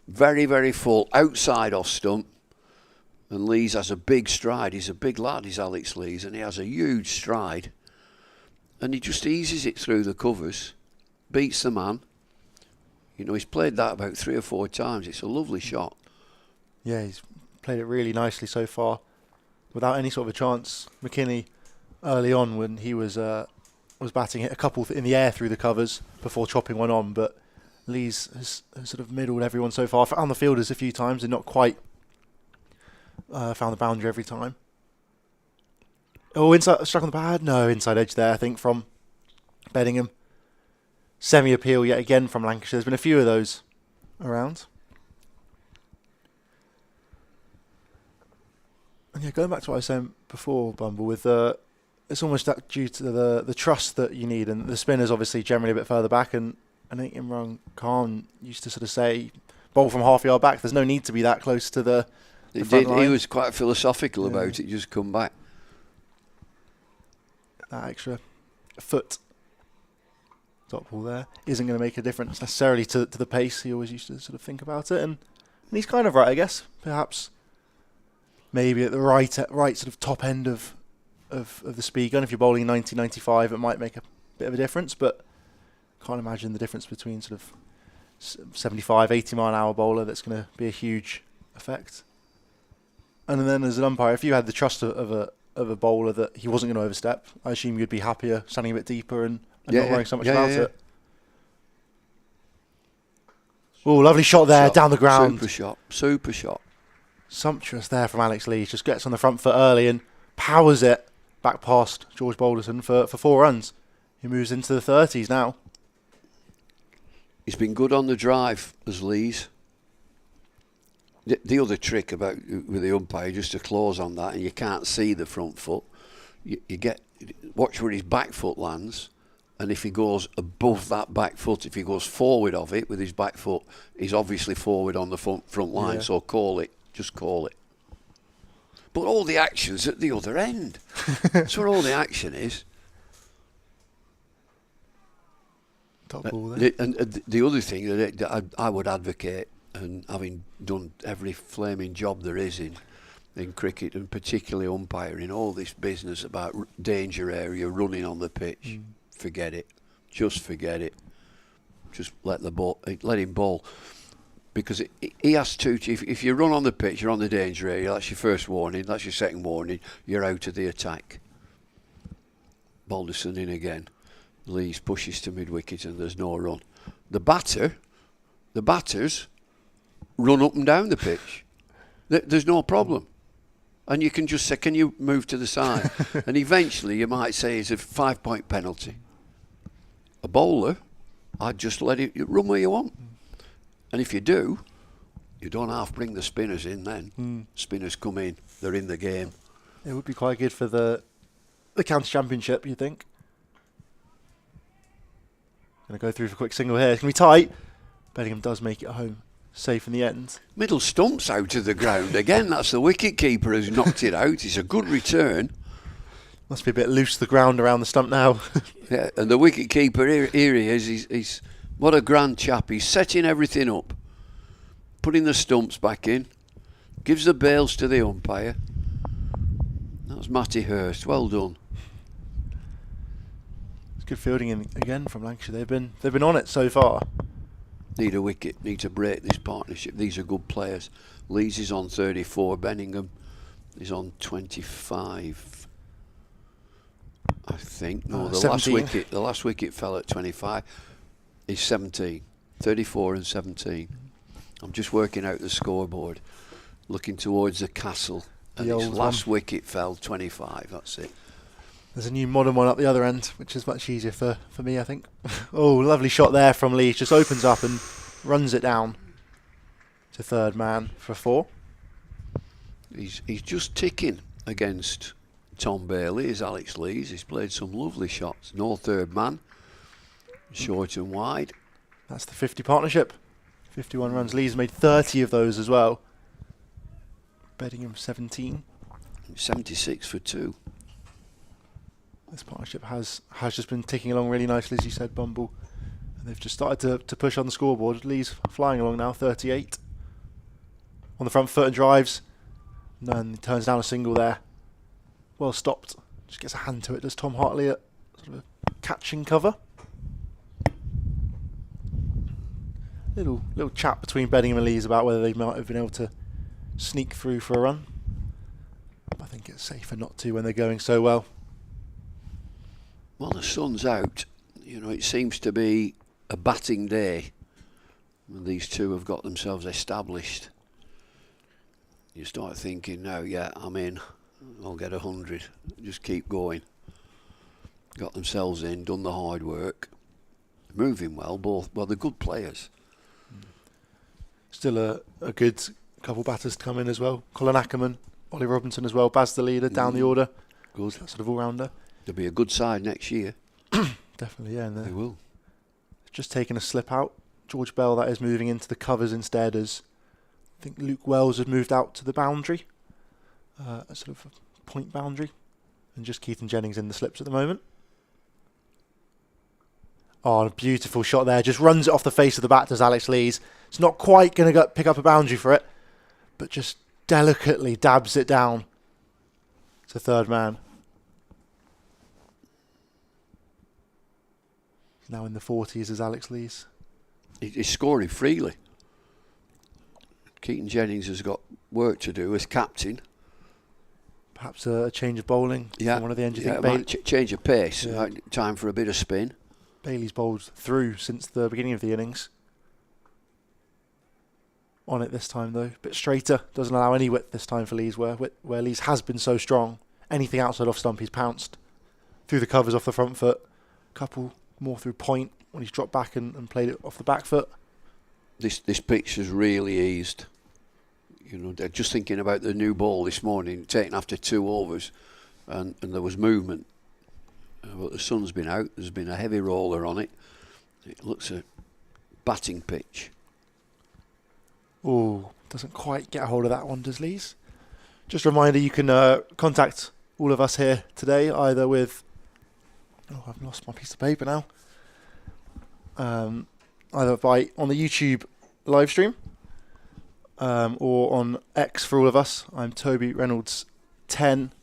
Very, very full, outside off stump. And Lees has a big stride. He's a big lad, he's Alex Lees, and he has a huge stride. And he just eases it through the covers, beats the man. You know, he's played that about 3 or 4 times. It's a lovely shot. Yeah, he's played it really nicely so far, without any sort of a chance. McKinney, early on when he was batting, hit a couple in the air through the covers before chopping one on, but Lees has sort of middled everyone so far. Found the fielders a few times and not quite found the boundary every time. Oh, inside, struck on the pad? No, inside edge there, I think, from Bodingham. Semi-appeal yet again from Lancashire. There's been a few of those around. And yeah, going back to what I was saying before, Bumble, with it's almost that due to the trust that you need, and the spinners obviously generally a bit further back, and I think Imran Khan used to sort of say, bowl from half a yard back, there's no need to be that close to the front line. He was quite philosophical about it, just come back. That extra foot top ball there isn't going to make a difference necessarily to the pace. He always used to sort of think about it, and he's kind of right, I guess. Perhaps maybe at the right sort of top end of the speed gun. If you're bowling 90, 95, it might make a bit of a difference, but can't imagine the difference between sort of 75, 80 mile an hour bowler that's going to be a huge effect. And then as an umpire, if you had the trust of a bowler that he wasn't going to overstep, I assume you'd be happier standing a bit deeper and not worrying so much about it. Oh, lovely shot there, down the ground. Super shot. Sumptuous there from Alex Lees. Just gets on the front foot early and powers it back past George Balderson for 4 runs. He moves into the 30s now. He's been good on the drive as Lees. The other trick about with the umpire, just to close on that, and you can't see the front foot. You watch where his back foot lands, and if he goes above that back foot, if he goes forward of it with his back foot, he's obviously forward on the front line. Yeah. So just call it. But all the action's at the other end. That's where all the action is. Top ball there. And the other thing that I would advocate, and having done every flaming job there is in cricket, and particularly umpiring, all this business about danger area, running on the pitch, forget it. Just forget it. Just let him bowl. Because he has to, if you run on the pitch, you're on the danger area, that's your first warning, that's your second warning, you're out of the attack. Balderson in again. Lees pushes to mid-wicket and there's no run. The batters run up and down the pitch. There's no problem. And you can just say, can you move to the side? And eventually you might say it's a 5-point penalty. A bowler, I'd just let it run where you want. And if you do, you don't half bring the spinners in then. Spinners come in, they're in the game. It would be quite good for the county championship, you think? Going to go through for a quick single here. It's going to be tight. Bodingham does make it home safe in the end. Middle stump's out of the ground. Again, that's the wicket keeper who's knocked it out. It's a good return. Must be a bit loose, the ground around the stump now. Yeah, and the wicket keeper, here he is. He's what a grand chap. He's setting everything up, putting the stumps back in, gives the bails to the umpire. That's Matty Hurst. Well done. It's good fielding again from Lancashire. They've been on it so far. Need a wicket. Need to break this partnership. These are good players. Lees is on 34. Bodingham is on 25. I think. No, the 17. last wicket fell at 25. He's 17. 34 and 17. I'm just working out the scoreboard, looking towards the castle, and his last wicket fell 25. That's it. There's a new modern one up the other end, which is much easier for me, I think. Oh, lovely shot there from Lee. Just opens up and runs it down to third man for 4. He's just ticking against Tom Bailey, is Alex Lees. He's played some lovely shots. No third man, short and wide. That's the 50 partnership. 51 runs. Lees made 30 of those as well. Bodingham 17. 76 for 2. This partnership has just been ticking along really nicely, as you said, Bumble. And they've just started to push on the scoreboard. Lee's flying along now, 38. On the front foot and drives. And he turns down a single there. Well stopped. Just gets a hand to it. Does Tom Hartley at sort of a catching cover? Little chat between Bodingham and Lees about whether they might have been able to sneak through for a run. I think it's safer not to when they're going so well. Well, the sun's out. You know, it seems to be a batting day. And these two have got themselves established. You start thinking, now, yeah, I'm in. I'll get 100. Just keep going. Got themselves in, done the hard work. Moving well, both. Well, they're good players. Still a good couple batters to come in as well. Colin Ackermann, Ollie Robinson as well. Baz the leader down the order. Good. That sort of all-rounder. They'll be a good side next year. Definitely, yeah. And they will. Just taken a slip out. George Bell, that is, moving into the covers instead, as I think Luke Wells has moved out to the boundary. A sort of a point boundary. And just Keaton Jennings in the slips at the moment. Oh, a beautiful shot there. Just runs it off the face of the bat, does Alex Lees. It's not quite going to pick up a boundary for it, but just delicately dabs it down to third man. Now in the 40s is Alex Lees. He's scoring freely. Keaton Jennings has got work to do as captain. Perhaps a change of bowling. Yeah, one of the end. Change of pace. Yeah. Time for a bit of spin. Bailey's bowled through since the beginning of the innings. On it this time though, bit straighter. Doesn't allow any width this time for Lees, where Lees has been so strong. Anything outside off stump, he's pounced through the covers off the front foot. Couple more through point when he's dropped back and played it off the back foot. This pitch has really eased. You know, they're just thinking about the new ball this morning, taken after 2 overs, and there was movement. But the sun's been out. There's been a heavy roller on it. It looks a batting pitch. Oh, doesn't quite get a hold of that one, does Lees? Just a reminder, you can contact all of us here today, either with... Oh, I've lost my piece of paper now. Either on the YouTube live stream or on X for all of us. I'm Toby Reynolds 10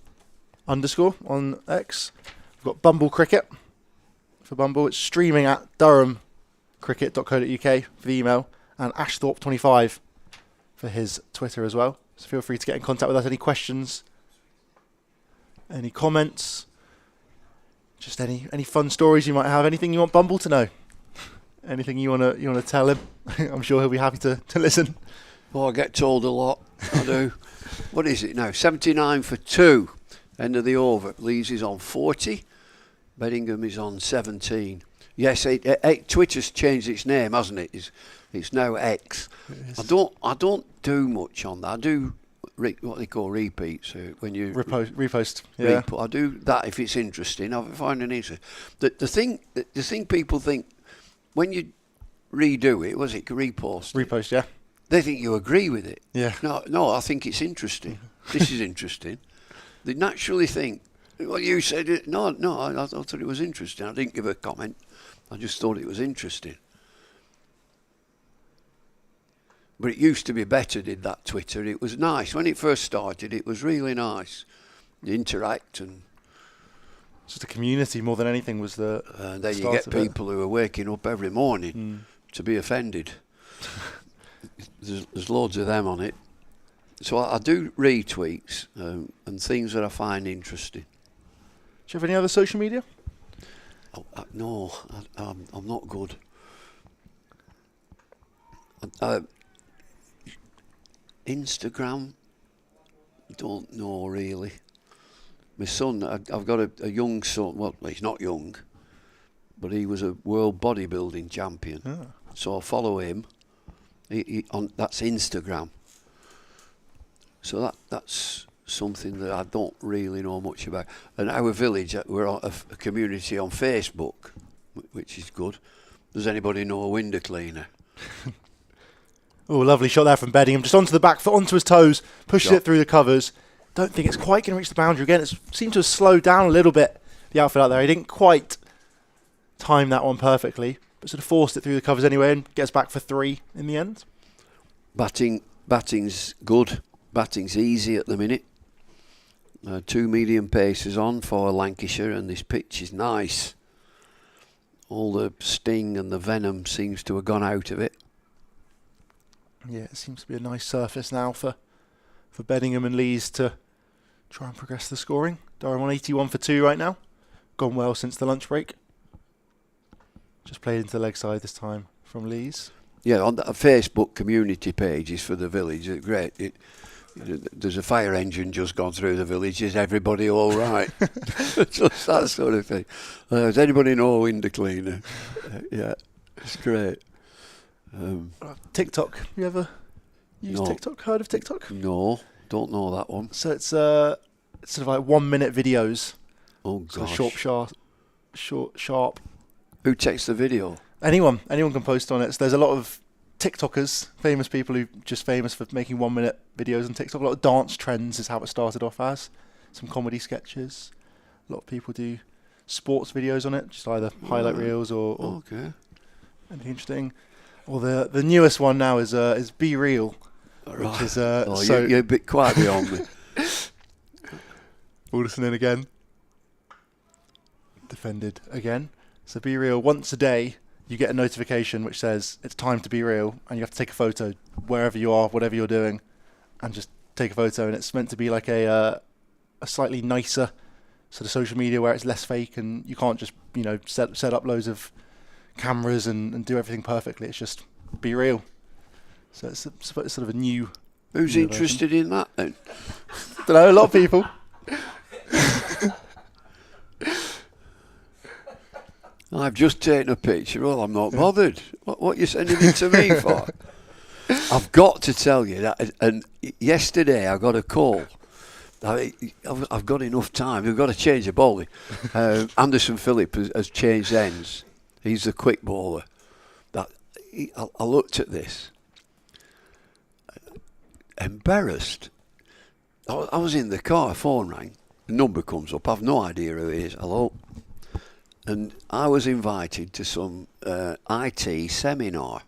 _ on X. We've got Bumble Cricket for Bumble. It's streaming at durhamcricket.co.uk for the email, and Ashthorpe25 for his Twitter as well. So feel free to get in contact with us. Any questions, any comments, just any fun stories you might have, anything you want Bumble to know, anything you want to tell him. I'm sure he'll be happy to listen. Oh, I get told a lot. I do. What is it now? 79 for 2. End of the over. Lees is on 40. Bodingham is on 17. Yes, Twitter's changed its name, hasn't it? It's now X. I don't do much on that. I do what they call repeats when you repost. Yeah, I do that if it's interesting. I find it interesting. The thing people think when you redo it, was it repost? Repost, yeah. They think you agree with it. Yeah. No, I think it's interesting. This is interesting. They naturally think, well, you said it. No, I thought it was interesting. I didn't give a comment. I just thought it was interesting. But it used to be better, did that Twitter. It was nice. When it first started, it was really nice. You interact and... Just a community more than anything was the... And then you get people who are waking up every morning to be offended. There's loads of them on it. So I do retweets and things that I find interesting. you have any other social media? No, I'm not good. Instagram, don't know really. My son, I've got a young son. Well, he's not young, but he was a world bodybuilding champion. Ah. So I follow him. That's Instagram. So that's something that I don't really know much about. And our village, we're a community on Facebook, which is good. Does anybody know a window cleaner? Oh, lovely shot there from Bedingham. Just onto the back foot, onto his toes, pushes Shot. it through the covers. Don't think it's quite going to reach the boundary again. It seemed to have slowed down a little bit, the outfit out there. He didn't quite time that one perfectly, but sort of forced it through the covers anyway and gets back for 3 in the end. Batting's good. Batting's easy at the minute. 2 medium paces on for Lancashire, and this pitch is nice. All the sting and the venom seems to have gone out of it. Yeah, it seems to be a nice surface now for Bedingham and Lees to try and progress the scoring. Durham on 81 for 2 right now. Gone well since the lunch break. Just played into the leg side this time from Lees. Yeah, on the Facebook community pages for the village, it's great. There's a fire engine just gone through the village. Is everybody all right? Just that sort of thing. Does anybody know a window cleaner? Yeah, it's great. TikTok. You ever use No. TikTok? Heard of TikTok? No, don't know that one. So it's sort of like 1 minute videos. Oh So gosh. sharp. Who takes the video? Anyone can post on it. So there's a lot of TikTokers, famous people who just famous for making 1 minute videos on TikTok. A lot of dance trends is how it started off as. Some comedy sketches. A lot of people do sports videos on it, just either highlight reels or Okay. anything interesting. Or the newest one now is Be Real, which is you're a bit quiet beyond me. Alderson in again. Defended again. So Be Real, once a day you get a notification which says it's time to be real, and you have to take a photo wherever you are, whatever you're doing, and just take a photo. And it's meant to be like a slightly nicer sort of social media where it's less fake, and you can't just set up loads of cameras and do everything perfectly. It's just be real. So it's sort of a new. Who's new interested in that then? Don't know, a lot of people. I've just taken a picture. Well, I'm not bothered. What are you sending it to me for? I've got to tell you that. And yesterday I got a call. I've got enough time. We've got to change the bowling. Anderson Phillip has changed ends. He's the quick bowler. I looked at this. Embarrassed. I was in the car, phone rang. The number comes up. I've no idea who it is. Hello. And I was invited to some IT seminar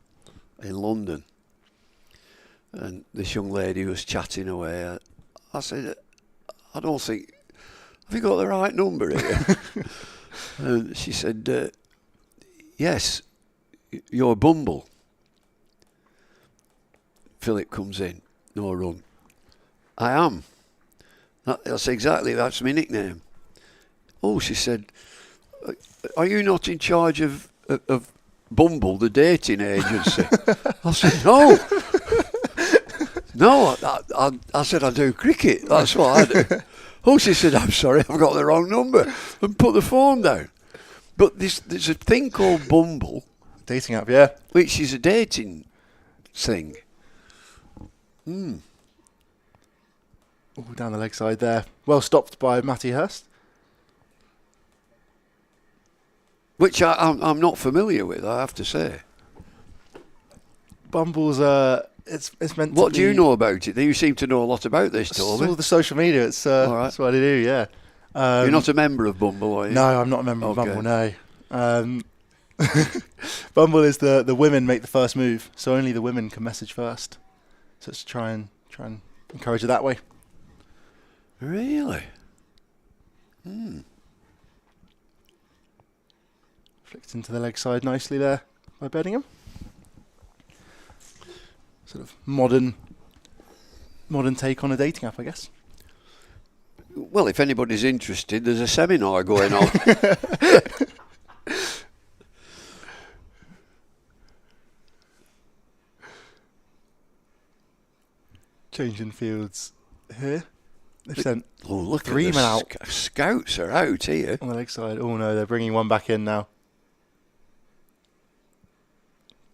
in London. And this young lady was chatting away. I said, I don't think, have you got the right number here? And she said, yes, you're Bumble. Philip comes in, no run. I am. That's my nickname. Oh, she said, are you not in charge of Bumble, the dating agency? I said, no. No, I said, I do cricket. That's what I do. Oh, she said, I'm sorry, I've got the wrong number. And put the phone down. But there's a thing called Bumble. Dating app, yeah. Which is a dating thing. Oh, down the leg side there. Well stopped by Matty Hurst. Which I'm not familiar with, I have to say. Bumble's it's meant to What be, do you know about it? You seem to know a lot about this, Toby. all the social media. It's All right. that's what I do. Yeah. You're not a member of Bumble, are you? No, I'm not a member of Okay. Bumble. No. Bumble is the women make the first move, so only the women can message first. So it's try and encourage it that way. Really? Flicked into the leg side nicely there by Bedingham. Sort of modern take on a dating app, I guess. Well, if anybody's interested, there's a seminar going on. Changing fields here. They've sent Oh, look 3 at men the out scouts are out here. on the leg side. Oh no, they're bringing one back in now.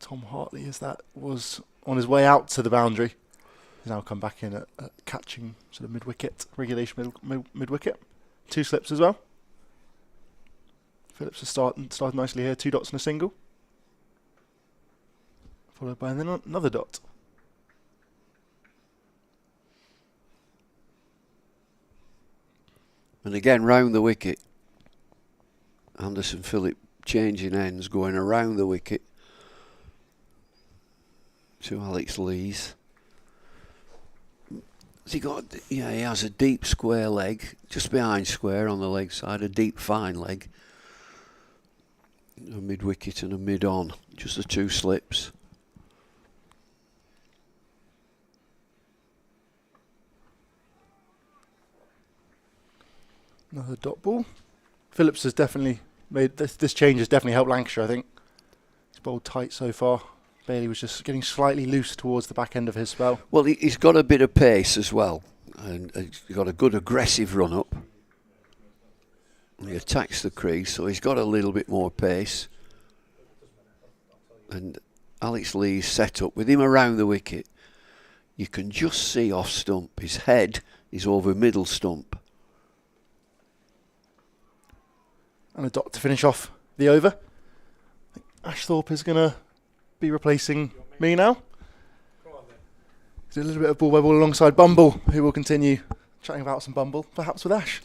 Tom Hartley, as that was on his way out to the boundary, he's now come back in at catching sort of mid-wicket, regulation mid-wicket. 2 slips as well. Phillips has started nicely here, 2 dots and a single. Followed by another dot. And again, round the wicket. Anderson Phillip changing ends, going around the wicket to Alex Lees. Has he got? Yeah, he has a deep square leg, just behind square on the leg side, a deep fine leg. A mid wicket and a mid on, just the 2 slips. Another dot ball. Phillips has definitely made this change has definitely helped Lancashire, I think. He's bowled tight so far. Bailey was just getting slightly loose towards the back end of his spell. Well, he's got a bit of pace as well, and he's got a good aggressive run up. He attacks the crease, so he's got a little bit more pace. And Alex Lee's set up with him around the wicket. You can just see off stump. His head is over middle stump. And a dot to finish off the over. I think Ashthorpe is going to be replacing me now. He's a little bit of ball by ball alongside Bumble, who will continue chatting about some Bumble, perhaps with Ash.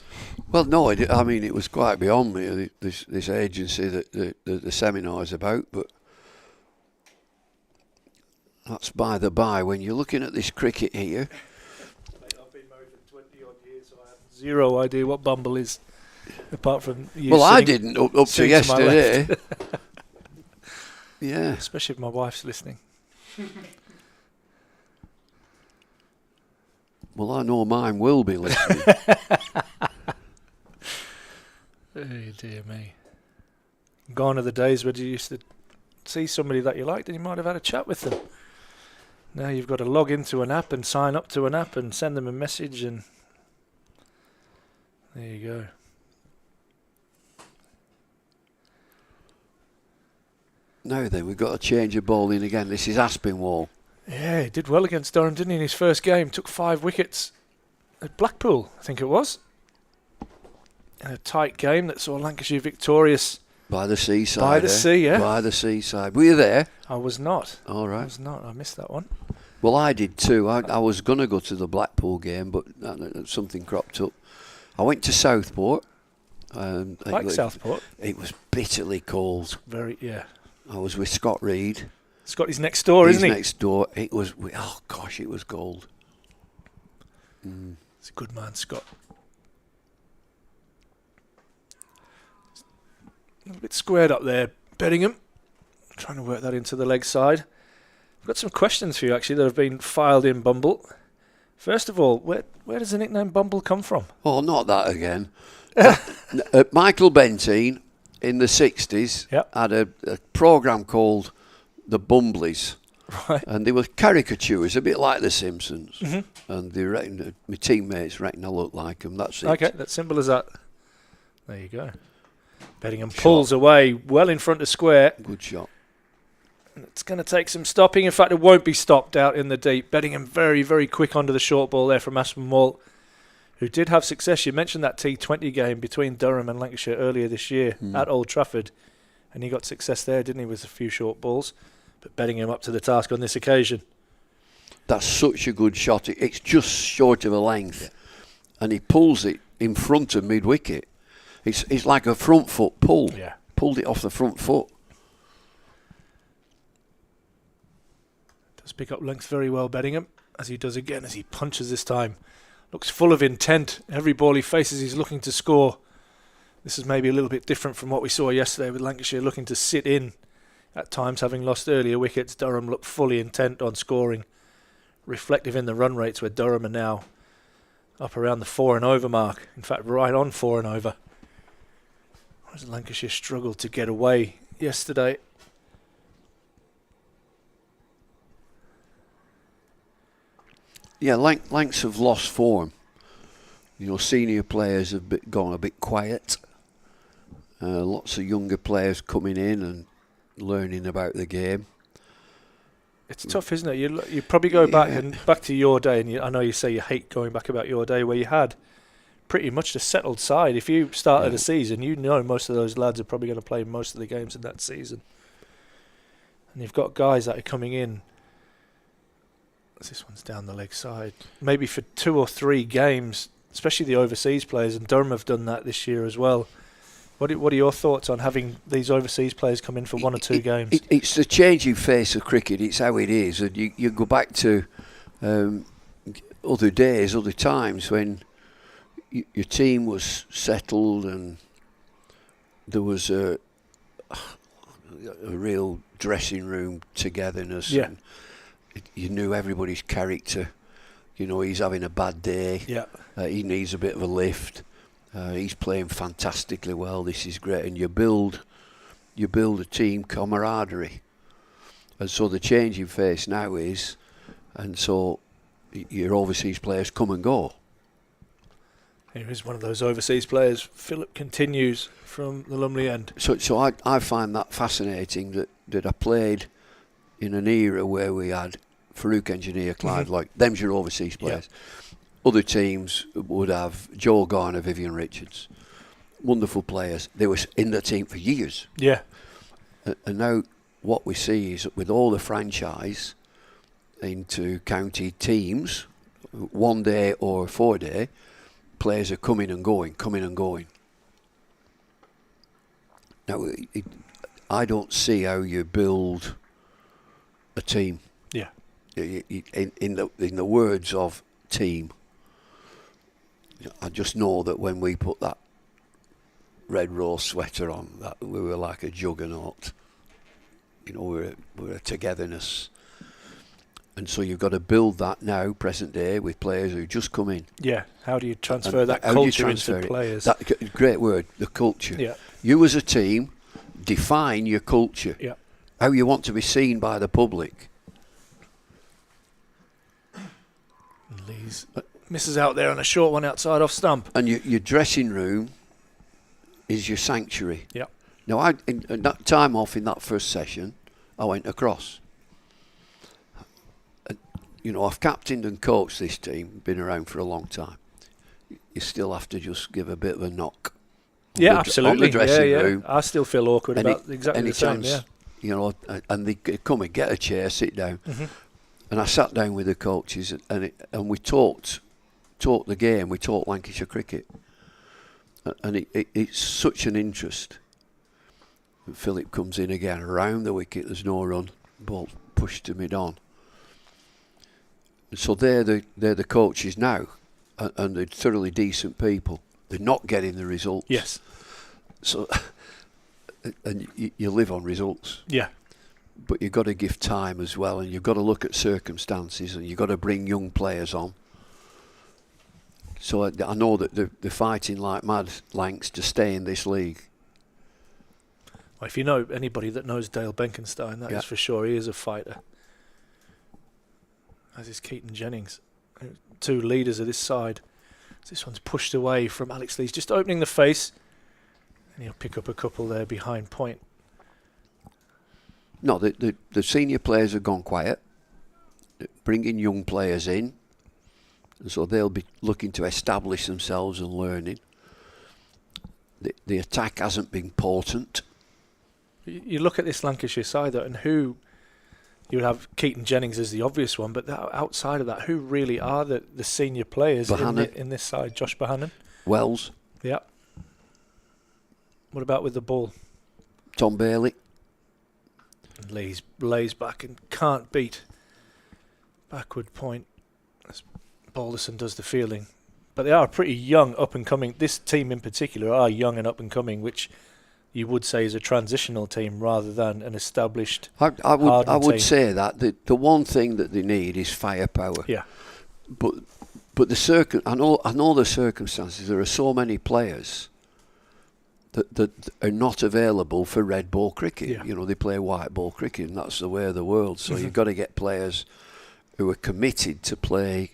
Well, no, I mean, it was quite beyond me, this agency that the seminar is about, but that's by the by. When you're looking at this cricket here... I've been married for 20 odd years, so I have zero idea what Bumble is. Apart from you. Well, I didn't up to yesterday. left. Yeah. Especially if my wife's listening. Well, I know mine will be listening. Oh dear me. Gone are the days where you used to see somebody that you liked and you might have had a chat with them. Now you've got to log into an app and sign up to an app and send them a message, and there you go. Now then, we've got a change of bowling again. This is Aspinwall. Yeah, he did well against Durham, didn't he, in his first game? Took 5 wickets at Blackpool, I think it was. In a tight game that saw Lancashire victorious. By the seaside. By the sea, yeah. By the seaside. Were you there? I was not. All right. I was not. I missed that one. Well, I did too. I was going to go to the Blackpool game, but something cropped up. I went to Southport. Southport. It was bitterly cold. Very, yeah. I was with Scott Reed. Scotty's next door, isn't he? He's next door. It was, oh gosh, it was cold. He's a good man, Scott. A bit squared up there, Bedingham. Trying to work that into the leg side. I've got some questions for you, actually, that have been filed in Bumble. First of all, where does the nickname Bumble come from? Oh, not that again. Michael Benteen in the 60s had a programme called The Bumbleys. Right. And they were caricatures, a bit like The Simpsons. Mm-hmm. And they reckon, my teammates reckon I look like them. That's it. Okay, that's simple as that. There you go. Bedingham pulls away well in front of square. Good shot. It's going to take some stopping. In fact, it won't be stopped out in the deep. Bedingham very, very quick onto the short ball there from Aspinwall, who did have success. You mentioned that T20 game between Durham and Lancashire earlier this year at Old Trafford. And he got success there, didn't he, with a few short balls. But Bedingham up to the task on this occasion. That's such a good shot. It's just short of a length. And he pulls it in front of mid-wicket. It's like a front foot pull. Yeah. Pulled it off the front foot. Does pick up length very well, Bedingham, as he does again as he punches this time. Looks full of intent. Every ball he faces, he's looking to score. This is maybe a little bit different from what we saw yesterday with Lancashire looking to sit in. At times, having lost earlier wickets, Durham looked fully intent on scoring. Reflective in the run rates where Durham are now up around the 4 and over mark. In fact, right on 4 and over. Whereas Lancashire struggled to get away yesterday. Yeah, Lancs have lost form. Senior players have gone a bit quiet. Lots of younger players coming in and learning about the game. It's tough, isn't it? You probably go back to your day, and I know you say you hate going back about your day, where you had pretty much a settled side. If you started a season, most of those lads are probably going to play most of the games in that season. And you've got guys that are coming in. This one's down the leg side. Maybe for 2 or 3 games, especially the overseas players, and Durham have done that this year as well. What are your thoughts on having these overseas players come in for 1 or 2 games? It's the changing face of cricket. It's how it is. And you go back to other days, other times when your team was settled and there was a real dressing room togetherness. Yeah. And you knew everybody's character. He's having a bad day. Yeah. He needs a bit of a lift. He's playing fantastically well. This is great, and you build a team camaraderie. And so the changing face now is, and so your overseas players come and go. Here is one of those overseas players. Philip continues from the Lumley end. So I find that fascinating that I played in an era where we had Farouk Engineer, Clyde, like them's your overseas players. Yeah. Other teams would have Joel Garner, Vivian Richards, wonderful players. They were in the team for years. Yeah. And now what we see is with all the franchise into county teams, 1 day or 4 day, players are coming and going. Now, I don't see how you build a team. Yeah. In the words of team, I just know that when we put that red rose sweater on, that we were like a juggernaut. We're a togetherness. And so you've got to build that now, present day, with players who just come in. Yeah. How do you transfer that culture into players? That great word, the culture. Yeah. You as a team define your culture. Yeah. How you want to be seen by the public. Lee's misses out there on a short one outside off stump. And your dressing room is your sanctuary. Yeah. Now, in that time off in that first session, I went across. I've captained and coached this team, been around for a long time. You still have to just give a bit of a knock. Absolutely. On the dressing room. I still feel awkward about exactly the same. Yeah. And they come and get a chair, sit down. Mm-hmm. And I sat down with the coaches and we talked the game. We talked Lancashire cricket, and it's such an interest. And Philip comes in again around the wicket. There's no run. Ball pushed to mid-on. So they're the coaches now, and they're thoroughly decent people. They're not getting the results. Yes. So, and you live on results. Yeah. But you've got to give time as well, and you've got to look at circumstances, and you've got to bring young players on. So I know that they're fighting like mad, Lancs, to stay in this league. Well, if you know anybody that knows Dale Benkenstein, that is for sure. He is a fighter. As is Keaton Jennings. 2 leaders of this side. This one's pushed away from Alex Lee's, just opening the face. And he'll pick up a couple there behind point. No, the senior players have gone quiet, bringing young players in, and so they'll be looking to establish themselves and learning. The attack hasn't been potent. You look at this Lancashire side, though, and who you would have Keaton Jennings as the obvious one, but outside of that, who really are the senior players in this side? Josh Bohannon? Wells. Yeah. What about with the ball? Tom Bailey. Lee's lays back and can't beat backward point as Balderson does the fielding. But they are pretty young, up and coming. This team in particular are young and up and coming, which you would say is a transitional team rather than an established. I would team. say that the one thing that they need is firepower. Yeah. But But I know the circumstances. There are so many players that are not available for red ball cricket. Yeah. You know, they play white ball cricket, and that's the way of the world. So you've got to get players who are committed to play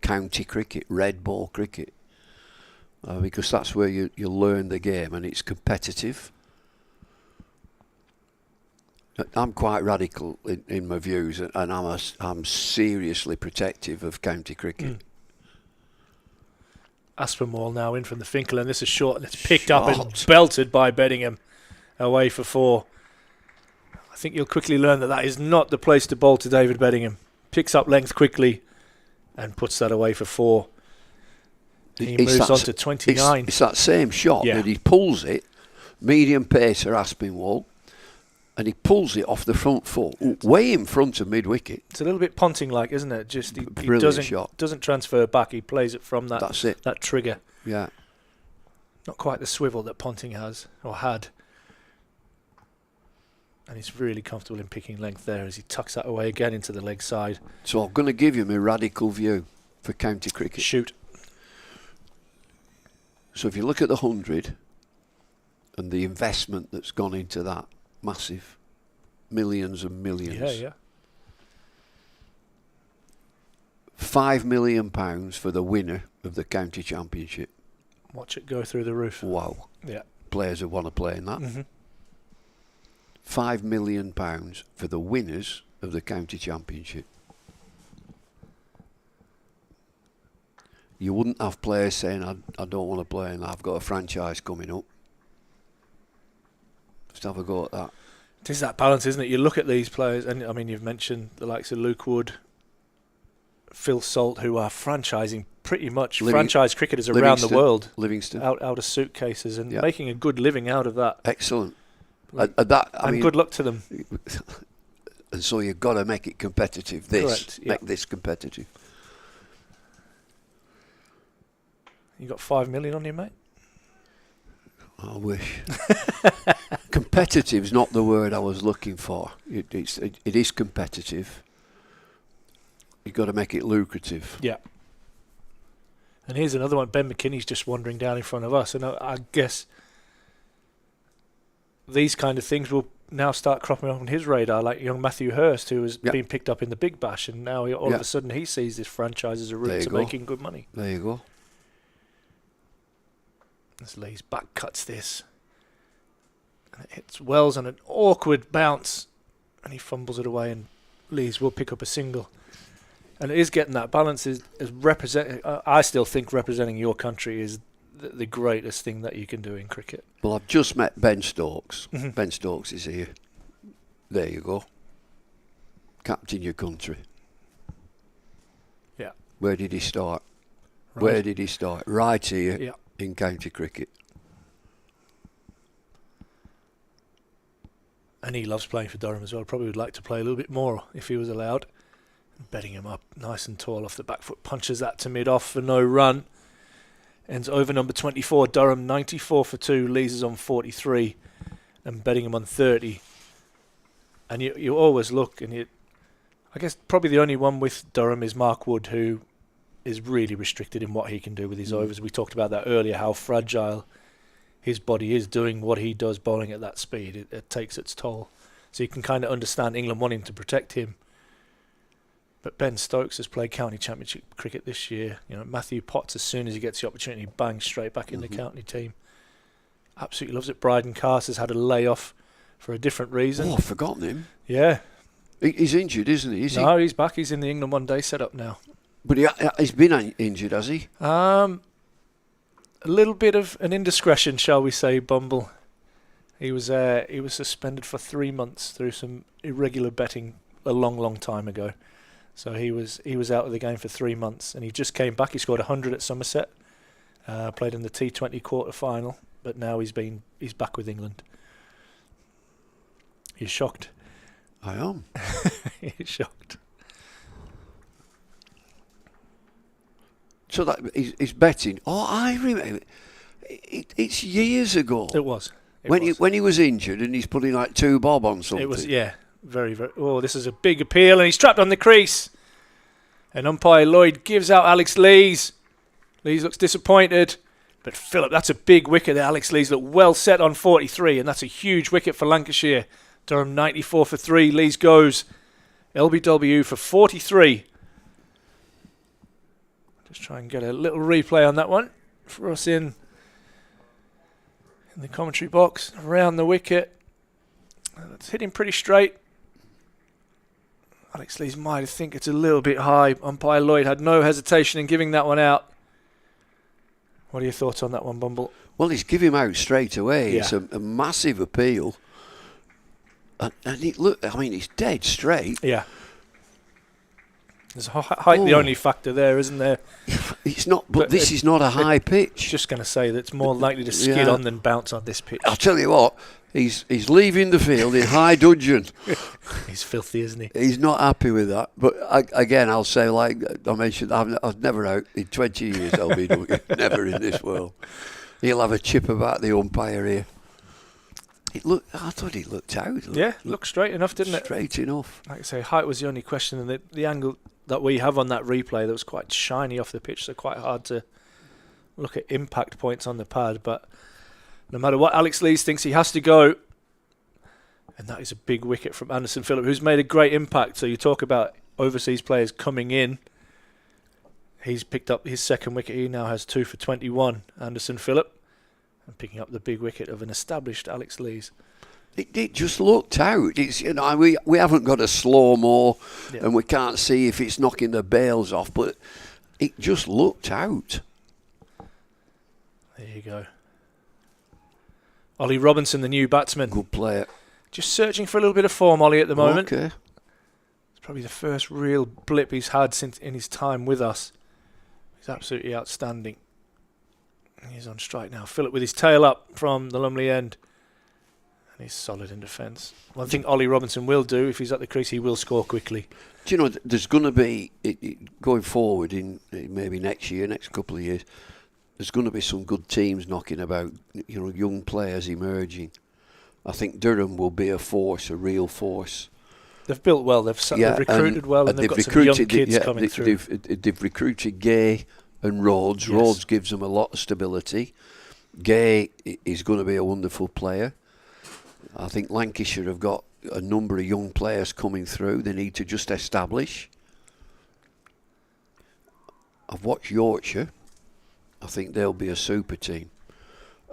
county cricket, red ball cricket, because that's where you learn the game, and it's competitive. I'm quite radical in my views, and I'm seriously protective of county cricket. Aspinwall now in from the Finkel, and this is short, and it's picked up and belted by Bodingham away for 4. I think you'll quickly learn that is not the place to bowl to David Bedingham. Picks up length quickly and puts that away for 4. He moves on to 29. It's that same shot that he pulls it, medium pacer Aspinwall, and he pulls it off the front foot, way in front of mid-wicket. It's a little bit Ponting-like, isn't it? Just he doesn't transfer back. He plays it from that trigger. Yeah. Not quite the swivel that Ponting has or had. And he's really comfortable in picking length there as he tucks that away again into the leg side. So I'm going to give you my radical view for county cricket. Shoot. So if you look at the 100 and the investment that's gone into that, massive, millions and millions. Yeah. £5 million for the winner of the county championship. Watch it go through the roof. Wow. Yeah. Players who want to play in that. £5 million for the winners of the county championship. You wouldn't have players saying, I don't want to play in that. I've got a franchise coming up. Just have a go at that. It is that balance, isn't it? You look at these players, and I mean, you've mentioned the likes of Luke Wood, Phil Salt, who are franchising pretty much franchise cricketers around the world. Livingston. Out of suitcases and making a good living out of that. Excellent. I mean, good luck to them. And so you've got to make it competitive. Make this competitive. You got 5 million on you, mate? I wish. Competitive's not the word I was looking for. It is competitive. You've got to make it lucrative. Yeah. And here's another one. Ben McKinney's just wandering down in front of us. And I guess these kind of things will now start cropping up on his radar, like young Matthew Hurst, who has been picked up in the Big Bash, and now all of a sudden he sees this franchise as a route to making good money. There you go. As Lee's back cuts this. And it hits Wells on an awkward bounce. And he fumbles it away, and Lees will pick up a single. And it is getting that balance. Is representing. I still think representing your country is the greatest thing that you can do in cricket. Well, I've just met Ben Stokes. Ben Stokes is here. There you go. Captain your country. Yeah. Where did he start? Right. Where did he start? Right here. Yeah. In county cricket. And he loves playing for Durham as well. Probably would like to play a little bit more if he was allowed. Betting him up nice and tall off the back foot. Punches that to mid-off for no run. Ends over number 24. Durham 94 for 2. Lees is on 43. And Bettingham on 30. And you always look, and I guess probably the only one with Durham is Mark Wood, who is really restricted in what he can do with his overs. We talked about that earlier, how fragile his body is doing what he does bowling at that speed. It takes its toll. So you can kind of understand England wanting to protect him. But Ben Stokes has played county championship cricket this year. You know, Matthew Potts, as soon as he gets the opportunity, bangs straight back in the county team. Absolutely loves it. Bryden Cast has had a layoff for a different reason. Oh, I've forgotten him. Yeah. He's injured, isn't he? No, he's back. He's in the England one-day setup now. But he's been injured, has he? A little bit of an indiscretion, shall we say, Bumble. He was suspended for 3 months through some irregular betting a long time ago. So he was out of the game for 3 months, and he just came back. He scored 100 at Somerset, played in the T20 quarter-final, but now he's back with England. You're shocked. I am. You're shocked. So that he's betting. Oh, I remember. It's years ago. It was. When he was injured and he's putting like 2 bob on something. It was, very, very. Oh, this is a big appeal, and he's trapped on the crease. And umpire Lloyd gives out Alex Lees. Lees looks disappointed. But Phillip, that's a big wicket there. Alex Lees looked well set on 43, and that's a huge wicket for Lancashire. Durham 94 for 3. Lees goes. LBW for 43. Just try and get a little replay on that one for us in the commentary box. Around the wicket. It's hitting pretty straight. Alex Lees might think it's a little bit high. Umpire Lloyd had no hesitation in giving that one out. What are your thoughts on that one, Bumble? Well, he's give him out straight away. Yeah. It's a massive appeal. And it's dead straight. Yeah. There's height the only factor there, isn't there? It's not, but this is not a high pitch. Just going to say that it's more likely to skid on than bounce on this pitch. I'll tell you what, he's leaving the field in high dudgeon. He's filthy, isn't he? He's not happy with that. But again, I'll say, like I mentioned, I've never out in 20 years I'll be never in this world. He'll have a chip about the umpire here. I thought he looked out. Looked straight enough, didn't it? Straight enough. Like I say, height was the only question, and the angle that we have on that replay that was quite shiny off the pitch, so quite hard to look at impact points on the pad. But no matter what Alex Lees thinks, he has to go. And that is a big wicket from Anderson Phillip, who's made a great impact. So you talk about overseas players coming in. He's picked up his second wicket. He now has 2 for 21, Anderson Phillip. And picking up the big wicket of an established Alex Lees. It just looked out. It's we haven't got a slow-mo, and we can't see if it's knocking the bails off, but it just looked out. There you go. Ollie Robinson, the new batsman. Good player. Just searching for a little bit of form, Ollie, at the moment. Okay. It's probably the first real blip he's had since in his time with us. He's absolutely outstanding. He's on strike now. Phillip with his tail up from the Lumley end. And he's solid in defence. One thing Ollie Robinson will do, if he's at the crease, he will score quickly. Do you know, there's going to be, going forward in maybe next year, next couple of years, there's going to be some good teams knocking about, young players emerging. I think Durham will be a force, a real force. They've built well, they've recruited well, and they've got some young kids coming through. They've recruited Gay and Rhodes. Yes. Rhodes gives them a lot of stability. Gay is going to be a wonderful player. I think Lancashire have got a number of young players coming through. They need to just establish. I've watched Yorkshire. I think they'll be a super team.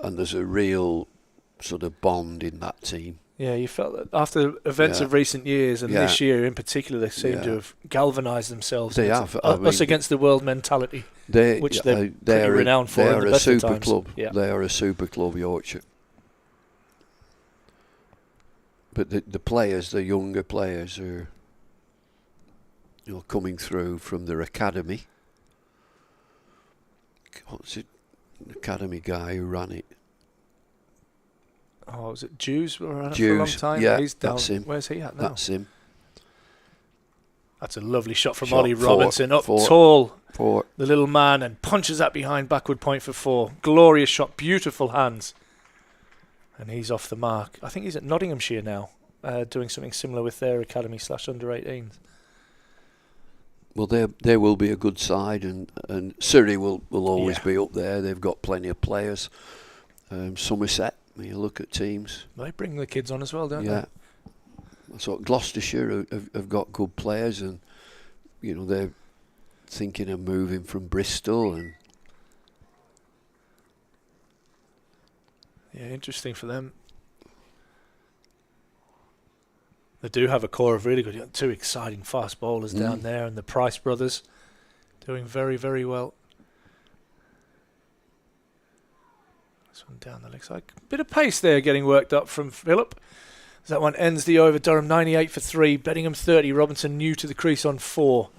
And there's a real sort of bond in that team. Yeah, you felt that after events of recent years, and this year in particular, they seem to have galvanised themselves. They have. Us against the world mentality, which they're pretty renowned for. They in are the a best of super times. club. Yeah. They are a super club, Yorkshire. But the players, the younger players, are coming through from their academy. What's it? The academy guy who ran it. Oh, was it Jews? Were around it Jews, for a long time. yeah, He's down. that's him. Where's he at now? That's him. That's a lovely shot from Ollie Robinson. Up four. tall, the little man, and punches that behind, backward point for 4. Glorious shot, beautiful hands. And he's off the mark. I think he's at Nottinghamshire now, doing something similar with their academy / under-18s. Well, they will be a good side, and Surrey will always be up there. They've got plenty of players. Somerset, when you look at teams. They bring the kids on as well, don't they? Yeah. So Gloucestershire have got good players, and they're thinking of moving from Bristol, and yeah, interesting for them. They do have a core of really good, 2 exciting fast bowlers down there, and the Price brothers doing very, very well. This one down the leg side. Bit of pace there getting worked up from Phillip. As that one ends the over. Durham 98 for 3. Bodingham 30. Robinson new to the crease on 4.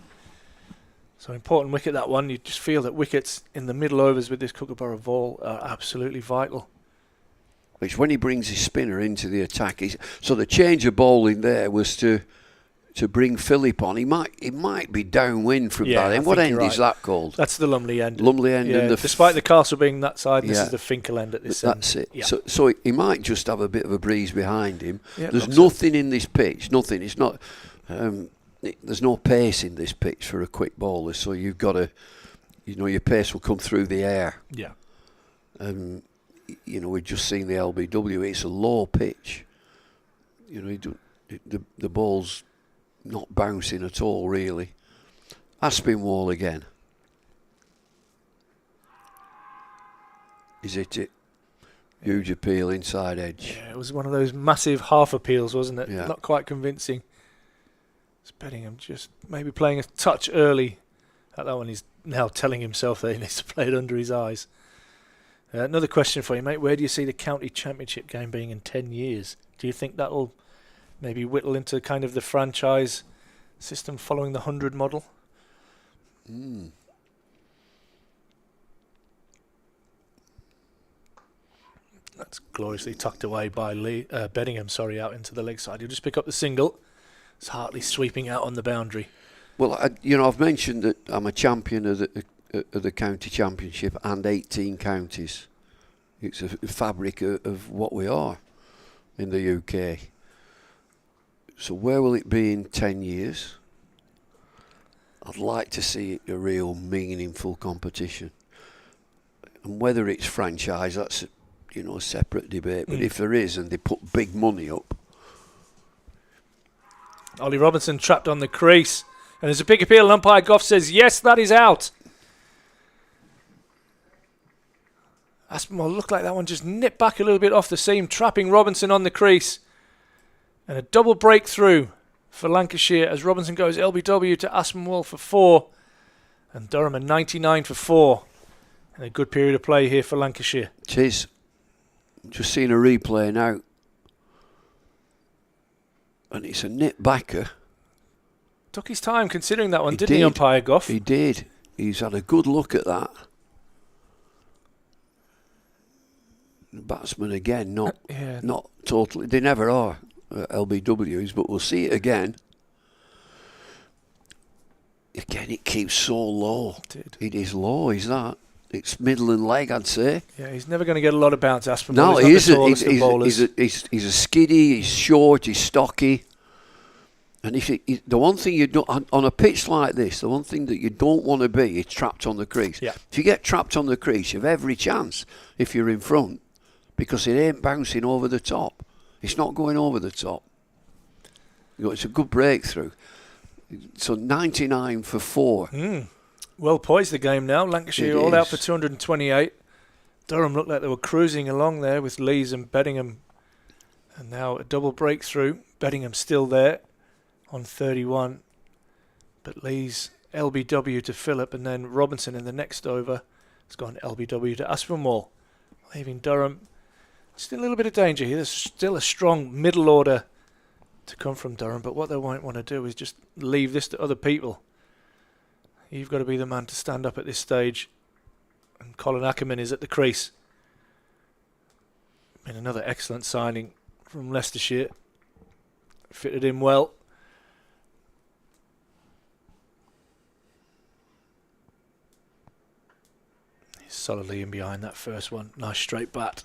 So important wicket, that one. You just feel that wickets in the middle overs with this Kookaburra ball are absolutely vital. which when he brings his spinner into the attack, so the change of bowling there was to bring Phillip on. He might be downwind from that end. What end is that called? That's the Lumley end. Lumley end. Yeah, and despite the castle being that side, this is the Finkel end at this end. That's it. Yeah. So he might just have a bit of a breeze behind him. Yeah, There's nothing in this pitch. Nothing. It's not. there's no pace in this pitch for a quick bowler, so you've got to, your pace will come through the air. Yeah. We've just seen the LBW. It's a low pitch. The ball's not bouncing at all, really. Aspinwall again. Is it? Huge appeal inside edge. Yeah, it was one of those massive half appeals, wasn't it? Yeah. Not quite convincing. It's Bedingham just maybe playing a touch early at that one. He's now telling himself that he needs to play it under his eyes. Another question for you, mate. Where do you see the county championship game being in 10 years? Do you think that'll maybe whittle into kind of the franchise system following the 100 model? That's gloriously tucked away by Bedingham, out into the leg side. He'll just pick up the single. It's Hartley sweeping out on the boundary. Well, I've mentioned that I'm a champion of the county championship and 18 counties. It's a fabric of what we are in the UK. So where will it be in 10 years? I'd like to see it a real meaningful competition. And whether it's franchise, that's a separate debate. But if there is, and they put big money up. Ollie Robinson trapped on the crease. And there's a big appeal, and umpire Goff says, yes, that is out. Aspinwall looked like that one just nipped back a little bit off the seam, trapping Robinson on the crease. And a double breakthrough for Lancashire as Robinson goes LBW to Aspinwall for 4. And Durham a 99 for 4. And a good period of play here for Lancashire. It is. Just seeing a replay now. And it's a nip backer. Took his time considering that one, didn't he, umpire Goff? He did. He's had a good look at that. The batsman again, not totally. They never are LBWs, but we'll see it again. Again, it keeps so low. It is low, is that? It's middle and leg, I'd say. Yeah, he's never going to get a lot of bounce, Aspinwall. No, he's a skiddy, he's short, he's stocky. And the one thing you don't, on a pitch like this, the one thing that you don't want to be is trapped on the crease. Yeah. If you get trapped on the crease, you have every chance if you're in front, because it ain't bouncing over the top. It's not going over the top. It's a good breakthrough. So 99 for 4. Well poised the game now. Lancashire all out for 228. Durham looked like they were cruising along there with Lees and Bedingham. And now a double breakthrough. Bedingham still there on 31. But Lees LBW to Phillip, and then Robinson in the next over has gone LBW to Aspinwall, leaving Durham still a little bit of danger here. There's still a strong middle order to come from Durham, but what they won't want to do is just leave this to other people. You've got to be the man to stand up at this stage. And Colin Ackermann is at the crease. And another excellent signing from Leicestershire. Fitted in well. He's solidly in behind that first one. Nice straight bat.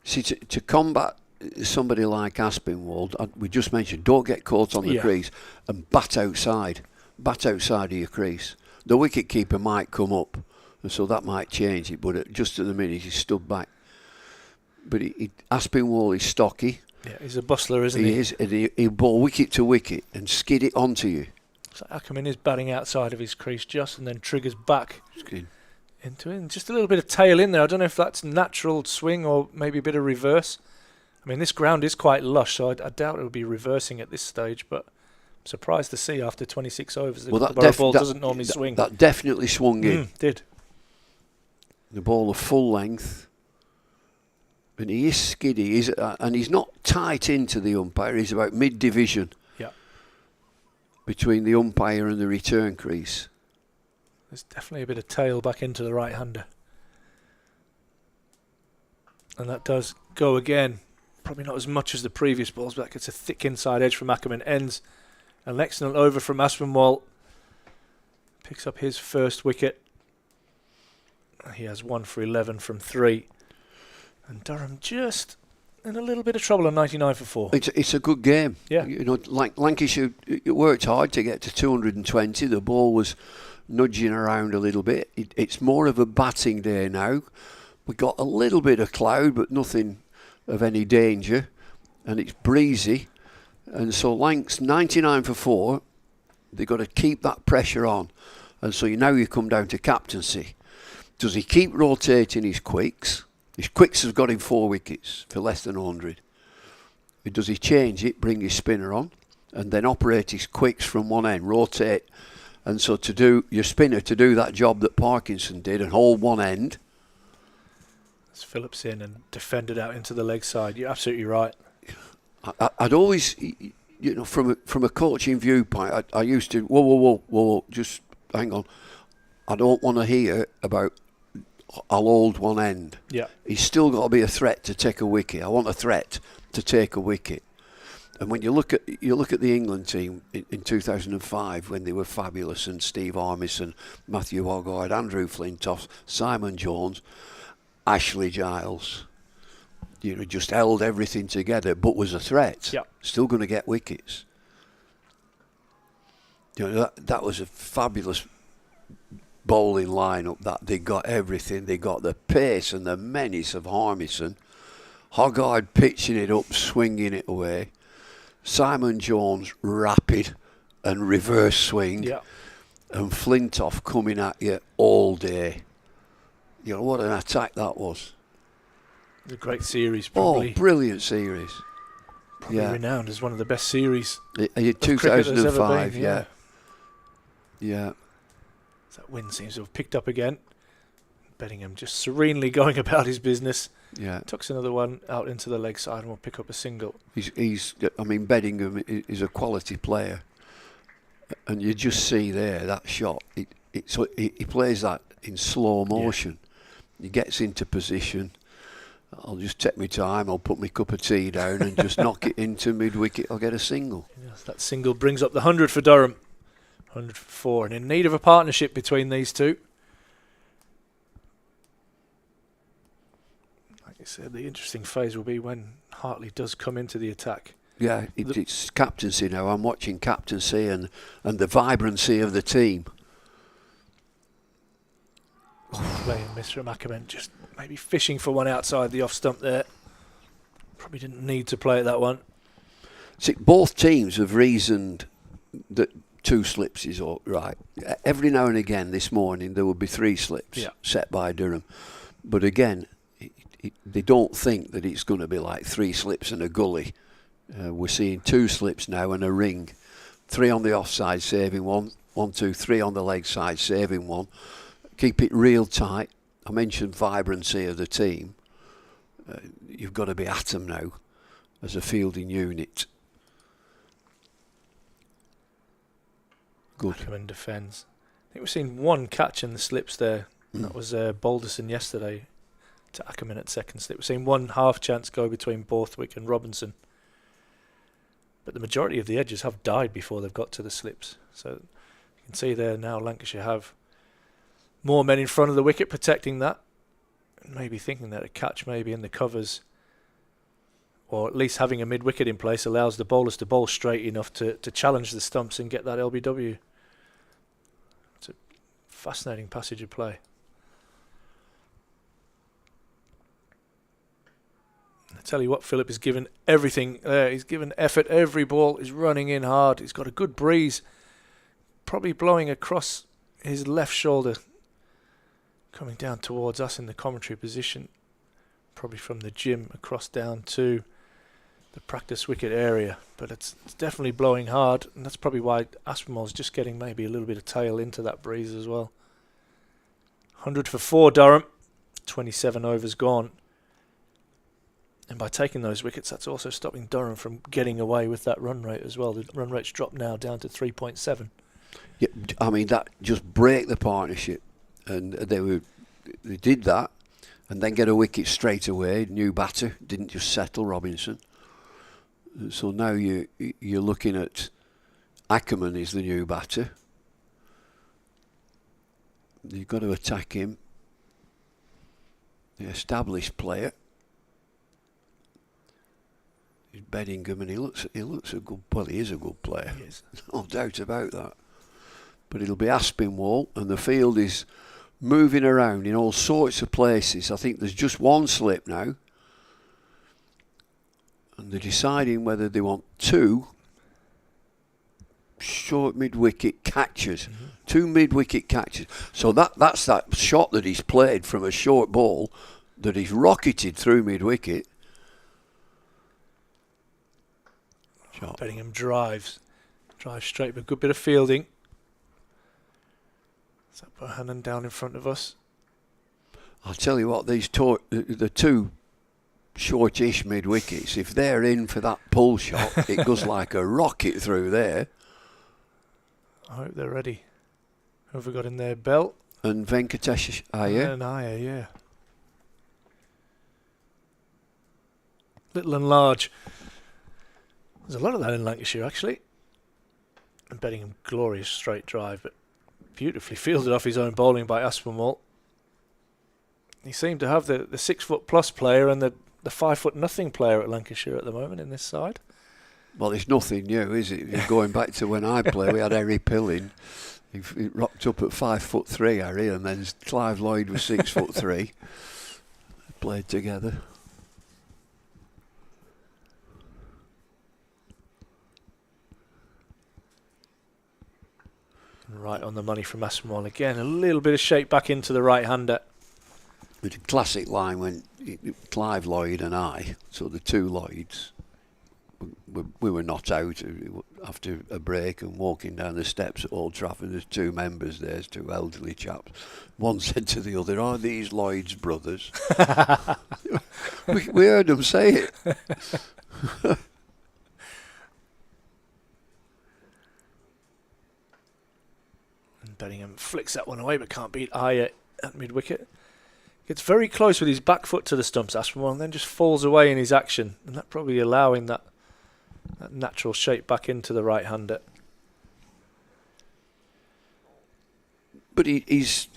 See, to combat somebody like Aspinwall, we just mentioned, don't get caught on the crease and bat outside of your crease. The wicket keeper might come up, and so that might change it, but just at the minute he stood back. But Aspinwall is stocky. Yeah, he's a bustler, isn't he? He is, and he'll bowl wicket to wicket and skid it onto you. So Ackermann is batting outside of his crease just, and then triggers back into it. And just a little bit of tail in there. I don't know if that's natural swing or maybe a bit of reverse. I mean, this ground is quite lush, so I doubt it'll be reversing at this stage, but I'm surprised to see after 26 overs the ball doesn't normally swing. That definitely swung in. Did. The ball of full length. And he is skiddy, and he's not tight into the umpire. He's about mid-division between the umpire and the return crease. There's definitely a bit of tail back into the right-hander. And that does go again. Probably not as much as the previous balls, but that gets a thick inside edge from Ackermann. Ends an excellent over from Aspinwall. Picks up his first wicket. He has 1 for 11 from 3. And Durham just in a little bit of trouble on 99 for 4. It's a good game. Yeah. You know, Lancashire, it worked hard to get to 220. The ball was nudging around a little bit. It's more of a batting day now. We got a little bit of cloud, but nothing of any danger, and it's breezy. And so Lancs 99 for 4. They've got to keep that pressure on. And so now you come down to captaincy. Does he keep rotating his quicks? His quicks have got him 4 wickets for less than 100. Does he change it, bring his spinner on, and then operate his quicks from one end, rotate? And so to do your spinner to do that job that Parkinson did and hold one end. As Phillips in and defended out into the leg side. You're absolutely right. I'd always, you know, from a coaching viewpoint, I used to, whoa, just hang on. I don't want to hear about I'll hold one end. Yeah. He's still got to be a threat to take a wicket. I want a threat to take a wicket. And when you look at the England team in 2005 when they were fabulous, and Steve Armisen, Matthew Hoggard, Andrew Flintoff, Simon Jones, Ashley Giles, you know, just held everything together, but was a threat. Yeah. Still going to get wickets. You know, that was a fabulous bowling lineup. That they got everything. They got the pace and the menace of Armisen, Hoggard pitching it up, swinging it away, Simon Jones rapid and reverse swing, Yeah. and Flintoff coming at you all day. You know, what an attack that was. It's a great series, probably. Oh, brilliant series. Probably Yeah. renowned as one of the best series In of cricket there's ever 2005, been. yeah. Yeah. That wind seems to have picked up again. Bedingham just serenely going about his business. Yeah. Tucks another one out into the leg side and will pick up a single. I mean, Bedingham is a quality player. And you just see there, that shot, he plays that in slow motion. He gets into position. I'll just take my time, I'll put my cup of tea down and just knock it into mid-wicket, I'll get a single. Yes, that single brings up the 100 for Durham. 100 for 4, and in need of a partnership between these two. Like I said, the interesting phase will be when Hartley does come into the attack. Yeah, it's captaincy now. I'm watching captaincy and the vibrancy of the team. Playing miss from Ackermann, just maybe fishing for one outside the off stump there. Probably didn't need to play at that one. See, both teams have reasoned that 2 slips is all right. Every now and again this morning there will be 3 slips set by Durham. But again, they don't think that it's going to be like 3 slips and a gully. We're seeing 2 slips now and a ring. 3 on the offside, saving 1. 1, 2, 3 on the leg side, saving 1. Keep it real tight. I mentioned vibrancy of the team. You've got to be at them now as a fielding unit. Good. Ackermann defends. I think we've seen 1 catch in the slips there. That was Balderson yesterday to Ackermann at second slip. We've seen 1 half chance go between Borthwick and Robinson. But the majority of the edges have died before they've got to the slips. So you can see there now Lancashire have more men in front of the wicket protecting that. And maybe thinking that a catch maybe in the covers, or at least having a mid-wicket in place, allows the bowlers to bowl straight enough to challenge the stumps and get that LBW. It's a fascinating passage of play. I tell you what, Phillip has given everything there. He's given effort. Every ball is running in hard. He's got a good breeze, probably blowing across his left shoulder, coming down towards us in the commentary position, probably from the gym across down to the practice wicket area. But it's definitely blowing hard, and that's probably why Aspinall's just getting maybe a little bit of tail into that breeze as well. 100 for 4, Durham. 27 overs gone. And by taking those wickets, that's also stopping Durham from getting away with that run rate as well. The run rate's dropped now down to 3.7. Yeah, I mean, that just break the partnership. And they did that and then get a wicket straight away. New batter, didn't just settle Robinson. So now you're looking at Ackermann is the new batter. You've got to attack him. The established player. Bodingham, and he looks a good. Well, he is a good player. He is. No doubt about that. But it'll be Aspinwall, and the field is moving around in all sorts of places. I think there's just one slip now, and they're deciding whether they want 2 short mid-wicket catches. 2 mid-wicket catches. So that's that shot that he's played from a short ball that he's rocketed through mid-wicket. Shot. Bodingham drives straight, but a good bit of fielding. So Bohannon down in front of us. I'll tell you what, these the 2 shortish mid-wickets, if they're in for that pull shot, it goes like a rocket through there. I hope they're ready. Who have we got in there? Bell? And Venkatesh Iyer. And Iyer, yeah. Little and large. There's a lot of that in Lancashire, actually. And Bodingham, glorious straight drive, but beautifully fielded off his own bowling by Aspinwall. He seemed to have the 6-foot-plus player and the 5-foot-nothing player at Lancashire at the moment in this side. Well, it's nothing new, is it? You're going back to when I played, we had Harry Pilling. He rocked up at 5'3", Harry, and then Clive Lloyd was 6'3". Played together. Right on the money from Aspinwall again. A little bit of shape back into the right-hander. With a classic line when Clive Lloyd and I, so the 2 Lloyds, we were not out after a break and walking down the steps at Old Trafford. There's 2 members there, 2 elderly chaps. One said to the other, "Are these Lloyd's brothers?" we heard them say it. And Bodingham flicks that one away but can't beat Iyer at mid-wicket. Gets very close with his back foot to the stumps, Aspinwall, and then just falls away in his action. And that probably allowing that natural shape back into the right-hander. But he's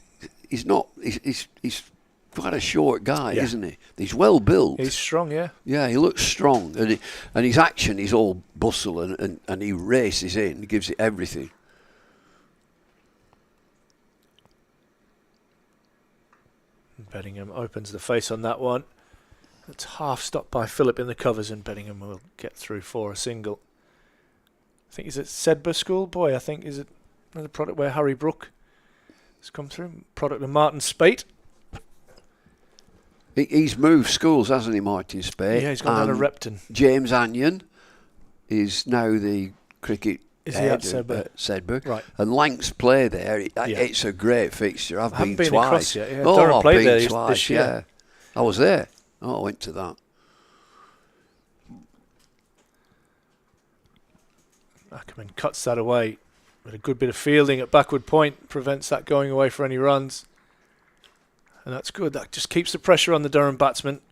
quite a short guy, Yeah. isn't he? He's well built. He's strong, yeah. Yeah, he looks strong, and his action is all bustle, and he races in, he gives it everything. Bodingham opens the face on that one. It's half stopped by Phillip in the covers, and Bodingham will get through for a single. I think he's at Sedbergh School. Boy, I think is it another product where Harry Brook has come through. Product of Martin Spate. He's moved schools, hasn't he, Martin Spate? Yeah, he's gone down to Repton. James Anyon is now the cricket Is he at Sedbergh? Sedbergh. Right. And Lancs play there. Yeah. It's a great fixture. I've haven't been across twice. yet, yeah. Oh, Durham I've played been there twice, this year. yeah. I was there. Oh, I went to that. Ackermann cuts that away. But a good bit of fielding at backward point prevents that going away for any runs. And that's good. That just keeps the pressure on the Durham batsman.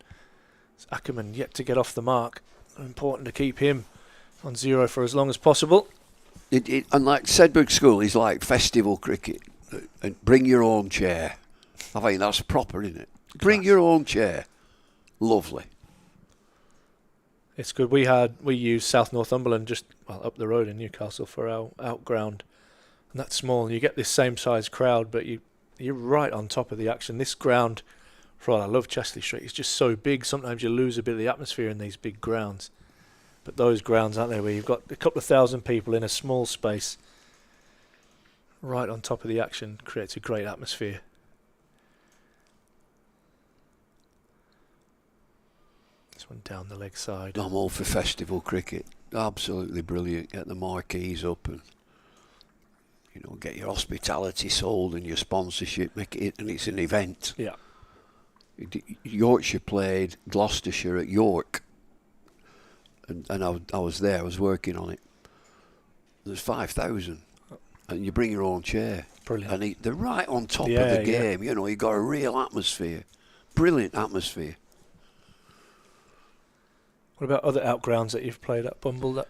It's Ackermann yet to get off the mark. Important to keep him on 0 for as long as possible. And like Sedbergh School is like festival cricket. And bring your own chair. I think that's proper, isn't it? Bring your own chair. Lovely. It's good. We used South Northumberland just up the road in Newcastle for our outground. And that's small. And you get this same size crowd, but you're right on top of the action. This ground, for all I love Chesley Street, it's just so big. Sometimes you lose a bit of the atmosphere in these big grounds. But those grounds, aren't they, where you've got a couple of thousand people in a small space, right on top of the action, creates a great atmosphere. This one down the leg side. I'm all for festival cricket. Absolutely brilliant. Get the marquees up and get your hospitality sold and your sponsorship. Make it, and it's an event. Yeah. Yorkshire played Gloucestershire at York, and I was there. I was working on it. There's 5,000, and you bring your own chair. Brilliant. And they're right on top of the game. Yeah. You've got a real atmosphere. Brilliant atmosphere. What about other outgrounds that you've played at, Bumble? That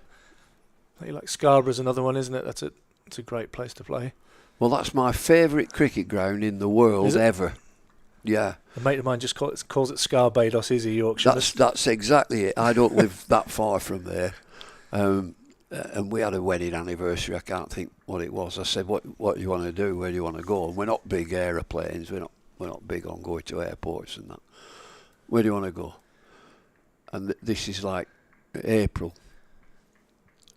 you like? Scarborough's another one, isn't it? It's a great place to play. Well, that's my favourite cricket ground in the world ever. Yeah. A mate of mine just calls it Scarbados. He's a Yorkshire. That's exactly it. I don't live that far from there. And we had a wedding anniversary. I can't think what it was. I said, what do you want to do? Where do you want to go? And we're not big aeroplanes. We're not big on going to airports and that. Where do you want to go? And this is like April.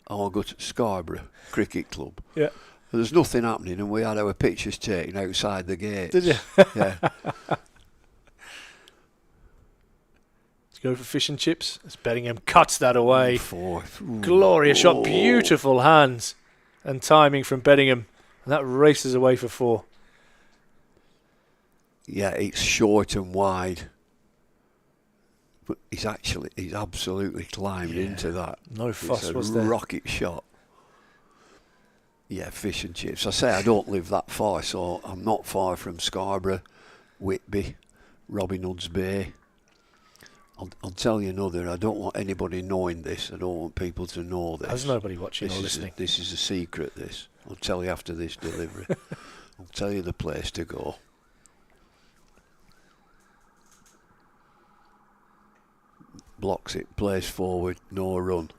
I want to go to Scarborough Cricket Club. Yeah. And there's nothing happening, and we had our pictures taken outside the gates. Did you? Yeah. Go for fish and chips. As Bedingham cuts that away. 4. Ooh. Glorious shot. Beautiful hands and timing from Bedingham. And that races away for 4. Yeah, it's short and wide. But he's absolutely climbed into that. No fuss, it's a was there? rocket shot. Yeah, fish and chips. I say I don't live that far, so I'm not far from Scarborough, Whitby, Robin Hood's Bay. I'll tell you another. I don't want anybody knowing this. I don't want people to know this. There's nobody watching or listening. This is a secret, this. I'll tell you after this delivery. I'll tell you the place to go. Blocks it, plays forward, no run.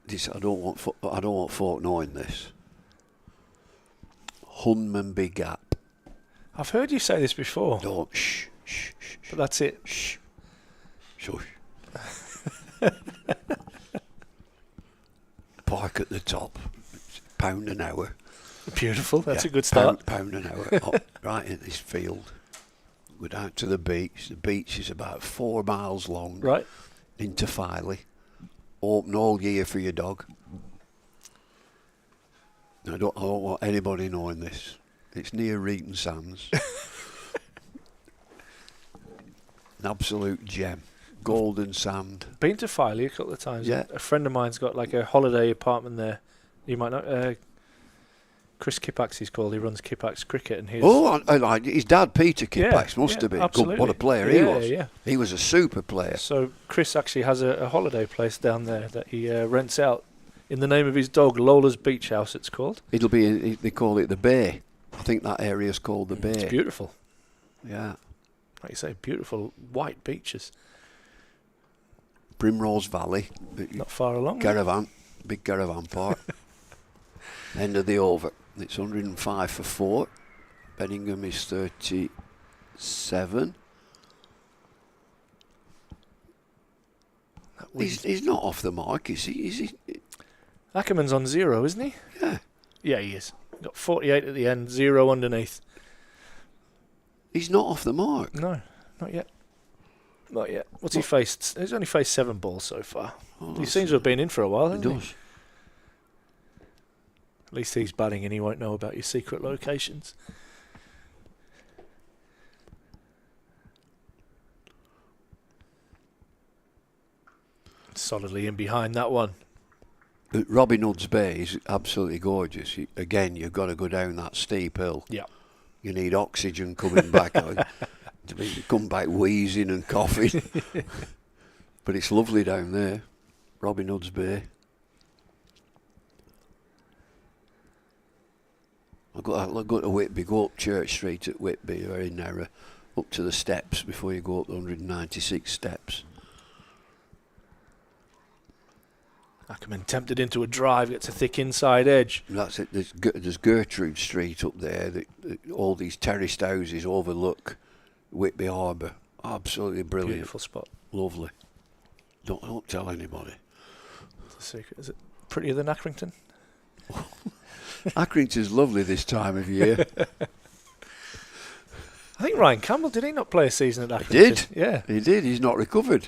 This I don't want folk knowing this. Hunmanby Gap. I've heard you say this before. Don't shh. Shh, shh, But that's it. shh. Shush. Park at the top. It's £1 an hour. Beautiful. That's Yeah, a good start. £1 an hour. Up, right in this field. We're down to the beach. The beach is about 4 miles long. Right. Into Filey. Open all year for your dog. I don't want anybody knowing this. It's near Reeton Sands. An absolute gem. Golden sand. Been to Filey a couple of times. Yeah. A friend of mine's got like a holiday apartment there. You might know. Chris Kippax, he's called. He runs Kippax Cricket, and I like his dad, Peter Kippax, must have been. Absolutely. Good, what a player he was. Yeah. He was a super player. So Chris actually has a holiday place down there that he rents out in the name of his dog, Lola's Beach House. It's called. It'll be. They call it the Bay. I think that area's called the Bay. It's beautiful. Yeah. Like you say, beautiful white beaches. Primrose Valley. Not far along. Caravan. Big caravan park. End of the over. It's 105 for 4. Bedingham is 37. He's not off the mark, is he? Is he? Ackermann's on 0, isn't he? Yeah. Yeah, he is. Got 48 at the end, 0 underneath. He's not off the mark. No, not yet. Not yet. What's he faced? He's only faced 7 balls so far. He seems to have been in for a while, He hasn't he? does. At least he's batting and he won't know about your secret locations. Solidly in behind that one. Robin Hood's Bay is absolutely gorgeous. Again, you've got to go down that steep hill. Yeah. You need oxygen coming back. You come back wheezing and coughing. But it's lovely down there. Robin Hood's Bay. I'll go to Whitby, go up Church Street at Whitby, very narrow, up to the steps before you go up the 196 steps. Ackermann tempted into a drive, gets a thick inside edge. That's it. There's Gertrude Street up there. All these terraced houses overlook Whitby Harbour. Absolutely brilliant. Beautiful spot. Lovely. Don't tell anybody. It's a secret. Is it prettier than Accrington? Accrington's lovely this time of year. I think Ryan Campbell, did he not play a season at Accrington? He did. Yeah. He did. He's not recovered.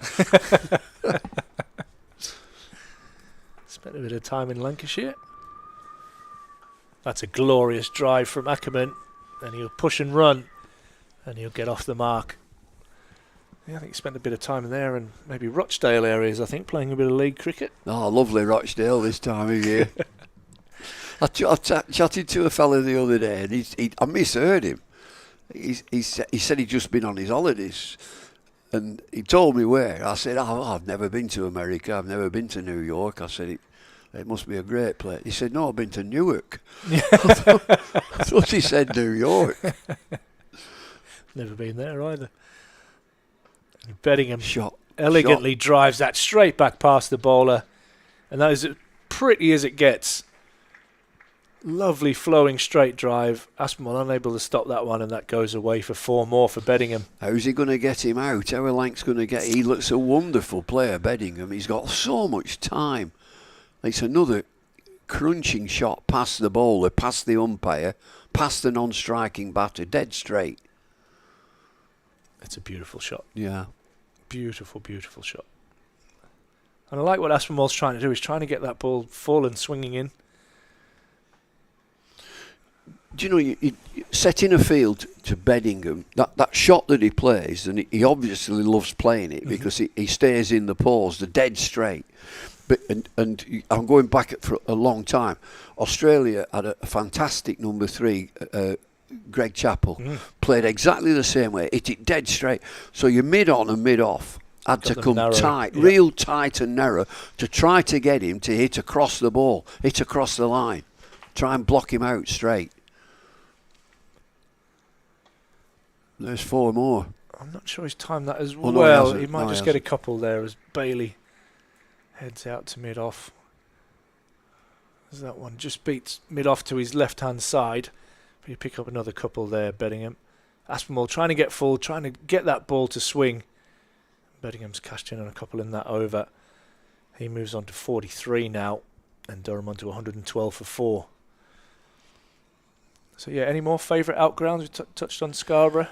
Spent a bit of time in Lancashire. That's a glorious drive from Ackermann, and he'll push and run, and he'll get off the mark. Yeah, I think he spent a bit of time there, and maybe Rochdale areas, I think, playing a bit of league cricket. Oh, lovely Rochdale this time of year. I chatted to a fella the other day, and I misheard him. He said he'd just been on his holidays, and he told me where. I said, I've never been to America, I've never been to New York. I said, it must be a great place. He said, no, I've been to Newark. I thought he said New York. Never been there either. And Bedingham Shot. elegantly drives that straight back past the bowler, and that is as pretty as it gets. Lovely flowing straight drive. Ackermann unable to stop that one, and that goes away for 4 more for Bedingham. How's he going to get him out? How are Lancs going to get? He looks a wonderful player, Bedingham. He's got so much time. It's another crunching shot past the bowler, past the umpire, past the non-striking batter, dead straight. It's a beautiful shot. Yeah. Beautiful, beautiful shot. And I like what Ackermann's trying to do. He's trying to get that ball full and swinging in. Do you know, you setting a field to Bedingham, that shot that he plays, and he obviously loves playing it because he stays in the pause, the dead straight. But and I'm going back for a long time. Australia had a fantastic number 3, Greg Chappell, played exactly the same way, hit it dead straight. So your mid on and mid off had to come narrow, tight, real tight and narrow to try to get him to hit across the ball, hit across the line, try and block him out straight. There's 4 more. I'm not sure he's timed that as Oh, no, well. he He might just get a couple there as Bailey heads out to mid-off. As that one just beats mid-off to his left-hand side. But you pick up another couple there, Bedingham. Aspinwall trying to get full, trying to get that ball to swing. Bedingham's cashed in on a couple in that over. He moves on to 43 now, and Durham on to 112 for 4. So, yeah, any more favourite outgrounds? We touched on Scarborough.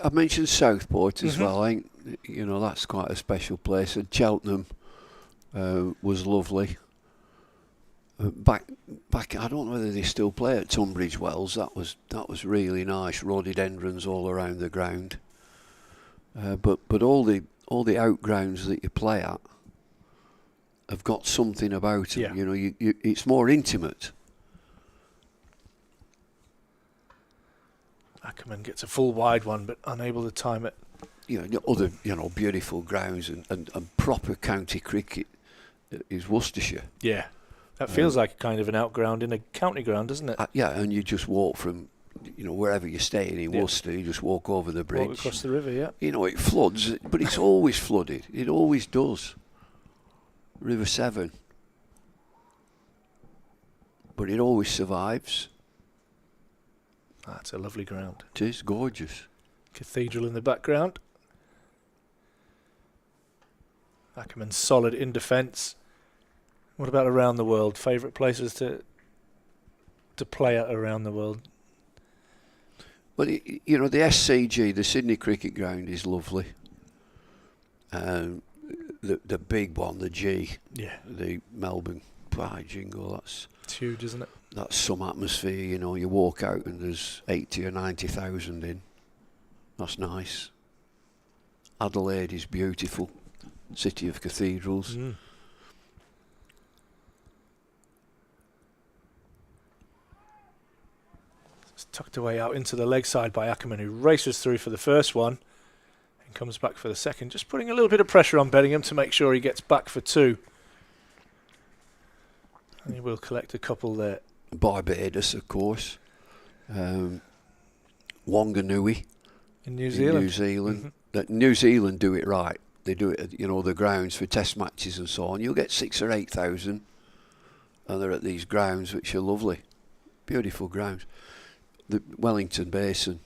I mentioned Southport as well. I think, you know, that's quite a special place. And Cheltenham was lovely. Back, I don't know whether they still play at Tunbridge Wells. That was really nice. Rhododendrons all around the ground. But all the outgrounds that you play at have got something about them. Yeah. You know, it's more intimate. Ackermann gets a full wide one, but unable to time it. You know, other beautiful grounds and proper county cricket is Worcestershire. Yeah, that feels like a kind of an outground in a county ground, doesn't it? Yeah, and you just walk from, you know, wherever you're staying in Worcester, you just walk over the bridge. Walk across the river, yeah. You know, it floods, but it's always flooded. It always does. River Severn. But it always survives. That's a lovely ground. It is gorgeous. Cathedral in the background. Ackermann solid in defence. What about around the world? Favourite places to play at around the world? Well, you know, the SCG, the Sydney Cricket Ground, is lovely. The big one, the G, Yeah, the Melbourne Pride Jingle, it's huge, isn't it? that's some atmosphere. You know, you walk out and there's 80 or 90,000 in. That's nice. Adelaide is beautiful, city of cathedrals. It's tucked away out into the leg side by Ackermann, who races through for the first one and comes back for the second, just putting a little bit of pressure on Bedingham to make sure he gets back for 2. And he will collect a couple there. Barbados, of course. Wanganui In New in Zealand. New Zealand. That New Zealand do it right. They do it at, you know, the grounds for test matches and so on. You'll get 6,000 or 8,000, and they're at these grounds which are lovely, beautiful grounds. The Wellington Basin.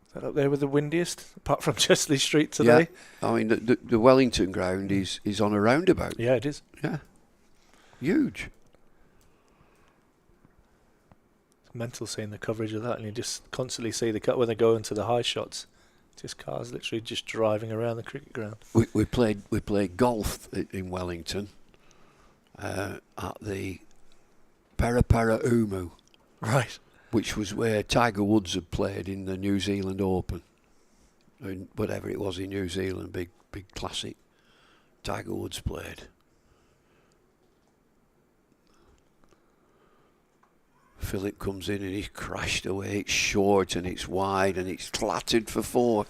Is that up there with the windiest, apart from Chesley Street today? Yeah, I mean the Wellington ground is on a roundabout. Yeah, it is. Yeah, huge. It's mental seeing the coverage of that, and you just constantly see the cut when they go into the high shots. Just cars literally just driving around the cricket ground. We played golf in Wellington at the Parapara Umu, Right. which was where Tiger Woods had played in the New Zealand Open, and whatever it was in New Zealand, big classic. Tiger Woods played. Philip comes in and he's crashed away. It's short and it's wide and it's clattered for 4.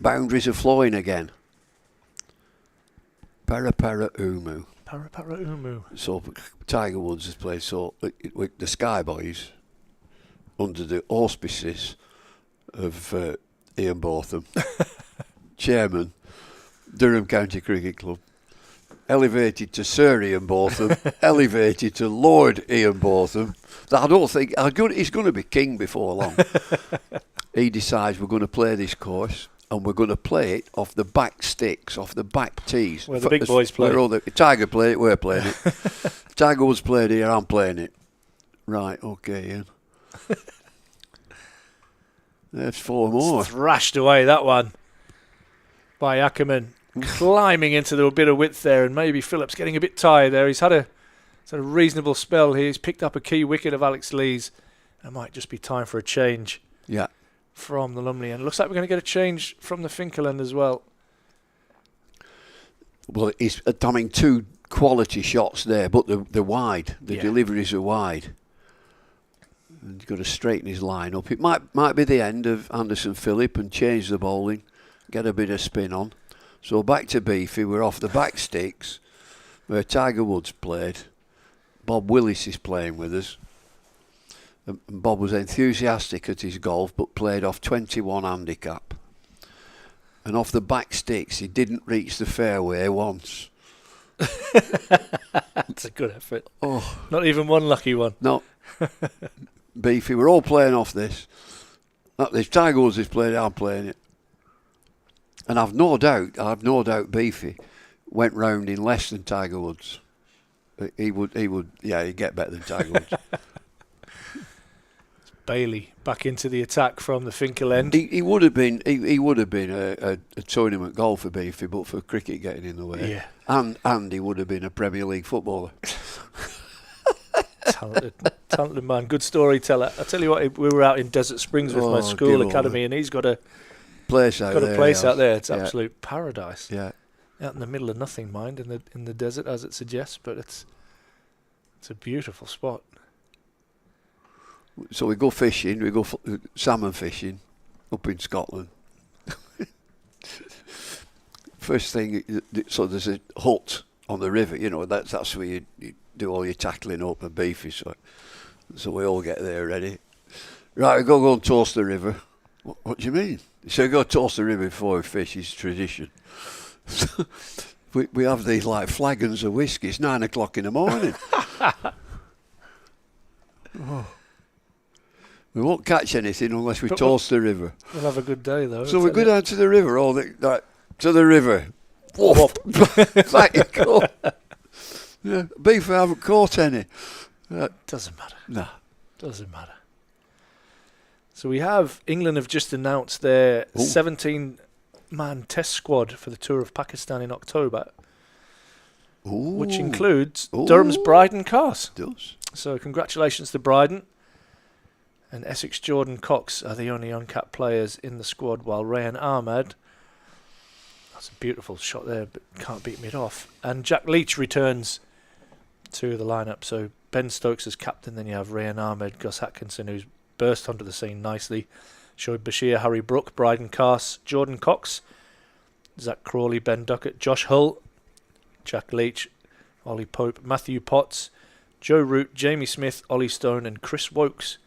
Boundaries are flowing again. Parapara Umu. Parapara Umu. So Tiger Woods has played. So with the Sky Boys, under the auspices of Ian Botham, chairman, Durham County Cricket Club, elevated to Sir Ian Botham, elevated to Lord Ian Botham. I don't think he's going to be king before long. He decides we're going to play this course, and we're going to play it off the back sticks, off the back tees. Where the big boys play. Tiger played it, we're playing it. Tiger Woods played here, I'm playing it. Right, okay, Ian. There's 4 more. Thrashed away, that one, by Ackermann. Climbing into the bit of width there, and maybe Phillips getting a bit tired there. He's had a reasonable spell here. He's picked up a key wicket of Alex Lee's. It might just be time for a change. Yeah. From the Lumley end. Looks like we're going to get a change from the Finkel end as well. Well, he's 2 quality shots there, but they're wide. The deliveries are wide. And he's got to straighten his line up. It might be the end of Anderson Phillip and change the bowling, get a bit of spin on. So back to Beefy, we're off the back sticks where Tiger Woods played. Bob Willis is playing with us. And Bob was enthusiastic at his golf but played off 21 handicap. And off the back sticks he didn't reach the fairway once. That's a good effort. Oh, not even one lucky one. No. Beefy, we're all playing off this. If Tiger Woods is playing it, I'm playing it. And I've no doubt Beefy went round in less than Tiger Woods. He would, he'd get better than Tiger Woods. Bailey back into the attack from the Finkel end. He would have been a tournament golfer, Beefy, but for cricket getting in the way. Yeah. And he would have been a Premier League footballer. Talented man, good storyteller. I tell you what, we were out in Desert Springs with my school academy, and he's got a place out there. It's absolute paradise. Yeah, out in the middle of nothing, mind, in the desert, as it suggests, but it's a beautiful spot. So we go fishing. We go salmon fishing up in Scotland. First thing, so there's a hut on the river. You know, that's where you do all your tackling up and Beefy. So we all get there ready. Right, we go and toast the river. What do you mean? So we go toast the river before we fish. It's tradition. we have these like flagons of whiskey. It's 9 o'clock in the morning. Oh. We won't catch anything unless we toast the river. We'll have a good day though. So we go down to the river, to the river. Whoop. Back you go. Yeah, Beef, I haven't caught any. Doesn't matter. No. Doesn't matter. So England have just announced their 17-man test squad for the tour of Pakistan in October. Which includes Durham's Bryden Cars. Does. So congratulations to Bryden. And Essex Jordan Cox are the only uncapped players in the squad, while Rayan Ahmed, that's a beautiful shot there, but can't beat mid off. And Jack Leach returns to the lineup. So Ben Stokes as captain, then you have Rayan Ahmed, Gus Atkinson, who's burst onto the scene nicely, Shoaib Bashir, Harry Brook, Bryden Cars, Jordan Cox, Zach Crawley, Ben Duckett, Josh Hull, Jack Leach, Ollie Pope, Matthew Potts, Joe Root, Jamie Smith, Ollie Stone and Chris Wokes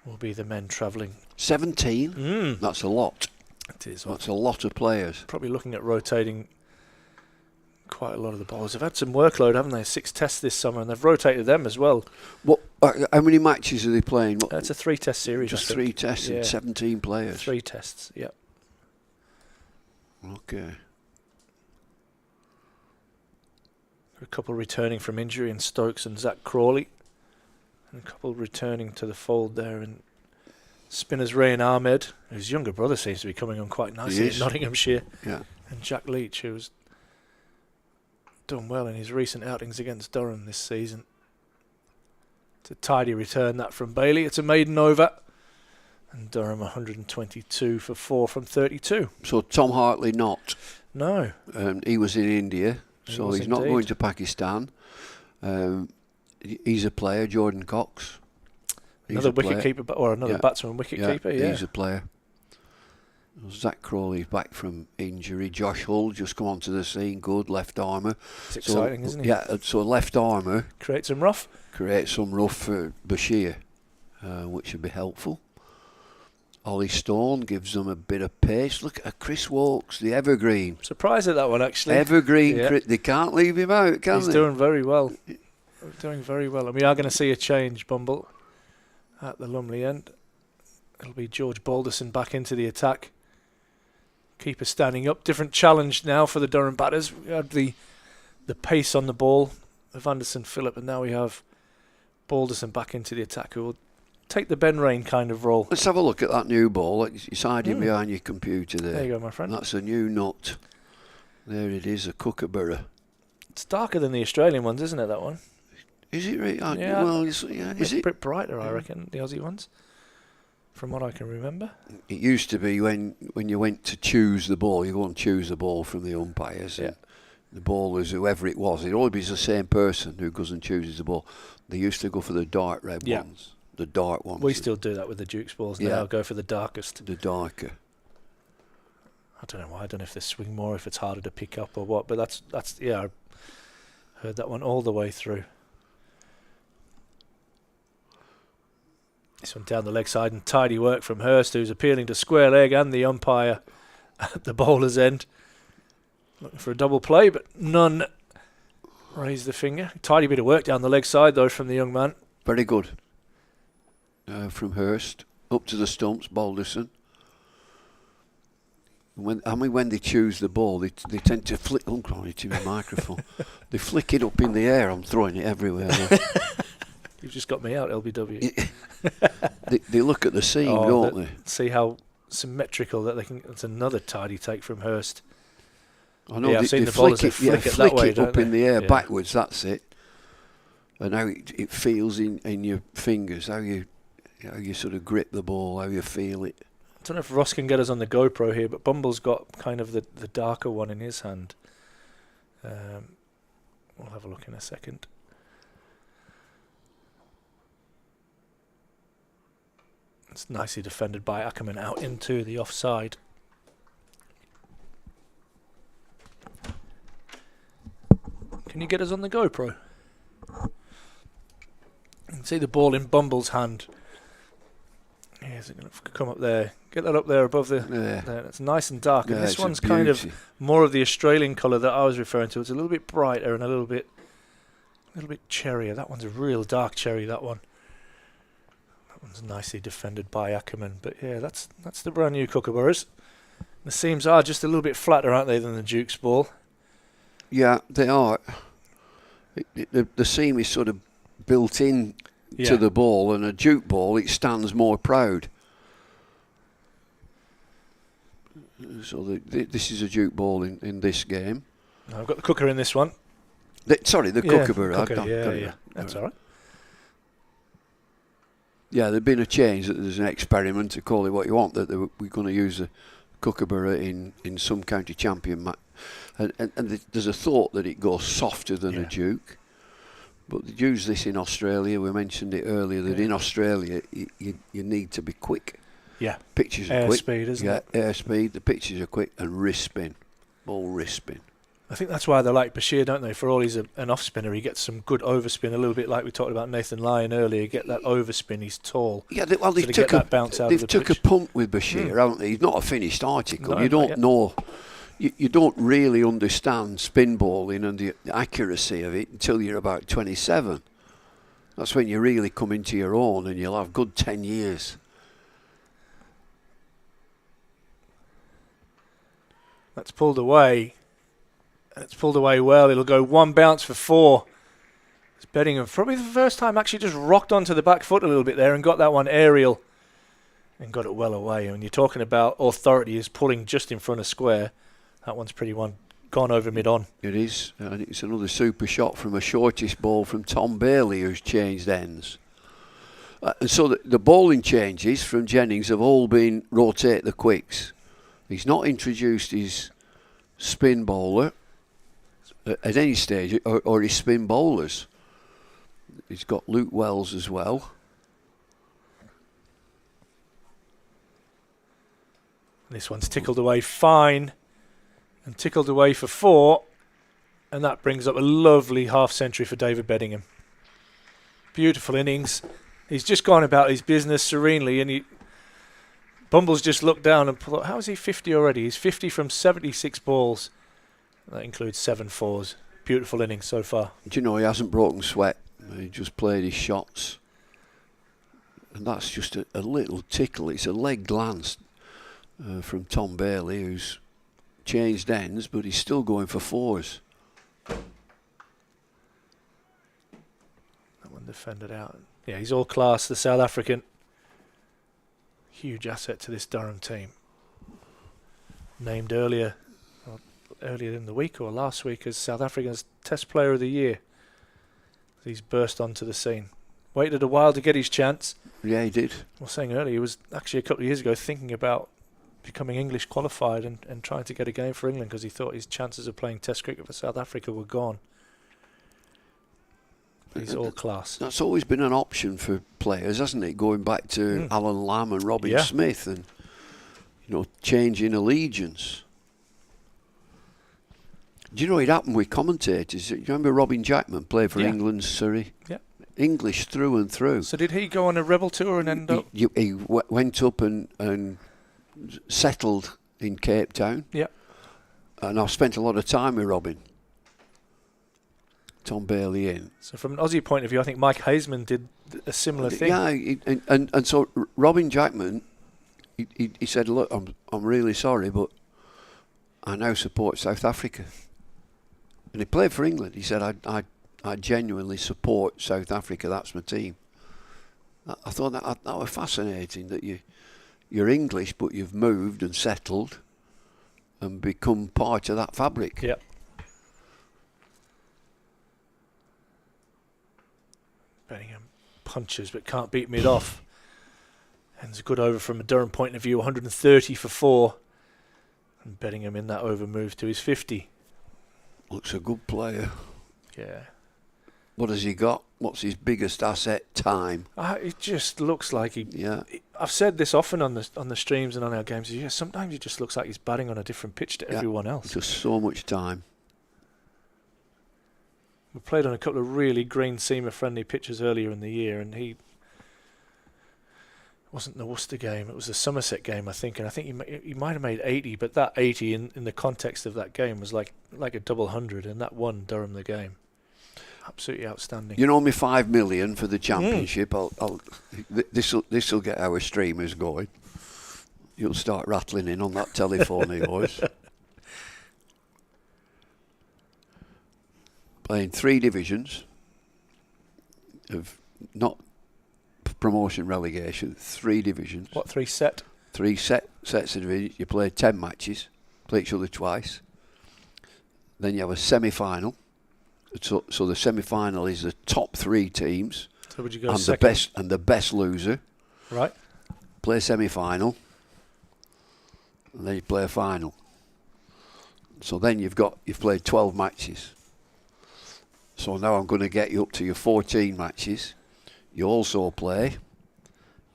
will be the men travelling. 17? That's a lot. It is. That's a lot of players. Probably looking at rotating quite a lot of the bowlers. They've had some workload, haven't they? 6 tests this summer, and they've rotated them as well. How many matches are they playing? It's a 3-test series. Just 3 tests and 17 players. 3 tests, yep. Okay. A couple returning from injury in Stokes and Zach Crawley. And a couple returning to the fold there in spinners Rayan Ahmed, whose younger brother seems to be coming on quite nicely in Nottinghamshire. Yeah. And Jack Leach, who's done well in his recent outings against Durham this season. It's a tidy return, that from Bailey. It's a maiden over. And Durham 122 for 4 from 32. So Tom Hartley not. No. He was in India, so he's not going to Pakistan. He's a player, Jordan Cox. Another wicket-keeper, or another batsman wicket-keeper, yeah. He's a player. Zach Crawley's back from injury. Josh Hull just come onto the scene, good, left armour. It's exciting, isn't it? Yeah, so left armour. Create some rough For Bashir. which would be helpful. Ollie Stone gives them a bit of pace. Look at Chris Wokes, the evergreen. Surprised at that one, actually. Evergreen, Yeah. they can't leave him out, can He's they? doing very well. Doing very well. And we are going to see a change, Bumble, at the Lumley end. It'll be George Balderson back into the attack. Keeper standing up. Different challenge now for the Durham batters. We had the pace on the ball of Anderson Phillip, and now we have Balderson back into the attack, who will take the Ben Rain kind of role. Let's have a look at that new ball. It's hiding behind your computer there. There you go, my friend. That's a new nut. There it is, a Kookaburra. It's darker than the Australian ones, isn't it, that one? Is it really? Yeah. Well, is it? A bit brighter, I reckon, the Aussie ones, from what I can remember. It used to be when you went to choose the ball, you go and choose the ball from the umpires. Yeah. And the ballers, whoever it was, it always be the same person who goes and chooses the ball. They used to go for the dark red ones. The dark ones. We still do that with the Duke's balls now, go for the darkest. The darker. I don't know why. I don't know if they swing more, if it's harder to pick up or what, but that's I heard that one all the way through. This one down the leg side, and tidy work from Hurst, who's appealing to square leg and the umpire at the bowler's end. Looking for a double play, but none raise the finger. Tidy bit of work down the leg side, though, from the young man. Very good. From Hurst. Up to the stumps, Balderson. When they choose the ball, they tend to flick. Oh, to my microphone. They flick it up in the air. I'm throwing it everywhere now. You've just got me out, LBW. They look at the seam, don't they? See how symmetrical that they can. It's another tidy take from Hurst. I know I've seen they the bowlers flick flick it flick that way, it up don't in they? the air Yeah. backwards. That's it. And how it feels in your fingers, how you sort of grip the ball, how you feel it. I don't know if Ross can get us on the GoPro here, but Bumble's got kind of the darker one in his hand. We'll have a look in a second. It's nicely defended by Ackermann out into the offside. Can you get us on the GoPro? You can see the ball in Bumble's hand. Yeah, is it going to come up there? Get that up there above the... Yeah. There. It's nice and dark. And Yeah, this it's a one's kind of beauty. more of the Australian colour that I was referring to. It's a little bit brighter and a little bit cherrier. That one's a real dark cherry, that one. That one's nicely defended by Ackermann. But yeah, that's the brand new Kookaburras. The seams are just a little bit flatter, aren't they, than the Duke's ball? Yeah, they are. The seam is sort of built in to the ball, and a Duke ball, it stands more proud. So this is a Duke ball in this game. No, I've got the cooker in this one. The Kookaburra. Yeah. That's all right. Yeah, there's been a change. There's an experiment, to call it what you want, that we're going to use a Kookaburra in some county champion match. And there's a thought that it goes softer than a Duke. But they use this in Australia. We mentioned it earlier that in Australia you need to be quick. Yeah. Pitches are quick. Airspeed, isn't it? Yeah, airspeed. The pitches are quick, and wrist spin. Ball wrist spin. I think that's why they like Bashir, don't they? For all he's an off spinner, he gets some good overspin. A little bit like we talked about Nathan Lyon earlier. Get that overspin. He's tall. Yeah, they've took that bounce out of the took a pitch. punt with Bashir, haven't they? He's not a finished article. No, You not don't yet. know. You don't really understand spin bowling and the accuracy of it until you're about 27. That's when you really come into your own, and you'll have good 10 years. That's pulled away. It's pulled away well. It'll go one bounce for 4. It's Bodingham, probably the first time, actually just rocked onto the back foot a little bit there and got that one aerial and got it well away. And when you're talking about authority is pulling just in front of square, that one's pretty gone over mid-on. It is, and it's another super shot from a shortish ball from Tom Bailey, who's changed ends. And so the bowling changes from Jennings have all been rotate the quicks. He's not introduced his spin bowler at any stage, or his spin bowlers. He's got Luke Wells as well. This one's tickled away fine and tickled away for 4, and that brings up a lovely half century for David Bodingham. Beautiful innings, He's just gone about his business serenely, and Bumble's just looked down and thought, how is he 50 already? He's 50 from 76 balls. That includes 7 fours. Beautiful innings so far. Do you know, he hasn't broken sweat. He just played his shots. And that's just a little tickle. It's a leg glance from Tom Bailey, who's changed ends, but he's still going for fours. That one defended out. Yeah, he's all class, the South African. Huge asset to this Durham team. Named earlier in the week or last week as South Africa's Test Player of the Year. He's burst onto the scene. Waited a while to get his chance. Yeah, he did. I was saying earlier, he was actually a couple of years ago thinking about becoming English qualified and trying to get a game for England because he thought his chances of playing Test cricket for South Africa were gone. He's all class. That's always been an option for players, hasn't it? Going back to Alan Lamb and Robin Smith, and changing allegiance. Do you know it happened with commentators? Do you remember Robin Jackman played for England's Surrey? Yeah. English through and through. So did he go on a rebel tour and end up? He went up and settled in Cape Town. Yeah. And I've spent a lot of time with Robin. Tom Bailey in. So from an Aussie point of view, I think Mike Haseman did a similar thing. Yeah, and so Robin Jackman, he said, look, I'm really sorry, but I now support South Africa. And he played for England. He said, I genuinely support South Africa. That's my team. I thought that was fascinating, that you're English, but you've moved and settled and become part of that fabric. Yeah. Bodingham punches but can't beat mid off. And it's a good over from a Durham point of view, 130 for 4. And Bodingham in that over move to his 50. Looks a good player. Yeah. What has he got? What's his biggest asset? Time. It just looks like he. Yeah. I've said this often on the streams and on our games. Yeah, sometimes he just looks like he's batting on a different pitch to everyone else. Just so much time. We played on a couple of really green seamer friendly pitches earlier in the year, and he wasn't the Worcester game. It was the Somerset game, I think, and I think he might have made 80, but that 80 in the context of that game was like a double 100, and that won Durham the game. Absolutely outstanding. You know me, 5 million for the championship. This will get our streamers going. You'll start rattling in on that telephone, eh, boys. Playing 3 divisions of not promotion relegation. 3 divisions. What, 3 set? 3 sets of divisions. You play 10 matches. Play each other twice. Then you have a semi-final. So the semi-final is the top 3 teams. So would you go and second? the best loser. Right. Play semi-final. And then you play a final. So then you've played 12 matches. So now I'm going to get you up to your 14 matches. You also play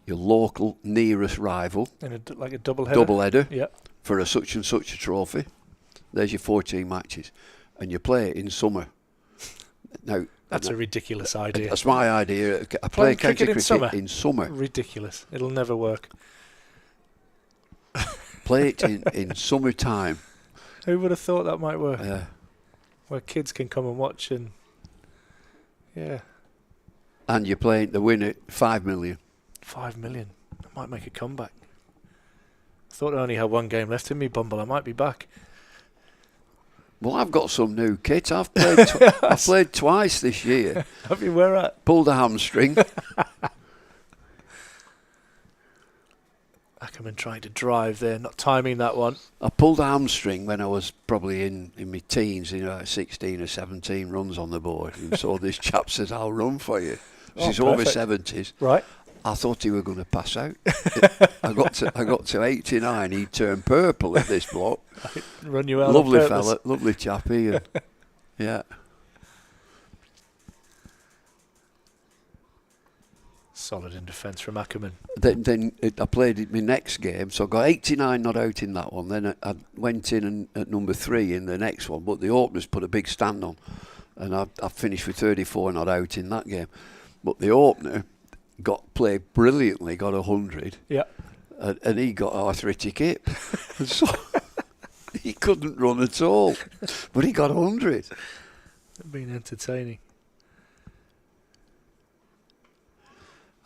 your local nearest rival. Like a double header? Double header. Yeah. For a such and such a trophy. There's your 14 matches. And you play it in summer. Now that's a ridiculous idea. That's my idea. I play county cricket in summer. Ridiculous. It'll never work. Play it in summertime. Who would have thought that might work? Yeah. Where kids can come and watch and... Yeah. And you're playing the winner 5 million. 5 million. I might make a comeback. I thought I only had 1 game left in me, Bumble. I might be back. Well, I've got some new kit. I've played I've played twice this year. Have you? Where at? Pulled a hamstring. Ackermann trying to drive there, not timing that one. I pulled a hamstring when I was probably in my teens, 16 or 17 runs on the board. And so this chap says, I'll run for you. He's over 70s. Right. I thought he were going to pass out. I got to 89. He turned purple at this block. Run you out. Lovely fella, lovely chappy. And yeah. Solid in defence from Ackermann. Then I played my next game, so I got 89 not out in that one. Then I went in at number 3 in the next one, but the openers put a big stand on, and I finished with 34 not out in that game. But the opener played brilliantly, got 100. Yeah. And he got arthritic hip. And so he couldn't run at all. But he got 100. It's been entertaining.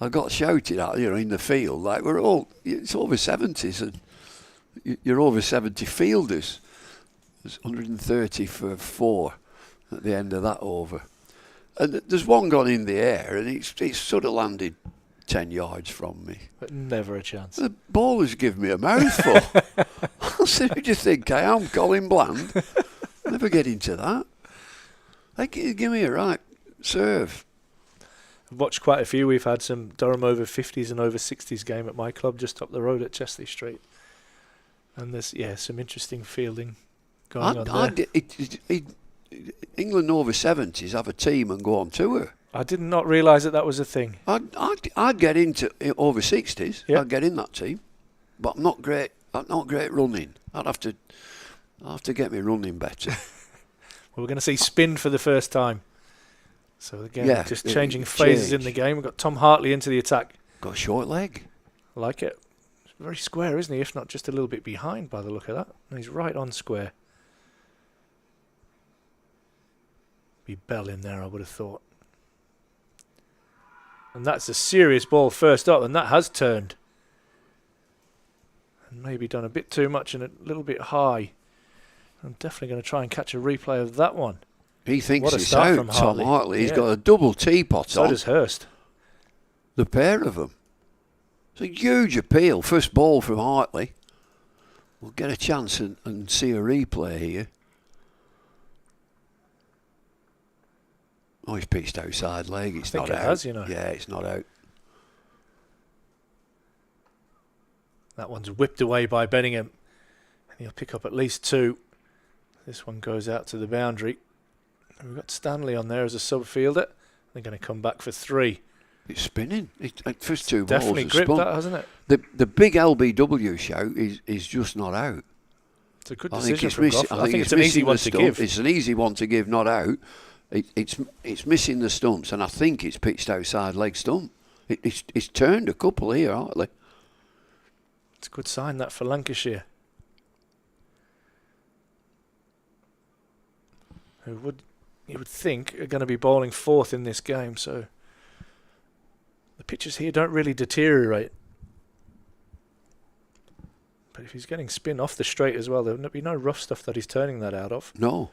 I got shouted at, in the field, like it's over 70s, and you're over 70 fielders. There's 130 for 4 at the end of that over. And there's one gone in the air, and it's sort of landed 10 yards from me. But never a chance. The bowler's given me a mouthful. I said, who do you think I am, Colin Bland? Never get into that. Give me a right serve. I've watched quite a few. We've had some Durham over 50s and over 60s game at my club just up the road at Chesley Street. And there's, some interesting fielding going on there. England over 70s have a team and go on tour. I did not realise that was a thing. I'd get into over 60s. Yep. I'd get in that team. But I'm not great running. I'd have to get me running better. Well, we're going to see spin for the first time. So again, just changing phases in the game. We've got Tom Hartley into the attack. Got a short leg. I like it. It's very square, isn't he? If not just a little bit behind by the look of that. And he's right on square. Be Bell in there, I would have thought. And that's a serious ball first up, and that has turned. And maybe done a bit too much and a little bit high. I'm definitely going to try and catch a replay of that one. He thinks What a it's start out, from Tom Hartley. Hartley. He's Yeah. got a double teapot So on. does Hurst. The pair of them. It's a huge appeal. First ball from Hartley. We'll get a chance and see a replay here. Oh, he's pitched outside leg. It's think not it out. has, Yeah, it's not out. That one's whipped away by Bodingham. And he'll pick up at least 2. This one goes out to the boundary. And we've got Stanley on there as a sub-fielder. They're going to come back for 3. It's spinning. First 2 balls Definitely are gripped spun. that, hasn't it? The big LBW shout is just not out. It's a good I think decision it's from missing. Goffin. I think it's an easy missing one the to stump. give. It's an easy one to give, not out. It's missing the stumps, and I think it's pitched outside leg stump. It's turned a couple here, Hartley. It's a good sign that for Lancashire. You would think are going to be bowling 4th in this game, so the pitches here don't really deteriorate. But if he's getting spin off the straight as well, there'll be no rough stuff that he's turning that out of. No.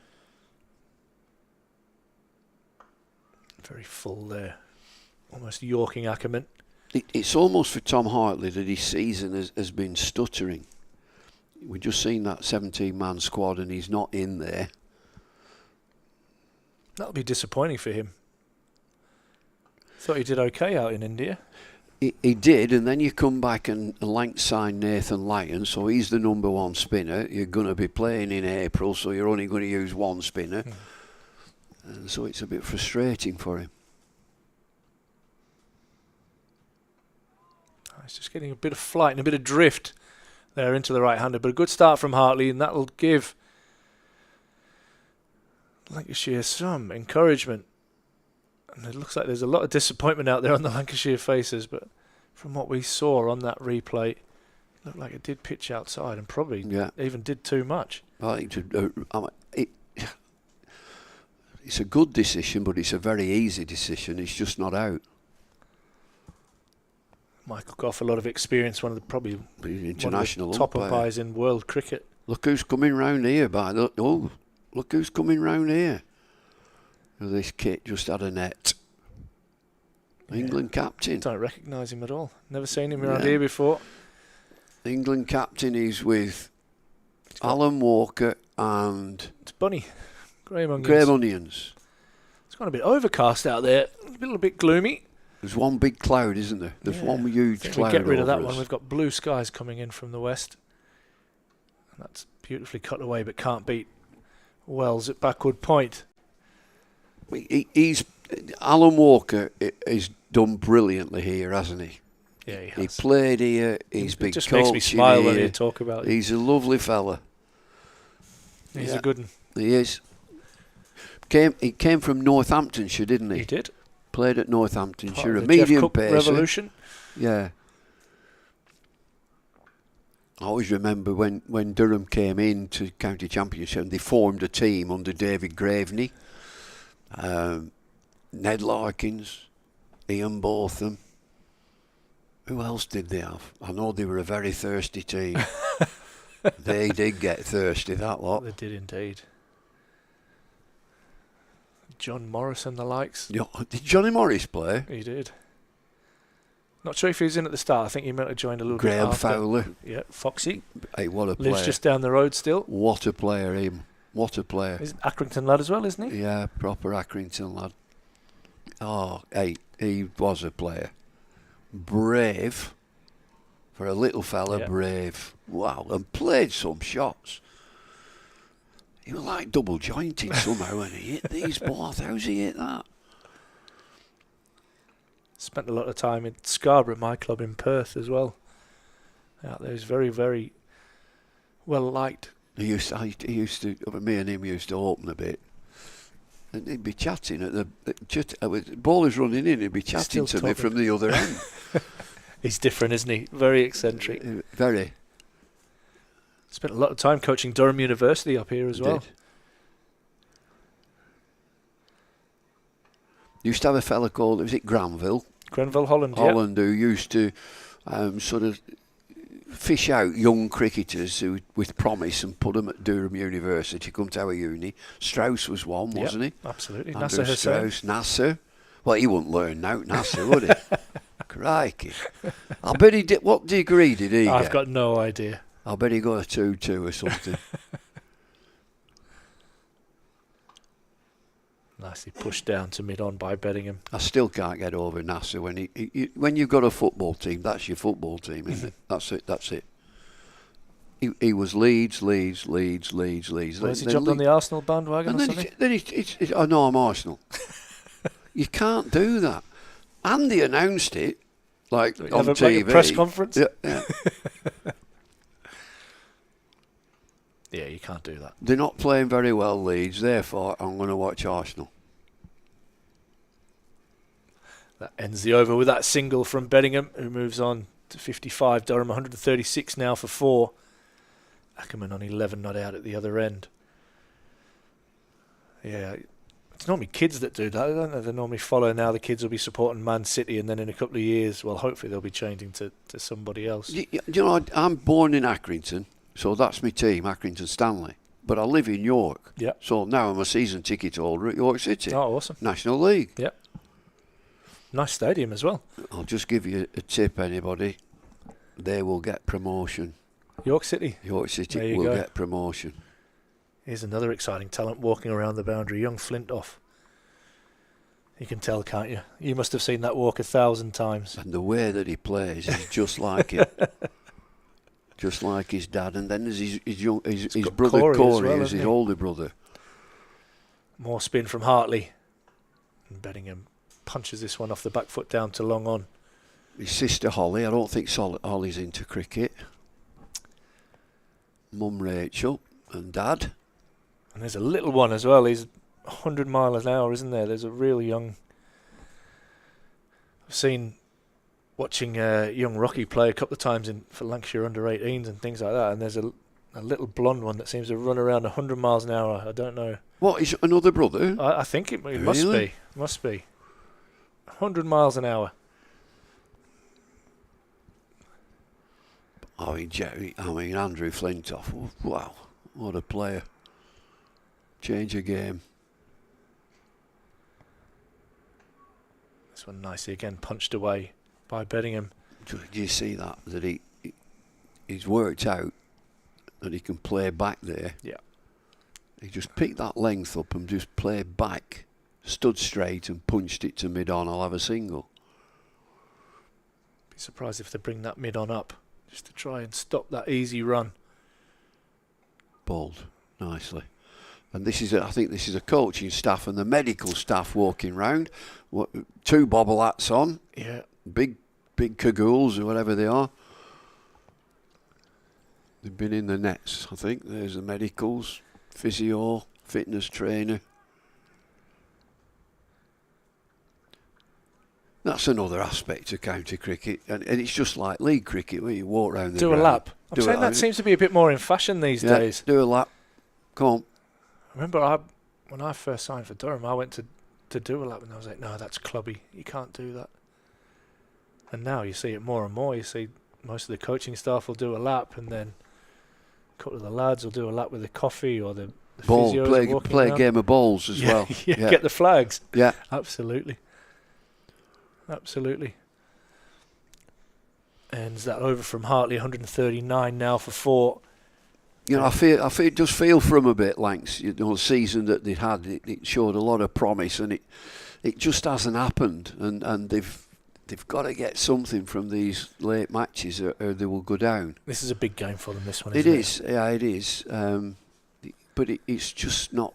Very full there. Almost Yorking Ackermann. It's almost for Tom Hartley that his season has been stuttering. We've just seen that 17-man squad and he's not in there. That'll be disappointing for him. Thought he did okay out in India. He did, and then you come back and Lanc signed Nathan Lyon, so he's the number 1 spinner. You're going to be playing in April, so you're only going to use 1 spinner. And so it's a bit frustrating for him. He's just getting a bit of flight and a bit of drift there into the right-hander. But a good start from Hartley, and that'll give Lancashire some encouragement. And it looks like there's a lot of disappointment out there on the Lancashire faces, but from what we saw on that replay, it looked like it did pitch outside and probably even did too much. I think it's a good decision, but it's a very easy decision. It's just not out. Michael Goff, a lot of experience, one of the International one of the top umpire. umpires in world cricket. Look who's coming round here, look who's coming round here. This kid just had a net. England captain. Don't recognise him at all. Never seen him around here before. England captain is with Alan Walker and It's Bunny. Graham Onions. It's gone a bit overcast out there. A little bit gloomy. There's one big cloud, isn't there? There's one huge If cloud. we get rid of that over one, us. we've got blue skies coming in from the west. And that's beautifully cut away, but can't beat Wells at backward point. He's Alan Walker has done brilliantly here, hasn't he? Yeah, he has. He played here. He's been It just coaching makes me smile when here. you talk about it. He's a lovely fella. He's Yeah. a good one. He is. He came from Northamptonshire, didn't he? He did. Played at Northamptonshire, a The Jeff medium Cook pacer. revolution. Yeah. I always remember when Durham came in to County Championship and they formed a team under David Graveney, Ned Larkins, Ian Botham. Who else did they have? I know they were a very thirsty team. They did get thirsty, that lot. They did indeed. John Morris and the likes. Did Johnny Morris play? He did. Not sure if he was in at the start. I think he might have joined a little bit Graham after. Fowler. Yeah, Foxy. Hey, what a player. Lives just down the road still. What a player, him. What a player. He's an Accrington lad as well, isn't he? Yeah, proper Accrington lad. Oh, hey, he was a player. Brave. For a little fella, Yeah. brave. Wow, and played some shots. He was like double jointed somehow when he hit these balls. How's he hit that? Spent a lot of time in Scarborough, my club in Perth as well. Out there, he's very, very well liked. Me and him used to open a bit. And he'd be chatting at the ball is running in, he'd be chatting to me from the other end. He's different, isn't he? Very eccentric. Very. Spent a lot of time coaching Durham University up here as well. Did. Used to have a fella called, was it Granville? Grenville, Holland, Holland, who used to sort of fish out young cricketers who, with promise, and put them at Durham University, come to our uni. Strauss was one, wasn't he? Absolutely. Andrew Nasser Hussain. Strauss, Nasser. Well, he wouldn't learn now, Nasser, would he? Crikey. I bet he did. What degree did he get? I've got no idea. I bet he got a 2-2 or something. Nicely pushed down to mid-on by Bodingham. I still can't get over Nasser when when you've got a football team, that's your football team, isn't it? That's it. He was Leeds. Well, has he jumped on the Arsenal bandwagon or something? I know I'm Arsenal. You can't do that. Andy announced it, like on TV. Like a press conference? Yeah. Yeah, you can't do that. They're not playing very well, Leeds, therefore I'm going to watch Arsenal. That ends the over with that single from Bodingham, who moves on to 55. Durham 136 now for 4. Ackermann on 11 not out at the other end. Yeah, it's normally kids that do that, don't they? They normally follow. Now the kids will be supporting Man City, and then in a couple of years, well, hopefully they'll be changing to somebody else. You know, I'm born in Accrington, so that's my team, Accrington Stanley. But I live in York. Yeah. So now I'm a season ticket holder at York City. Oh, awesome. National League. Yeah. Nice stadium as well. I'll just give you a tip, anybody. They will get promotion. York City. York There City you will go. get promotion. Here's another exciting talent walking around the boundary, young Flintoff. You can tell, can't you? You must have seen that walk 1,000 times. And the way that he plays is just like him. Just like his dad. And then there's his got brother Corey as Corey, well, is hasn't his he? older brother. More spin from Hartley. And Bodingham punches this one off the back foot down to long on. His sister Holly, I don't think Holly's into cricket. Mum Rachel and Dad. And there's a little one as well. He's 100 miles an hour, isn't there? There's a real young... I've seen... Watching young Rocky play a couple of times for Lancashire under-18s and things like that, and there's a little blonde one that seems to run around 100 miles an hour. I don't know. What, is another brother? I think it Really? must be. 100 miles an hour. I mean, Andrew Flintoff. Wow, what a player. Change a game. This one nicely again punched away by Bodingham. Do you see that? That he's worked out that he can play back there. Yeah. He just picked that length up and just played back, stood straight and punched it to mid-on. I'll have a single. Be surprised if they bring that mid-on up just to try and stop that easy run. Bowled nicely. And I think this is a coaching staff and the medical staff walking round. 2 bobble hats on. Yeah. Big cagoules or whatever they are. They've been in the nets, I think. There's the medicals, physio, fitness trainer. That's another aspect of county cricket, and it's just like league cricket where you walk around the Do a ground. lap. I'm saying that seems to be a bit more in fashion these days. Do a lap. Come on. Remember, when I first signed for Durham, I went to do a lap, and I was like, no, that's clubby. You can't do that. And now you see it more and more. You see most of the coaching staff will do a lap, and then a couple of the lads will do a lap with the coffee or the Ball, physios play a around. game of balls as well. Yeah, get the flags. Yeah. Absolutely. And that over from Hartley, 139 now for 4. You know, I feel just feel for them a bit, Lanks. You know, the season that they had, it showed a lot of promise, and it just hasn't happened. And they've got to get something from these late matches, or they will go down. This is a big game for them. This one, It isn't it? Yeah, it is. But it's just not.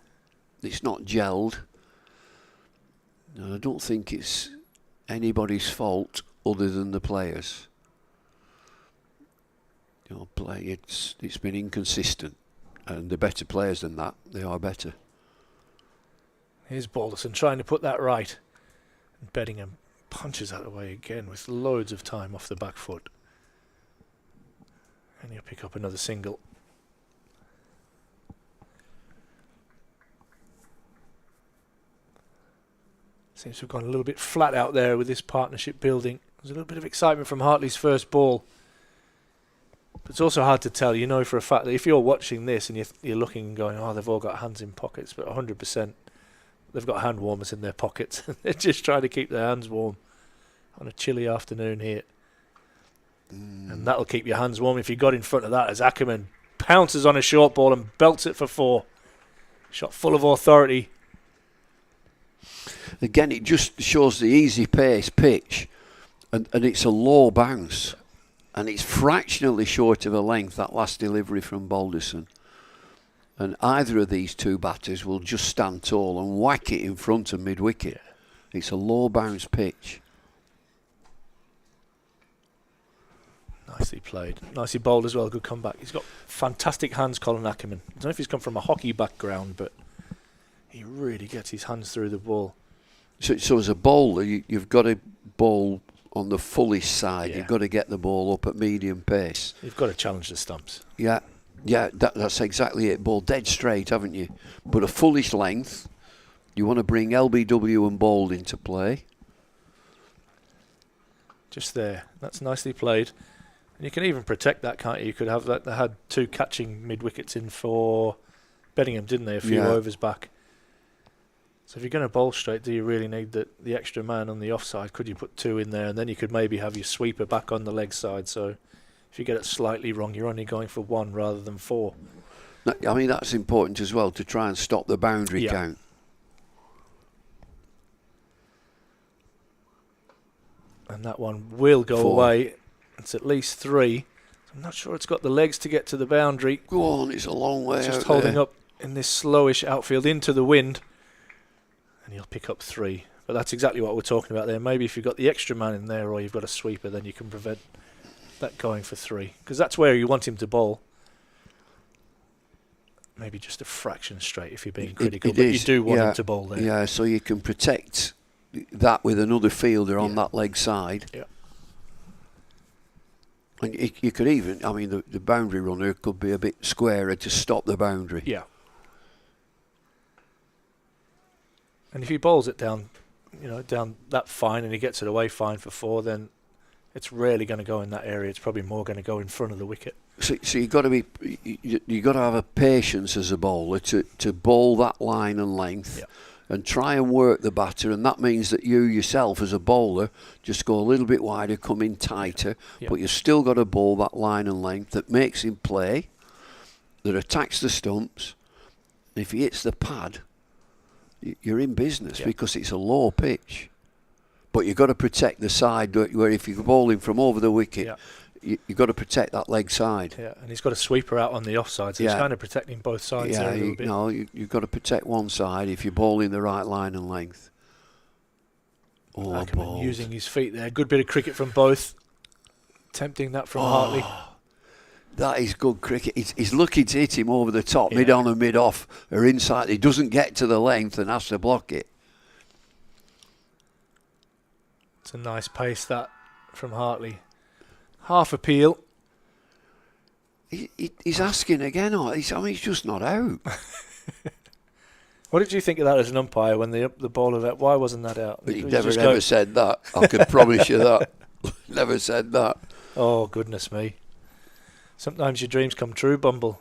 It's not gelled. No, I don't think it's anybody's fault other than the players. You know, it's been inconsistent, and they're better players than that. They are better. Here's Balderson trying to put that right. And Bodingham punches that away again with loads of time off the back foot. And he'll pick up another single. Seems to have gone a little bit flat out there with this partnership building. There's a little bit of excitement from Hartley's first ball. But it's also hard to tell. You know for a fact that if you're watching this and you're looking and going, oh, they've all got hands in pockets, but 100% they've got hand warmers in their pockets. They're just trying to keep their hands warm on a chilly afternoon here. And that'll keep your hands warm if you got in front of that as Ackermann pounces on a short ball and belts it for 4. Shot full of authority. Again, it just shows the easy pace pitch, and it's a low bounce, and it's fractionally short of a length, that last delivery from Balderson. And either of these two batters will just stand tall and whack it in front of mid-wicket. It's a low bounce pitch. Nicely played. Nicely bowled as well. Good comeback. He's got fantastic hands, Colin Ackermann. I don't know if he's come from a hockey background, but he really gets his hands through the ball. So as a bowler, you've got to bowl on the fullish side. Yeah. You've got to get the ball up at medium pace. You've got to challenge the stumps. Yeah, that's exactly it. Bowl dead straight, haven't you? But a fullish length. You want to bring LBW and bowled into play. Just there. That's nicely played. And you can even protect that, can't you? You could have that. They had 2 catching mid-wickets in for Bodingham, didn't they? A few overs back. So if you're going to bowl straight, do you really need the extra man on the offside? Could you put 2 in there, and then you could maybe have your sweeper back on the leg side? So if you get it slightly wrong, you're only going for 1 rather than 4. I mean, that's important as well, to try and stop the boundary count. And that one will go 4. away. It's at least 3. I'm not sure it's got the legs to get to the boundary. Go on, it's a long way Just out holding there. up in this slowish outfield into the wind. And he'll pick up 3. But that's exactly what we're talking about there. Maybe if you've got the extra man in there or you've got a sweeper, then you can prevent that going for 3. Because that's where you want him to bowl. Maybe just a fraction straight if you're being critical. But you do want him to bowl there. Yeah, so you can protect that with another fielder on that leg side. Yeah. And you could even, I mean, the boundary runner could be a bit squarer to stop the boundary. Yeah. And if he bowls it down, down that fine, and he gets it away fine for 4, then it's rarely going to go in that area. It's probably more going to go in front of the wicket. So you've got to have a patience as a bowler to bowl that line and length. Yeah. And try and work the batter, and that means that you yourself as a bowler just go a little bit wider, come in tighter, but you've still got to bowl that line and length that makes him play, that attacks the stumps. And if he hits the pad, you're in business because it's a low pitch. But you've got to protect the side where if you're bowling from over the wicket, you've got to protect that leg side. Yeah, and he's got a sweeper out on the offside, so he's kind of protecting both sides there a little bit. No, you've got to protect one side if you're bowling the right line and length. Oh, Ackermann using his feet there. Good bit of cricket from both. Tempting that from Hartley. That is good cricket. He's lucky to hit him over the top, mid-on and mid-off, or inside. He doesn't get to the length and has to block it. It's a nice pace that from Hartley. Half appeal. He's asking again. He's just not out. What did you think of that as an umpire when the bowler? Why wasn't that out? He never said that. I can promise you that. Never said that. Oh, goodness me. Sometimes your dreams come true, Bumble.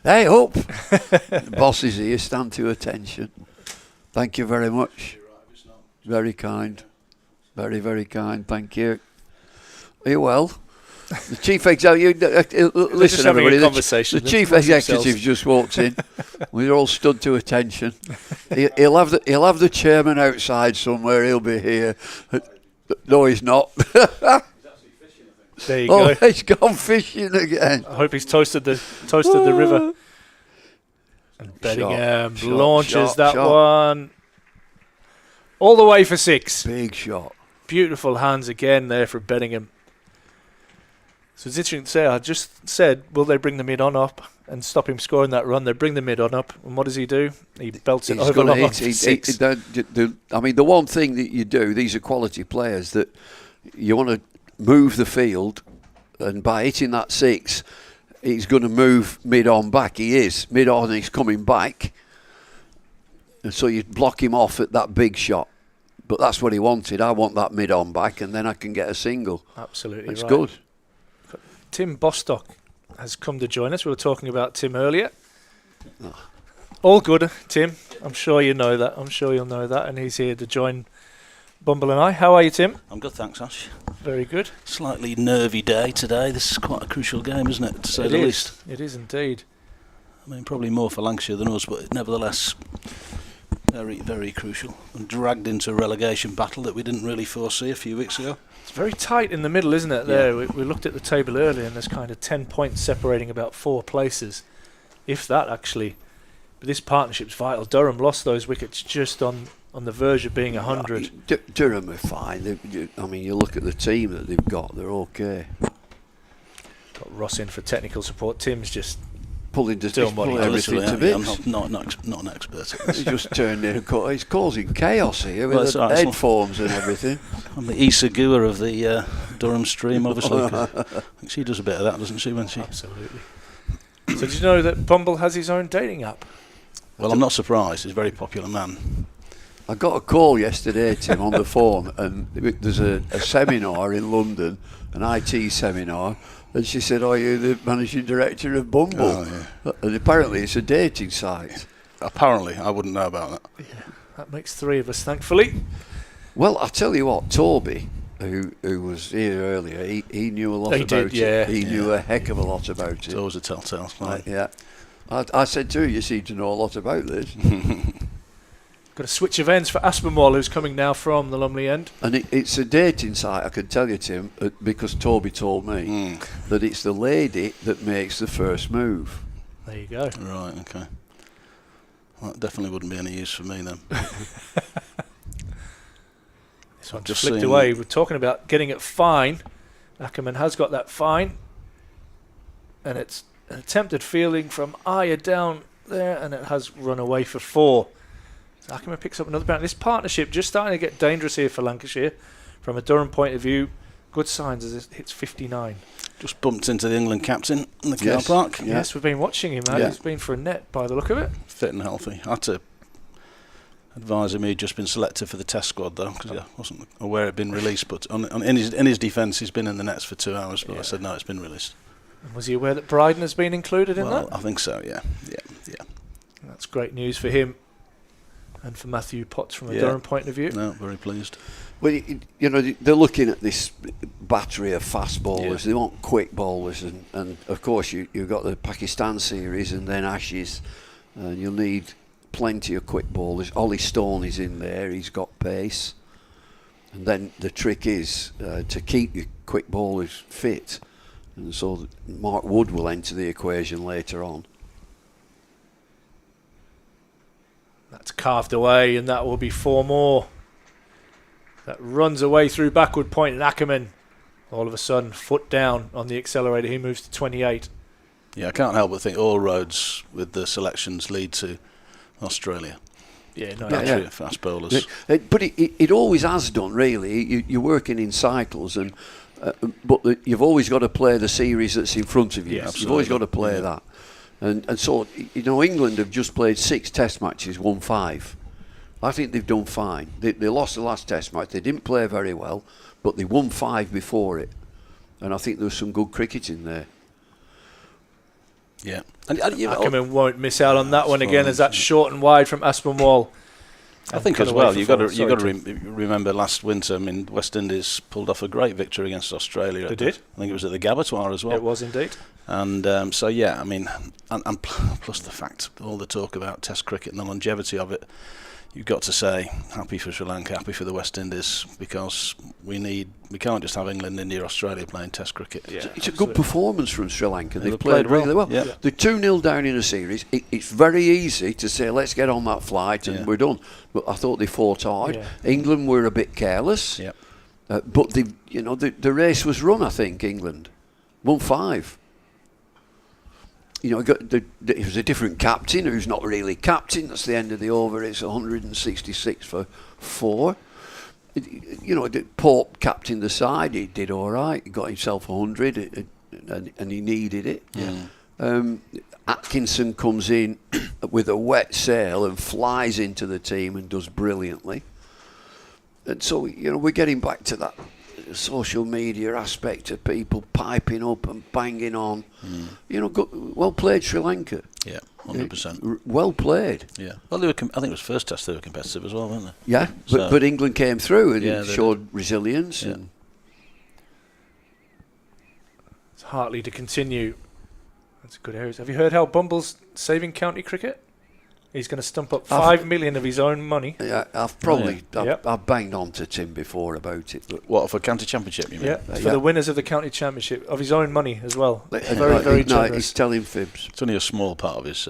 Hey, up! The boss is here. Stand to attention. Thank you very much. Very kind. Very, very kind. Thank you. Are you well? The chief executive. Listen, everybody. The chief executive just walked in. We're all stood to attention. He'll have the chairman outside somewhere. He'll be here. No, he's not. There you go. He's gone fishing again. I hope he's toasted the river. And Bodingham launches that one all the way for 6. Big shot. Beautiful hands again there for Bodingham. So it's interesting to say, I just said, will they bring the mid on up and stop him scoring that run? They bring the mid on up, and what does he do? He belts it over long on for 6. I mean, the one thing that you do, these are quality players, that you want to move the field, and by hitting that 6, he's going to move mid-on back. He is. Mid-on, he's coming back. And so you block him off at that big shot. But that's what he wanted. I want that mid-on back, and then I can get a single. Absolutely It's right. good. Tim Bostock has come to join us. We were talking about Tim earlier. All good, Tim. I'm sure you know that. I'm sure you'll know that. And he's here to join Bumble and I. How are you, Tim? I'm good, thanks, Ash. Very good. Slightly nervy day today. This is quite a crucial game, isn't it, to say the least? It is indeed. I mean, probably more for Lancashire than us, but nevertheless, very, very crucial. And dragged into a relegation battle that we didn't really foresee a few weeks ago. It's very tight in the middle, isn't it, there? We looked at the table earlier, and there's kind of 10 points separating about 4 places, if that, actually. But this partnership's vital. Durham lost those wickets just on the verge of being 100. Durham are fine. You look at the team that they've got, they're okay. Got Ross in for technical support. Tim's just Pulling everything to bits. I'm not an expert at this. He just turned in and he's causing chaos here with the headphones and everything. I'm the Issa Gua of the Durham stream, obviously. I think she does a bit of that, doesn't she? Absolutely. So did you know that Bumble has his own dating app? Well, I'm not surprised. He's a very popular man. I got a call yesterday, Tim, on the phone, and there's a seminar in London, an IT seminar, and she said, "Are you the managing director of Bumble?" Oh, yeah. And apparently it's a dating site. Apparently, I wouldn't know about that. Yeah, that makes 3 of us, thankfully. Well, I tell you what, Toby, who was here earlier, he knew a lot about it. Yeah. He knew a heck of a lot about It's it. always a telltale sign. Yeah. I said to her, you seem to know a lot about this. Got a switch of ends for Ackermann, who's coming now from the Lumley end. And it's a dating site, I can tell you, Tim, because Toby told me that it's the lady that makes the first move. There you go. Right, okay. Well, that definitely wouldn't be any use for me then. This one just flicked away. We're talking about getting it fine. Ackermann has got that fine. And it's an attempted fielding from Aya down there, and it has run away for 4. So Ackermann picks up another bounty. This partnership just starting to get dangerous here for Lancashire. From a Durham point of view, good signs as it hits 59. Just bumped into the England captain in the car park. Yeah. Yes, we've been watching him. He's been for a net by the look of it. Fit and healthy. I had to advise him he'd just been selected for the test squad though, because I wasn't aware it'd been released. But in his defence, he's been in the nets for 2 hours. But I said no, it's been released. And was he aware that Bryden has been included in that? I think so. Yeah. That's great news for him and for Matthew Potts from a Durham point of view. No, very pleased. Well, they're looking at this battery of fast bowlers. They want quick bowlers, and of course you've got the Pakistan series and then Ashes, and you'll need plenty of quick bowlers. Ollie Stone is in there. He's got pace, and then the trick is to keep your quick bowlers fit, and so Mark Wood will enter the equation later on. That's carved away, and that will be 4 more. That runs away through backward point, and Ackermann, all of a sudden, foot down on the accelerator. He moves to 28. Yeah, I can't help but think all roads with the selections lead to Australia. Yeah, no, battery of fast bowlers. But it always has done, really. You're working in cycles, and but you've always got to play the series that's in front of you. Yeah, you've always got to play that. And so, England have just played 6 test matches, won 5. I think they've done fine. They lost the last test match. They didn't play very well, but they won 5 before it. And I think there was some good cricket in there. Yeah. Ackermann won't miss out on that one again, as that's short and wide from Aspinwall. I think as well, you've got to remember last winter, I mean, West Indies pulled off a great victory against Australia. They did. I think it was at the Gabatoir as well. It was indeed. And so, yeah, I mean, and plus the fact, all the talk about Test cricket and the longevity of it, you've got to say, happy for Sri Lanka, happy for the West Indies, because we can't just have England, India, Australia playing Test cricket. Yeah, it's a good performance from Sri Lanka. They've played really well. Yeah. They're 2-0 down in a series. It's very easy to say, let's get on that flight and we're done. But I thought they fought hard. Yeah. England were a bit careless. Yeah. But the race was run, I think, England. Won 5. It was a different captain who's not really captain. That's the end of the over. It's 166 for 4. Pope captained the side. He did all right. He got himself 100, and he needed it. Yeah. Atkinson comes in with a wet sail and flies into the team and does brilliantly. And so, we're getting back to that social media aspect of people piping up and banging on. Well played, Sri Lanka. Yeah, 100%. Well played. Yeah. Well, I think it was first test they were competitive as well, weren't they? Yeah, but England came through and showed resilience. Yeah. And It's Hartley to continue. That's good areas. Have you heard how Bumble's saving county cricket? He's going to stump up 5 million of his own money. Yeah, I've banged on to Tim before about it. But What, for county championship, you mean? Yeah, for the winners of the county championship, of his own money as well. Very generous. No, he's telling fibs. It's only a small part of his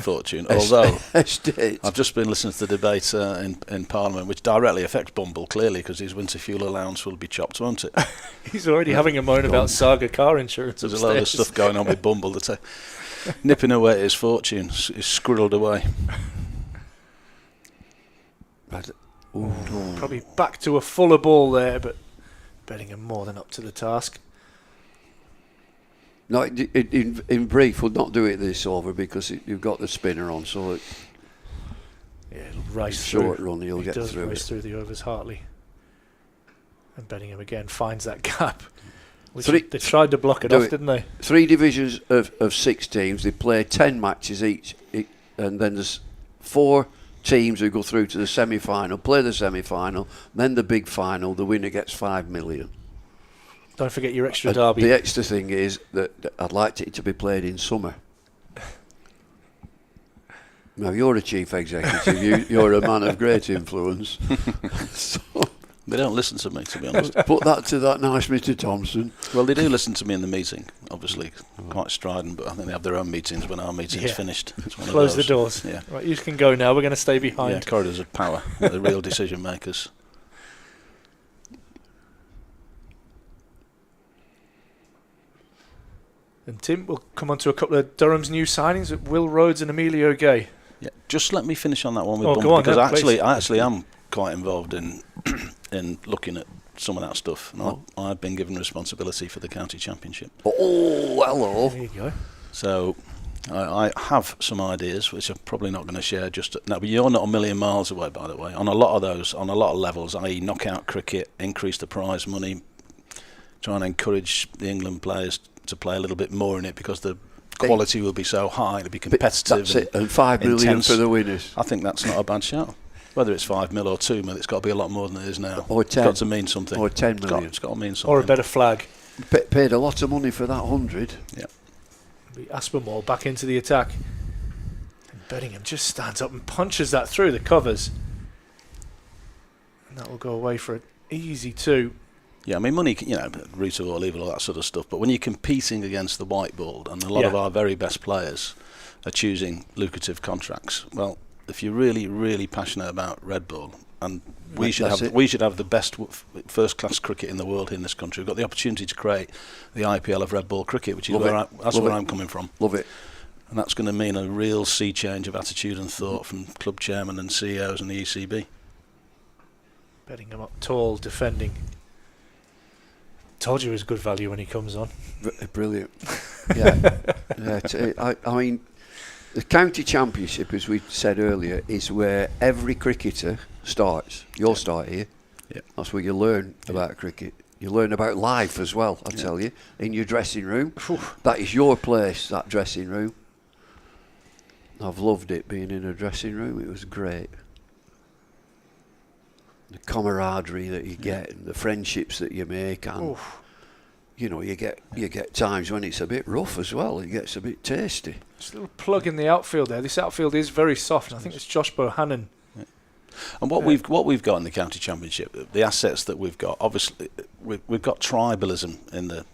fortune. Although, I've just been listening to the debate in Parliament, which directly affects Bumble, clearly, because his winter fuel allowance will be chopped, won't it? He's already having a moan about Saga car insurance. There's a lot of stuff going on with Bumble that's nipping away at his fortune. Is squirreled away. Probably back to a fuller ball there, but Bodingham more than up to the task. No, in brief, we'll not do it this over because you've got the spinner on, so it'll race through. Short run, he'll get through it. He does race through the overs, Hartley. And Bodingham again finds that gap. They tried to block it off, didn't they? 3 divisions of 6 teams. They play 10 matches each, and then there's 4 teams who go through to the semi-final, play the semi-final, then the big final. The winner gets 5 million. Don't forget your extra derby. The extra thing is that I'd like it to be played in summer. Now, you're a chief executive. You're a man of great influence. So they don't listen to me, to be honest. Put that to that nice Mr. Thompson. Well, they do listen to me in the meeting, obviously, quite strident, but I think they have their own meetings when our meeting's finished. Close the doors. Yeah. Right, you can go now. We're going to stay behind. Yeah, corridors of power, the real decision makers. And Tim, we'll come on to a couple of Durham's new signings, Will Rhodes and Emilio Gay. Yeah, just let me finish on that one with Bumble, because I actually am quite involved in looking at some of that stuff. And I've been given responsibility for the county championship. Oh, hello. There you go. So I have some ideas, which I'm probably not going to share just now. But you're not a million miles away, by the way. On a lot of those, on a lot of levels, i.e. knockout cricket, increase the prize money, try and encourage the England players to play a little bit more in it because the quality will be so high, to be competitive. That's it. And 5 million intense. For the winners. I think that's not a bad shout. Whether it's 5 mil or 2 mil, it's got to be a lot more than it is now. Or 10. It's got to mean something. Or 10 million. It's got to mean something. Or a better flag. Paid a lot of money for that 100. Yeah. Aspinwall back into the attack. And Bodingham just stands up and punches that through the covers. And that will go away for an easy 2. Yeah, I mean, money, root of all evil, all that sort of stuff. But when you're competing against the white ball, and a lot of our very best players are choosing lucrative contracts, well, if you're really, really passionate about red ball, and we should have the best first-class cricket in the world in this country. We've got the opportunity to create the IPL of red ball cricket, which is where I'm coming from. Love it. And that's going to mean a real sea change of attitude and thought from club chairman and CEOs and the ECB. Bodingham up tall, defending. Told you he was good value when he comes on. Brilliant. Yeah. I mean, the county championship, as we said earlier, is where every cricketer starts. You'll start here. Yeah. That's where you learn about cricket. You learn about life as well, I tell you, in your dressing room. That is your place, that dressing room. I've loved it, being in a dressing room. It was great. The camaraderie that you get and the friendships that you make, and you know, you get times when it's a bit rough as well. It gets a bit tasty. Just a little plug in the outfield there. This outfield is very soft. I think it's Josh Bohannon. And what we've got in the county championship, the assets that we've got, obviously we've got tribalism in the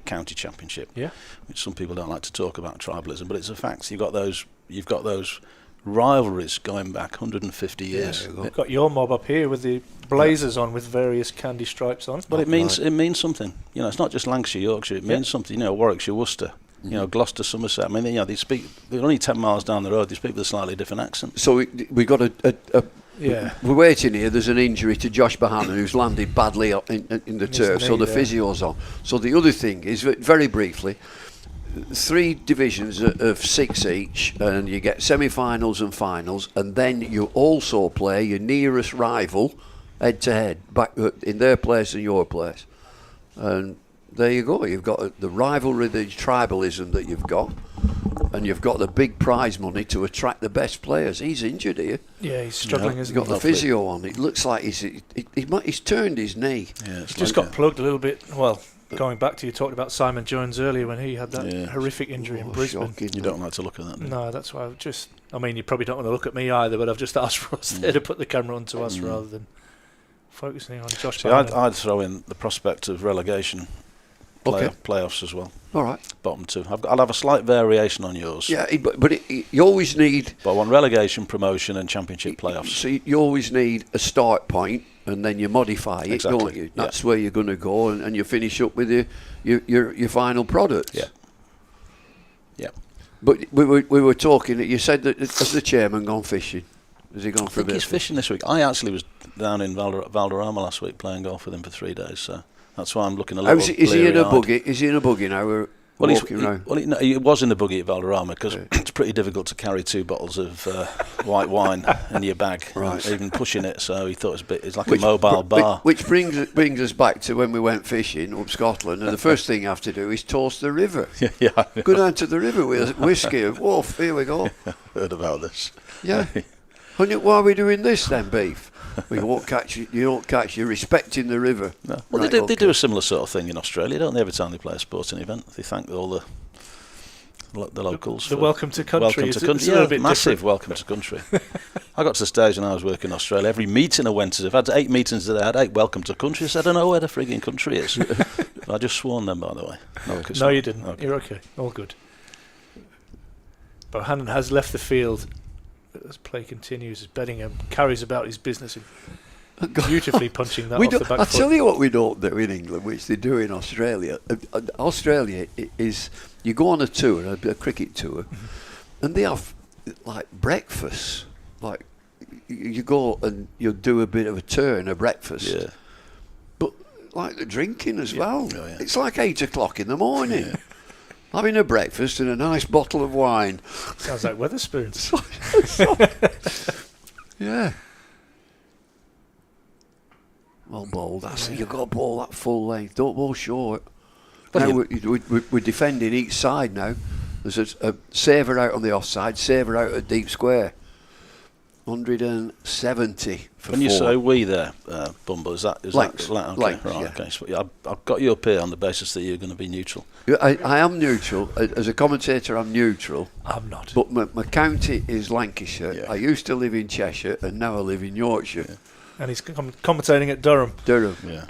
county championship. Yeah. Which some people don't like to talk about tribalism, but it's a fact. You've got those rivalries going back 150 years. You've got your mob up here with the blazers on with various candy stripes on. But it means something. You know, it's not just Lancashire, Yorkshire. It means something. You know, Warwickshire, Worcester. You know, Gloucester, Somerset. I mean, you know, they're only 10 miles down the road. They speak with a slightly different accent. So we got we're waiting here. There's an injury to Josh Bohannon, who's landed badly in the turf, so the physio's on. So the other thing is, very briefly, 3 divisions of 6 each, and you get semi-finals and finals, and then you also play your nearest rival head-to-head, back in their place and your place. And there you go. You've got the rivalry, the tribalism that you've got, and you've got the big prize money to attract the best players. He's injured here. Yeah, he's struggling, He's isn't got he? the physio on. It looks like he's turned his knee. Yeah, He's just got plugged a little bit. Well, going back to, you talked about Simon Jones earlier when he had that horrific injury in Brisbane. Shocking. You don't like to look at that, do you? No, that's why I mean, you probably don't want to look at me either, but I've just asked for us there to put the camera onto us rather than focusing on Josh. See, I'd throw in the prospect of relegation playoffs as well. All right. Bottom 2. I'll have a slight variation on yours. Yeah, but you always need... But I want relegation, promotion and championship playoffs. So you always need a start point, and then you modify it, don't you? That's where you're going to go, and you finish up with your final product. Yeah. Yeah. But we were talking, you said that, has the chairman gone fishing? Has he gone for a bit? He's fishing this week. I actually was down in Valderrama last week playing golf with him for 3 days, so that's why I'm looking a little is he in a buggy? Is he in a buggy now? He was in the buggy at Valderrama because it's pretty difficult to carry 2 bottles of white wine in your bag, even pushing it. So he thought it's like a mobile bar. Which brings us back to when we went fishing up Scotland, and the first thing you have to do is toast the river. Yeah. Go down to the river with whiskey. Woof, here we go. Heard about this. Yeah. Why are we doing this then, Beef? We won't catch you. You don't catch. You're respecting the river. No. Well, they do a similar sort of thing in Australia, don't they? Every time they play a sporting event, they thank all the locals. The welcome to country. Welcome to country. Yeah, massive different. welcome to country. I got to the stage when I was working in Australia. Every meeting I went to, I've had 8 meetings today. I had 8 welcome to country. I said, I don't know where the frigging country is. I just sworn them, by the way. No, you didn't. Okay. You're okay. All good. Bohannon has left the field as play continues, as Bodingham carries about his business and beautifully punching that off the back foot. I tell you what we don't do in England, which they do in Australia. Australia is, you go on a tour, a cricket tour, and they have like breakfast. Like you go and you'll do a bit of a turn, a breakfast. Yeah. But like the drinking as well. Oh, yeah. It's like 8 o'clock in the morning. Yeah. Having a breakfast and a nice bottle of wine. Sounds like Wetherspoons. Yeah. Well bowled. You've got to bowl that full length. Don't bowl short. Now we're defending each side now. There's a saver out on the offside, saver out at deep square. 170 for when 4. You say we there, Bumble, is that Length. Okay, Length, right, yeah. okay. So I've got you up here on the basis that you're going to be neutral. I am neutral. As a commentator, I'm neutral. I'm not. But my county is Lancashire. Yeah. I used to live in Cheshire, and now I live in Yorkshire. Yeah. And he's commentating at Durham. Yeah.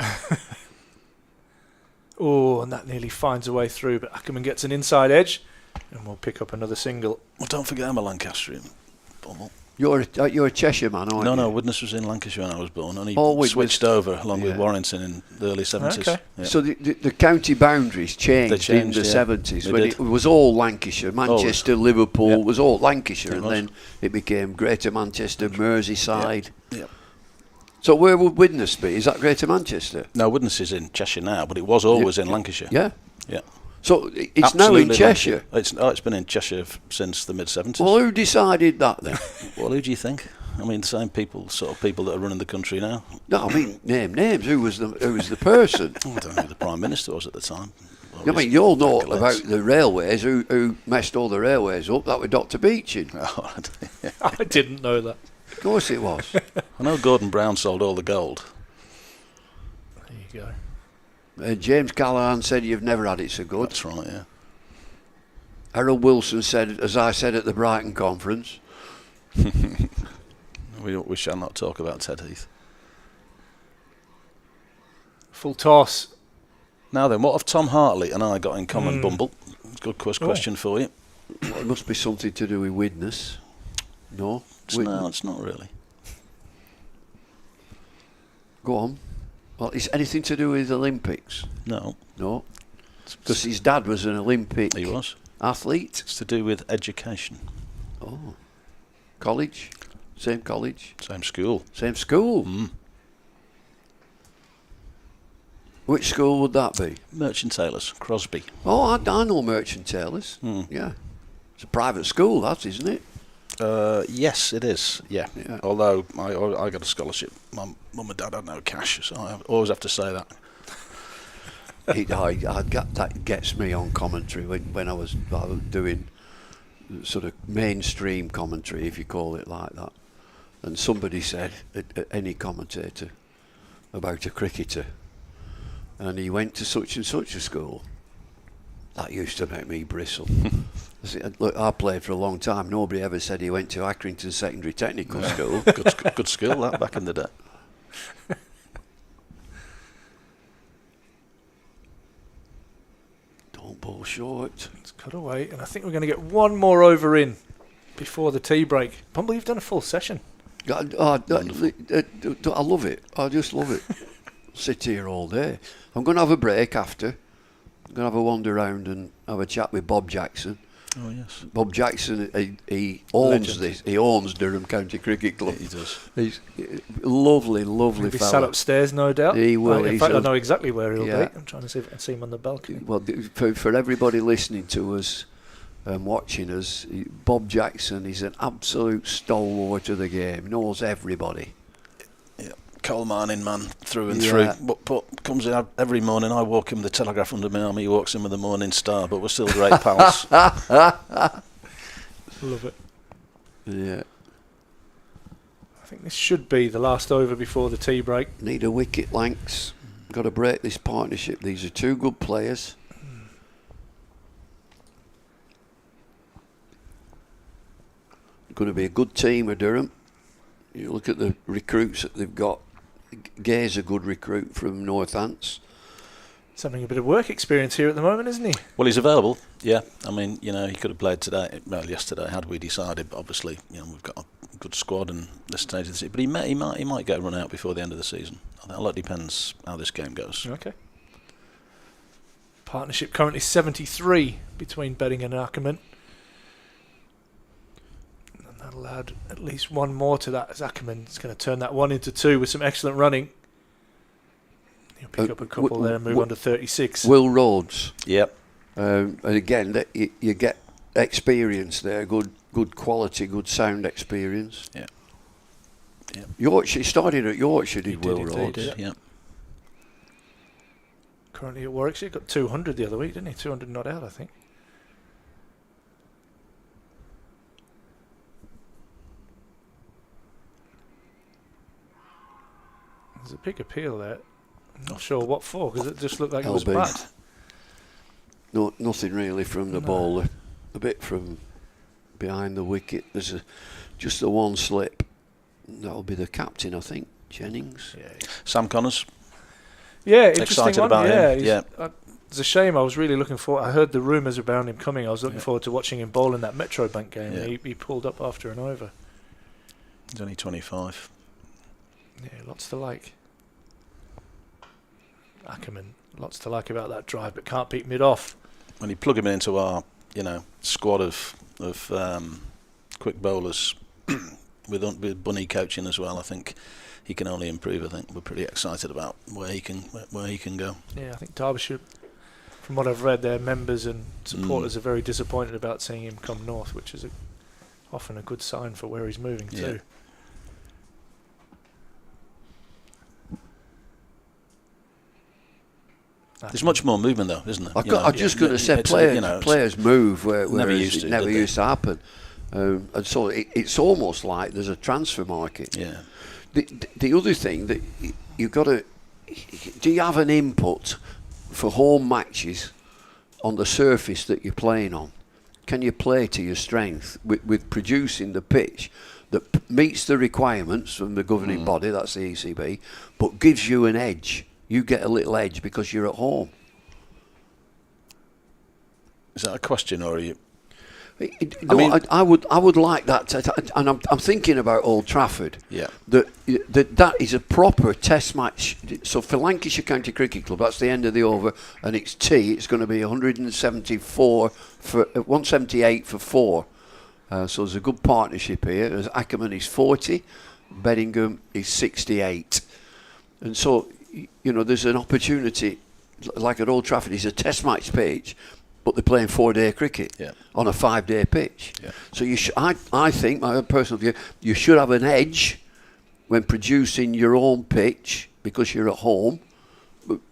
Oh, and that nearly finds a way through, but Ackermann gets an inside edge, and we'll pick up another single. Well, don't forget I'm a Lancastrian, Bumble. You're a Cheshire man, aren't you? No, Widnes was in Lancashire when I was born, and he Widnes. switched over along with Warrington in the early 70s. Okay. Yeah. So the county boundaries changed in the 70s They when did. it was all Lancashire. Manchester, Liverpool was all Lancashire, and was. then it became Greater Manchester, Merseyside. Yeah. So where would Widnes be? Is that Greater Manchester? No, Widnes is in Cheshire now, but it was always in Lancashire. Yeah. Yeah. So it's Absolutely now in Cheshire. It's been in Cheshire since the mid-70s. Well, who decided that then? Well, who do you think? I mean, the same people that are running the country now. No, I mean name names. Who was the person? I don't know who the Prime Minister was at the time. I mean, you all know about the railways. Who messed all the railways up? That was Dr. Beeching. Oh, I didn't know that. Of course it was. I know Gordon Brown sold all the gold. There you go. James Callaghan said you've never had it so good. That's right, yeah. Harold Wilson said, as I said at the Brighton conference. We shall not talk about Ted Heath. Full toss. Now then, what have Tom Hartley and I got in common, Bumble? Good question for you. Well, it must be something to do with Widnes. No? No, it's not really. Go on. Well, is anything to do with the Olympics? No. No. Because his dad was an Olympic He was. athlete. It's to do with education. Oh. College? Same college? Same school. Same school? Mm. Which school would that be? Merchant Taylors, Crosby. Oh, I know Merchant Taylors. Yeah. It's a private school, that, isn't it? Yes, it is. Yeah. Although I got a scholarship, my mum and dad had no cash, so I always have to say that. That gets me on commentary when I was doing sort of mainstream commentary, if you call it like that. And somebody said, any commentator, about a cricketer, and he went to such and such a school. That used to make me bristle. Look, I played for a long time. Nobody ever said he went to Accrington Secondary Technical School. Good skill, that, back in the day. Don't ball short. It's cut away, and I think we're going to get one more over in before the tea break. Bumble, you've done a full session. I love it. I just love it. Sit here all day. I'm going to have a break after. I'm going to have a wander around and have a chat with Bob Jackson. Oh yes. Bob Jackson, he owns this. He owns Durham County Cricket Club. He does. He's a lovely He'll be fella. sat upstairs, no doubt. He will. In fact, I know exactly where he'll be. I'm trying to see if I can see him on the balcony. Well, for everybody listening to us and watching us, Bob Jackson is an absolute stalwart of the game. Knows everybody. Yeah. Coal mining man through and through. But comes in every morning. I walk him with the Telegraph under my arm. He walks in with the Morning Star. But we're still great pals. Love it. Yeah. I think this should be the last over before the tea break. Need a wicket, Lancs. Got to break this partnership. These are two good players. Going to be a good team of Durham. You look at the recruits that they've got. Gay's a good recruit from Northants. He's having a bit of work experience here at the moment, isn't he? Well, he's available. Yeah, I mean, he could have played today. Well, yesterday, had we decided. But obviously, we've got a good squad and this stage of the season. But he might get a run out before the end of the season. I think a lot depends how this game goes. Okay. Partnership currently 73 between Bodingham and Ackermann. And that'll add at least one more to that, as Ackermann's going to turn that one into two with some excellent running. He'll pick up a couple there and move on to 36. Will Rhodes. Yep. And again, you get experience there, good quality, good sound experience. Yeah. Yeah. Yorkshire, he started at Yorkshire, did Will Rhodes? Did, yeah. Currently at Warwickshire, he got 200 the other week, didn't he? 200 not out, I think. There's a big appeal there. I'm not sure what for, because it just looked like it was bat. No, nothing really from the bowler. A bit from behind the wicket. There's just the one slip. That'll be the captain, I think, Jennings. Yeah. Sam Connors. Yeah, interesting Excited one. about him. Yeah. It's a shame. I was really looking forward. I heard the rumours about him coming. I was looking forward to watching him bowl in that Metro Bank game. Yeah. He pulled up after an over. He's only 25. Yeah, lots to like. Ackermann, lots to like about that drive, but can't beat mid-off. When you plug him into our, squad of quick bowlers with Bunny coaching as well, I think he can only improve. I think we're pretty excited about where he can go. Yeah, I think Derbyshire, from what I've read, their members and supporters are very disappointed about seeing him come north, which is often a good sign for where he's moving to. There's much more movement though, isn't there? I'm just going to say players move where never it used to, never used to happen. And so it's almost like there's a transfer market. Yeah. The other thing that you've got to, do you have an input for home matches on the surface that you're playing on? Can you play to your strength with producing the pitch that meets the requirements from the governing body, that's the ECB, but gives you an edge? You get a little edge because you're at home. Is that a question, or are you? I would like that, and I'm thinking about Old Trafford. Yeah. That is a proper test match. So for Lancashire County Cricket Club, that's the end of the over, and it's tea. It's going to be 178 for 4. So there's a good partnership here. As Ackermann is 40, Bodingham is 68, and so there's an opportunity. Like at Old Trafford, it's a test match pitch, but they're playing 4-day cricket on a 5-day pitch. Yeah. So I think, my own personal view, you should have an edge when producing your own pitch because you're at home,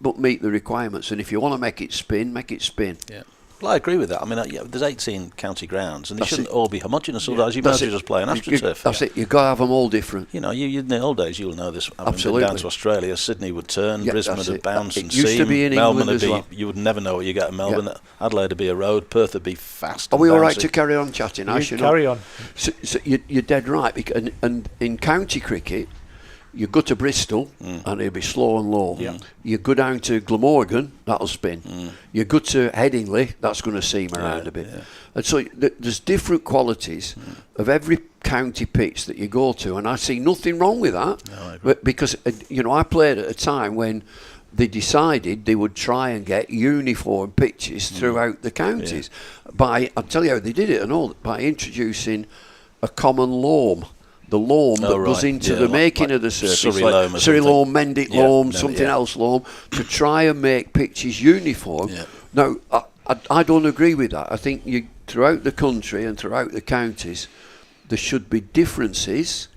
but meet the requirements. And if you want to make it spin, make it spin. Yeah. Well, I agree with that. I mean, there's 18 county grounds, and they shouldn't all be homogenous. Otherwise, you might just play an AstroTurf. That's it. You've got to have them all different. You in the old days, you'll know this. Absolutely. Down to Australia, Sydney would turn, Brisbane would bounce and seam. It used to be in Melbourne England as well. You would never know what you get in Melbourne. Yeah. Adelaide would be a road. Perth would be fast. Are we all right to carry on chatting? Carry on. So you're dead right. And in county cricket, you go to Bristol and it'll be slow and low. Yeah. You go down to Glamorgan, that'll spin. You go to Headingley, that's going to seam around a bit. Yeah. And so there's different qualities of every county pitch that you go to, and I see nothing wrong with that. No, but because I played at a time when they decided they would try and get uniform pitches throughout the counties. Yeah. I'll tell you how they did it, and all by introducing a common loam. The loam that goes into the making of the surface, Surrey loam, Mendip loam, something else loam, to try and make pitches uniform. Yeah. Now, I don't agree with that. I think throughout the country and throughout the counties, there should be differences,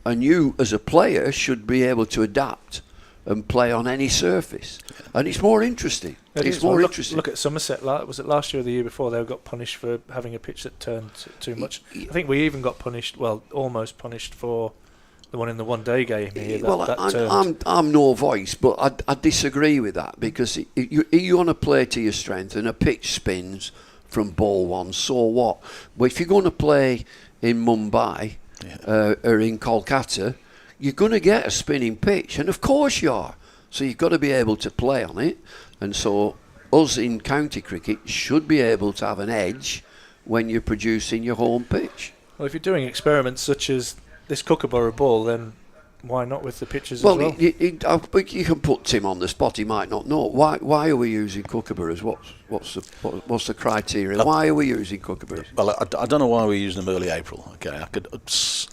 and you, as a player, should be able to adapt and play on any surface. And it's more interesting. It's more interesting. Look at Somerset. Was it last year or the year before? They got punished for having a pitch that turned too much. I think we even got punished, almost punished for the one in the one-day game here. I'm no voice, but I disagree with that, because you want to play to your strength, and a pitch spins from ball one, so what? Well, if you're going to play in Mumbai or in Kolkata, you're going to get a spinning pitch, and of course you are. So you've got to be able to play on it, and so us in county cricket should be able to have an edge when you're producing your home pitch. Well, if you're doing experiments such as this Kookaburra ball, then why not with the pitches as well? Well, you can put Tim on the spot. He might not know. Why are we using Kookaburras? What's the criteria? Why are we using Kookaburras? Well, I don't know why we're using them early April. Okay, I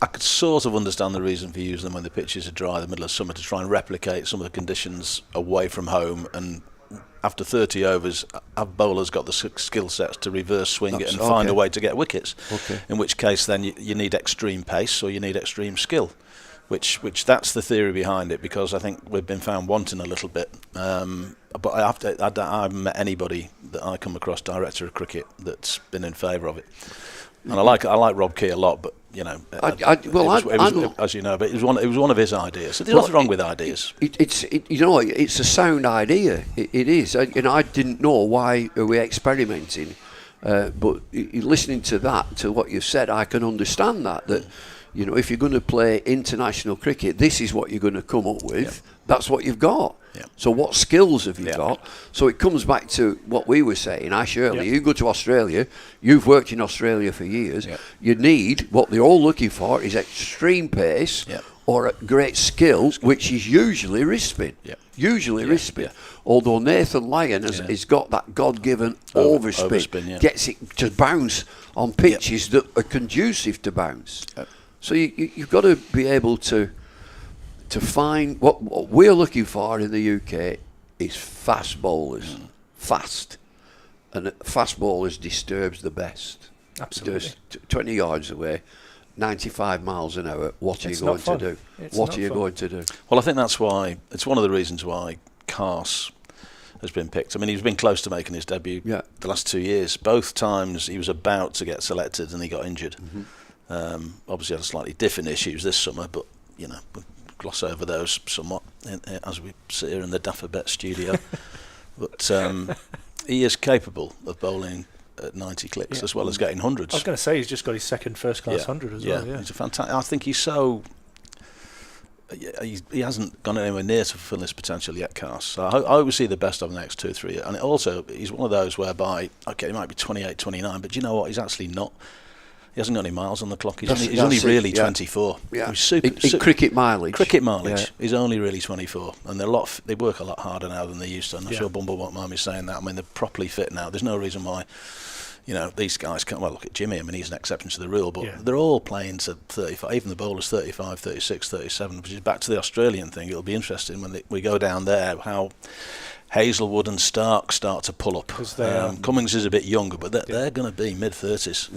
could sort of understand the reason for using them when the pitches are dry in the middle of summer, to try and replicate some of the conditions away from home, and after 30 overs, have bowlers got the skill sets to reverse swing it and find a way to get wickets. Okay. In which case, then you need extreme pace, or you need extreme skill. Which that's the theory behind it, because I think we've been found wanting a little bit. But I haven't met anybody that I come across, director of cricket, that's been in favour of it. And I like Rob Key a lot, but as you know, but it was one of his ideas. So there's nothing wrong with ideas. It's a sound idea. It is. I didn't know why are we experimenting, but listening to what you've said, I can understand that. If you're going to play international cricket, this is what you're going to come up with. Yeah. That's what you've got. Yeah. So what skills have you Yeah. got? So it comes back to what we were saying. Shirley, Yeah. you go to Australia, you've worked in Australia for years, Yeah. you need, what they're all looking for is extreme pace Yeah. or a great skill, which is usually wrist spin. Yeah. Usually Yeah, wrist spin. yeah. Although Nathan Lyon has got that God-given overspin, overspin, yeah. gets it to bounce on pitches that are conducive to bounce. So you've got to be able to find what we're looking for in the UK is fast bowlers, fast, and fast bowlers disturbs the best. Absolutely. Just 20 yards away, 95 miles an hour. What are It's you not going fun. to do? It's What not are you fun. going to do? Well, I think that's why it's one of the reasons why Carse has been picked. I mean, he's been close to making his debut the last 2 years. Both times he was about to get selected and he got injured. Obviously had slightly different issues this summer, but we'll gloss over those somewhat as we sit here in the Daffabet studio. But he is capable of bowling at 90 clicks as well as getting hundreds. I was going to say he's just got his second first-class 100 as well. Yeah, He's a fantastic. I think he's so. He hasn't gone anywhere near to fulfilling his potential yet, Cars. So I would see the best of the next 2 or 3 years. And also, he's one of those whereby, okay, he might be 28, 29, but do you know what? He's actually not. He hasn't got any miles on the clock. He's only really 24. Yeah. He's super, In cricket mileage. Cricket mileage. Yeah. He's only really 24, and they work a lot harder now than they used to. And I'm sure Bumble won't mind me saying that. I mean, they're properly fit now. There's no reason why. These guys can't. Well, look at Jimmy. I mean, he's an exception to the rule, but they're all playing to 35. Even the bowlers 35, 36, 37. Which is back to the Australian thing. It'll be interesting when we go down there how Hazelwood and Stark start to pull up. Cummings is a bit younger, but they're going to be mid-30s.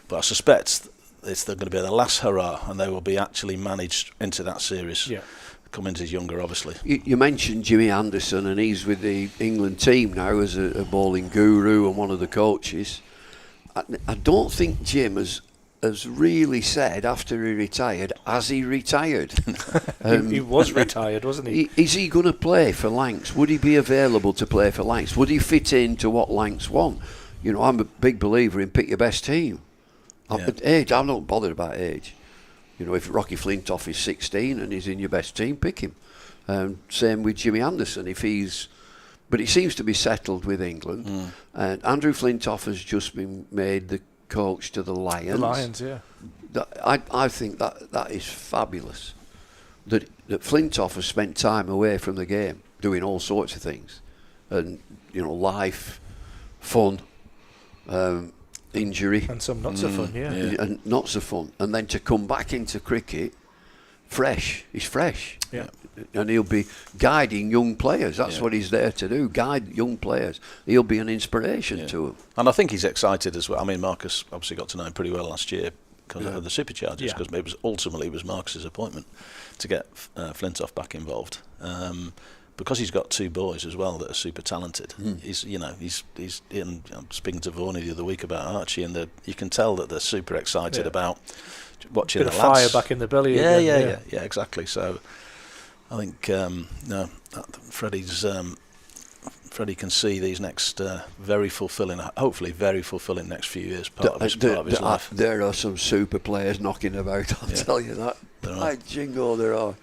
But I suspect they're going to be the last hurrah, and they will be actually managed into that series. Yeah. Cummins is younger, obviously. You mentioned Jimmy Anderson, and he's with the England team now as a bowling guru and one of the coaches. I don't think Jim has really said after he retired, has he retired? He was retired, wasn't he? Is he going to play for Lancs? Would he be available to play for Lancs? Would he fit into what Lancs want? I'm a big believer in pick your best team. Age, I'm not bothered about age. If Rocky Flintoff is 16 and he's in your best team, pick him. Same with Jimmy Anderson. But he seems to be settled with England. And Andrew Flintoff has just been made the coach to the Lions. The Lions, yeah. I think that is fabulous. That Flintoff has spent time away from the game, doing all sorts of things, and life, fun. Injury and some not so fun, and not so fun, and then to come back into cricket he's fresh, and he'll be guiding young players. That's what he's there to do, guide young players. He'll be an inspiration to them, and I think he's excited as well. I mean, Marcus obviously got to know him pretty well last year because of the Superchargers, because it was Marcus's appointment to get Flintoff back involved. Because he's got 2 boys as well that are super talented. He's in. I'm speaking to Vaughan the other week about Archie, and you can tell that they're super excited about watching bit the of lads. fire back in the belly. Yeah, exactly. So I think Freddie can see these next hopefully very fulfilling next few years part of his life. There are some super players knocking about. I'll tell you that. By jingo, there are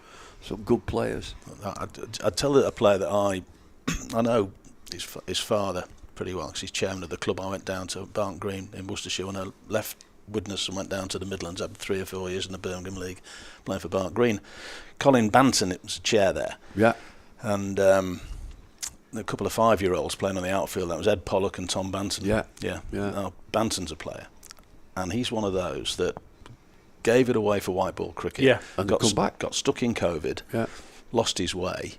some good players. I'd tell you a player that I know his father pretty well, because he's chairman of the club. I went down to Barnt Green in Worcestershire when I left Widnes and went down to the Midlands. Had 3 or 4 years in the Birmingham League playing for Barnt Green. Colin Banton, it was a chair there. Yeah. And a couple of 5-year-olds playing on the outfield. That was Ed Pollock and Tom Banton. Yeah. Now, Banton's a player, and he's one of those that gave it away for white ball cricket. Yeah. And got stuck in COVID. Yeah. Lost his way.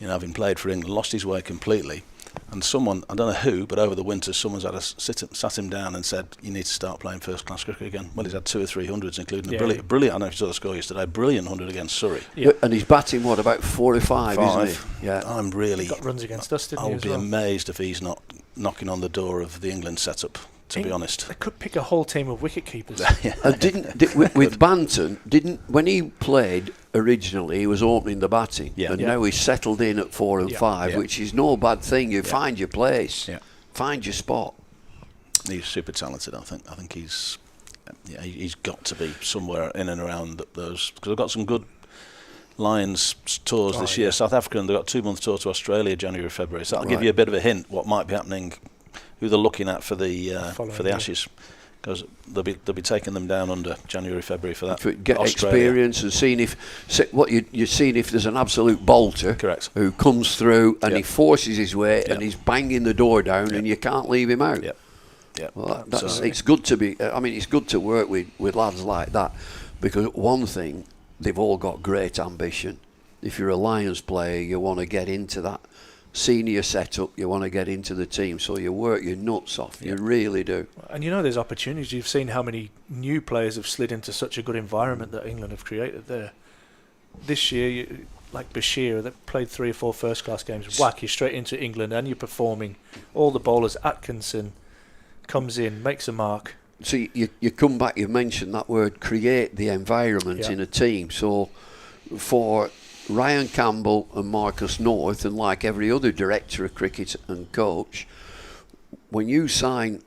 Having played for England, lost his way completely. And someone, I don't know who, but over the winter, someone's sat him down and said, "You need to start playing first-class cricket again." Well, he's had 200 or 300s, including a brilliant. I know if you saw the score yesterday, brilliant 100 against Surrey. Yeah. And he's batting about 4 or 5, isn't he? Yeah. I'm really. He got runs against us, didn't he? I would be amazed if he's not knocking on the door of the England setup. To be honest, they could pick a whole team of wicket keepers. With Banton, when he played originally, he was opening the batting, and now he's settled in at 4 and 5, which is no bad thing. You find your place, find your spot. He's super talented. I think he's got to be somewhere in and around those, because I've got some good Lions tours this year. Yeah. South Africa, and they've got 2-month tour to Australia, January, February. So that'll give Right. you a bit of a hint what might be happening, who they're looking at for the Following Ashes, because they'll be taking them down under January, February for that. Get Australia. experience and seeing if what you're seeing if there's an absolute bolter Correct. who comes through and Yep. he forces his way Yep. and he's banging the door down and you can't leave him out. Yep. Yep. Well, So- it's good to be. I mean, it's good to work with lads like that, because one thing, they've all got great ambition. If you're a Lions player, you want to get into that senior setup. You want to get into the team, so you work your nuts off. You really do. And there's opportunities. You've seen how many new players have slid into such a good environment that England have created there. This year, like Bashir, that played 3 or 4 first-class games, whack, you're straight into England and you're performing. All the bowlers, Atkinson comes in, makes a mark. So you come back, you mentioned that word, create the environment Yeah. in a team. So for Ryan Campbell and Marcus North, and like every other director of cricket and coach, when you sign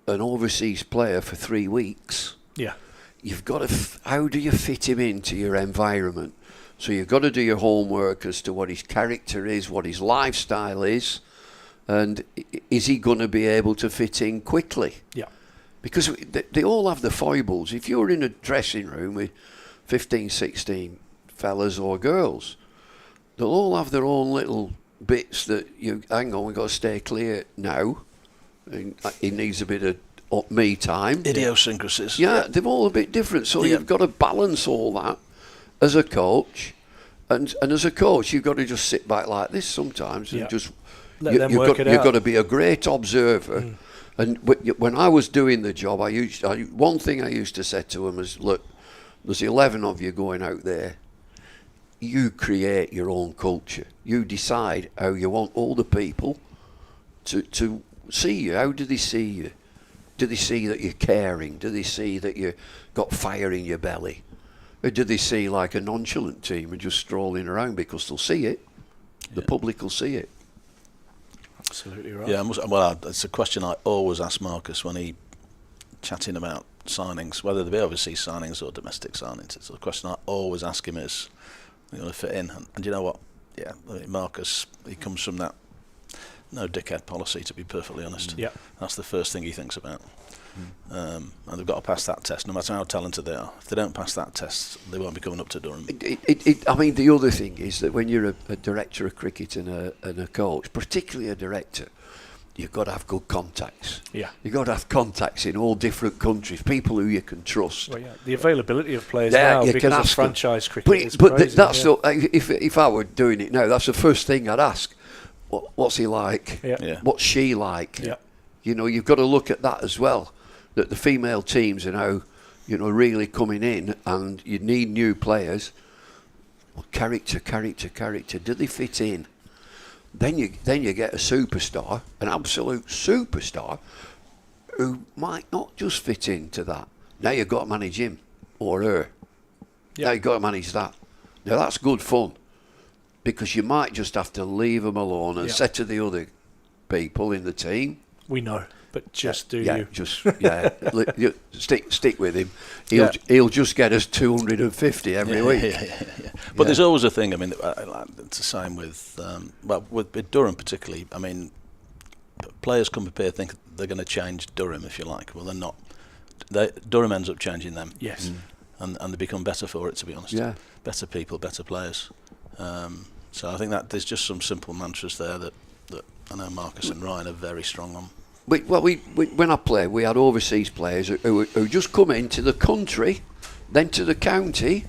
an overseas player for 3 weeks, Yeah. you've got to, how do you fit him into your environment? So you've got to do your homework as to what his character is, what his lifestyle is, and is he going to be able to fit in quickly? Yeah. Because they all have the foibles. If you're in a dressing room with 15, 16 fellas or girls, they'll all have their own little bits that hang on, we've got to stay clear now. He needs a bit of me time. Idiosyncrasies. Yeah, they're all a bit different. So Yeah. you've got to balance all that as a coach. And as a coach, you've got to just sit back like this sometimes and Yeah. just... Let them work it You've out. got to be a great observer. And when I was doing the job, one thing I used to say to them is, look, there's 11 of you going out there. You create your own culture. You decide how you want all the people to see you. How do they see you? Do they see that you're caring? Do they see that you've got fire in your belly? Or do they see like a nonchalant team and just strolling around? Because they'll see it. The public will see it. Absolutely right. Yeah, it's a question I always ask Marcus when he chatting about signings, whether they be overseas signings or domestic signings. It's a question I always ask him is, you to fit in. And you know what? Yeah, I mean, Marcus, he comes from that no dickhead policy, to be perfectly honest. Yeah. That's the first thing he thinks about. And they've got to pass that test, no matter how talented they are. If they don't pass that test, they won't be coming up to Durham. I mean, the other thing is that when you're a director of cricket and a coach, particularly a director, you've got to have good contacts. Yeah. You've got to have contacts in all different countries, people who you can trust. Well, yeah. The availability of players Yeah, now you because can of ask them. franchise cricket is But crazy. that's yeah. if I were doing it now, that's the first thing I'd ask. What's he like? Yeah. Yeah. What's she like? Yeah. You've got to look at that as well. That the female teams are now, really coming in, and you need new players. Well, character. Do they fit in? Then you get a superstar, an absolute superstar, who might not just fit into that. Now you've got to manage him or her. Yeah. Now you've got to manage that. Now that's good fun, because you might just have to leave them alone and Yeah. say to the other people in the team, We know, but just do yeah, you. just stick with him. Yeah. He'll just get us 250 every week. Yeah. But there's always a thing. I mean, it's the same with with Durham particularly. I mean, players come prepared, think they're going to change Durham, if you like. Well, they're not. Durham ends up changing them. Yes. And they become better for it, to be honest. Yeah. Better people, better players. So I think that there's just some simple mantras there that I know Marcus and Ryan are very strong on. When I played, we had overseas players who just come into the country, then to the county.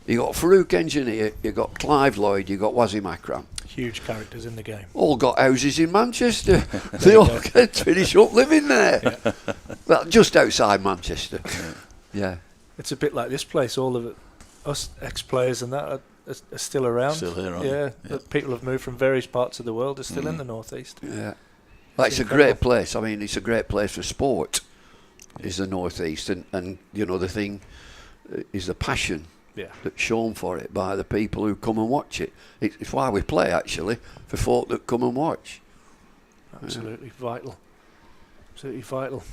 You got Farouk Engineer, you got Clive Lloyd, you got Wasim Akram. Huge characters in the game. All got houses in Manchester. They all get to finish up living there. Yeah. Well, just outside Manchester. Yeah. It's a bit like this place. All of it, us ex-players and that are still around. Still here, aren't yeah, they? the people have moved from various parts of the world. Are still in the northeast. Yeah. Well, it's a incredible. great place. I mean, it's a great place for sport, is the northeast. And the thing is the passion Yeah. that's shown for it by the people who come and watch it. It's why we play, actually, for folk that come and watch. Absolutely vital. Absolutely vital.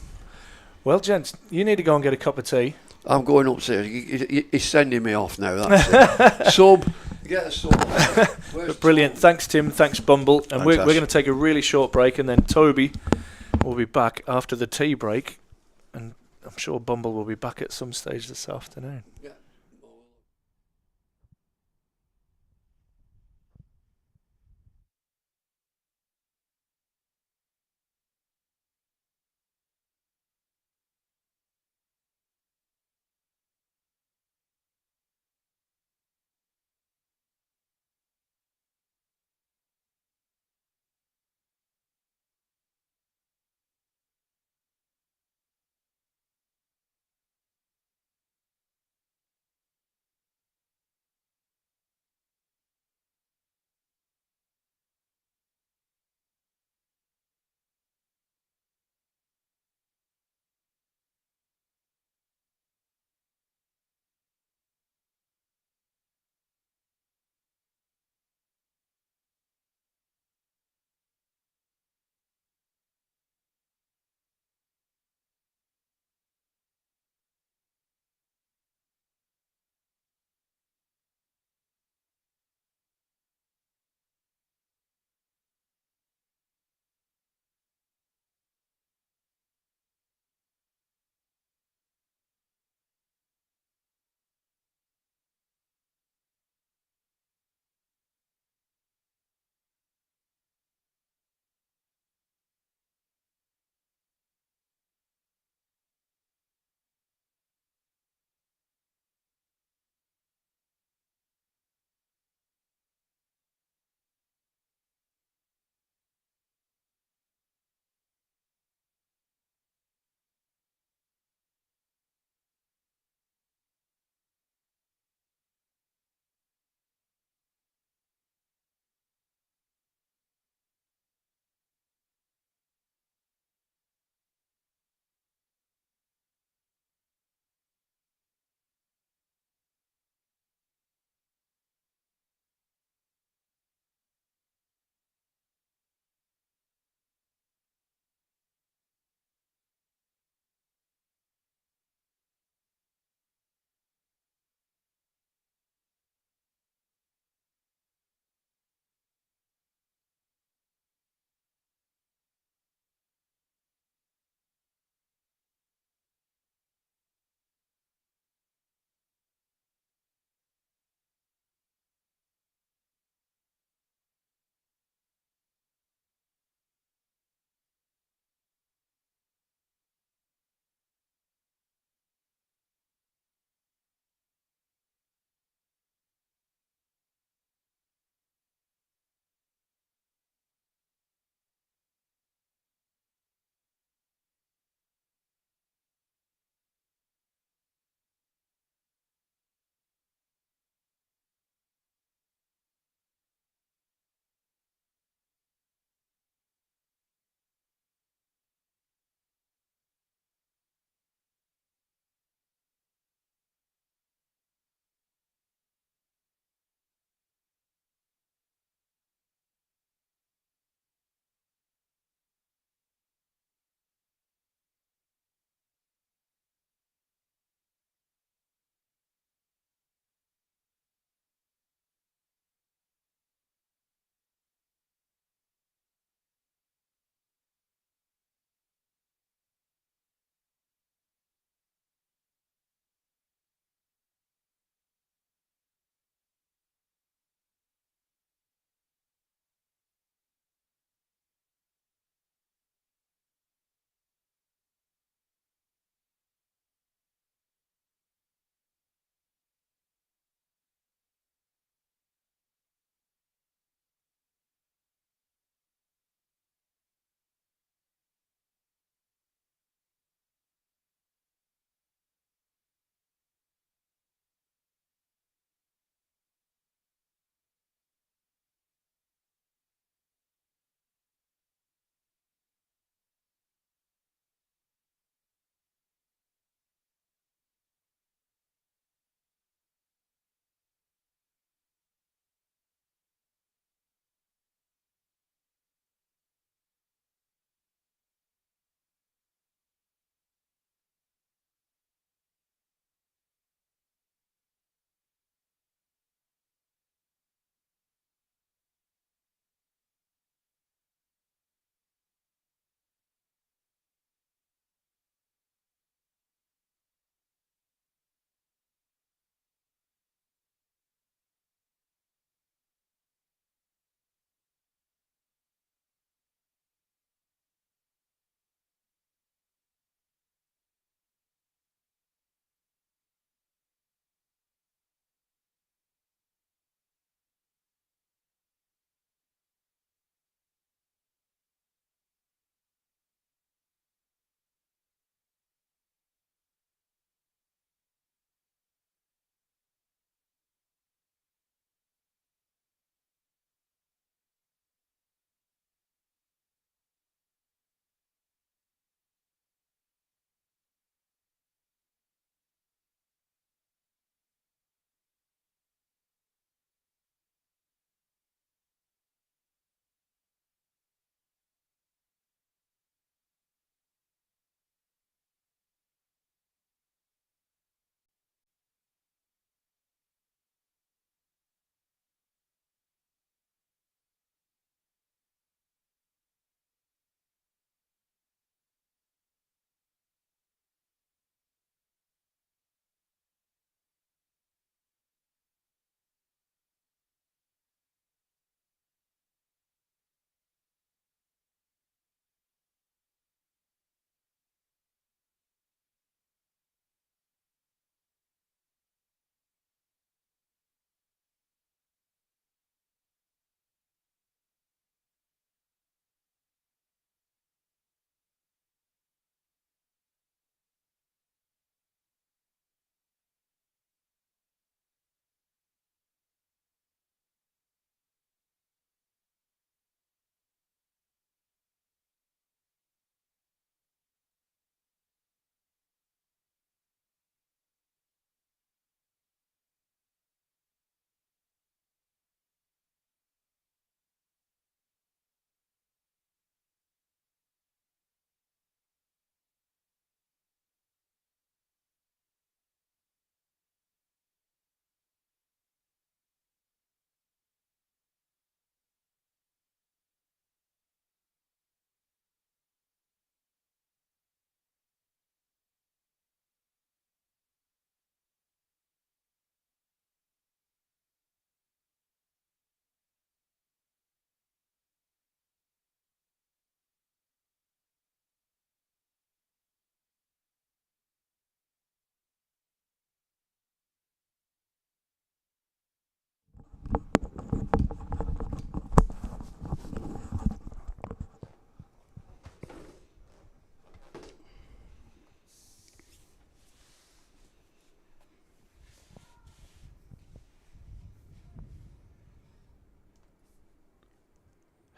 Well, gents, you need to go and get a cup of tea. I'm going upstairs. He's sending me off now. That's it. Sub, Get us some. Brilliant. Thanks, Tim. Thanks, Bumble. And we're Ash. going to take a really short break, and then Toby will be back after the tea break. And I'm sure Bumble will be back at some stage this afternoon. Yeah.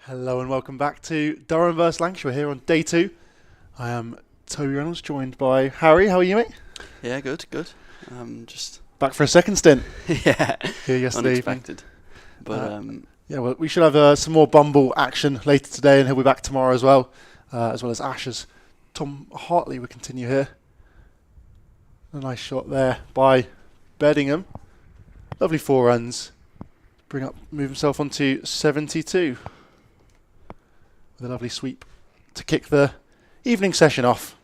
Hello and welcome back to Durham vs Lancashire. We're here on day 2. I am Toby Reynolds, joined by Harry. How are you, mate? Yeah, good. Just Back for a second stint. yeah, Here yesterday evening. unexpected. But Yeah, well, we should have some more Bumble action later today, and he'll be back tomorrow as well as Ashes. Tom Hartley will continue here. A nice shot there by Bodingham. Lovely 4 runs. Move himself on to 72. With a lovely sweep to kick the evening session off.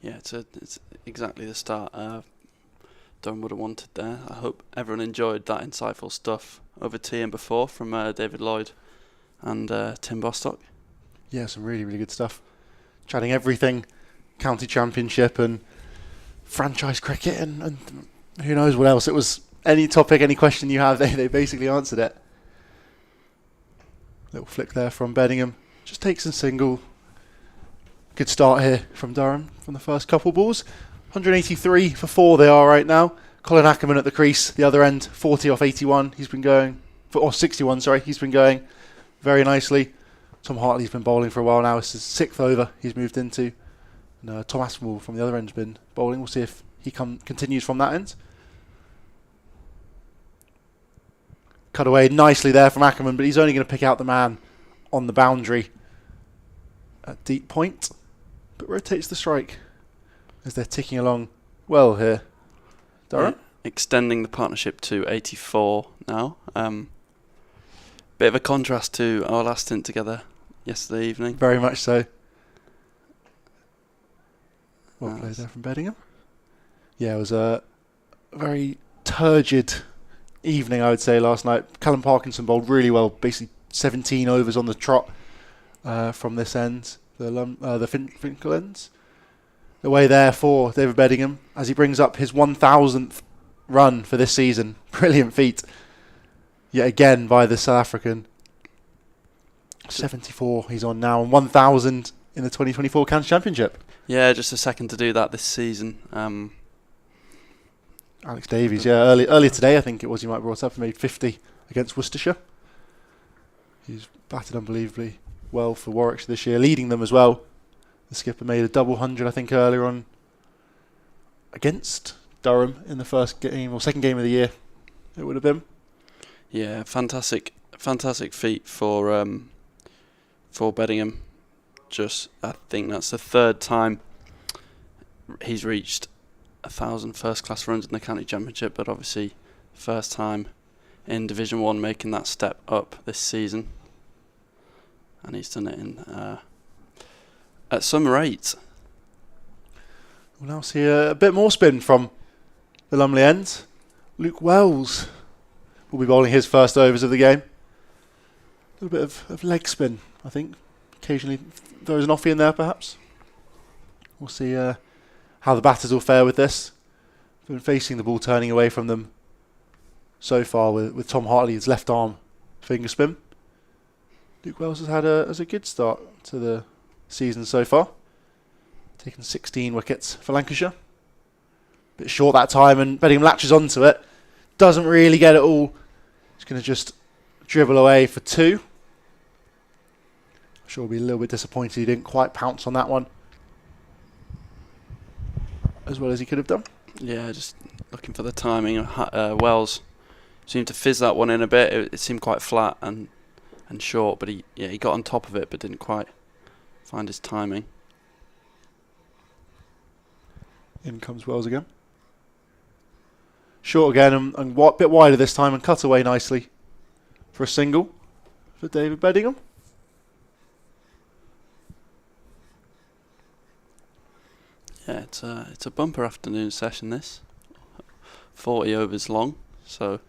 yeah, it's exactly the start Durham would have wanted there. I hope everyone enjoyed that insightful stuff over tea and before from David Lloyd and Tim Bostock. Yeah, some really, really good stuff. Chatting everything county championship and franchise cricket and who knows what else. It was any topic, any question you have, they basically answered it. Little flick there from Bodingham. Just takes a single. Good start here from Durham from the first couple balls. 183 for 4 they are right now. Colin Ackermann at the crease, the other end, 40 off 81. He's been going, or 61, sorry. He's been going very nicely. Tom Hartley's been bowling for a while now. It's his 6th over he's moved into. And Tom Aspinall from the other end's been bowling. We'll see if he continues from that end. Cut away nicely there from Ackermann, but he's only going to pick out the man on the boundary at deep point. But rotates the strike as they're ticking along well here. Durham? Yeah, extending the partnership to 84 now. Bit of a contrast to our last stint together yesterday evening. Very much so. Well played there from Bodingham. Yeah, it was a very turgid evening, I would say, last night. Callum Parkinson bowled really well, basically 17 overs on the trot from this end, the Finkel ends. The way there for David Bodingham as he brings up his 1,000th run for this season. Brilliant feat. Yet again by the South African. 74 he's on now, and 1,000 in the 2024 County Championship. Yeah, just a second to do that this season. Alex Davies, yeah, earlier today I think it was, he might have brought up and made 50 against Worcestershire. He's batted unbelievably well for Warwickshire this year, leading them as well. The skipper made a double 100 I think earlier on against Durham in the first game or second game of the year it would have been. Yeah, fantastic feat for Bodingham. I think that's the 3rd time he's reached 1,000 first-class runs in the county championship, but obviously first time in Division 1 making that step up this season, and he's done it in at some rate. We'll now see a bit more spin from the Lumley end. Luke Wells will be bowling his first overs of the game. A little bit of leg spin, I think. Occasionally throws an offie in there, perhaps. We'll see how the batters will fare with this. Been facing the ball turning away from them so far with Tom Hartley's left arm finger spin. Luke Wells has had a good start to the season so far. Taken 16 wickets for Lancashire. Bit short that time, and Bodingham latches onto it. Doesn't really get it all. He's going to just dribble away for 2. I'm sure he'll be a little bit disappointed he didn't quite pounce on that one as well as he could have done. Yeah, just looking for the timing. Wells seemed to fizz that one in a bit. It seemed quite flat and short, but he got on top of it, but didn't quite find his timing. In comes Wells again. Short again and bit wider this time, and cut away nicely for a single for David Bodingham. Yeah, it's a bumper afternoon session, this. 40 overs long, so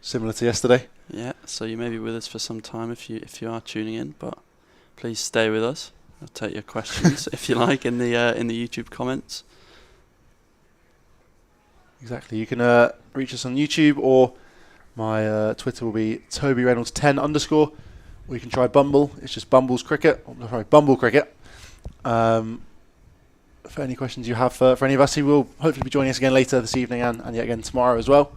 Similar to yesterday. yeah. So you may be with us for some time if you are tuning in, but please stay with us. I'll take your questions if you like in the YouTube comments. Exactly. You can reach us on YouTube, or my Twitter will be Toby Reynolds 10 _. Or you can try Bumble. It's just Bumble Cricket. For any questions you have for any of us, who will hopefully be joining us again later this evening and yet again tomorrow as well.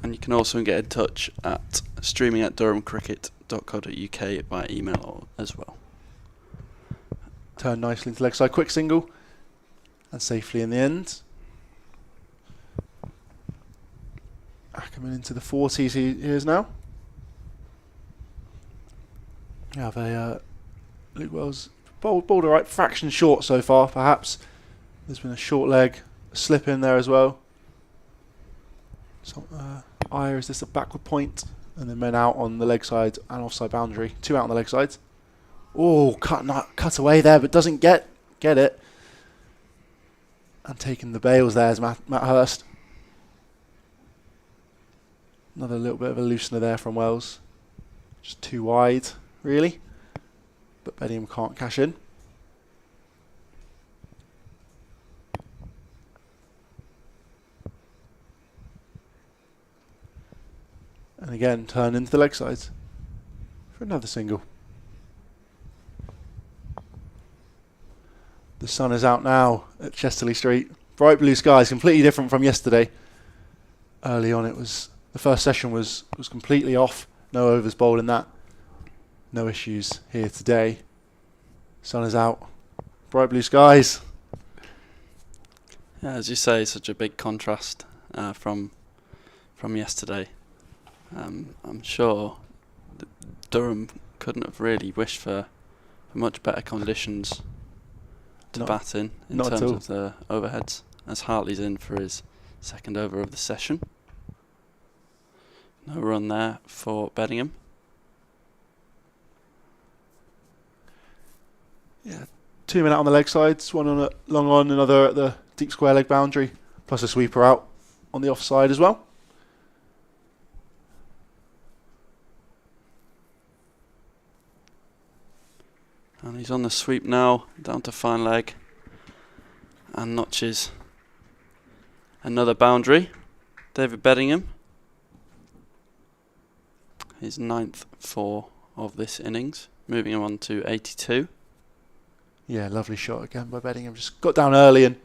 And you can also get in touch at streaming at Durham Cricket cricketyoutube.co.uk by email as well. Turned nicely into leg side, quick single, and safely in the end. Ackermann into the 40s he is now. You have a Luke Wells bowled all right, fraction short so far perhaps. There's been a short leg, a slip in there as well. So, is this a backward point? And then men out on the leg side and offside boundary. 2 out on the leg side. Oh, cut away there, but doesn't get it. And taking the bails there is Matt Hurst. Another little bit of a loosener there from Wells. Just too wide, really. But Bodingham can't cash in. And again, turn into the leg sides for another single. The sun is out now at Chesterley Street. Bright blue skies, completely different from yesterday. Early on, the first session was completely off. No overs bowled in that. No issues here today. Sun is out. Bright blue skies. Yeah, as you say, such a big contrast from yesterday. I'm sure Durham couldn't have really wished for much better conditions to bat in terms of the overheads, as Hartley's in for his second over of the session. No run there for Bodingham. Yeah, 2 men out on the leg sides, one on a long on, another at the deep square leg boundary, plus a sweeper out on the offside as well. And he's on the sweep now, down to fine leg, and notches another boundary. David Bodingham, his 9th 4 of this innings, moving him on to 82. Yeah, lovely shot again by Bodingham. Just got down early and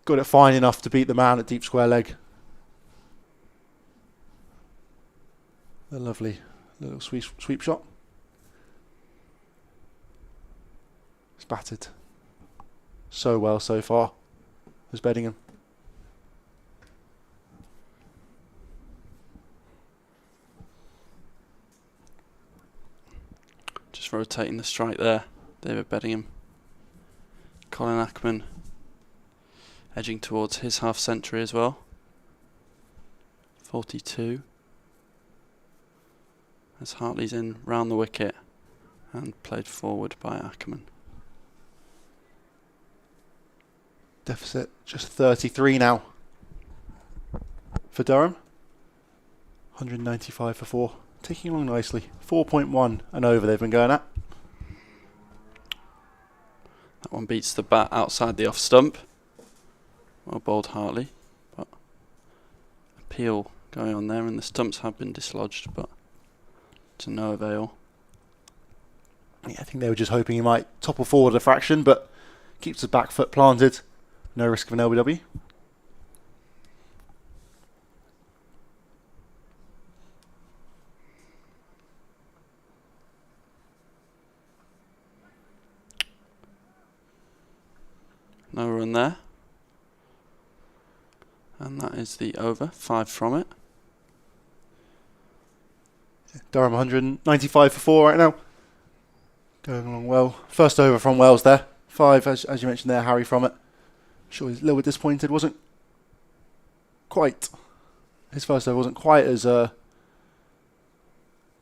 got it fine enough to beat the man at deep square leg. A lovely little sweep shot. It's batted so well so far as Bodingham. Just rotating the strike there, David Bodingham. Colin Ackermann edging towards his half century as well. 42. As Hartley's in round the wicket and played forward by Ackermann. Deficit just 33 now for Durham. 195 for 4. Ticking along nicely. 4.1 and over they've been going at. That one beats the bat outside the off stump. Well bowled Hartley, but appeal going on there, and the stumps have been dislodged, but to no avail. Yeah, I think they were just hoping he might topple forward a fraction, but keeps the back foot planted. No risk of an LBW. No run there. And that is the over, 5 from it. Durham 195 for 4 right now. Going along well. First over from Wells there. 5, as you mentioned there, Harry from it. Sure, he's a little bit disappointed. His first over wasn't quite as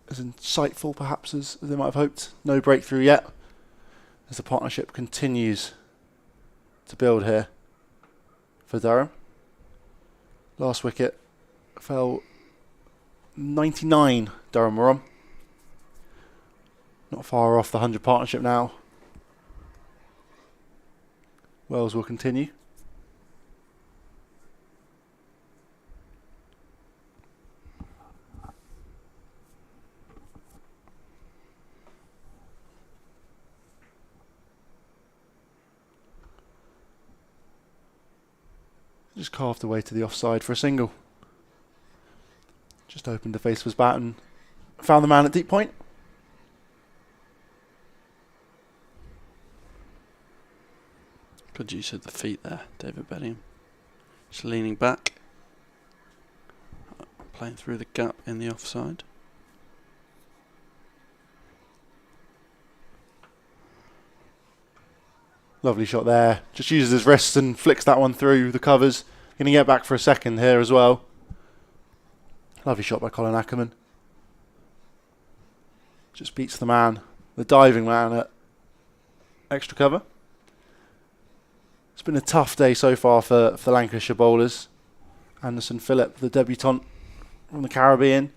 insightful perhaps as they might have hoped. No breakthrough yet, as the partnership continues to build here for Durham. Last wicket fell 99 Durham were on. Not far off the 100 partnership now. Wells will continue. Just carved away to the offside for a single. Just opened the face of his bat and found the man at deep point. Good use of the feet there, David Bedingham. Just leaning back, playing through the gap in the offside. Lovely shot there. Just uses his wrists and flicks that one through the covers. Going to get back for a second here as well. Lovely shot by Colin Ackermann. Just beats the man, the diving man at extra cover. It's been a tough day so far for the Lancashire bowlers. Anderson Phillip, the debutant from the Caribbean,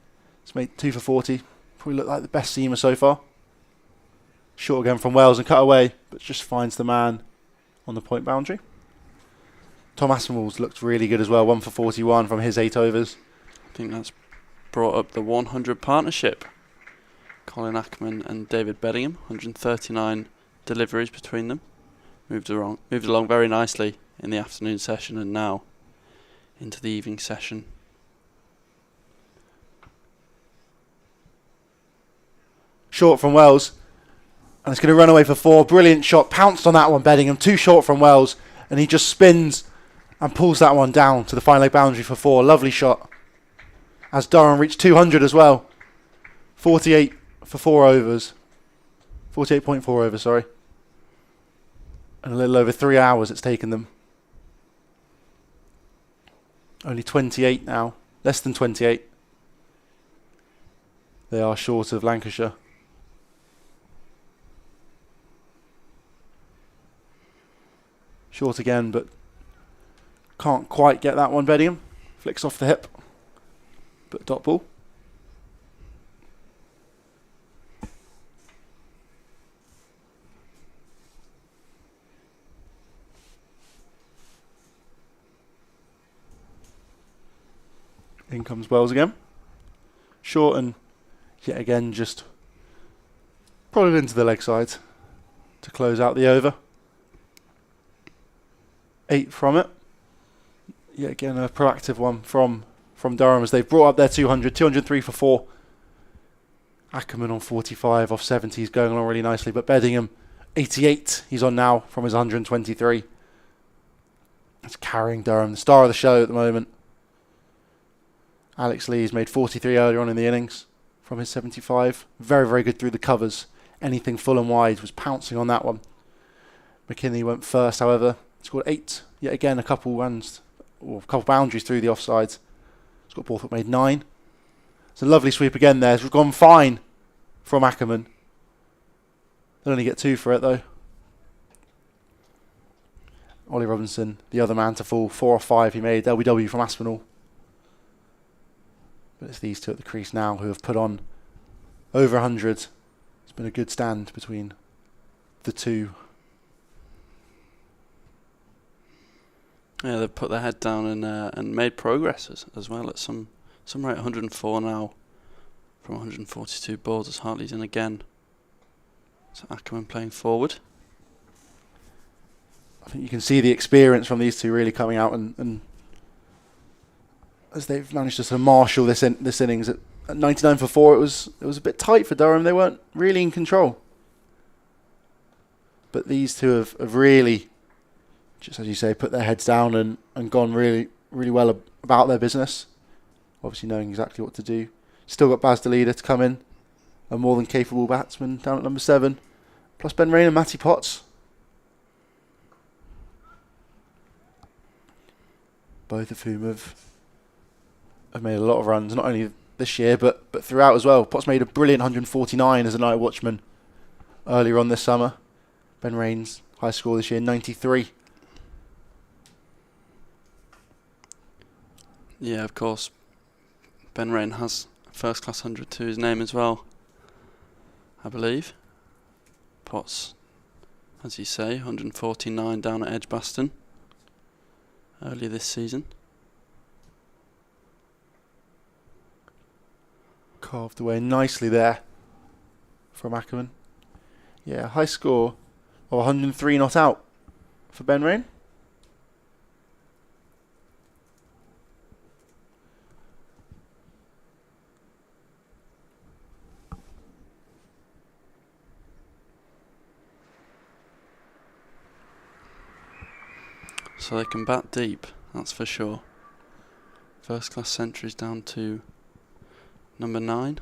has made 2 for 40. Probably looked like the best seamer so far. Short again from Wells and cut away, but just finds the man on the point boundary. Tom Aspinall's looked really good as well, 1 for 41 from his 8 overs. I think that's brought up the 100 partnership. Colin Ackermann and David Bedingham, 139 deliveries between them. Moved along very nicely in the afternoon session and now into the evening session. Short from Wells. And it's going to run away for 4. Brilliant shot. Pounced on that one, Bedingham. 2 short from Wells. And he just spins and pulls that one down to the fine leg boundary for 4. Lovely shot. As Durham reached 200 as well. 48 for 4 overs. 48.4 overs, sorry. And a little over 3 hours it's taken them. Only 28 now. Less than 28. They are short of Lancashire. Short again, but can't quite get that one, Bedingham. Flicks off the hip. But dot ball. In comes Wells again. Short and yet again just probably into the leg side to close out the over. 8 from it. Yet again a proactive one from Durham as they've brought up their 200. 203 for 4. Ackermann on 45 off 70. He's going along really nicely. But Bedingham, 88 he's on now from his 123. That's carrying Durham, the star of the show at the moment. Alex Lee's made 43 earlier on in the innings from his 75. Very, very good through the covers. Anything full and wide was pouncing on that one. McKinley went first, however. Scored 8. Yet again, a couple runs, or a couple boundaries through the offsides. Scott Borthwick made 9. It's a lovely sweep again there. It's gone fine from Ackermann. They'll only get 2 for it though. Ollie Robinson, the other man to fall. 4 or 5 he made. LBW from Aspinall. But it's these two at the crease now who have put on over 100. It's been a good stand between the two. Yeah, they've put their head down and made progress as well at some rate. 104 now from 142 balls as Hartley's in again. So Ackermann playing forward. I think you can see the experience from these two really coming out and as they've managed to sort of marshal this innings at 99 for 4, it was a bit tight for Durham. They weren't really in control. But these two have really, just as you say, put their heads down and gone really, really well about their business. Obviously knowing exactly what to do. Still got Baz DeLeader to come in, a more than capable batsman down at number 7. Plus Ben Rain and Matty Potts. Both of whom have made a lot of runs, not only this year but throughout as well. Potts made a brilliant 149 as a night watchman earlier on this summer. Ben Rain's high score this year, 93. Yeah, of course. Ben Rain has a first class 100 to his name as well, I believe. Potts, as you say, 149 down at Edgbaston earlier this season. Carved away nicely there from Ackermann. Yeah, high score of 103 not out for Ben Rain. so they can bat deep, that's for sure. First class centuries down to number 9.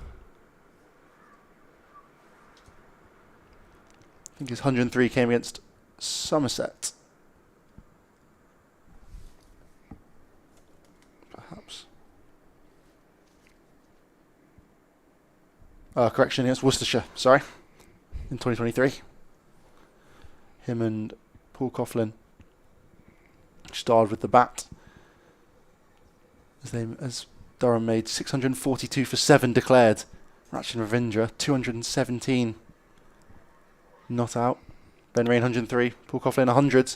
I think his 103 came against Somerset. Perhaps. Correction, it's Worcestershire, sorry. In 2023. Him and Paul Coughlin starred with the bat. As Durham made 642 for 7 declared. Rachin Ravindra, 217 not out. Ben Rain, 103. Paul Coughlin, 100.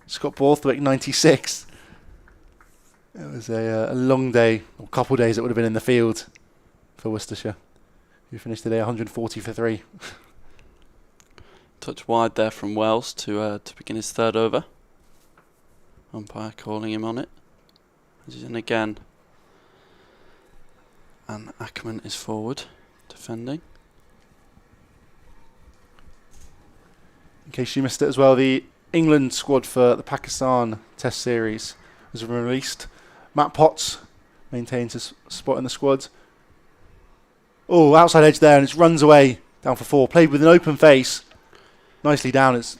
Scott Borthwick, 96. It was a long day, or couple days it would have been in the field for Worcestershire, who finished the day 140 for 3. Touch wide there from Wells to begin his third over. Umpire calling him on it. As he's in again. And Ackermann is forward, defending. In case you missed it as well, the England squad for the Pakistan Test Series has been released. Matt Potts maintains his spot in the squad. Oh, outside edge there, and it runs away down for 4. Played with an open face. Nicely down. It's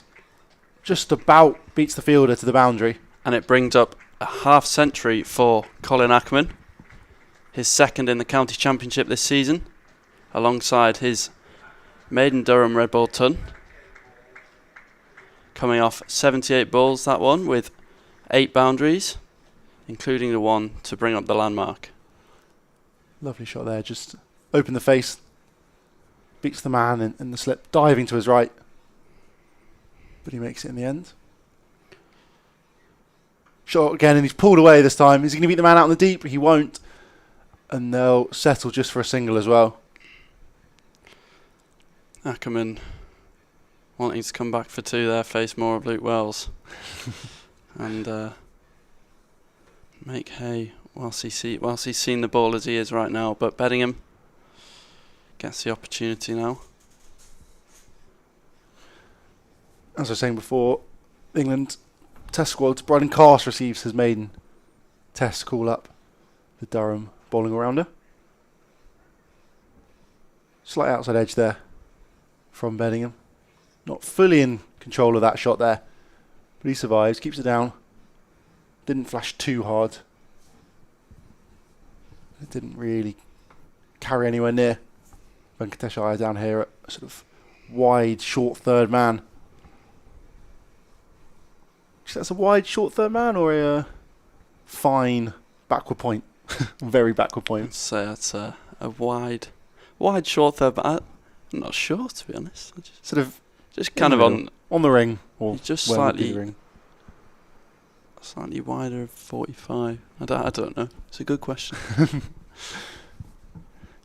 just about beats the fielder to the boundary. And it brings up a half century for Colin Ackermann. His second in the county championship this season, alongside his maiden Durham Red Ball ton. Coming off 78 balls, that one, with 8 boundaries, including the one to bring up the landmark. Lovely shot there. Just open the face. Beats the man in the slip, diving to his right. But he makes it in the end. Shot again, and he's pulled away this time. Is he going to beat the man out in the deep? He won't. And they'll settle just for a single as well. Ackermann wanting to come back for 2 there, face more of Luke Wells. And make hay whilst he's seen the ball as he is right now. But Bodingham gets the opportunity now. As I was saying before, England Test squad, Bryden Cast receives his maiden Test call-up. The Durham bowling all-rounder. Slight outside edge there from Bodingham. Not fully in control of that shot there, but he survives, keeps it down. Didn't flash too hard. It didn't really carry anywhere near. Venkatesh Iyer down here at a sort of wide, short third man. That's a wide, short third man or a fine backward point? Very backward point. I'd say that's a wide, short third, but I'm not sure, to be honest. Sort of just kind of on the ring, or just where would be the ring? Slightly wider of 45. I don't know. It's a good question.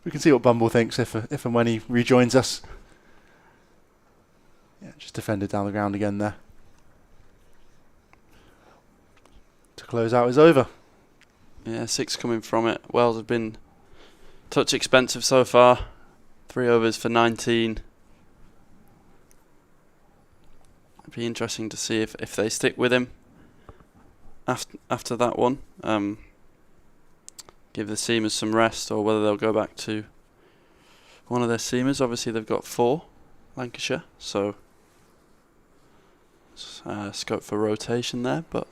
We can see what Bumble thinks if and when he rejoins us. Yeah, just defended down the ground again there. To close out is over. Yeah, 6 coming from it. Wells have been touch expensive so far. 3 overs for 19. It'd be interesting to see if they stick with him after that one. Give the seamers some rest, or whether they'll go back to one of their seamers. Obviously, they've got 4, Lancashire, so scope for rotation there. But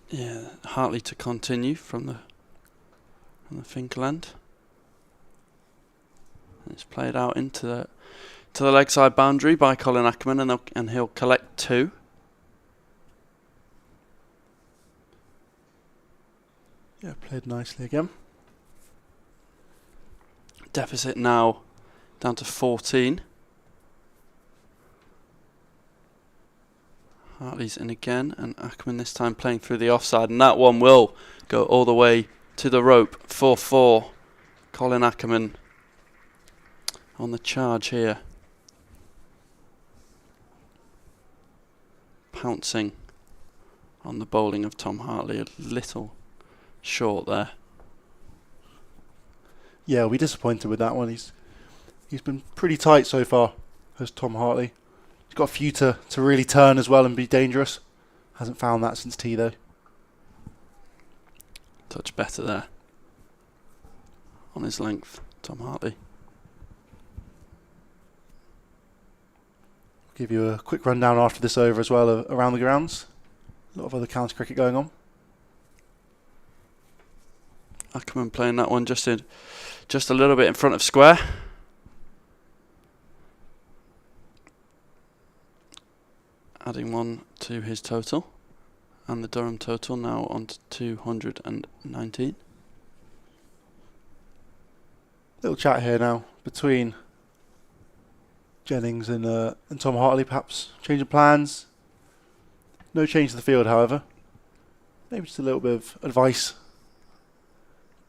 yeah, Hartley to continue from the Finkel end. It's played out into the leg side boundary by Colin Ackermann, and he'll collect 2. Yeah, played nicely again. Deficit now down to 14. Hartley's in again, and Ackermann this time playing through the offside, and that one will go all the way to the rope. 4-4. Colin Ackermann on the charge here. Pouncing on the bowling of Tom Hartley, a little short there. Yeah, I'll be disappointed with that one. He's been pretty tight so far, has Tom Hartley. He's got a few to really turn as well and be dangerous. Hasn't found that since tee though. Touch better there. On his length, Tom Hartley. Give you a quick rundown after this over as well around the grounds. A lot of other county cricket going on. Ackermann playing that one just a little bit in front of square. Adding one to his total, and the Durham total now on to 219. Little chat here now between Jennings and Tom Hartley, perhaps change of plans. No change to the field, however. Maybe just a little bit of advice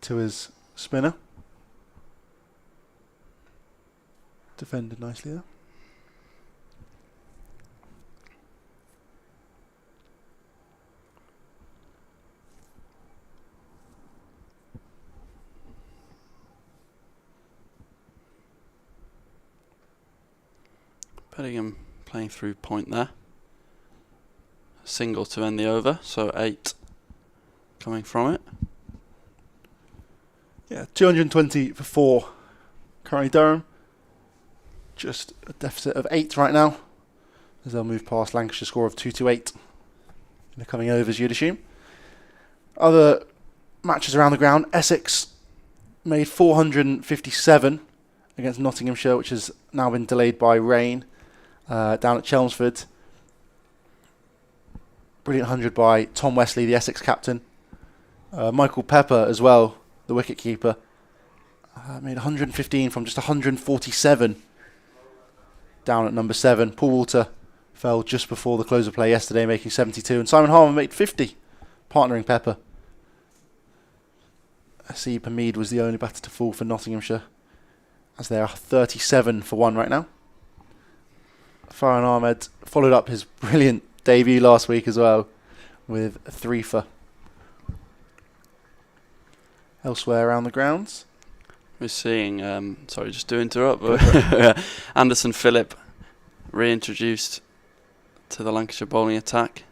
to his spinner. Defended nicely there. Bodingham playing through point there. Single to end the over, so 8 coming from it. Yeah, 220 for 4. Currently Durham. Just a deficit of 8 right now, as they'll move past Lancashire score of 228 in the coming overs, you'd assume. Other matches around the ground. Essex made 457 against Nottinghamshire, which has now been delayed by rain. Down at Chelmsford. Brilliant 100 by Tom Wesley, the Essex captain. Michael Pepper as well, the wicket keeper. Made 115 from just 147 down at number 7. Paul Walter fell just before the close of play yesterday, making 72. And Simon Harman made 50, partnering Pepper. Asib Hamid was the only batter to fall for Nottinghamshire, as they are 37 for 1 right now. Farhan Ahmed followed up his brilliant debut last week as well with a 3 for. Elsewhere around the grounds, We're seeing, sorry, just to interrupt, but Anderson Phillip reintroduced to the Lancashire bowling attack,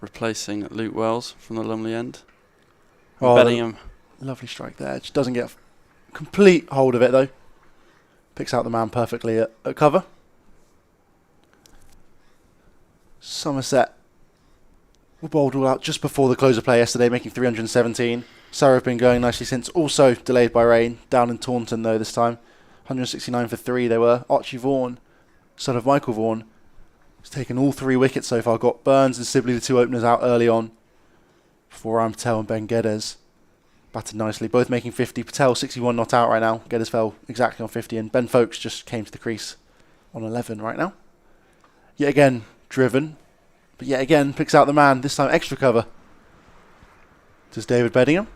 replacing Luke Wells from the Lumley end. Bedingham. Lovely strike there. Just doesn't get complete hold of it though. Picks out the man perfectly at cover. Somerset were bowled all out just before the close of play yesterday, making 317. Surrey have been going nicely since, also delayed by rain. Down in Taunton though this time. 169 for 3 they were. Archie Vaughan, son of Michael Vaughan, has taken all 3 wickets so far. Got Burns and Sibley, the 2 openers, out early on. Before Ryan Patel and Ben Geddes batted nicely, both making 50. Patel 61 not out right now. Geddes fell exactly on 50, and Ben Folkes just came to the crease on 11 right now. Yet again driven, but yet again picks out the man, this time extra cover. Does David Bedingham.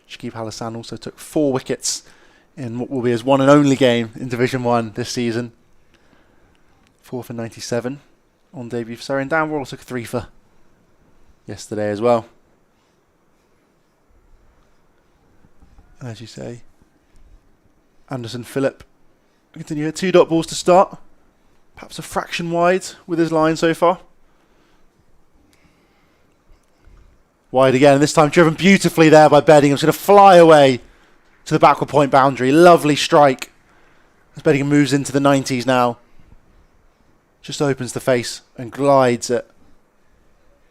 Shakib Hassan also took 4 wickets in what will be his one and only game in Division 1 this season. 4 for 97 on debut for Surrey, and Dan Worrell took 3 for yesterday as well. And as you say, Anderson Phillip continue here. 2 dot balls to start. Perhaps a fraction wide with his line so far. Wide again, and this time driven beautifully there by Bedingham. It's going to fly away to the backward point boundary. Lovely strike as Bedingham moves into the 90s now. Just opens the face and glides it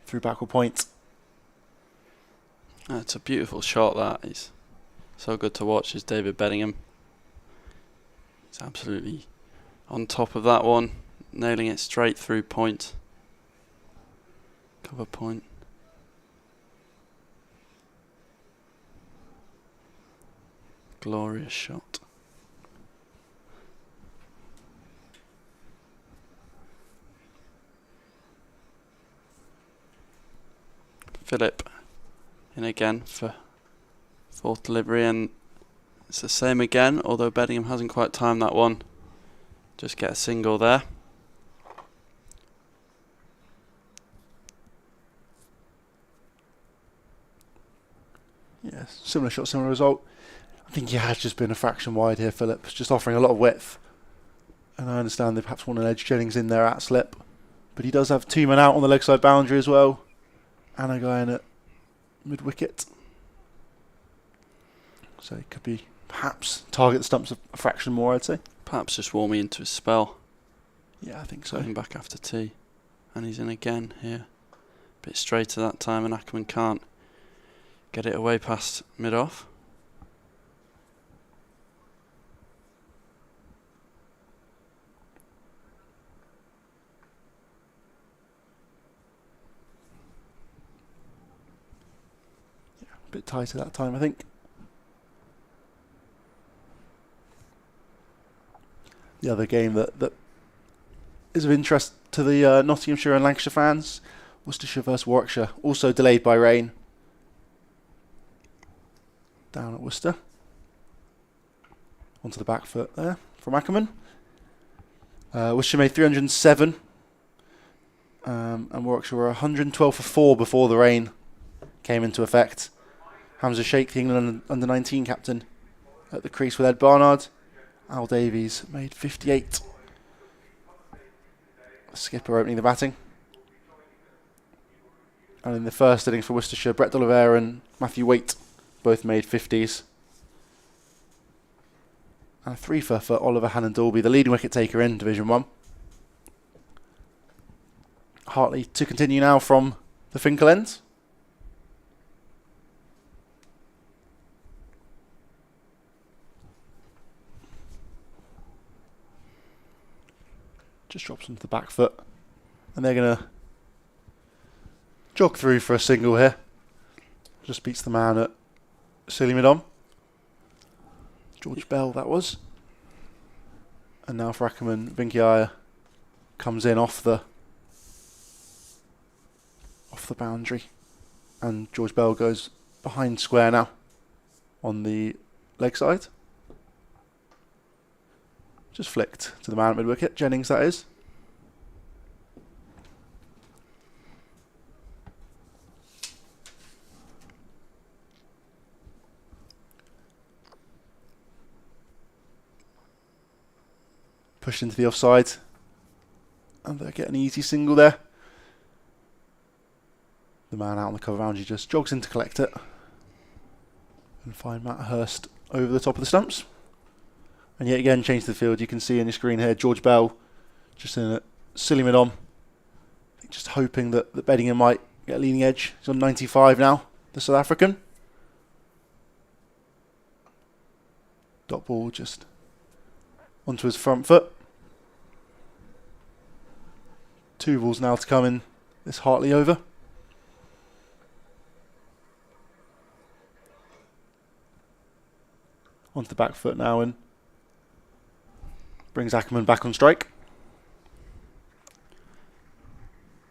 through backward point. It's a beautiful shot, that is. So good to watch is David Bedingham. He's absolutely on top of that one, nailing it straight through point. Cover point. Glorious shot. Phillip in again for 4th delivery, and it's the same again, although Bedingham hasn't quite timed that one. Just get a single there. Yes, similar shot, similar result. I think he has just been a fraction wide here, Phillips, just offering a lot of width. And I understand they perhaps want an edge Jennings in there at slip. But he does have 2 men out on the leg side boundary as well. And a guy in at mid-wicket. So he could be perhaps target the stumps a fraction more, I'd say. Perhaps just warming into his spell. Yeah, I think so. Coming back after tea. And he's in again here. Bit straighter that time, and Ackermann can't get it away past mid-off. A bit tighter that time, I think. The other game that is of interest to the Nottinghamshire and Lancashire fans, Worcestershire vs Warwickshire, also delayed by rain. Down at Worcester. Onto the back foot there from Ackermann. Worcestershire made 307. And Warwickshire were 112 for 4 before the rain came into effect. Hamza Sheikh, the England under-19 captain, at the crease with Ed Barnard. Al Davies made 58. Skipper opening the batting. And in the first innings for Worcestershire, Brett D'Oliveira and Matthew Waite both made 50s. And a 3 for Oliver Hannon-Dalby, the leading wicket taker in Division 1. Hartley to continue now from the Finkel end. Just drops onto the back foot. And they're going to jog through for a single here. Just beats the man at silly mid-on. George Bell, that was. And now for Ackermann, Vinky Iyer comes in off the boundary. And George Bell goes behind square now on the leg side. Just flicked to the man at mid-wicket. Jennings, that is. Pushed into the offside. And they get an easy single there. The man out on the cover boundary just jogs in to collect it. And find Matt Hurst over the top of the stumps. And yet again, change to the field. You can see on your screen here, George Bell just in a silly mid-on. Just hoping that Bedingham might get a leading edge. He's on 95 now, the South African. Dot ball just onto his front foot. 2 balls now to come in this Hartley over. Onto the back foot now and brings Ackermann back on strike.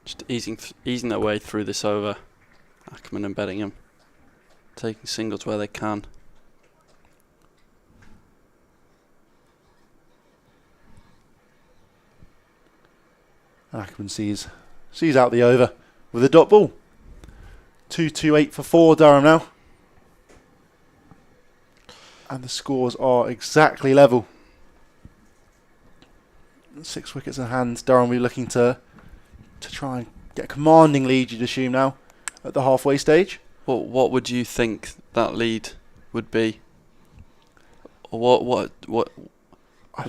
Just easing their way through this over. Ackermann and Bedingham taking singles where they can. And Ackermann sees out the over with a dot ball. 2-2-8 for 4 Durham now. And the scores are exactly level. 6 wickets in hand. Durham will be looking to try and get a commanding lead, you'd assume now, at the halfway stage. Well, what would you think that lead would be? Or what do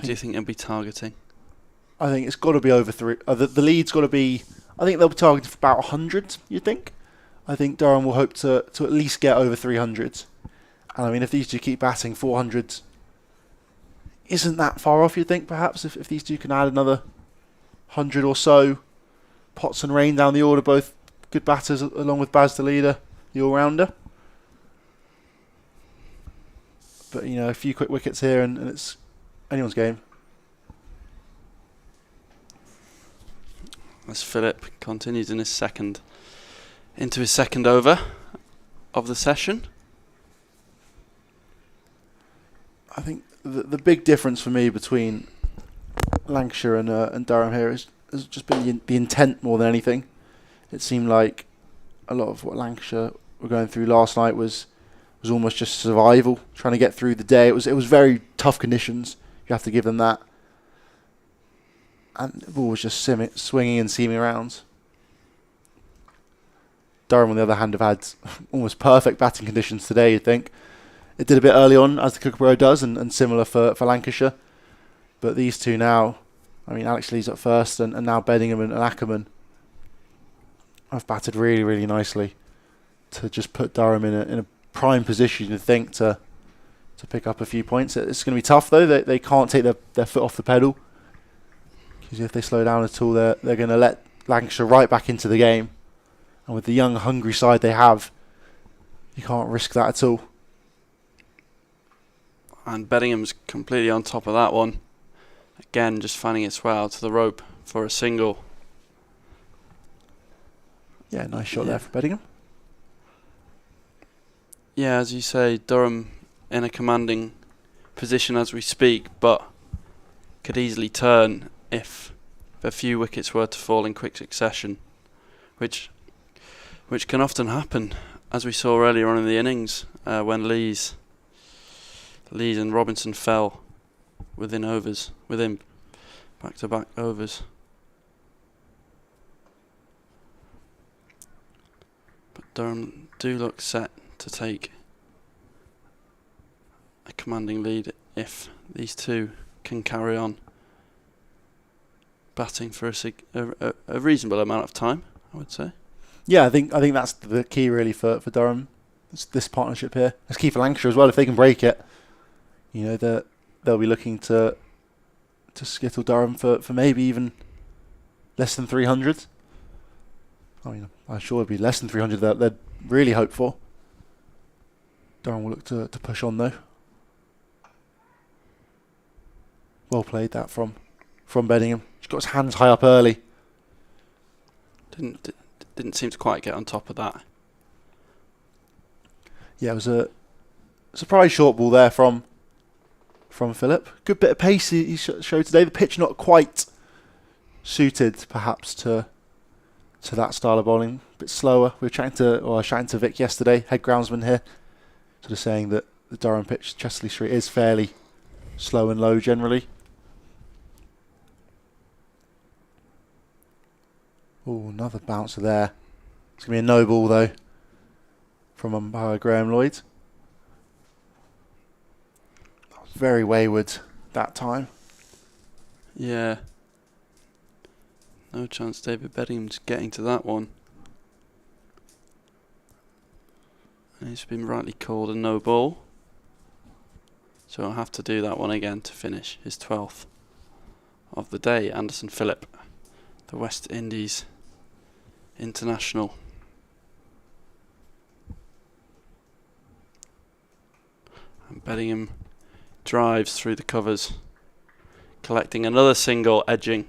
you think they'll be targeting? I think it's got to be over 3. The lead's got to be... I think they'll be targeting for about 100, you'd think. I think Durham will hope to at least get over 300. And I mean, if these two keep batting, 400 isn't that far off, you'd think, perhaps, if these two can add another 100 or so. Potts and Rain down the order, both good batters, along with Baz the leader, the all-rounder. But, you know, a few quick wickets here and it's anyone's game. As Philip continues into his second over of the session. I think the big difference for me between Lancashire and Durham here has just been the intent more than anything. It seemed like a lot of what Lancashire were going through last night was was almost just survival, trying to get through the day. It was very tough conditions. You have to give them that. And the ball was just swinging and seaming around. Durham, on the other hand, have had almost perfect batting conditions today, you'd think. It did a bit early on, as the Kookaburra does, and similar for Lancashire. But these two now, I mean, Alex Lee's at first, and now Bodingham and Ackermann have batted really, really nicely to just put Durham in a prime position, you think, to pick up a few points. It's going to be tough, though. They can't take their foot off the pedal, because if they slow down at all, they're going to let Lancashire right back into the game. And with the young, hungry side they have, you can't risk that at all. And Beddingham's completely on top of that one. Again, just finding its way out to the rope for a single. Yeah, nice shot there for Bodingham. Yeah, as you say, Durham in a commanding position as we speak, but could easily turn if a few wickets were to fall in quick succession, which can often happen, as we saw earlier on in the innings when Lees and Robinson fell within back-to-back overs. But Durham do look set to take a commanding lead if these two can carry on batting for a reasonable amount of time, I would say. Yeah, I think that's the key really for Durham. It's this partnership here. It's key for Lancashire as well. If they can break it, you know, they'll be looking to skittle Durham for maybe even less than 300. I mean, I'm sure it'd be less than 300 that they'd really hope for. Durham will look to push on though. Well played that from Bodingham. He's got his hands high up early. Didn't seem to quite get on top of that. Yeah, it was a surprise short ball there from Philip. Good bit of pace he showed today. The pitch not quite suited perhaps to that style of bowling. A bit slower. I was chatting to Vic yesterday, head groundsman here, sort of saying that the Durham pitch, Chesterley Street, is fairly slow and low generally. Oh, another bouncer there. It's going to be a no ball though from umpire Graham Lloyd. That was very wayward that time. Yeah. No chance David Beddingham's getting to that one. And he's been rightly called a no ball. So I'll have to do that one again to finish his 12th of the day. Anderson Phillip, the West Indies international. And Bedingham drives through the covers, collecting another single, edging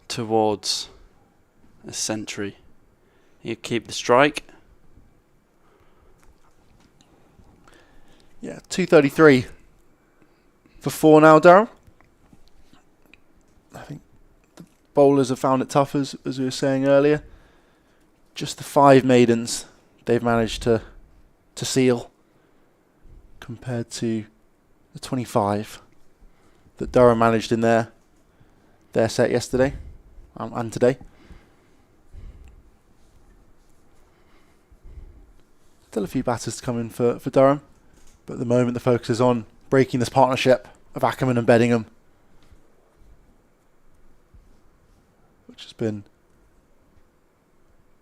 towards a century. You keep the strike. Yeah, 233 for 4 now, Darryl. I think the bowlers have found it tough, as we were saying earlier. Just the 5 maidens they've managed to seal compared to the 25 that Durham managed in their set yesterday and today. Still a few batters to come in for Durham, but at the moment the focus is on breaking this partnership of Ackermann and Bedingham, which has been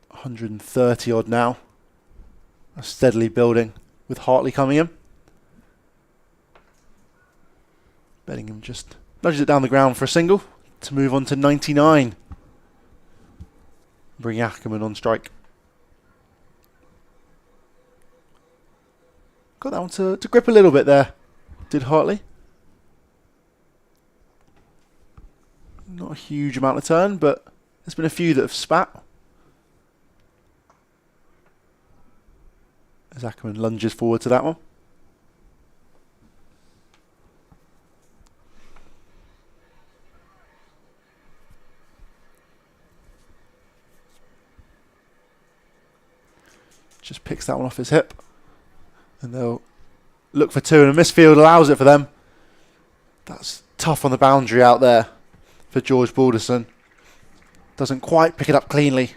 130 odd now, steadily building with Hartley coming in. Bedingham just nudges it down the ground for a single to move on to 99. Bring Ackermann on strike. Got that one to grip a little bit there, did Hartley. Not a huge amount of turn, but there's been a few that have spat. As Ackermann lunges forward to that one. Just picks that one off his hip. And they'll look for 2, and a misfield allows it for them. That's tough on the boundary out there for George Balderson. Doesn't quite pick it up cleanly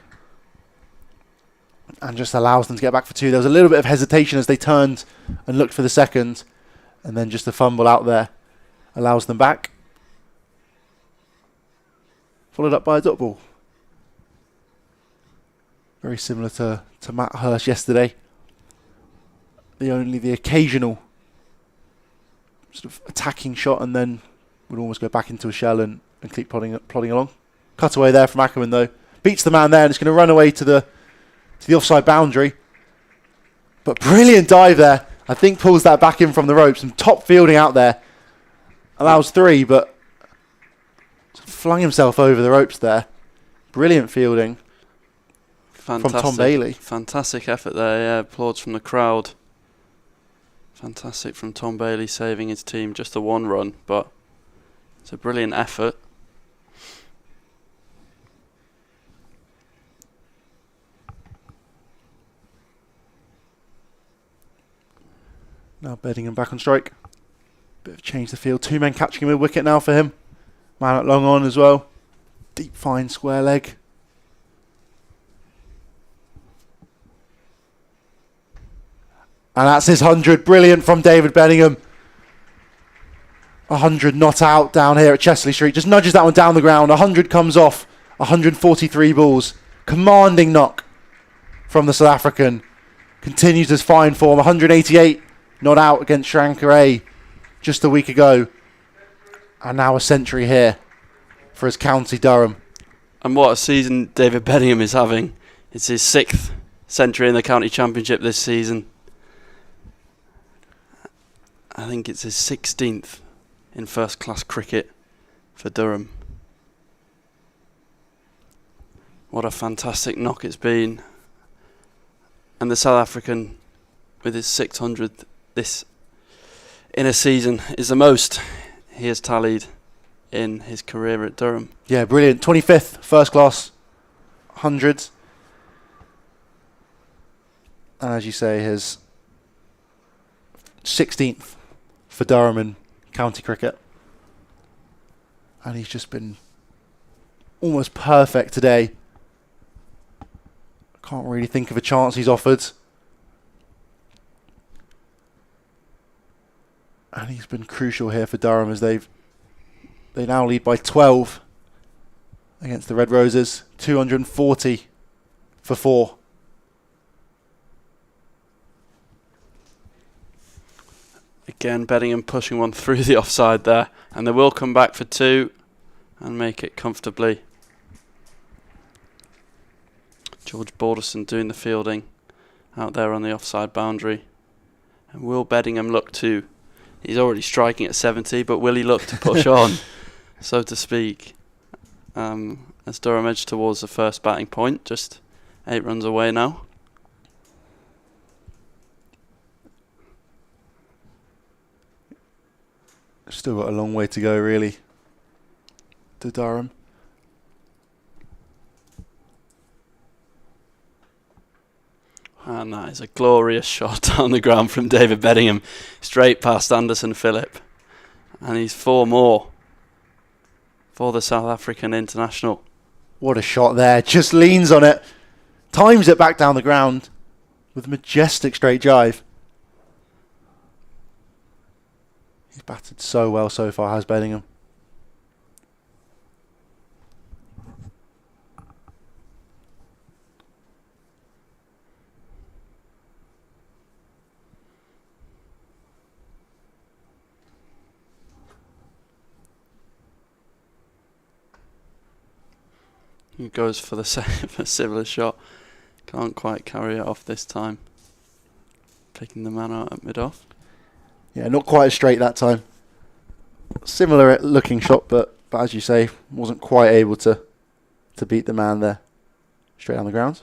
and just allows them to get back for 2. There was a little bit of hesitation as they turned and looked for the second, and then just a fumble out there allows them back. Followed up by a dot ball. Very similar to Matt Hurst yesterday. The occasional sort of attacking shot, and then would almost go back into a shell and keep plodding along. Cut away there from Ackermann though. Beats the man there, and it's going to run away to the offside boundary. But brilliant dive there. I think pulls that back in from the ropes. Some top fielding out there. Allows 3, but flung himself over the ropes there. Brilliant fielding from Tom Bailey. Fantastic effort there. Yeah, applause from the crowd. Fantastic from Tom Bailey, saving his team just a 1 run, but it's a brilliant effort. Now Bodingham back on strike. Bit of change the field. 2 men catching him with wicket now for him. Man at long on as well. Deep fine square leg. And that's his 100. Brilliant from David Bodingham. 100 not out down here at Chesley Street. Just nudges that one down the ground. 100 comes off. 143 balls. Commanding knock from the South African. Continues his fine form. 188 not out against Sri Lanka just a week ago. And now a century here for his county, Durham. And what a season David Bodingham is having. It's his 6th century in the county championship this season. I think it's his 16th in first class cricket for Durham. What a fantastic knock it's been. And the South African, with his 600th this in a season, is the most he has tallied in his career at Durham. Yeah, brilliant. 25th first class 100s. And as you say, his 16th for Durham in county cricket. And he's just been almost perfect today. Can't really think of a chance he's offered. And he's been crucial here for Durham as they now lead by 12 against the Red Roses. 240 for 4. Again, Bodingham pushing one through the offside there, and they will come back for 2 and make it comfortably. George Balderson doing the fielding out there on the offside boundary. And will Bodingham look to, he's already striking at 70, but will he look to push on, so to speak, as Durham edge towards the first batting point, just 8 runs away now. Still got a long way to go, really, to Durham. And that is a glorious shot down the ground from David Bodingham, straight past Anderson Phillip. And he's 4 more for the South African international. What a shot there. Just leans on it. Times it back down the ground with majestic straight drive. He's batted so well so far, has Bodingham. He goes for the similar shot. Can't quite carry it off this time. Picking the man out at mid-off. Yeah, not quite as straight that time. Similar looking shot, but as you say, wasn't quite able to beat the man there. Straight on the ground.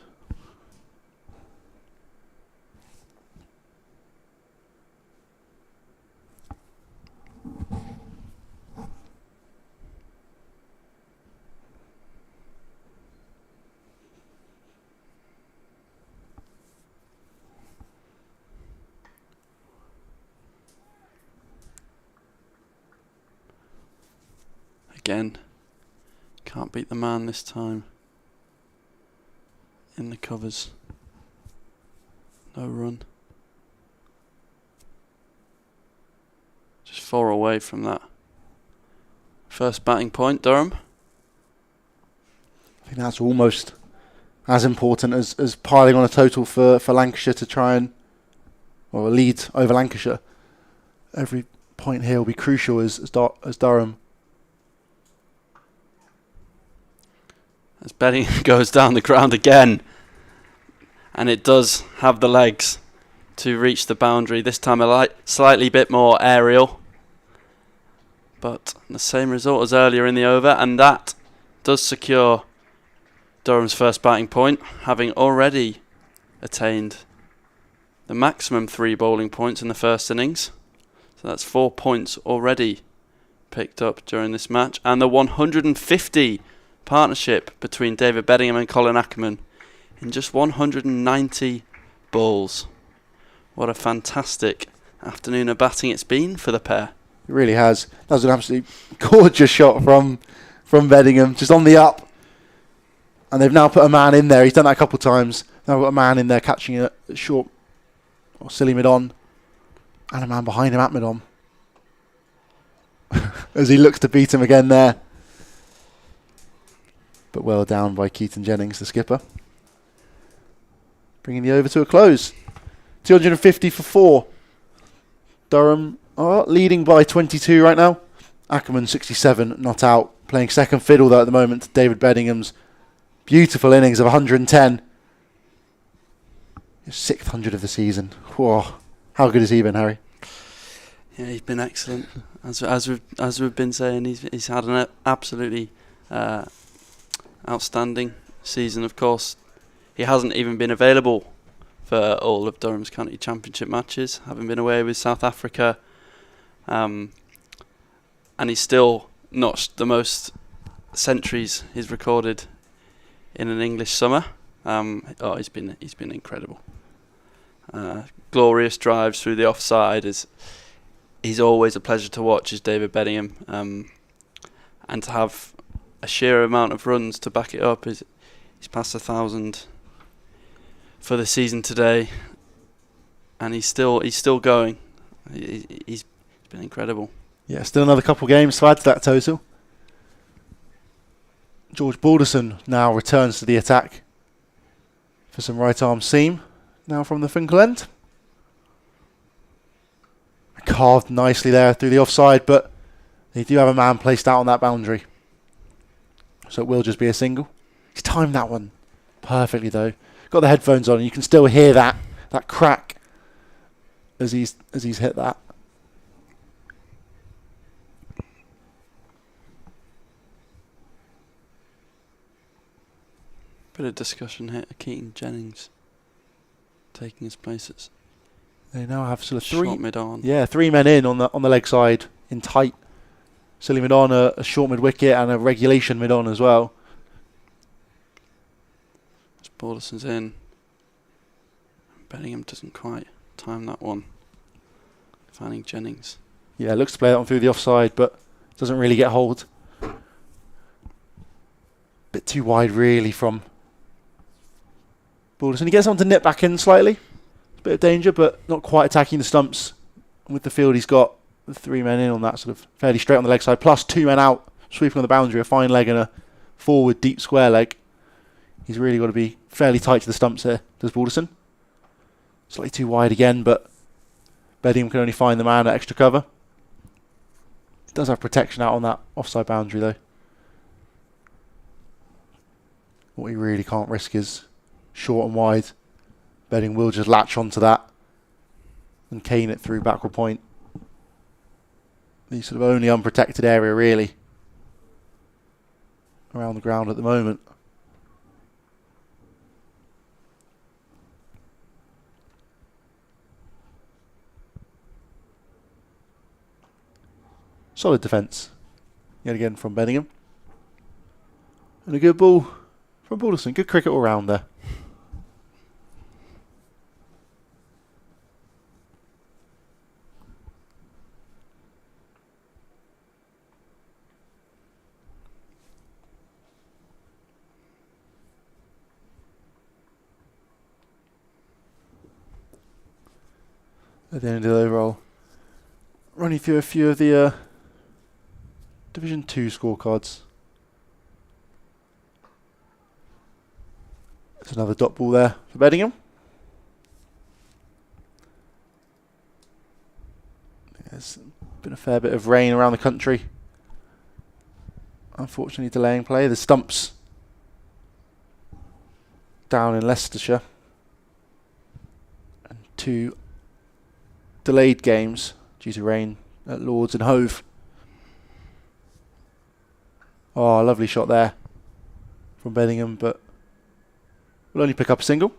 Again, can't beat the man this time. In the covers. No run. Just 4 away from that first batting point, Durham. I think that's almost as important as piling on a total for Lancashire to try and, or a lead over Lancashire. Every point here will be crucial as Durham. As Bedingham goes down the ground again, and it does have the legs to reach the boundary. This time a slightly bit more aerial, but the same result as earlier in the over, and that does secure Durham's first batting point, having already attained the maximum 3 bowling points in the first innings. So that's 4 points already picked up during this match, and the 150 partnership between David Bedingham and Colin Ackermann in just 190 balls. What a fantastic afternoon of batting it's been for the pair. It really has. That was an absolutely gorgeous shot from Bedingham, just on the up. And they've now put a man in there. He's done that a couple of times. Now got a man in there catching it short or silly mid-on. And a man behind him at mid-on. As he looks to beat him again there. But well down by Keaton Jennings, the skipper. Bringing the over to a close. 250 for 4. Durham are leading by 22 right now. Ackermann 67, not out. Playing second fiddle though at the moment to David Beddingham's beautiful innings of 110. His 6th 100 of the season. Whoa. How good has he been, Harry? Yeah, he's been excellent. As we've been saying, he's had an absolutely outstanding season. Of course, he hasn't even been available for all of Durham's County Championship matches, having been away with South Africa, and he's still not the most centuries he's recorded in an English summer. He's been incredible. Glorious drives through the offside. He's always a pleasure to watch, is David Bedingham, and to have a sheer amount of runs to back it up. He's passed 1,000 for the season today, and he's still going. He's been incredible. Yeah, still another couple games to add to that total. George Balderson now returns to the attack for some right arm seam. Now from the Finkel end. Carved nicely there through the offside, but they do have a man placed out on that boundary. So it will just be a single. He's timed that one perfectly though. Got the headphones on and you can still hear that crack as he's hit that. Bit of discussion here. Keaton Jennings taking his places. They now have sort of Short mid on. Yeah, 3 men in on the leg side in tight. Silly mid on, a short mid wicket and a regulation mid on as well. Balderson's in. Bedingham doesn't quite time that one. Finding Jennings. Yeah, looks to play that one through the offside, but doesn't really get hold. Bit too wide really from Balderson. He gets on to nip back in slightly. A bit of danger, but not quite attacking the stumps. And with the field he's got, the 3 men in on that sort of fairly straight on the leg side, plus 2 men out, sweeping on the boundary, a fine leg and a forward deep square leg. He's really got to be fairly tight to the stumps here, does Balderson. Slightly too wide again, but Bedingham can only find the man at extra cover. He does have protection out on that offside boundary though. What he really can't risk is short and wide. Bedingham will just latch onto that and cane it through backward point. The sort of only unprotected area really around the ground at the moment. Solid defence yet again from Bedingham. And a good ball from Balderson. Good cricket all round there. at the end of the overall. Running through a few of the Division 2 scorecards. There's another dot ball there for Bodingham. There's been a fair bit of rain around the country. Unfortunately delaying play. The stumps down in Leicestershire. And 2 delayed games due to rain at Lords and Hove. Oh, lovely shot there from Bodingham, but we'll only pick up a single.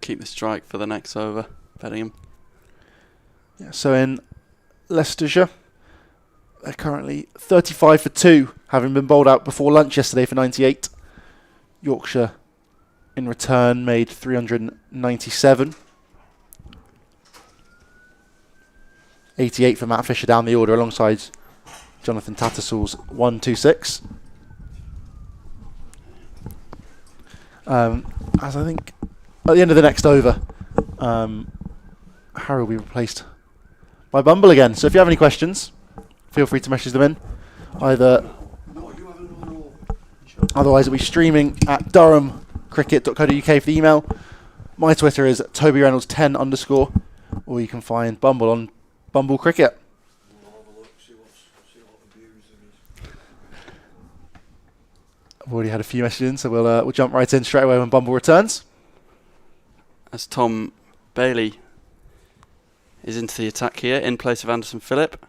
Keep the strike for the next over, Bodingham. Yeah, so in Leicestershire, they're currently 35 for 2, having been bowled out before lunch yesterday for 98. Yorkshire, in return, made 397. 88 for Matt Fisher down the order alongside Jonathan Tattersall's 126. As I think at the end of the next over, Harry will be replaced by Bumble again. So if you have any questions, feel free to message them in. Otherwise, it'll be streaming at durhamcricket.co.uk for the email. My Twitter is TobyReynolds10_, or you can find Bumble on Bumble Cricket. I've already had a few messages in, so we'll jump right in straight away when Bumble returns. As Tom Bailey is into the attack here in place of Anderson Phillip.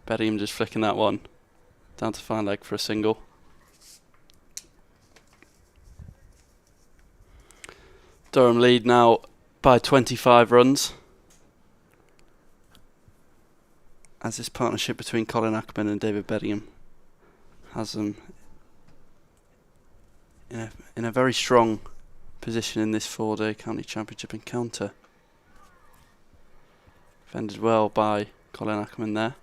Bodingham just flicking that one down to fine leg for a single. Durham lead now by 25 runs. As this partnership between Colin Ackermann and David Bodingham has them in a very strong position in this 4-day county championship encounter. Defended well by Colin Ackermann there.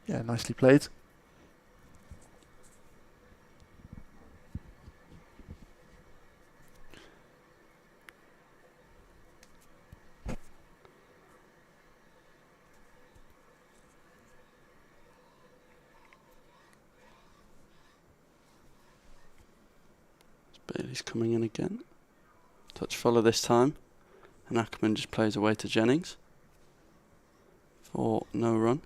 Yeah, nicely played. Bailey's coming in again. Touch follow this time. And Ackermann just plays away to Jennings for no run.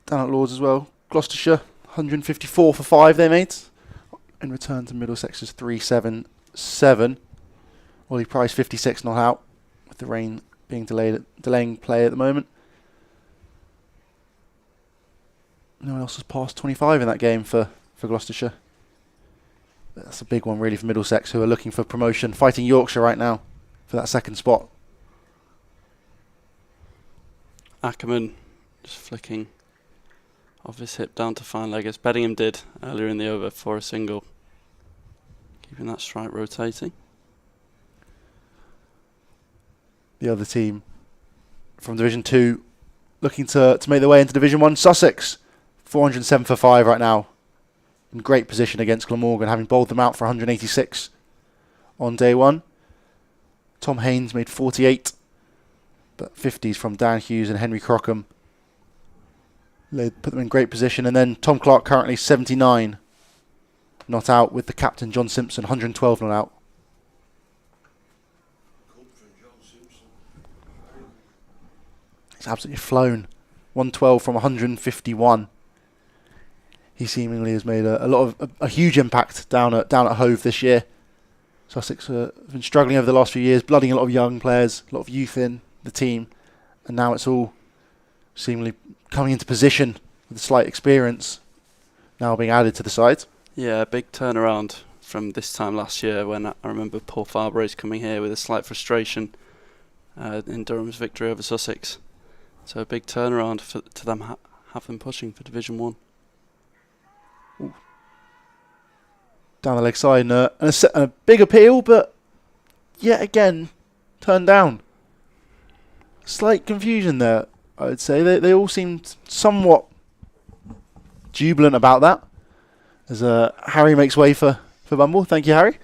Down at Lords as well. Gloucestershire, 154 for 5 they made. In return to Middlesex's 377. Ollie Price, 56 not out, with the rain being delaying play at the moment. No one else has passed 25 in that game for Gloucestershire. That's a big one really for Middlesex, who are looking for promotion, fighting Yorkshire right now for that second spot. Ackermann just flicking off his hip down to fine leg as Bodingham did earlier in the over for a single. Keeping that strike rotating. The other team from Division 2 looking to make their way into Division 1, Sussex. 407 for 5 right now. In great position against Glamorgan, having bowled them out for 186 on day 1. Tom Haynes made 48, but 50s from Dan Hughes and Henry Crockham. They put them in great position. And then Tom Clark currently 79 not out, with the captain John Simpson 112 not out. He's absolutely flown. 112 from 151. He seemingly has made a huge impact down at Hove this year. Sussex have been struggling over the last few years, blooding a lot of young players, a lot of youth in the team, and now it's all seemingly coming into position with slight experience now being added to the side. Yeah, a big turnaround from this time last year when I remember Paul Farbrace coming here with a slight frustration in Durham's victory over Sussex. So a big turnaround to them have them pushing for Division 1. Ooh. Down the leg side and a big appeal, but yet again turned down. Slight confusion there, I would say. They all seemed somewhat jubilant about that. As Harry makes way for Bumble. Thank you, Harry.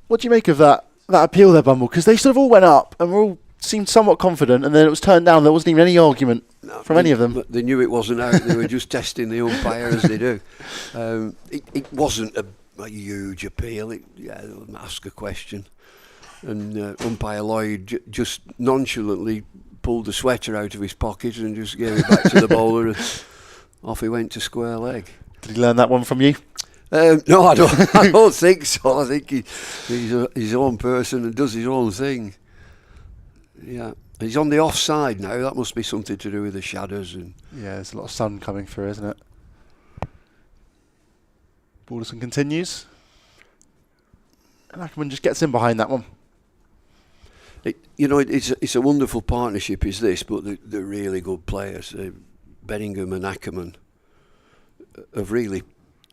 What do you make of that appeal there, Bumble? Because they sort of all went up and all seemed somewhat confident, and then it was turned down. There wasn't even any argument from any of them. They knew it wasn't out. They were just testing the umpire as they do. It wasn't a huge appeal. Ask a question. And umpire Lloyd just nonchalantly pulled the sweater out of his pocket and just gave it back to the bowler, and off he went to square leg. Did he learn that one from you? No, I don't think so. I think he's his own person and does his own thing. Yeah, he's on the offside now. That must be something to do with the shadows. And yeah, there's a lot of sun coming through, isn't it? Balderson continues. And Ackermann just gets in behind that one. It's a wonderful partnership, is this? But they're really good players. Bodingham and Ackermann have really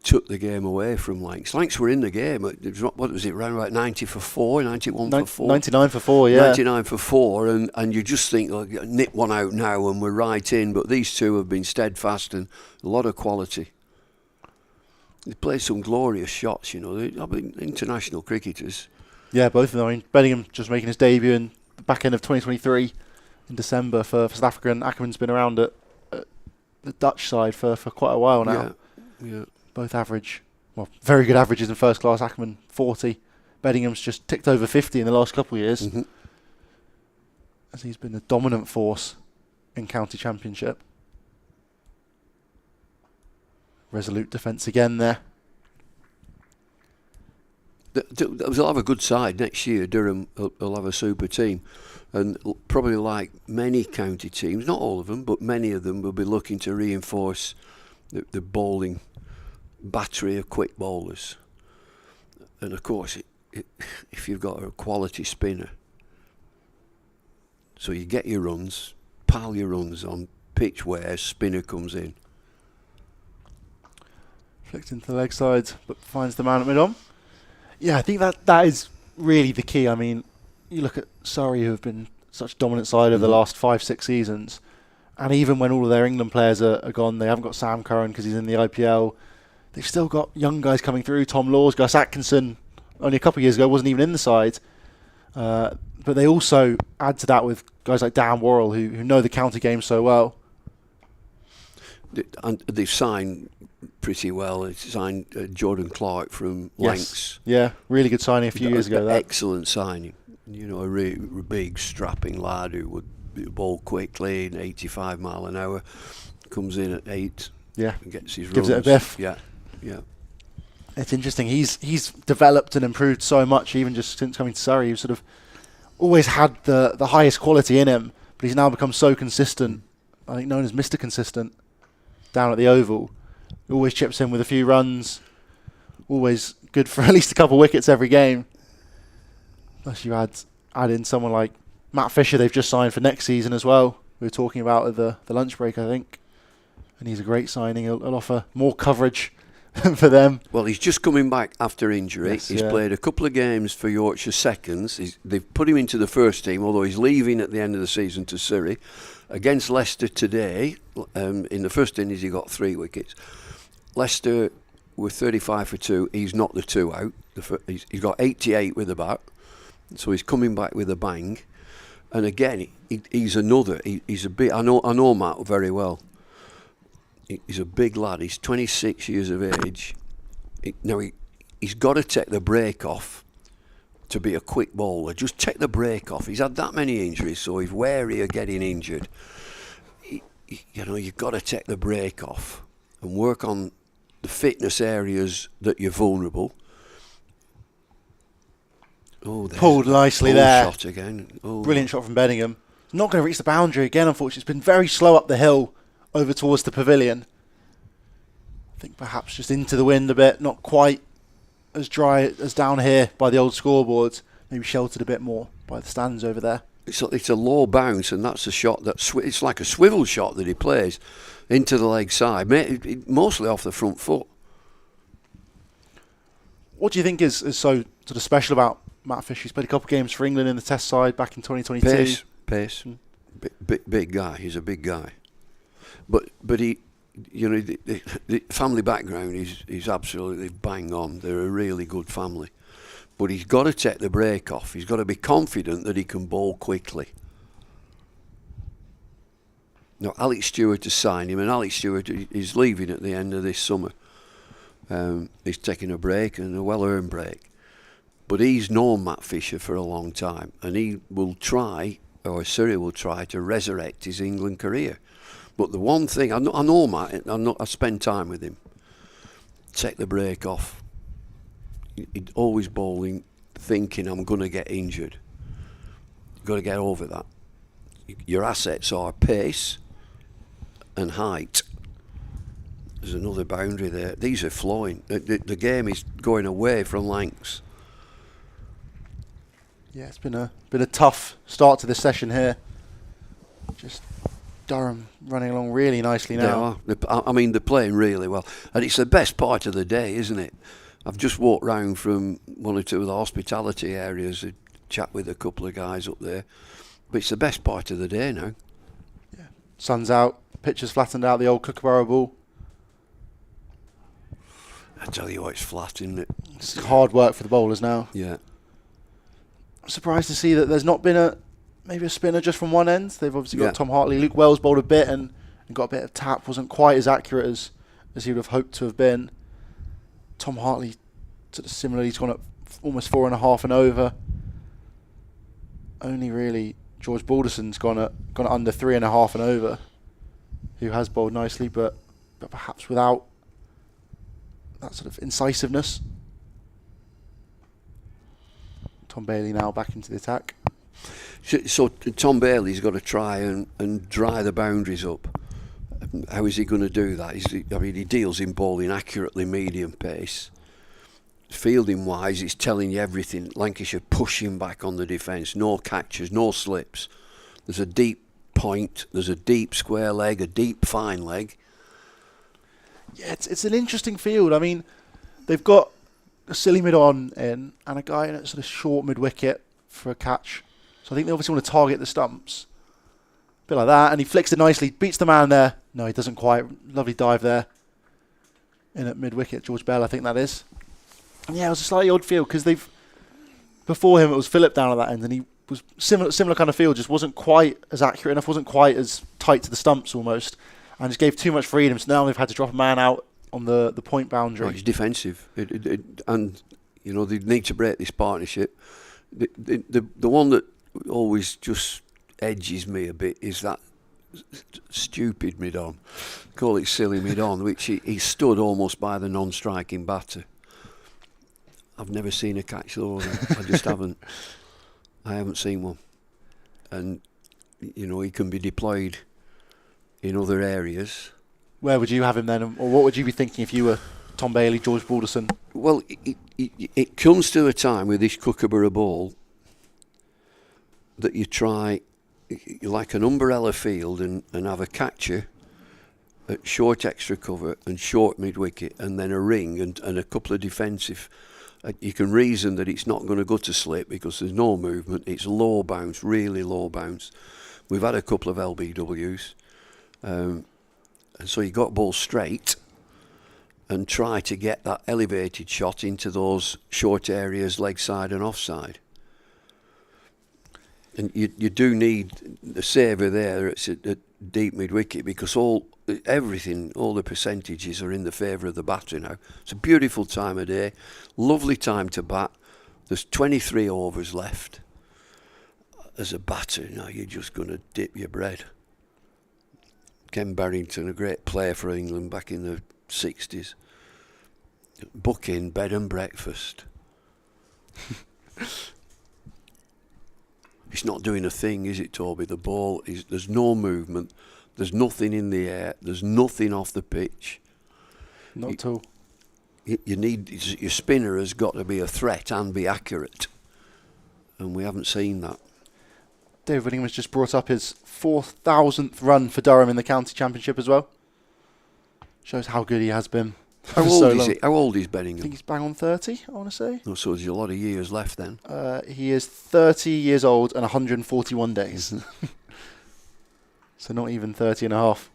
took the game away from Lancs. Lancs were in the game. What was it, around about 90 for 4, 91 for 4? 99 for 4, yeah. 99 for 4, and you just think, nip one out now and we're right in. But these two have been steadfast and a lot of quality. They played some glorious shots, international cricketers. Yeah, both of them. I mean, Bodingham just making his debut in the back end of 2023 in December for South Africa, and Ackermann's been around at the Dutch side for quite a while now. Yeah. Both very good averages in first class. Ackermann 40. Beddingham's just ticked over 50 in the last couple of years. Mm-hmm. As he's been a dominant force in county championship. Resolute defence again there. They'll have a good side next year. Durham will have a super team, and probably like many county teams, not all of them, but many of them will be looking to reinforce the bowling battery of quick bowlers. And of course, if you've got a quality spinner, so you get your runs, pile your runs on pitch where spinner comes in. Flicked into the leg side, but finds the man at mid-on. Yeah, I think that is really the key. I mean, you look at Surrey, who have been such a dominant side over the last 5-6 seasons, and even when all of their England players are gone, they haven't got Sam Curran because he's in the IPL. They've still got young guys coming through. Tom Laws, Gus Atkinson, only a couple of years ago, wasn't even in the side. But they also add to that with guys like Dan Worrell, who know the county game so well. And they've signed pretty well. They signed Jordan Clark from Lancs. Yeah, really good signing a few years ago. Excellent signing. A really big, strapping lad who would bowl quickly in 85 mile an hour. Comes in at 8. Yeah, and gets his gives runs. it a biff. Yeah. It's interesting. He's developed and improved so much, even just since coming to Surrey. He's sort of always had the highest quality in him, but he's now become so consistent. I think known as Mr. Consistent down at the Oval. Always chips in with a few runs. Always good for at least a couple of wickets every game. Plus you add in someone like Matt Fisher, they've just signed for next season as well. We were talking about at the lunch break, I think. And he's a great signing. He'll offer more coverage for them. Well, he's just coming back after injury. Yes, he's played a couple of games for Yorkshire Seconds. They've put him into the first team, although he's leaving at the end of the season to Surrey. Against Leicester today, in the first innings he got 3 wickets. Leicester were 35 for 2. He's not the 2 out. He's got 88 with the bat. So he's coming back with a bang. And again, he's another. He's a big. I know Matt very well. He's a big lad. He's 26 years of age. He's got to take the break off to be a quick bowler. Just take the break off. He's had that many injuries, so he's wary of getting injured. You've got to take the break off and work on the fitness areas that you're vulnerable. Oh, pulled nicely there. Shot again. Oh. Brilliant shot from Bedingham. Not going to reach the boundary again, unfortunately. It's been very slow up the hill over towards the pavilion. I think perhaps just into the wind a bit. Not quite as dry as down here by the old scoreboards. Maybe sheltered a bit more by the stands over there. It's a low bounce, and that's a shot it's like a swivel shot that he plays into the leg side, mostly off the front foot. What do you think is so sort of special about Matt Fisher? He's played a couple of games for England in the Test side back in 2022. Pace. Big guy. He's a big guy. But you know, the family background is absolutely bang on. They're a really good family. But he's got to take the break off. He's got to be confident that he can bowl quickly. Now, Alex Stewart has signed him, and Alex Stewart is leaving at the end of this summer. He's taking a break, and a well-earned break. But he's known Matt Fisher for a long time, and he will try, or Surrey will try, to resurrect his England career. But the one thing, I know Matt, I spend time with him, take the break off. He's always bowling, thinking I'm going to get injured. You've got to get over that. Your assets are pace and height. There's another boundary there. These are flowing. The game is going away from lengths. Yeah, it's been a tough start to this session here. Just Durham running along really nicely now. I mean, they're playing really well. And it's the best part of the day, isn't it? I've just walked round from one or two of the hospitality areas to chat with a couple of guys up there. But it's the best part of the day now. Yeah. Sun's out, pitch has flattened out, the old Kookaburra ball. I tell you what, it's flat, isn't it? It's hard work for the bowlers now. Yeah. I'm surprised to see that there's not been maybe a spinner just from one end. They've obviously got Tom Hartley. Luke Wells bowled a bit and got a bit of tap. Wasn't quite as accurate as he would have hoped to have been. Tom Hartley, sort of similarly, he's gone at almost 4.5 and over. Only really George Balderson's gone at under 3.5 and over, who has bowled nicely, but perhaps without that sort of incisiveness. Tom Bailey now back into the attack. So Tom Bailey's got to try and dry the boundaries up. How is he going to do that? He deals in bowling accurately, medium pace. Fielding wise, it's telling you everything. Lancashire pushing back on the defence, no catches, no slips. There's a deep point, there's a deep square leg, a deep fine leg. Yeah, it's an interesting field. I mean, they've got a silly mid-on in and a guy in at sort of short mid-wicket for a catch. So I think they obviously want to target the stumps. A bit like that, and he flicks it nicely, beats the man there. No, he doesn't quite. Lovely dive there. In at mid-wicket, George Bell, I think that is. And yeah, it was a slightly odd field because before him it was Philip down at that end, and he was similar kind of field, just wasn't quite as accurate enough, wasn't quite as tight to the stumps almost, and just gave too much freedom. So now they've had to drop a man out on the point boundary. It's defensive, and you know they need to break this partnership. The one that always just edges me a bit is that stupid mid-on, call it silly mid-on, which he stood almost by the non-striking batter. I've never seen a catch those. I just haven't. I haven't seen one. And you know he can be deployed in other areas. Where would you have him then, or what would you be thinking if you were Tom Bailey, George Balderson? Well, it comes to a time with this Kookaburra ball that you try, like an umbrella field, and have a catcher at short extra cover and short mid-wicket, and then a ring and a couple of defensive. You can reason that it's not going to go to slip because there's no movement. It's low bounce, really low bounce. We've had a couple of LBWs. And so you got ball straight and try to get that elevated shot into those short areas, leg side and offside. And you do need the saver there at deep mid-wicket because all the percentages are in the favour of the batter now. It's a beautiful time of day, lovely time to bat. There's 23 overs left. As a batter, now you're just going to dip your bread. Ken Barrington, a great player for England back in the 60s. Book in, bed and breakfast. It's not doing a thing, is it, Toby? The ball there's no movement. There's nothing in the air. There's nothing off the pitch. Not at all. You need your spinner has got to be a threat and be accurate, and we haven't seen that. David Bodingham has just brought up his 4,000th run for Durham in the county championship as well. Shows how good he has been. How old is he? How old is I Bodingham? think he's bang on 30, I want to say. Oh, so there's a lot of years left then. He is 30 years old and 141 days. So not even 30 and a half.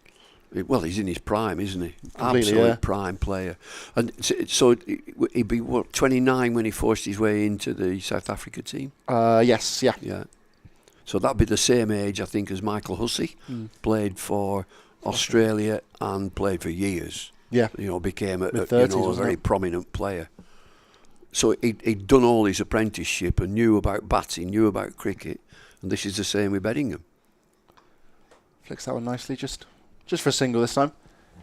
Well, he's in his prime, isn't he? Completely, Absolute yeah. prime player. And so he'd be, what, 29 when he forced his way into the South Africa team? Yes, yeah. Yeah. So that'd be the same age, I think, as Michael Hussey. Played for Australia and played for years. Yeah. Became a Mid-30s, very prominent player. So he'd done all his apprenticeship and knew about batting, knew about cricket. And this is the same with Bodingham. Flicks that one nicely, just for a single this time.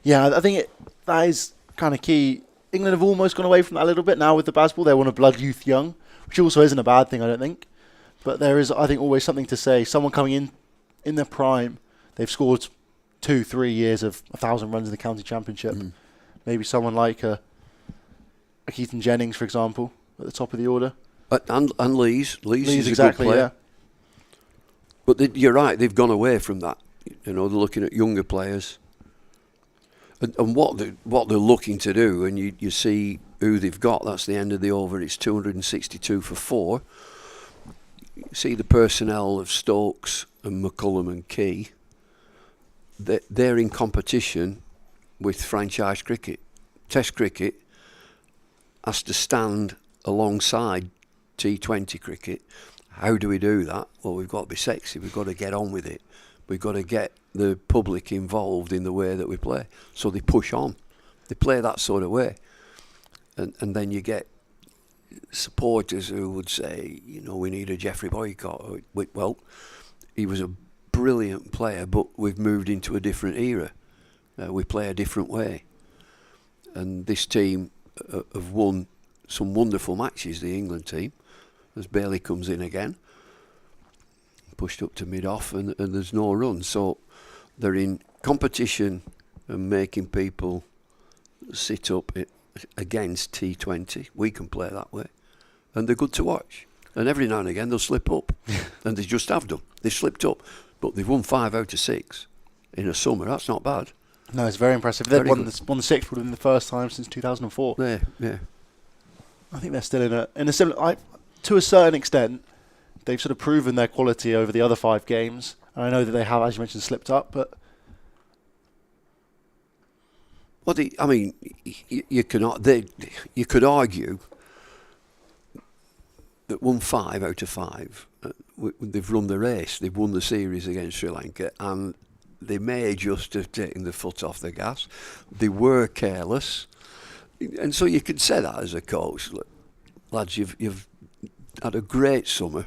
Yeah, I think that is kind of key. England have almost gone away from that a little bit now with the Bazball. They want to blood youth young, which also isn't a bad thing, I don't think. But there is, I think, always something to say. Someone coming in their prime, they've scored 2-3 years of 1,000 runs in the county championship. Maybe someone like a Keaton Jennings, for example, at the top of the order. And Lees is exactly, a good player. yeah. But you're right, they've gone away from that. They're looking at younger players. And what they're looking to do, and you see who they've got, that's the end of the over, it's 262 for 4. You see the personnel of Stokes and McCullum and Key. They're in competition with franchise cricket. Test cricket has to stand alongside T20 cricket. How do we do that? Well, we've got to be sexy. We've got to get on with it. We've got to get the public involved in the way that we play. So they push on. They play that sort of way. And then you get supporters who would say, we need a Geoffrey Boycott. Well, he was a brilliant player, but we've moved into a different era. We play a different way. And this team have won some wonderful matches, the England team, as Bailey comes in again. Pushed up to mid-off and there's no run. So they're in competition and making people sit up against T20. We can play that way. And they're good to watch. And every now and again they'll slip up. And they just have done. They've slipped up. But they've won 5 out of 6 in a summer. That's not bad. No, it's very impressive. They've won the 6th within the first time since 2004. Yeah. I think they're still in a similar... to a certain extent, they've sort of proven their quality over the other 5 games. And I know that they have, as you mentioned, slipped up, but... Well, you could argue that won 5 out of 5. They've run the race. They've won the series against Sri Lanka, and they may just have taken the foot off the gas. They were careless, and so you could say that as a coach. Look, lads, you've had a great summer.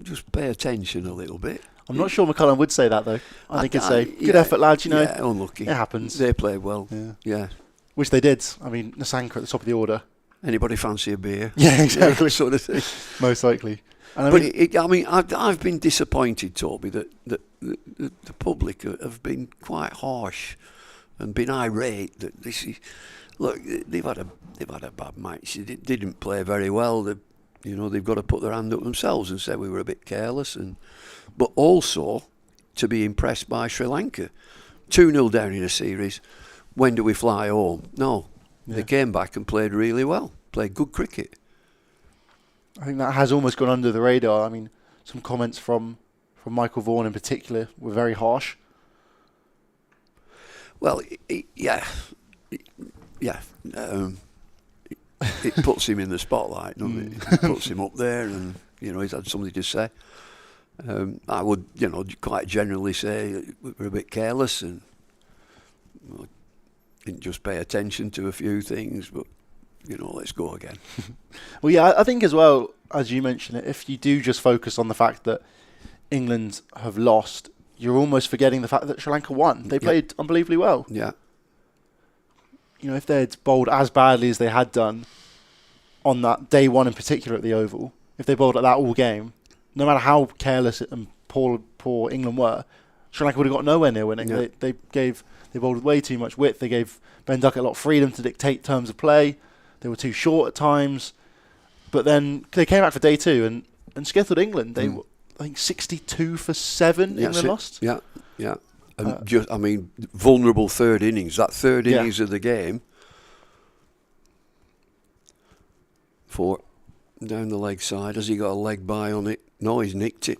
Just pay attention a little bit. I'm not sure McCullum would say that, though. I think he'd say, good effort, lads, Yeah, unlucky. It happens. They played well. Yeah. Which they did. I mean, Nasanka at the top of the order. Anybody fancy a beer? Yeah, exactly. Sort of thing. Most likely. And I've been disappointed, Toby, that the public have been quite harsh and been irate that this is... Look, they've had a bad match. They didn't play very well. They've got to put their hand up themselves and say we were a bit careless, but also to be impressed by Sri Lanka. 2-0 down in a series. When do we fly home? No. Yeah. They came back and played really well. Played good cricket. I think that has almost gone under the radar. I mean, some comments from Michael Vaughan in particular were very harsh. Well, yeah. It puts him in the spotlight, doesn't it? It puts him up there, and he's had something to say. I would, quite generally say we're a bit careless and didn't just pay attention to a few things, but let's go again. Well, yeah, I think as well, as you mentioned, if you do just focus on the fact that England have lost, you're almost forgetting the fact that Sri Lanka won. They played unbelievably well. Yeah. If they'd bowled as badly as they had done on that day one in particular at the Oval, if they bowled like that all game, no matter how careless and poor England were, Sri Lanka would have got nowhere near winning. Yeah. They bowled with way too much width. They gave Ben Duckett a lot of freedom to dictate terms of play. They were too short at times. But then they came back for day 2 and skittled England. They were, I think, 62 for 7 England lost. Yeah. And vulnerable third innings. That third innings of the game. 4 down the leg side. Has he got a leg by on it? No, he's nicked it.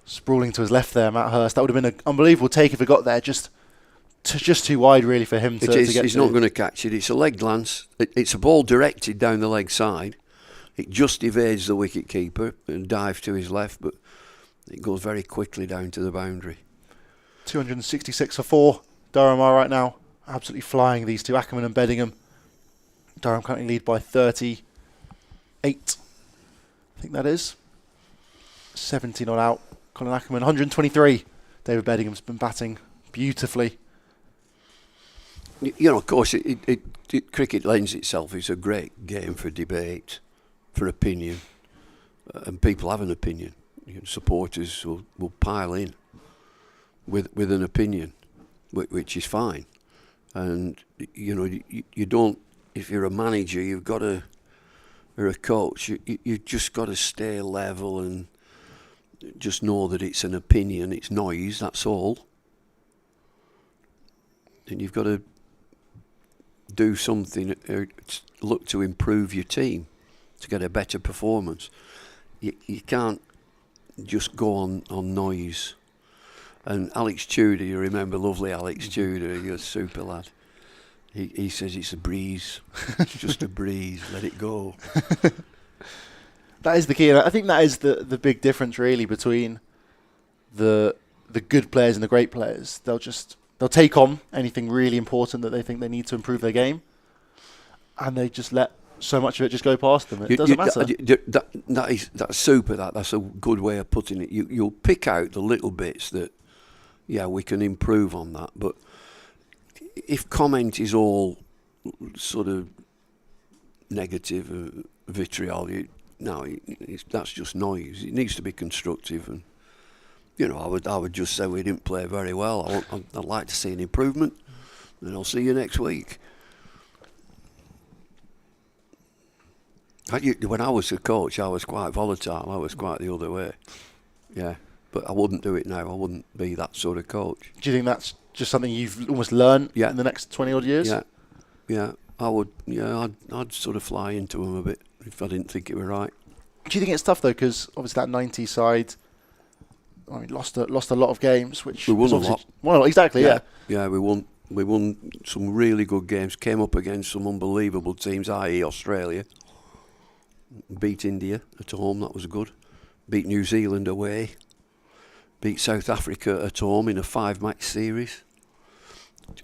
sprawling to his left there, Matt Hurst. That would have been an unbelievable take if he got there. Just too wide, really, for him to get He's to. not going to catch it. It's a leg glance. It's a ball directed down the leg side. It just evades the wicket keeper and dives to his left, but it goes very quickly down to the boundary. 266 for 4. Durham are right now absolutely flying, these two, Ackermann and Bodingham. Durham currently lead by 38. I think that is. 70 not out. Colin Ackermann, 123. David Beddingham's been batting beautifully. You know, of course, cricket lends itself. It's a great game for debate, for opinion, and people have an opinion. Supporters will pile in with an opinion, which is fine. And you know, you don't. If you're a manager, you've got to, or a coach, you've just got to stay level and just know that it's an opinion. It's noise. That's all. And you've got to do something, look to improve your team to get a better performance. You can't just go on noise. And Alex Tudor, you remember lovely Alex Tudor, he's a super lad. He says it's a breeze. It's just a breeze, let it go. That is the key, and I think that is the big difference really between the good players and the great players. They'll take on anything really important that they think they need to improve their game, and they just let so much of it just go past them. It doesn't matter. That's super. That's a good way of putting it. You'll pick out the little bits that, yeah, we can improve on that. But if comment is all sort of negative, vitriol, that's just noise. It needs to be constructive, and you know, I would just say we didn't play very well. I'd like to see an improvement, and I'll see you next week. When I was a coach, I was quite volatile. I was quite the other way. Yeah, but I wouldn't do it now. I wouldn't be that sort of coach. Do you think that's just something you've almost learned in the next 20 odd years? Yeah. I would. Yeah, I'd sort of fly into them a bit if I didn't think it were right. Do you think it's tough though? Because obviously that 90 side, I mean, lost a lot of games, which we won a lot. Well, exactly. Yeah. Yeah, we won. We won some really good games. Came up against some unbelievable teams, i.e. Australia. Beat India at home, that was good. Beat New Zealand away. Beat South Africa at home in a 5-match series.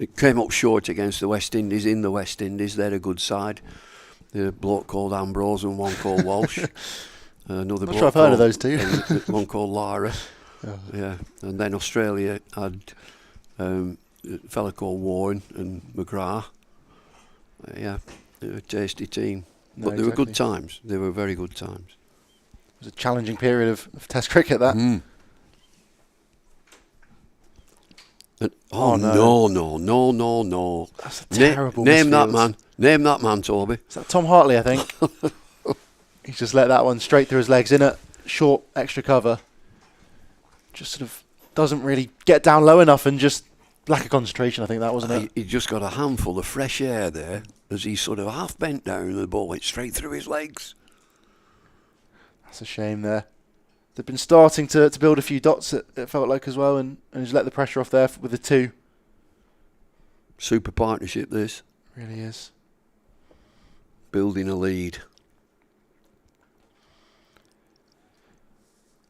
It came up short against the West Indies in the West Indies. They're a good side. There's a bloke called Ambrose and one called Walsh. Another I'm not sure I've heard of those two. One called Lara. Yeah. And then Australia had a fella called Warren and McGrath. Yeah, they were a tasty team. But they were good times. They were very good times. It was a challenging period of Test cricket, that. And, no. That's a terrible name that man. Name that man, Toby. Is that Tom Hartley, I think? He's just let that one straight through his legs in a short extra cover. Just sort of doesn't really get down low enough and just lack of concentration, I think that, wasn't it? He just got a handful of fresh air there as he sort of half bent down and the ball went straight through his legs. That's a shame there. They've been starting to build a few dots, it felt like, as well, and just let the pressure off there with the 2. Super partnership, this. Really is. Building a lead.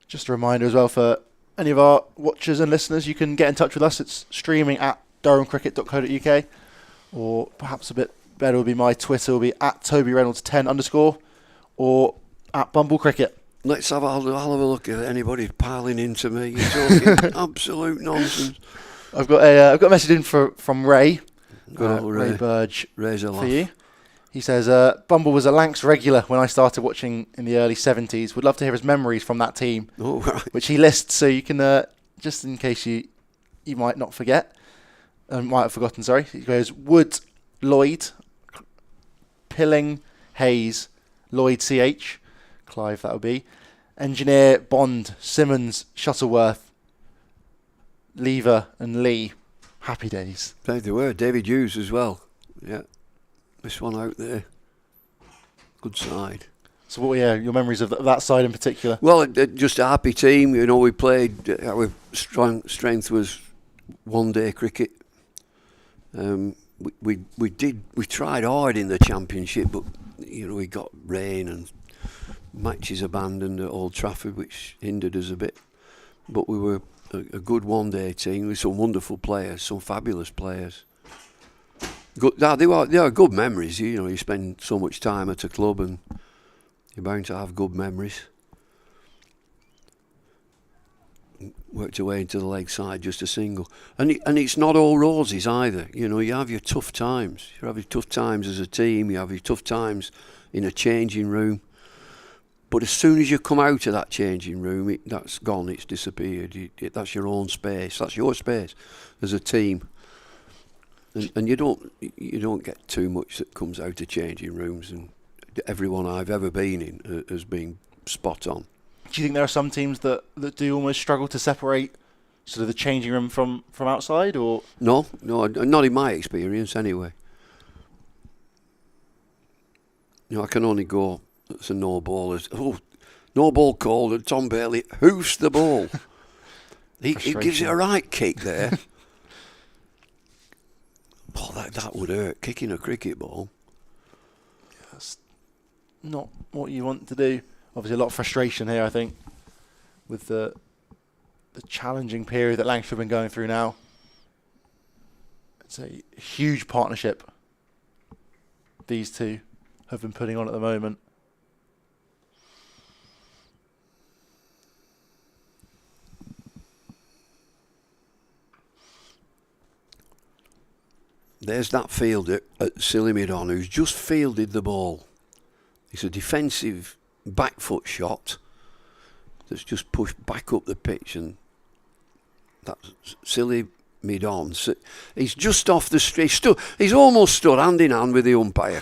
Just a reminder as well for any of our watchers and listeners, you can get in touch with us. It's streaming at durhamcricket.co.uk, or perhaps a bit better would be my Twitter will be at TobyReynolds10_ or at Bumble Cricket. Let's have a look at anybody piling into me. You're talking absolute nonsense. I've got a message in from Ray. Ray Burge Ray's a laugh. for you. He says, Bumble was a Lancs regular when I started watching in the early 70s. Would love to hear his memories from that team, which he lists, so you can, just in case you might not forget, might have forgotten, sorry. He goes, Wood, Lloyd, Pilling, Hayes, Lloyd CH, Clive that would be, Engineer, Bond, Simmons, Shuttleworth, Lever and Lee. Happy days. They were. David Hughes as well. Yeah. This one out there. Good side. So what were your memories of that side in particular? Well, just a happy team. You know, we played. Our strength was one-day cricket. We tried hard in the Championship, but you know we got rain and matches abandoned at Old Trafford, which hindered us a bit. But we were a good one-day team with some wonderful players, some fabulous players. Good, they are good memories. You know, you spend so much time at a club and you're bound to have good memories. Worked away into the leg side, just a single. And it's not all roses either. You know, you have your tough times. You have your tough times as a team. You have your tough times in a changing room. But as soon as you come out of that changing room, that's gone. It's disappeared. That's your own space. That's your space as a team. And you don't get too much that comes out of changing rooms. And everyone I've ever been in has been spot on. Do you think there are some teams that do almost struggle to separate sort of the changing room from outside, or? No, not in my experience anyway. You know, I can only go, it's a no ball. No ball called, and Tom Bailey hoofs the ball. he gives it a right kick there. Oh, that would hurt, kicking a cricket ball. That's not what you want to do. Obviously, a lot of frustration here, I think, with the challenging period that Lancashire have been going through now. It's a huge partnership these two have been putting on at the moment. There's that fielder at silly mid-on who's just fielded the ball. It's a defensive back foot shot that's just pushed back up the pitch, and that's silly mid-on. So he's just off the street. He's almost stood hand in hand with the umpire.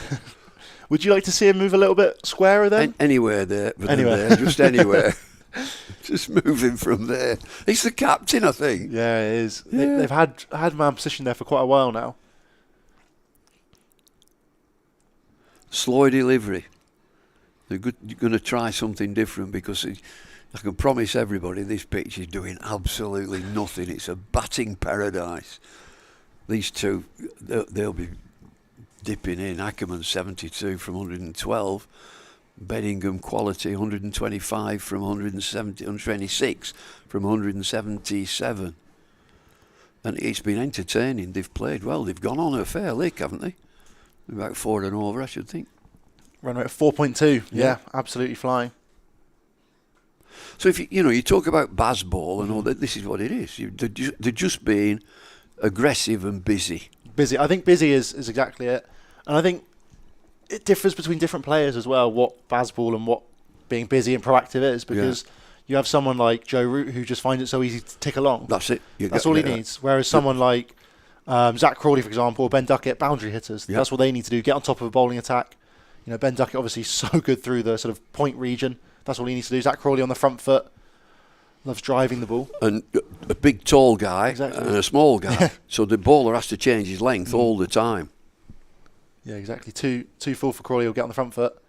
Would you like to see him move a little bit squarer then? Anywhere there. Anywhere. There, just anywhere. Just moving from there. He's the captain, I think. Yeah, it is. Yeah. They've had man position there for quite a while now. Slow delivery. They're going to try something different, because I can promise everybody this pitch is doing absolutely nothing. It's a batting paradise. These two, they'll be dipping in. Ackermann 72 from 112. Bodingham quality 125 from 126 from 177. And it's been entertaining. They've played well. They've gone on a fair lick, haven't they? About 4 and over, I should think. Run rate of 4.2. Yeah. Yeah, absolutely flying. So if you talk about baseball and all that, this is what it is. They're just being aggressive and busy. Busy. I think busy is exactly it. And I think it differs between different players as well, what baseball and what being busy and proactive is, because you have someone like Joe Root who just finds it so easy to tick along. That's it. That's all he needs. Whereas someone like Zach Crawley, for example, or Ben Duckett, boundary hitters, that's what they need to do, get on top of a bowling attack. You know, Ben Duckett obviously so good through the sort of point region. That's all he needs to do. Zach Crawley on the front foot, loves driving the ball. And a big tall guy Exactly. and a small guy. So the bowler has to change his length all the time. Yeah, exactly. Too full for Crawley, he'll get on the front foot.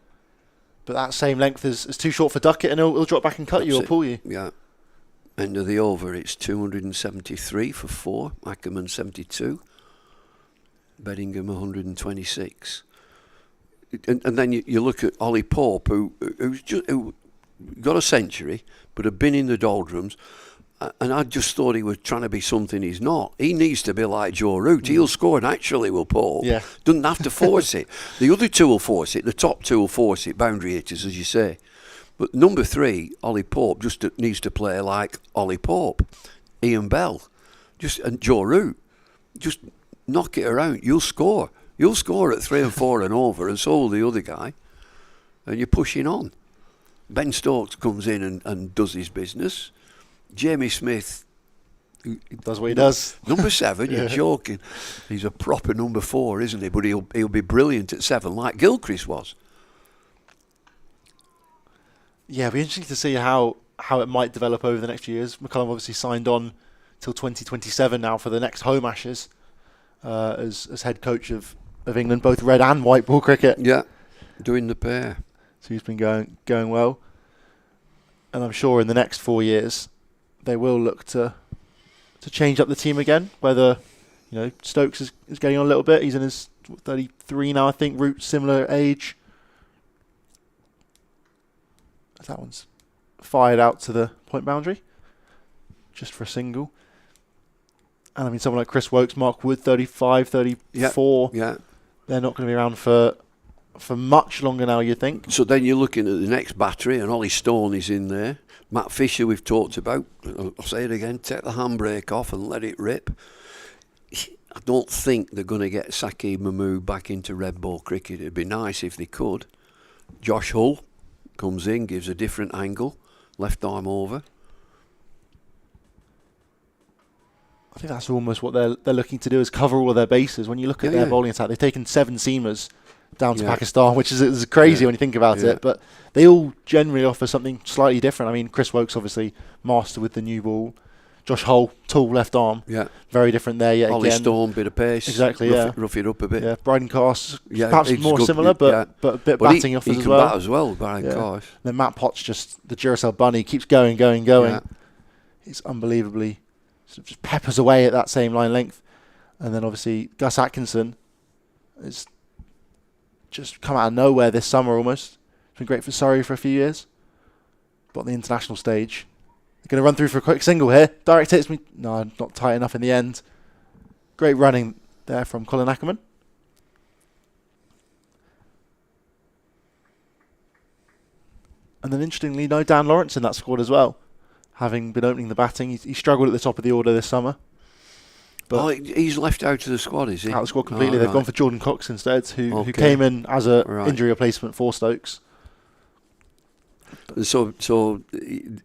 But that same length is too short for Duckett, and he'll drop back and cut you or pull you. Yeah. End of the over, it's 273 for 4. Ackermann 72. Bodingham 126. And then you look at Ollie Pope, who got a century, but had been in the doldrums, and I just thought he was trying to be something he's not. He needs to be like Joe Root. He'll score naturally, will Pope. Yeah. Doesn't have to force it. The other two will force it. The top two will force it, boundary hitters, as you say. But number 3, Ollie Pope, just needs to play like Ollie Pope, Ian Bell, and Joe Root. Just knock it around. You'll score. You'll score at 3 and 4 and over, and so will the other guy. And you're pushing on. Ben Stokes comes in and does his business. Jamie Smith Does what he does. Number 7, you're joking. He's a proper number 4, isn't he? But he'll be brilliant at 7, like Gilchrist was. Yeah, it'll be interesting to see how it might develop over the next few years. McCullum obviously signed on till 2027 now for the next home Ashes as head coach of England, both red and white ball cricket. Yeah, doing the pair. So he's been going well. And I'm sure in the next 4 years they will look to change up the team again. Whether, Stokes is getting on a little bit. He's in his 33 now, I think. Root similar age. That one's fired out to the point boundary, just for a single. And I mean, someone like Chris Wokes, Mark Wood, 35, 34. Yeah. They're not going to be around for much longer now, you think. So then you're looking at the next battery, and Ollie Stone is in there. Matt Fisher, we've talked about. I'll say it again, take the handbrake off and let it rip. I don't think they're going to get Saqib Mahmood back into red ball cricket. It'd be nice if they could. Josh Hull comes in, gives a different angle, left arm over. I think that's almost what they're looking to do, is cover all of their bases. When you look at their bowling attack, they've taken 7 seamers down to Pakistan, which is crazy when you think about it. But they all generally offer something slightly different. I mean, Chris Wokes obviously master with the new ball. Josh Hull, tall left arm. Yeah. Very different there yet Ollie again. Stone, bit of pace. Exactly, rough it up a bit. Yeah, Bryden Carse, perhaps more similar, but a bit batting off as well. He can bat as well, Bryden Carse. Then Matt Potts, just the Duracell bunny, keeps going. Yeah. He's unbelievably, sort of just peppers away at that same line length. And then obviously Gus Atkinson has just come out of nowhere this summer almost. It's been great for Surrey for a few years. But on the international stage, going to run through for a quick single here. Direct hits me. No, not tight enough in the end. Great running there from Colin Ackermann. And then interestingly, no Dan Lawrence in that squad as well. Having been opening the batting, he struggled at the top of the order this summer. But he's left out of the squad, is he? Out of the squad completely. They've gone for Jordan Cox instead, who came in as a injury replacement for Stokes. So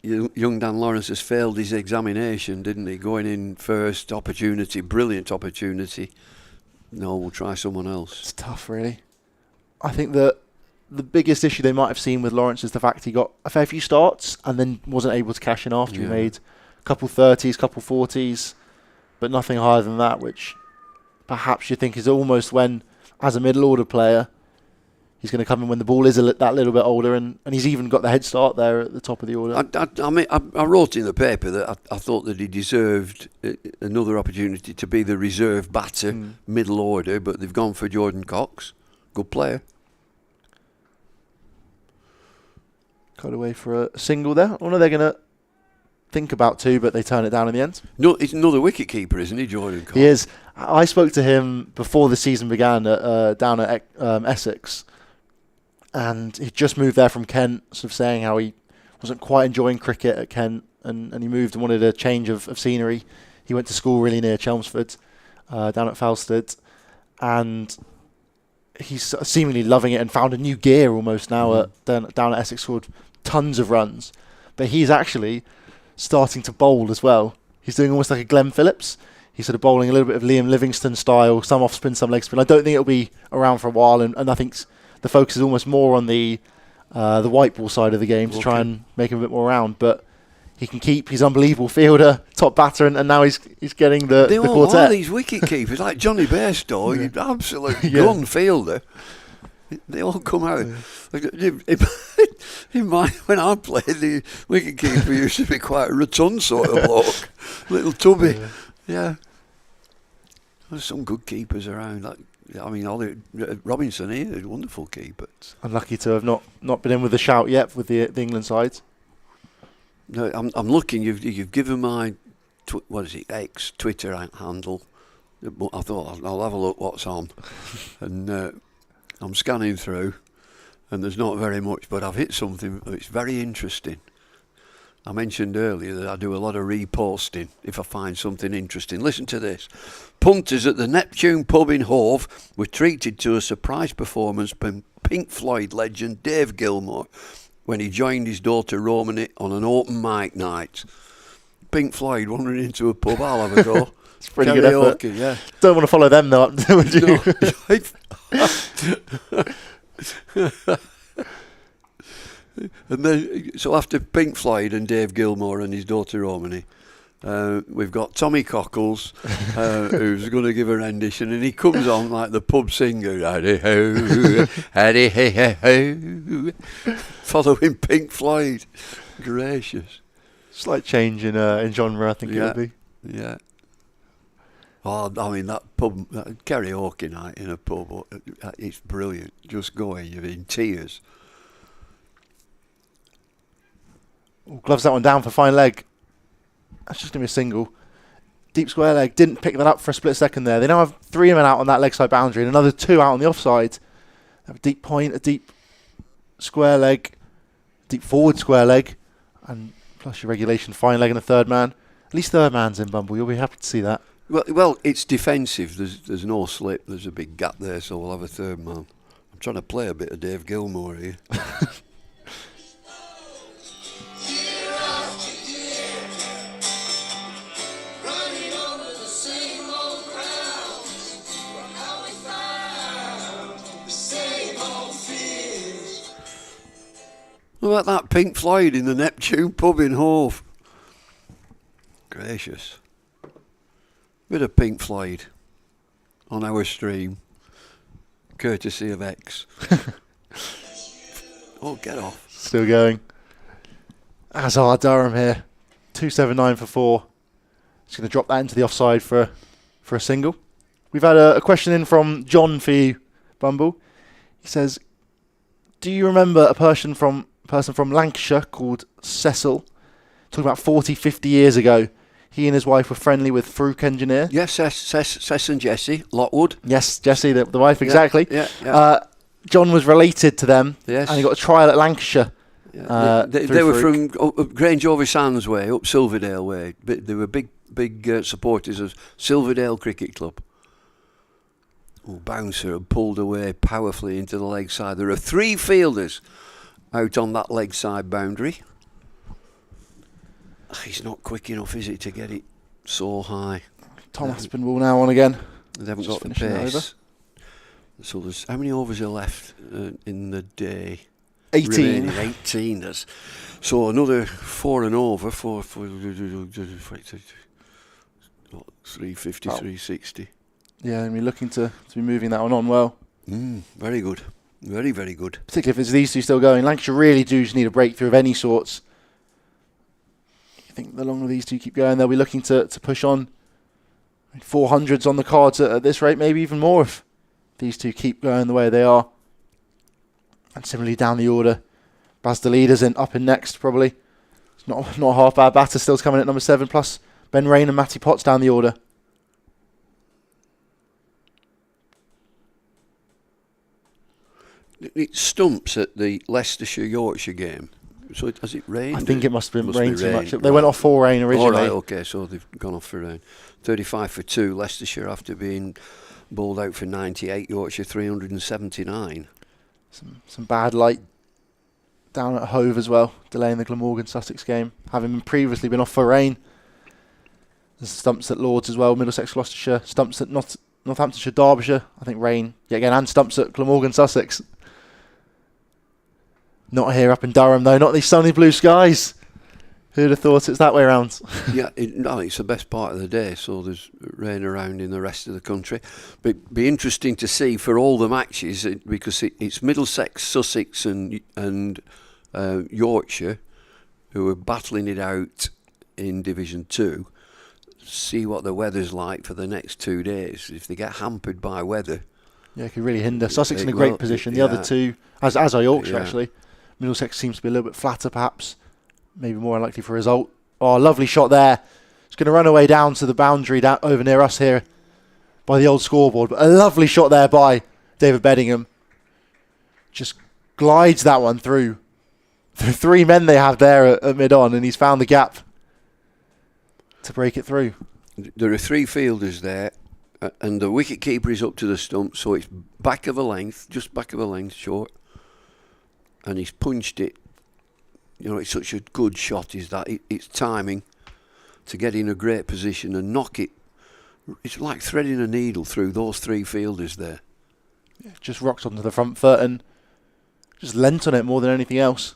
young Dan Lawrence has failed his examination, didn't he? Going in first, brilliant opportunity. No, we'll try someone else. It's tough, really. I think that the biggest issue they might have seen with Lawrence is the fact he got a fair few starts and then wasn't able to cash in after. He made a couple 30s, couple 40s, but nothing higher than that, which perhaps you think is almost when, as a middle order player, he's going to come in when the ball is that little bit older, and he's even got the head start there at the top of the order. I wrote in the paper that I thought that he deserved another opportunity to be the reserve batter, middle order, but they've gone for Jordan Cox. Good player. Got away for a single there. I know they're going to think about 2, but they turn it down in the end. No, he's another wicket keeper, isn't he, Jordan Cox? He is. I spoke to him before the season began down at Essex. And he just moved there from Kent, sort of saying how he wasn't quite enjoying cricket at Kent, and he moved and wanted a change of scenery. He went to school really near Chelmsford, down at Falstead, and he's seemingly loving it and found a new gear almost now down at Essex, scored tons of runs. But he's actually starting to bowl as well. He's doing almost like a Glenn Phillips. He's sort of bowling a little bit of Liam Livingstone style, some off spin, some leg spin. I don't think it'll be around for a while, and I think the focus is almost more on the white ball side of the game to try and make him a bit more round. But he can keep. He's an unbelievable fielder, top batter, and now he's getting the quartet. All these wicket keepers, like Johnny Bairstow, he's absolute gun fielder. They all come out. In when I played, the wicket keeper used to be quite a rotund sort of bloke, little tubby. Yeah. There's some good keepers around. Ollie Robinson here is a wonderful keeper. Unlucky to have not been in with a shout yet with the England side. No, I'm looking. You've given my X Twitter handle. I thought I'll have a look what's on, and I'm scanning through, and there's not very much, but I've hit something that's very interesting. I mentioned earlier that I do a lot of reposting if I find something interesting. Listen to this. Punters at the Neptune pub in Hove were treated to a surprise performance by Pink Floyd legend Dave Gilmour when he joined his daughter Romany on an open mic night. Pink Floyd wandering into a pub, I'll have a go. It's pretty good effort. Yeah. Don't want to follow them though, would you? No. And then, so after Pink Floyd and Dave Gilmour and his daughter Romany, We've got Tommy Cockles, who's going to give a rendition, and he comes on like the pub singer, addy ho, addy hey ho, following Pink Floyd. Gracious. Slight change in genre, I think it would be. Yeah. Oh, I mean, that pub, that karaoke night in a pub, it's brilliant. Just going, you're in tears. Gloves that one down for fine leg. That's just going to be a single. Deep square leg. Didn't pick that up for a split second there. They now have 3 men out on that leg side boundary and another 2 out on the offside. They have a deep point, a deep square leg, deep forward square leg, and plus your regulation fine leg and a third man. At least third man's in, Bumble. You'll be happy to see that. Well, it's defensive. There's no slip. There's a big gap there, so we'll have a third man. I'm trying to play a bit of Dave Gilmour here. What about that Pink Floyd in the Neptune pub in Hove? Gracious. Bit of Pink Floyd on our stream, courtesy of X. Oh, get off. Still going. Azar Durham here. 279 for 4. Just going to drop that into the offside for a single. We've had a question in from John for you, Bumble. He says, do you remember a person from Lancashire called Cecil? Talking about 40, 50 years ago. He and his wife were friendly with Farouk Engineer. Yes, Cess and Jessie, Lockwood. Yes, Jessie, the wife, exactly. Yeah. John was related to them. Yes. And he got a trial at Lancashire. Yeah. They were from Grange over Sands way, up Silverdale way. They were big supporters of Silverdale Cricket Club. Oh, bouncer and pulled away powerfully into the leg side. There are 3 fielders out on that leg side boundary. He's not quick enough, is it, to get it so high? Tom Aspinwall now on again. They haven't Just got the finishing that pace. So there's how many overs are left in the day? 18. Remaining 18. So another 4 and over for 350, 360. Yeah, and we're looking to be moving that one on well. Very good. Very, very good. Particularly if it's these two still going. Lancashire really do just need a breakthrough of any sorts. I think the longer these two keep going, they'll be looking to push on. 400s on the cards at this rate, maybe even more if these two keep going the way they are. And similarly down the order, Baz the leaders up in next probably. It's not a half bad batter, still's coming at number 7, plus Ben Rain and Matty Potts down the order. It stumps at the Leicestershire-Yorkshire game. So has it rained? I think it must have been rain too much. Right. They went off for rain originally. All right, okay, so they've gone off for rain. 35 for 2, Leicestershire after being bowled out for 98, Yorkshire 379. Some bad light down at Hove as well, delaying the Glamorgan-Sussex game, having previously been off for rain. There's stumps at Lords as well, Middlesex, Gloucestershire, stumps at Northamptonshire, Derbyshire, I think rain yet again, and stumps at Glamorgan-Sussex. Not here up in Durham though, not these sunny blue skies. Who'd have thought it's that way around? Yeah, it's the best part of the day, so there's rain around in the rest of the country. But it'd be interesting to see for all the matches, because it's Middlesex, Sussex and Yorkshire who are battling it out in Division 2. See what the weather's like for the next 2 days. If they get hampered by weather... Yeah, it could really hinder. Sussex in a great position. The other two, as are Yorkshire actually. Middlesex seems to be a little bit flatter perhaps. Maybe more unlikely for a result. Oh, lovely shot there. It's going to run away down to the boundary down over near us here by the old scoreboard. But a lovely shot there by David Bedingham. Just glides that one through. The 3 men they have there at mid-on, and he's found the gap to break it through. There are 3 fielders there, and the wicket keeper is up to the stump, so it's back of a length, just back of a length short. And he's punched it. You know, it's such a good shot, is that. It's timing to get in a great position and knock it. It's like threading a needle through those 3 fielders there. Yeah, just rocked onto the front foot and just leant on it more than anything else.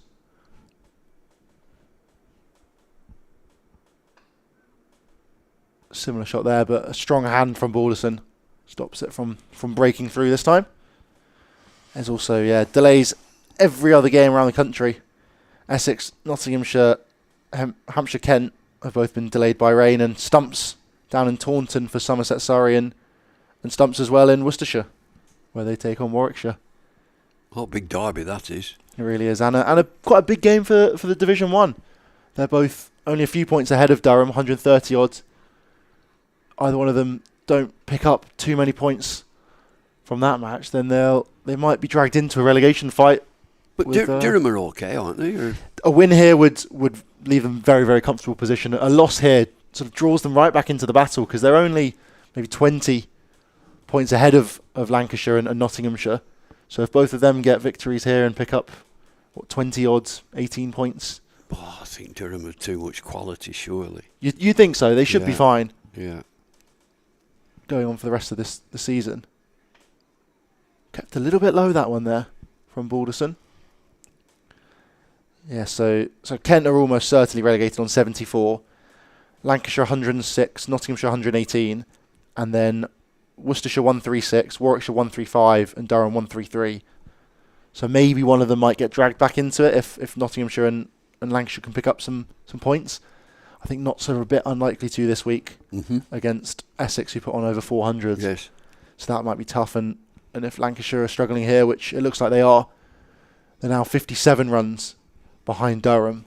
Similar shot there, but a strong hand from Balderson stops it from breaking through this time. There's also, delays every other game around the country. Essex, Nottinghamshire, Hampshire, Kent have both been delayed by rain, and stumps down in Taunton for Somerset, Surrey, and stumps as well in Worcestershire, where they take on Warwickshire. Oh, big derby that is. It really is, and quite a big game for the Division 1. They're both only a few points ahead of Durham, 130 odds. Either one of them don't pick up too many points from that match, then they might be dragged into a relegation fight. But Durham are okay, aren't they? Or? A win here would leave them very, very comfortable position. A loss here sort of draws them right back into the battle, because they're only maybe 20 points ahead of Lancashire and Nottinghamshire. So if both of them get victories here and pick up 20 odds, 18 points. Oh, I think Durham have too much quality, surely. You think so? They should be fine. Yeah. Going on for the rest of the season. Kept a little bit low, that one there from Balderson. Yeah, so Kent are almost certainly relegated on 74. Lancashire 106, Nottinghamshire 118, and then Worcestershire 136, Warwickshire 135, and Durham 133. So maybe one of them might get dragged back into it if Nottinghamshire and Lancashire can pick up some points. I think Notts are a bit unlikely to this week against Essex, who put on over 400. Yes. So that might be tough. And if Lancashire are struggling here, which it looks like they are, they're now 57 runs behind Durham.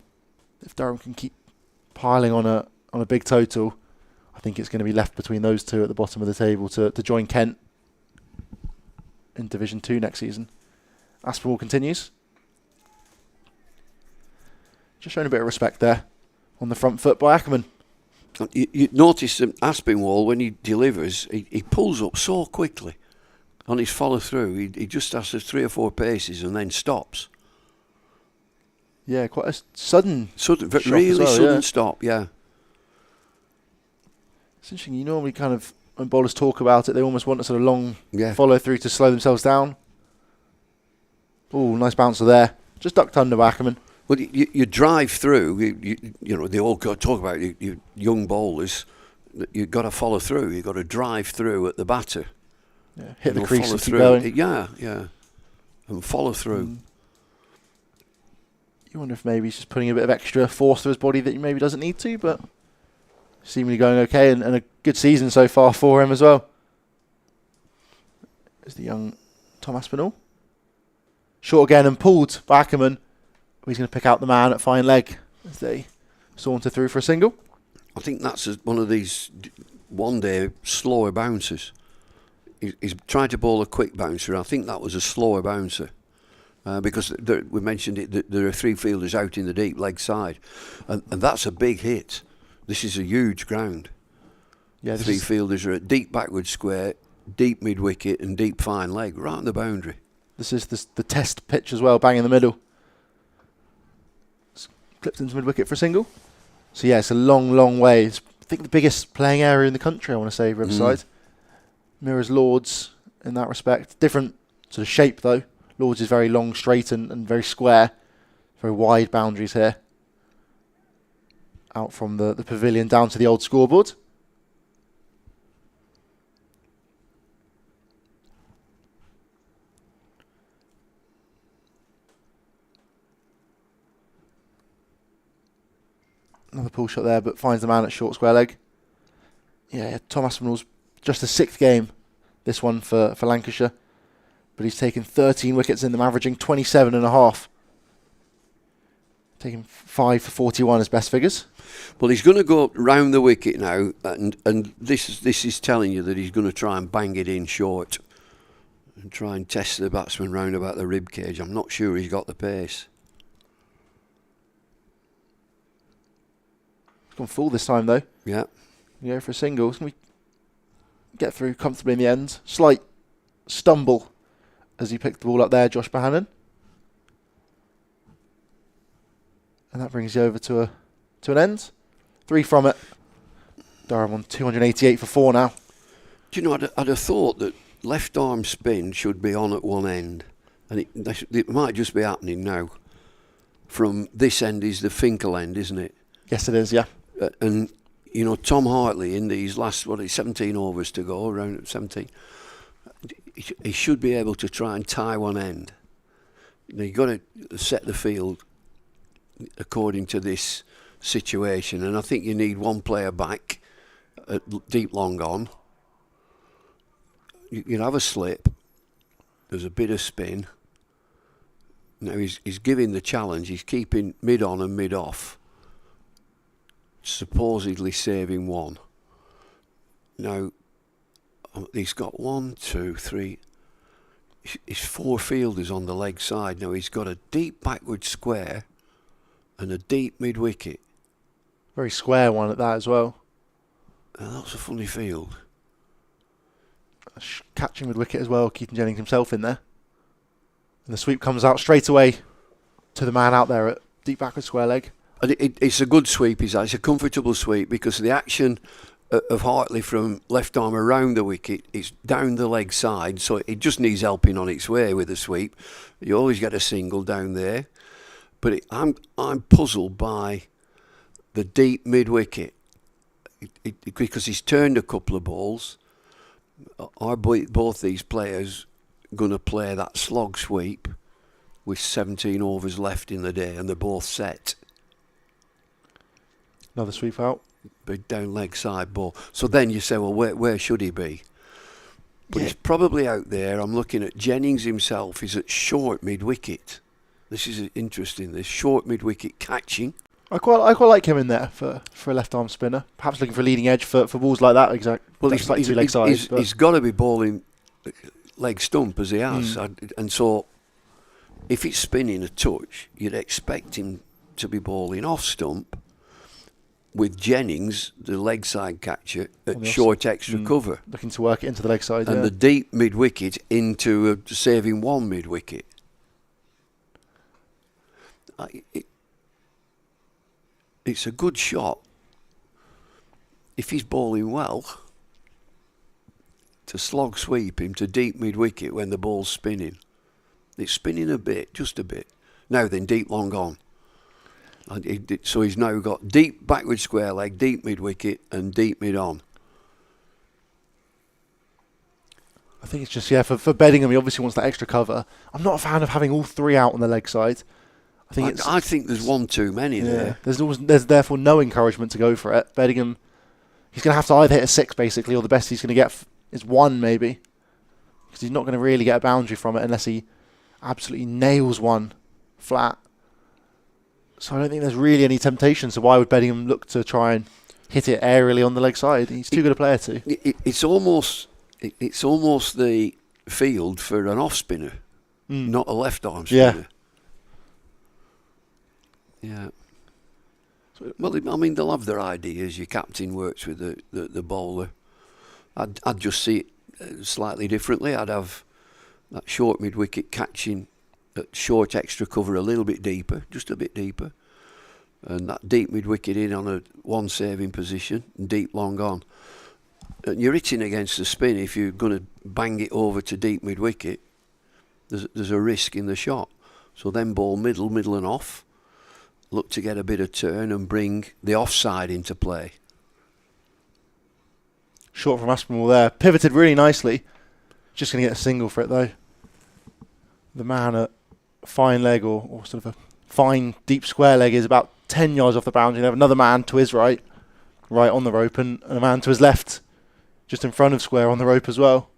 If Durham can keep piling on a big total, I think it's going to be left between those two at the bottom of the table to join Kent in Division 2 next season. Aspinwall continues. Just showing a bit of respect there on the front foot by Ackermann. You notice that Aspinwall, when he delivers, he pulls up so quickly on his follow through. He just has 3 or 4 paces and then stops. Yeah, quite a sudden really as well, sudden stop. Yeah. It's interesting. You normally kind of, when bowlers talk about it, they almost want a sort of long follow through to slow themselves down. Oh, nice bouncer there. Just ducked under by Ackermann. Well, you drive through. You know, they all talk about you young bowlers. You've got to follow through. You've got to drive through at the batter. Yeah, hit the crease and keep through. going. Yeah, and follow through. You wonder if maybe he's just putting a bit of extra force through his body that he maybe doesn't need to, but seemingly going okay, and a good season so far for him as well. There's the young Tom Aspinall. Short again and pulled by Ackermann. He's going to pick out the man at fine leg as they saunter through for a single. I think that's one of these one-day slower bouncers. He's tried to bowl a quick bouncer. I think that was a slower bouncer. Because we mentioned it, there are 3 fielders out in the deep leg side. And that's a big hit. This is a huge ground. Yeah, 3 fielders are at deep backward square, deep mid-wicket and deep fine leg, right on the boundary. This is the test pitch as well, bang in the middle. It's clipped into mid-wicket for a single. So yeah, it's a long, long way. It's, I think, the biggest playing area in the country, I want to say, Riverside. Mirrors Lords in that respect. Different sort of shape, though. Lords is very long, straight and very square. Very wide boundaries here. Out from the pavilion down to the old scoreboard. Another pull shot there, but finds the man at short square leg. Yeah, Tom Aspinall's just the 6th game, this one for Lancashire. But he's taken 13 wickets in them, averaging 27.5. Taking 5 for 41 as best figures. Well, he's going to go round the wicket now, and this is telling you that he's going to try and bang it in short and try and test the batsman round about the rib cage. I'm not sure he's got the pace. He's gone full this time, though. Yeah. Yeah, for a single. Can we get through comfortably in the end? Slight stumble as he picked the ball up there, Josh Bohannon. And that brings you over to an end. 3 from it. Durham on 288 for 4 now. Do you know, I'd have thought that left arm spin should be on at one end. And it might just be happening now. From this end is the Finkel end, isn't it? Yes, it is, yeah. And you know, Tom Hartley in these last 17 overs to go, around 17, he should be able to try and tie one end. Now you've got to set the field according to this situation, and I think you need one player back at deep long on. You have a slip. There's a bit of spin. Now he's giving the challenge. He's keeping mid on and mid off, supposedly saving one. Now he's got 1, 2, 3. He's 4 fielders on the leg side. Now he's got a deep backward square and a deep mid wicket. Very square one at that as well. Now that's a funny field. Catching mid wicket as well, keeping Jennings himself in there. And the sweep comes out straight away to the man out there at deep backward square leg. And it's a good sweep, it's a comfortable sweep, because the action of Hartley from left arm around the wicket is down the leg side, so it just needs helping on its way with the sweep. You always get a single down there, but I'm puzzled by the deep mid wicket because he's turned a couple of balls. Are both these players going to play that slog sweep with 17 overs left in the day, and they're both set? Another sweep out. Big down leg side ball. So then you say, well, where should he be? But he's probably out there. I'm looking at Jennings himself. He's at short mid wicket. This is interesting. This short mid wicket catching. I quite like him in there for a left arm spinner. Perhaps looking for a leading edge for balls like that. Well, he's got to be bowling leg stump as he has, and so if it's spinning a touch, you'd expect him to be bowling off stump, with Jennings, the leg side catcher, at short extra cover. Looking to work it into the leg side. And the deep mid wicket into saving one mid wicket. It's a good shot if he's bowling well to slog sweep him to deep mid wicket when the ball's spinning. It's spinning a bit, just a bit. Now then, deep long on. So he's now got deep backward square leg, deep mid wicket, and deep mid on. I think it's just, for Bedingham, he obviously wants that extra cover. I'm not a fan of having all 3 out on the leg side. I think there's one too many there. There's therefore no encouragement to go for it. Bedingham, he's going to have to either hit a 6 basically, or the best he's going to get is 1 maybe, because he's not going to really get a boundary from it unless he absolutely nails one flat. So I don't think there's really any temptation. So why would Bedingham look to try and hit it aerially on the leg side? He's too good a player to. It's almost the field for an off spinner, not a left arm spinner. Yeah. Well, I mean, they'll have their ideas. Your captain works with the bowler. I'd just see it slightly differently. I'd have that short mid wicket catching at short extra cover a little bit deeper, just a bit deeper, and that deep mid wicket in on a 1 saving position, and deep long on. And you're hitting against the spin. If you're going to bang it over to deep mid wicket, there's a risk in the shot. So then bowl middle and off. Look to get a bit of turn and bring the offside into play. Short from Aspinall there. Pivoted really nicely. Just going to get a single for it though. The man at fine leg or sort of a fine deep square leg is about 10 yards off the boundary. They have another man to his right on the rope, and a man to his left just in front of square on the rope as well.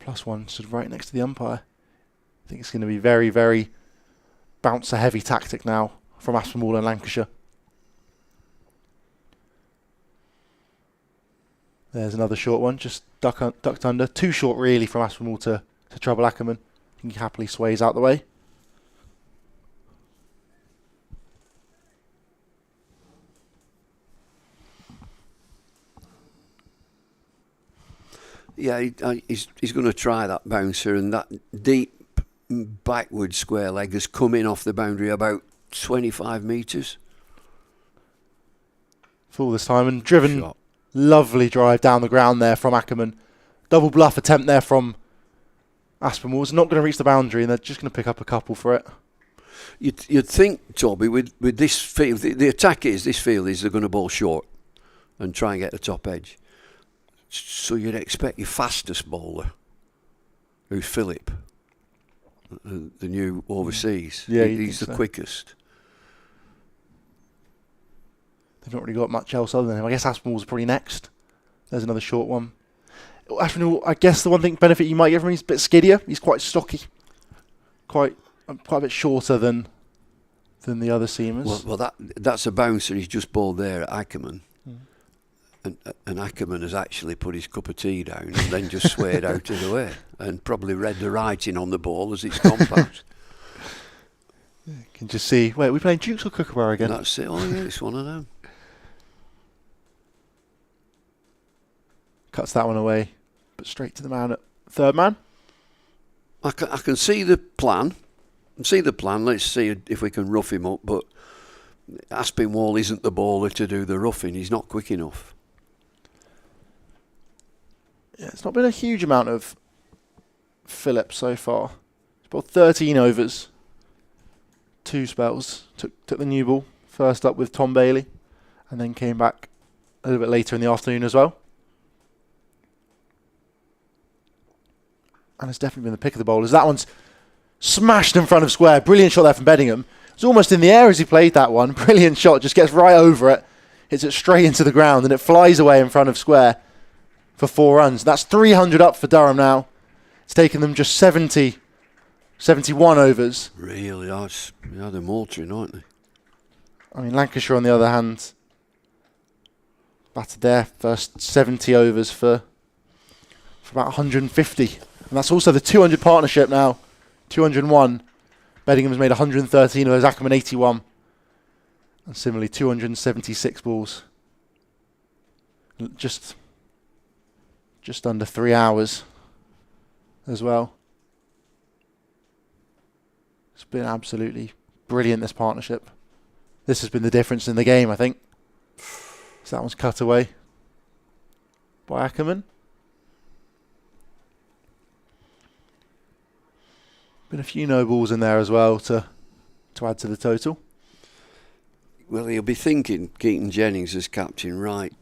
+1 sort of right next to the umpire. I think it's going to be very, very bouncer heavy tactic now from Aspinall and Lancashire. There's another short one, just ducked under. Too short really from Aspinall to trouble Ackermann. I think he happily sways out the way. Yeah, he's going to try that bouncer, and that deep backward square leg has come in off the boundary about 25 metres. Full this time, and driven. Shot. Lovely drive down the ground there from Ackermann. Double bluff attempt there from Aspinall. It's not going to reach the boundary, and they're just going to pick up a couple for it. You'd think, Toby, with this field, the attack is this field is they're going to bowl short and try and get the top edge. So you'd expect your fastest bowler, who's Phillip, the new overseas. Yeah, he's the quickest. They've not really got much else other than him. I guess Aspinall's probably next. There's another short one. Aspinall, I guess the one thing benefit you might get from him, he's a bit skiddier. He's quite stocky, quite a bit shorter than the other seamers. Well, that's a bouncer he's just bowled there at Ackermann. And Ackermann has actually put his cup of tea down and then just swayed out of the way and probably read the writing on the ball as it's gone past. You can just see. Wait, are we playing Dukes or Kookaburra again? That's it. Oh yeah, it's one of them. Cuts that one away, but straight to the man at third man. I can see the plan. Let's see if we can rough him up. But Aspinwall isn't the bowler to do the roughing. He's not quick enough. Yeah, it's not been a huge amount of Phillip so far. He's bowled 13 overs, 2 spells. Took the new ball first up with Tom Bailey, and then came back a little bit later in the afternoon as well. And it's definitely been the pick of the bowlers. That one's smashed in front of square. Brilliant shot there from Bodingham. It's almost in the air as he played that one. Brilliant shot. Just gets right over it. Hits it straight into the ground and it flies away in front of square for 4 runs. That's 300 up for Durham now. It's taken them just 71 overs. Really, they're motoring, aren't they? I mean, Lancashire, on the other hand, batted their first 70 overs for about 150. And that's also the 200 partnership now. 201. Beddingham's made 113 of those, Ackermann 81. And similarly, 276 balls. Just under 3 hours as well. It's been absolutely brilliant, this partnership. This has been the difference in the game, I think. So that one's cut away by Ackermann. Been a few no balls in there as well to add to the total. Well, he'll be thinking, Keaton Jennings as captain, right,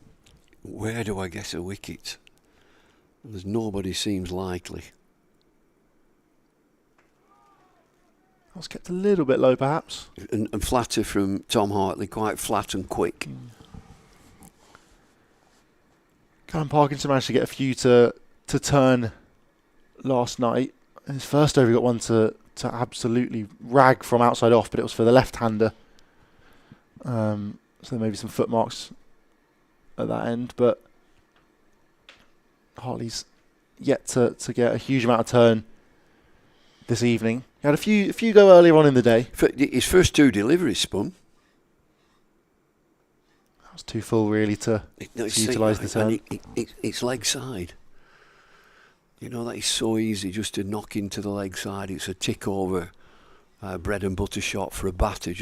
where do I get a wicket? There's nobody seems likely. I was kept a little bit low, perhaps. And flatter from Tom Hartley, quite flat and quick. Callum Parkinson managed to get a few to turn last night. In his first over, he got one to absolutely rag from outside off, but it was for the left-hander. So there may be some footmarks at that end, but Hartley's yet to get a huge amount of turn this evening. He had a few go earlier on in the day. His first 2 deliveries spun. That was too full, really, to utilise the turn. It's leg side. You know, that is so easy just to knock into the leg side. It's a tick over bread and butter shot for a batter.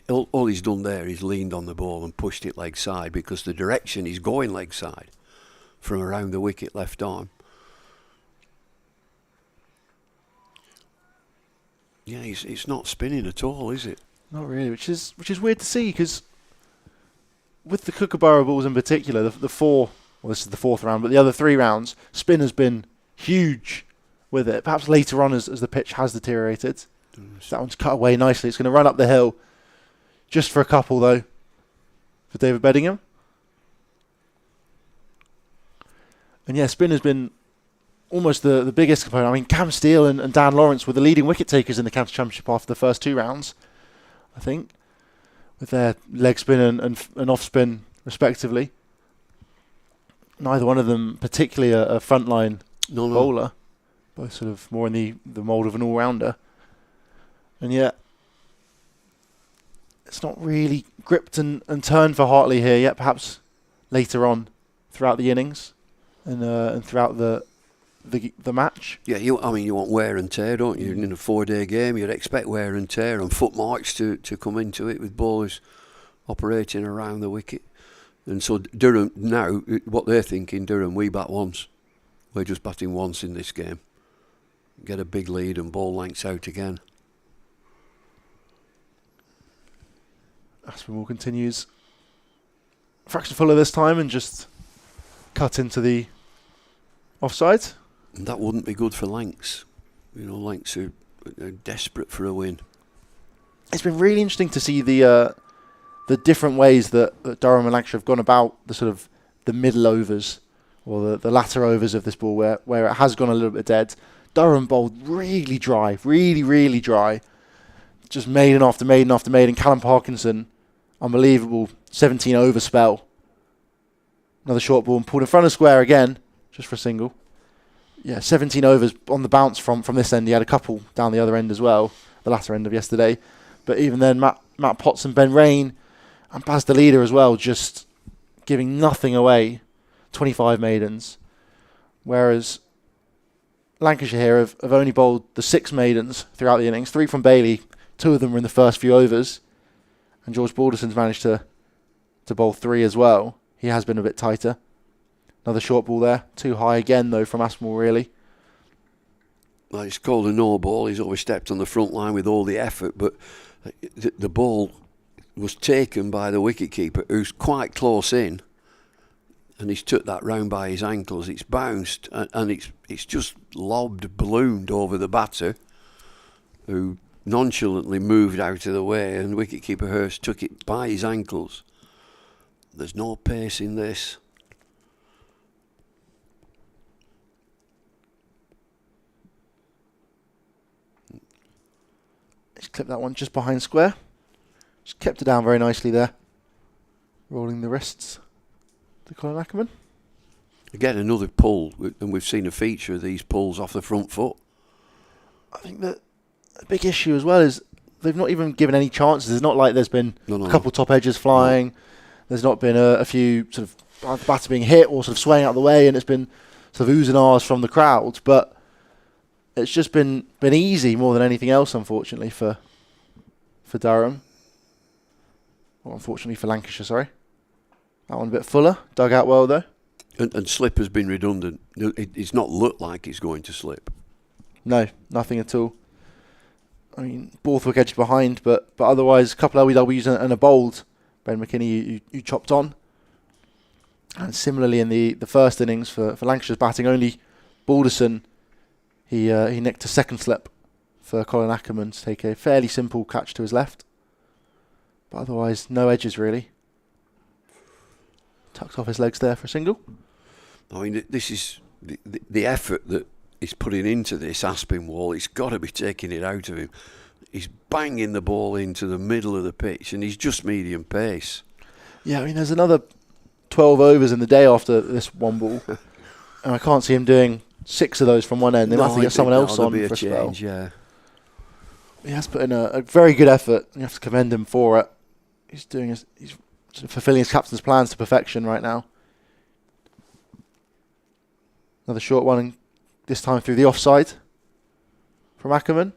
All he's done there is leaned on the ball and pushed it leg side because the direction is going leg side from around the wicket left arm. Yeah, it's not spinning at all, is it? Not really, which is weird to see because with the Kookaburra balls in particular, the 4. Well, this is the 4th round, but the other 3 rounds, spin has been huge with it. Perhaps later on as the pitch has deteriorated. So that one's cut away nicely. It's going to run up the hill just for a couple, though, for David Bedingham. And yeah, spin has been almost the biggest component. I mean, Cam Steele and Dan Lawrence were the leading wicket takers in the County Championship after the first 2 rounds, I think, with their leg spin and off spin, respectively. Neither one of them particularly a frontline bowler, both sort of more in the mould of an all-rounder. And yet, it's not really gripped and turned for Hartley here yet, perhaps later on throughout the innings and throughout the match. Yeah, you want wear and tear, don't you? In a 4-day game, you'd expect wear and tear and footmarks to come into it with bowlers operating around the wicket. And so Durham, now, what they're thinking, Durham, we bat once. We're just batting once in this game. Get a big lead and ball lengths out again. Aspinwall continues fraction fuller this time and just cut into the offside. And that wouldn't be good for Lancs. You know, Lancs are desperate for a win. It's been really interesting to see the different ways that Durham and Lancashire have gone about the sort of the middle overs or the latter overs of this ball where it has gone a little bit dead. Durham bowled really dry, really dry. Just maiden after maiden after maiden. Callum Parkinson, unbelievable 17 over spell. Another short ball and pulled in front of square again, just for a single. Yeah, 17 overs on the bounce from this end. He had a couple down the other end as well, the latter end of yesterday. But even then, Matt Potts and Ben Rain and Baz the leader as well, just giving nothing away. 25 maidens. Whereas Lancashire here have only bowled the 6 maidens throughout the innings. 3 from Bailey, 2 of them were in the first few overs. And George Balderson's managed to bowl 3 as well. He has been a bit tighter. Another short ball there. Too high again, though, from Aspinwall, really. Well, it's called a no ball. He's overstepped on the front line with all the effort, but the ball was taken by the wicketkeeper, who's quite close in, and he's took that round by his ankles. It's bounced, and it's just lobbed, ballooned over the batter, who nonchalantly moved out of the way, and wicketkeeper Hurst took it by his ankles. There's no pace in this. He's clipped that one just behind square. Just kept it down very nicely there. Rolling the wrists to Colin Ackermann. Again, another pull, and we've seen a feature of these pulls off the front foot. I think that a big issue as well is they've not even given any chances. It's not like there's been a couple top edges flying. No. There's not been a few sort of batter being hit or sort of swaying out of the way, and it's been sort of oohs and ahs from the crowd. But it's just been easy more than anything else, unfortunately, for Durham. Or unfortunately for Lancashire, sorry. That one a bit fuller. Dug out well, though. And slip has been redundant. It's not looked like it's going to slip. No, nothing at all. I mean, Borthwick edged behind, but otherwise, a couple of LBWs and a bowled. Ben McKinney, you chopped on. And similarly in the first innings for Lancashire's batting, only Balderson, he nicked a second slip for Colin Ackermann to take a fairly simple catch to his left. But otherwise, no edges really. Tucked off his legs there for a single. I mean, this is the effort that he's putting into this Aspinwall. He's got to be taking it out of him. He's banging the ball into the middle of the pitch, and he's just medium pace. Yeah, I mean, there's another 12 overs in the day after this one ball, and I can't see him doing 6 of those from one end. They might have to get someone else on for a spell. Yeah. He has put in a very good effort. You have to commend him for it. He's fulfilling his captain's plans to perfection right now. Another short one, and this time through the offside from Ackermann.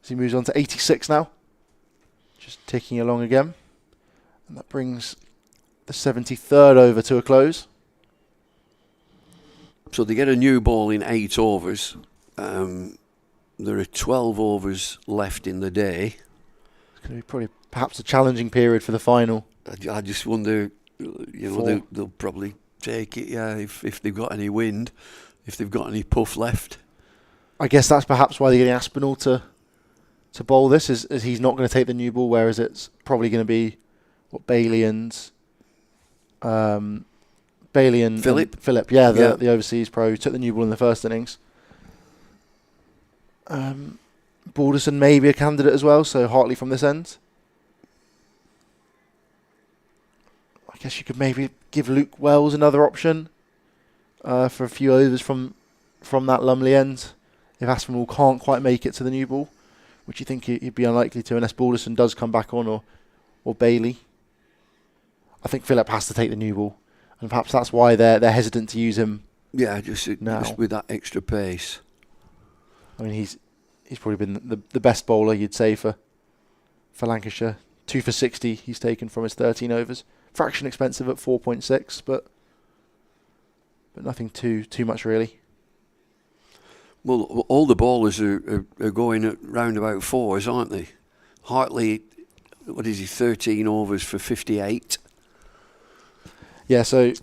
As he moves on to 86 now. Just ticking along again. And that brings the 73rd over to a close. So they get a new ball in 8 overs. There are 12 overs left in the day. It's going to be probably perhaps a challenging period for the final. I just wonder, they'll probably take it, yeah, if they've got any wind, if they've got any puff left. I guess that's perhaps why they're getting Aspinall to bowl this, is he's not going to take the new ball, whereas it's probably going to be Bailey and Philip. Philip, yeah, the overseas pro who took the new ball in the first innings. Balderson may be a candidate as well, so Hartley from this end. I guess you could maybe give Luke Wells another option for a few overs from that Lumley end. If Aspinwall can't quite make it to the new ball, which you think he'd be unlikely to unless Balderson does come back on or Bailey. I think Philip has to take the new ball, and perhaps that's why they're hesitant to use him. Yeah, just with that extra pace. I mean, he's probably been the best bowler you'd say for Lancashire. 2 for 60 he's taken from his 13 overs. Fraction expensive at 4.6, but nothing too much really. Well, all the bowlers are going at round about 4s, aren't they? Hartley what is he, 13 overs for 58. Yeah, so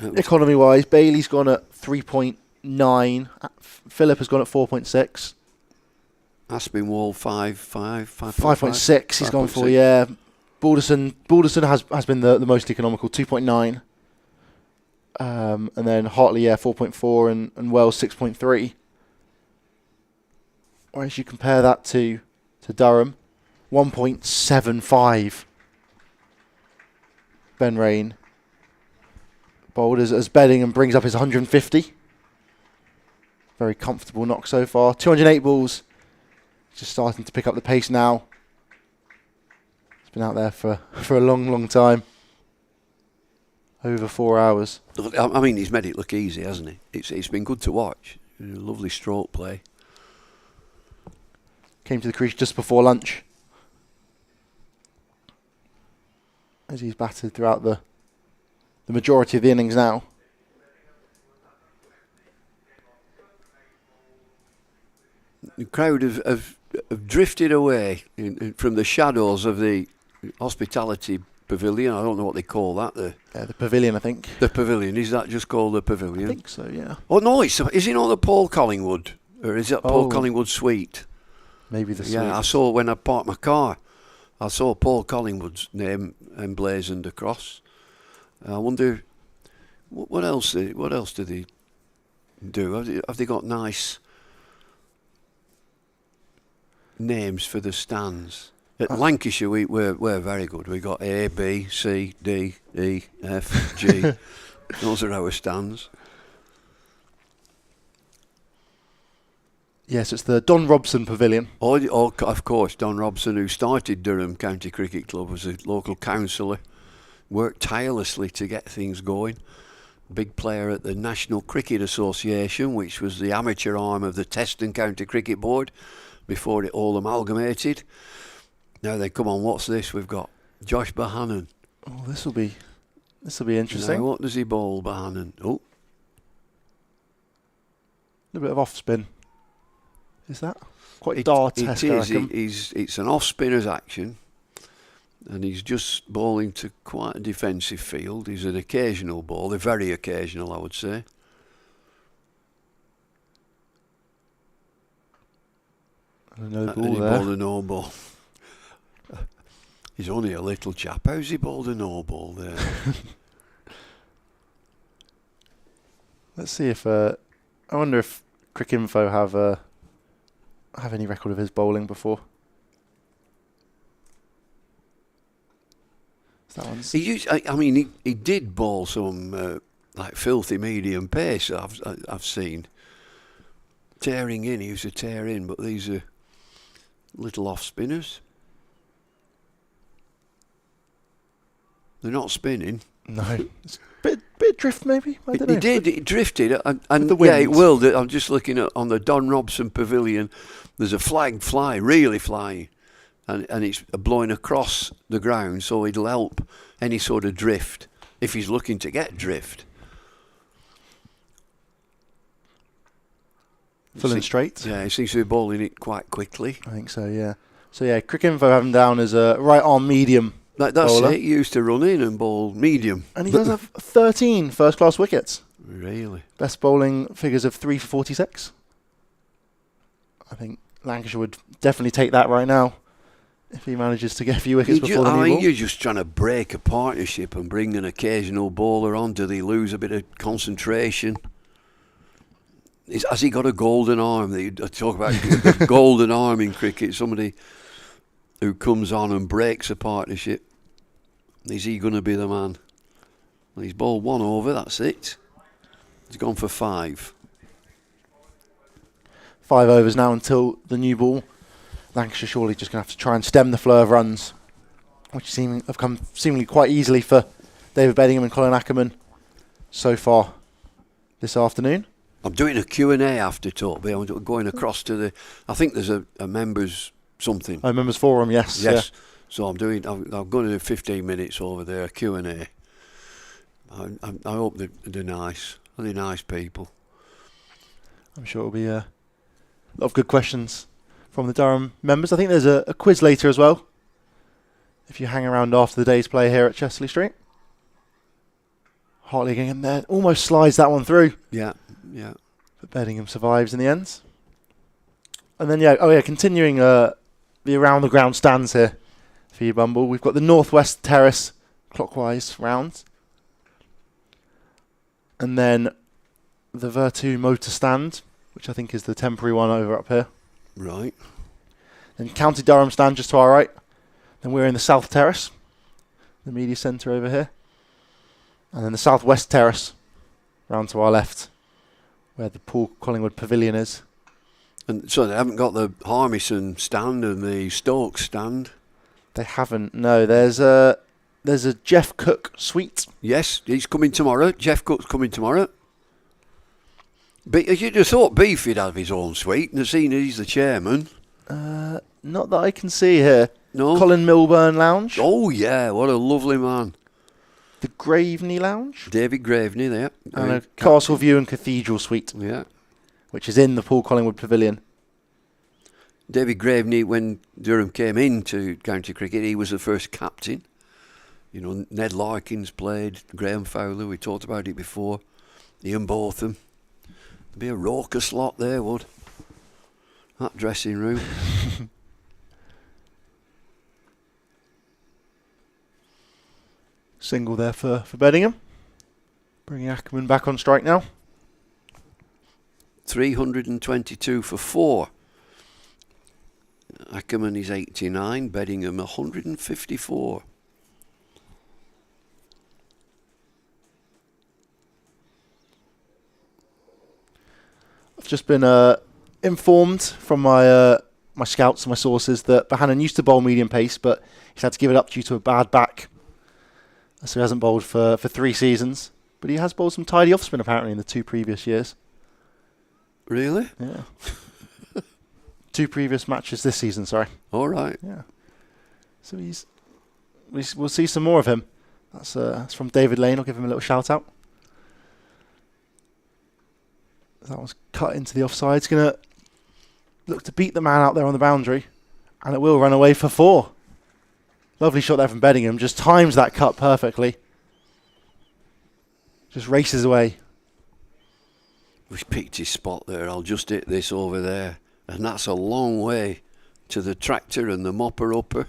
economy-wise, Bailey's gone at 3.9. Phillip has gone at 4.6. Aspinwall 5.6 he's gone for, 5.6. yeah. Balderson has been the most economical, 2.9. And then Hartley, 4.4, and Wells 6.3. Whereas you compare that to Durham, 1.75. Ben Rain bowled as Bedingham brings up his 150. Very comfortable knock so far. 208 balls. Just starting to pick up the pace now. It's been out there for a long time. Over 4 hours. I mean, he's made it look easy, hasn't he? It's been good to watch. Lovely stroke play. Came to the crease just before lunch. As he's batted throughout the majority of the innings now. The crowd have drifted away from the shadows of the hospitality pavilion. I don't know what they call that. The pavilion, I think. The pavilion. Is that just called the pavilion? I think so, yeah. Oh, no, is it not the Paul Collingwood? Or is it Paul Collingwood suite? Maybe the suite. Yeah, I saw when I parked my car. I saw Paul Collingwood's name emblazoned across. I wonder what else do they do? Have they got nice names for the stands? At Lancashire, we're very good. We got A, B, C, D, E, F, G. Those are our stands. Yes, it's the Don Robson Pavilion. Oh, of course, Don Robson, who started Durham County Cricket Club, was a local councillor, worked tirelessly to get things going. Big player at the National Cricket Association, which was the amateur arm of the Test and County Cricket Board, before it all amalgamated. Now they come on. What's this? We've got Josh Bohannon. Oh, this will be interesting. Now, what does he bowl, Bohannon? Oh, a little bit of off spin. Is that quite dart-esque? It is. It's an off spinner's action, and he's just bowling to quite a defensive field. He's an occasional bowler, very occasional, I would say. No ball and he there. bowled a no ball. He's only a little chap. How's he bowled a no ball there? Let's see if I wonder if Cricinfo have any record of his bowling before. That one's He did bowl some like filthy medium pace. I've seen tearing in. He used to tear in, but these are little off spinners. They're not spinning. No, it's a bit drift maybe. I don't know. It drifted, and the yeah, it wind. will. I'm just looking at on the Don Robson Pavilion. There's a flag really flying, and it's blowing across the ground, so it'll help any sort of drift if he's looking to get drift. Full and straight. Yeah, he seems to be bowling it quite quickly. I think so. Yeah. So yeah, Cricinfo have him down as a right arm medium. That's bowler. it. He used to run in and bowl medium. And he does have 13 first-class wickets. Really? Best bowling figures of 3 for 46. I think Lancashire would definitely take that right now if he manages to get a few wickets before the new ball. You're just trying to break a partnership and bring an occasional bowler on. Do they lose a bit of concentration? Has he got a golden arm? They talk about golden arm in cricket. Somebody who comes on and breaks a partnership. Is he going to be the man? Well, he's bowled 1 over, that's it. He's gone for 5. 5 overs now until the new ball. Lancashire surely just going to have to try and stem the flow of runs, which have come seemingly quite easily for David Bedingham and Colin Ackermann so far this afternoon. I'm doing a Q&A after talk, but I'm going across to the... I think there's a members something. Oh, members forum, yes. Yes. Yeah. So I'm going to do 15 minutes over there, Q&A. I hope they're nice. They're nice people. I'm sure it'll be a lot of good questions from the Durham members. I think there's a quiz later as well. if you hang around after the day's play here at Chesley Street. Hartley getting there, almost slides that one through. Yeah, yeah. But Bedingham survives in the end. And then, continuing the around the ground stands here for you, Bumble. We've got the northwest terrace clockwise round. And then the Vertu motor stand, which I think is the temporary one over up here. Right. Then County Durham stand just to our right. Then we're in the south terrace, the media centre over here. And then the southwest terrace round to our left, where the Paul Collingwood Pavilion is. And so they haven't got the Harmison stand and the Stokes stand? They haven't, no. There's a Jeff Cook suite. Yes, he's coming tomorrow. Jeff Cook's coming tomorrow. But you'd have thought Beefy'd have his own suite, and seeing he's the chairman. Not that I can see here. No? Colin Milburn Lounge. Oh, yeah, what a lovely man. The Graveney Lounge. David Graveney there. And a Castle View and Cathedral suite, Yeah. which is in the Paul Collingwood Pavilion. David Graveney, when Durham came into county cricket, he was the first captain. You know, Ned Larkins played, Graham Fowler, we talked about it before. Ian Botham. There'd be a raucous lot there, would. That dressing room. Single there for Bedingham. Bringing Ackermann back on strike now. 322 for 4. Ackermann is 89, Bedingham 154. I've just been informed from my scouts and my sources that Bohannon used to bowl medium pace, but he's had to give it up due to a bad back. So he hasn't bowled for 3 seasons. But he has bowled some tidy off spin apparently in the 2 previous years. Really? Yeah. 2 previous matches this season, sorry. All right. Yeah. So we'll see some more of him. That's from David Lane. I'll give him a little shout out. That one's cut into the offside. It's going to look to beat the man out there on the boundary. And it will run away for 4. Lovely shot there from Bedingham. Just times that cut perfectly. Just races away. We've picked his spot there. I'll just hit this over there. And that's a long way to the tractor and the mopper upper.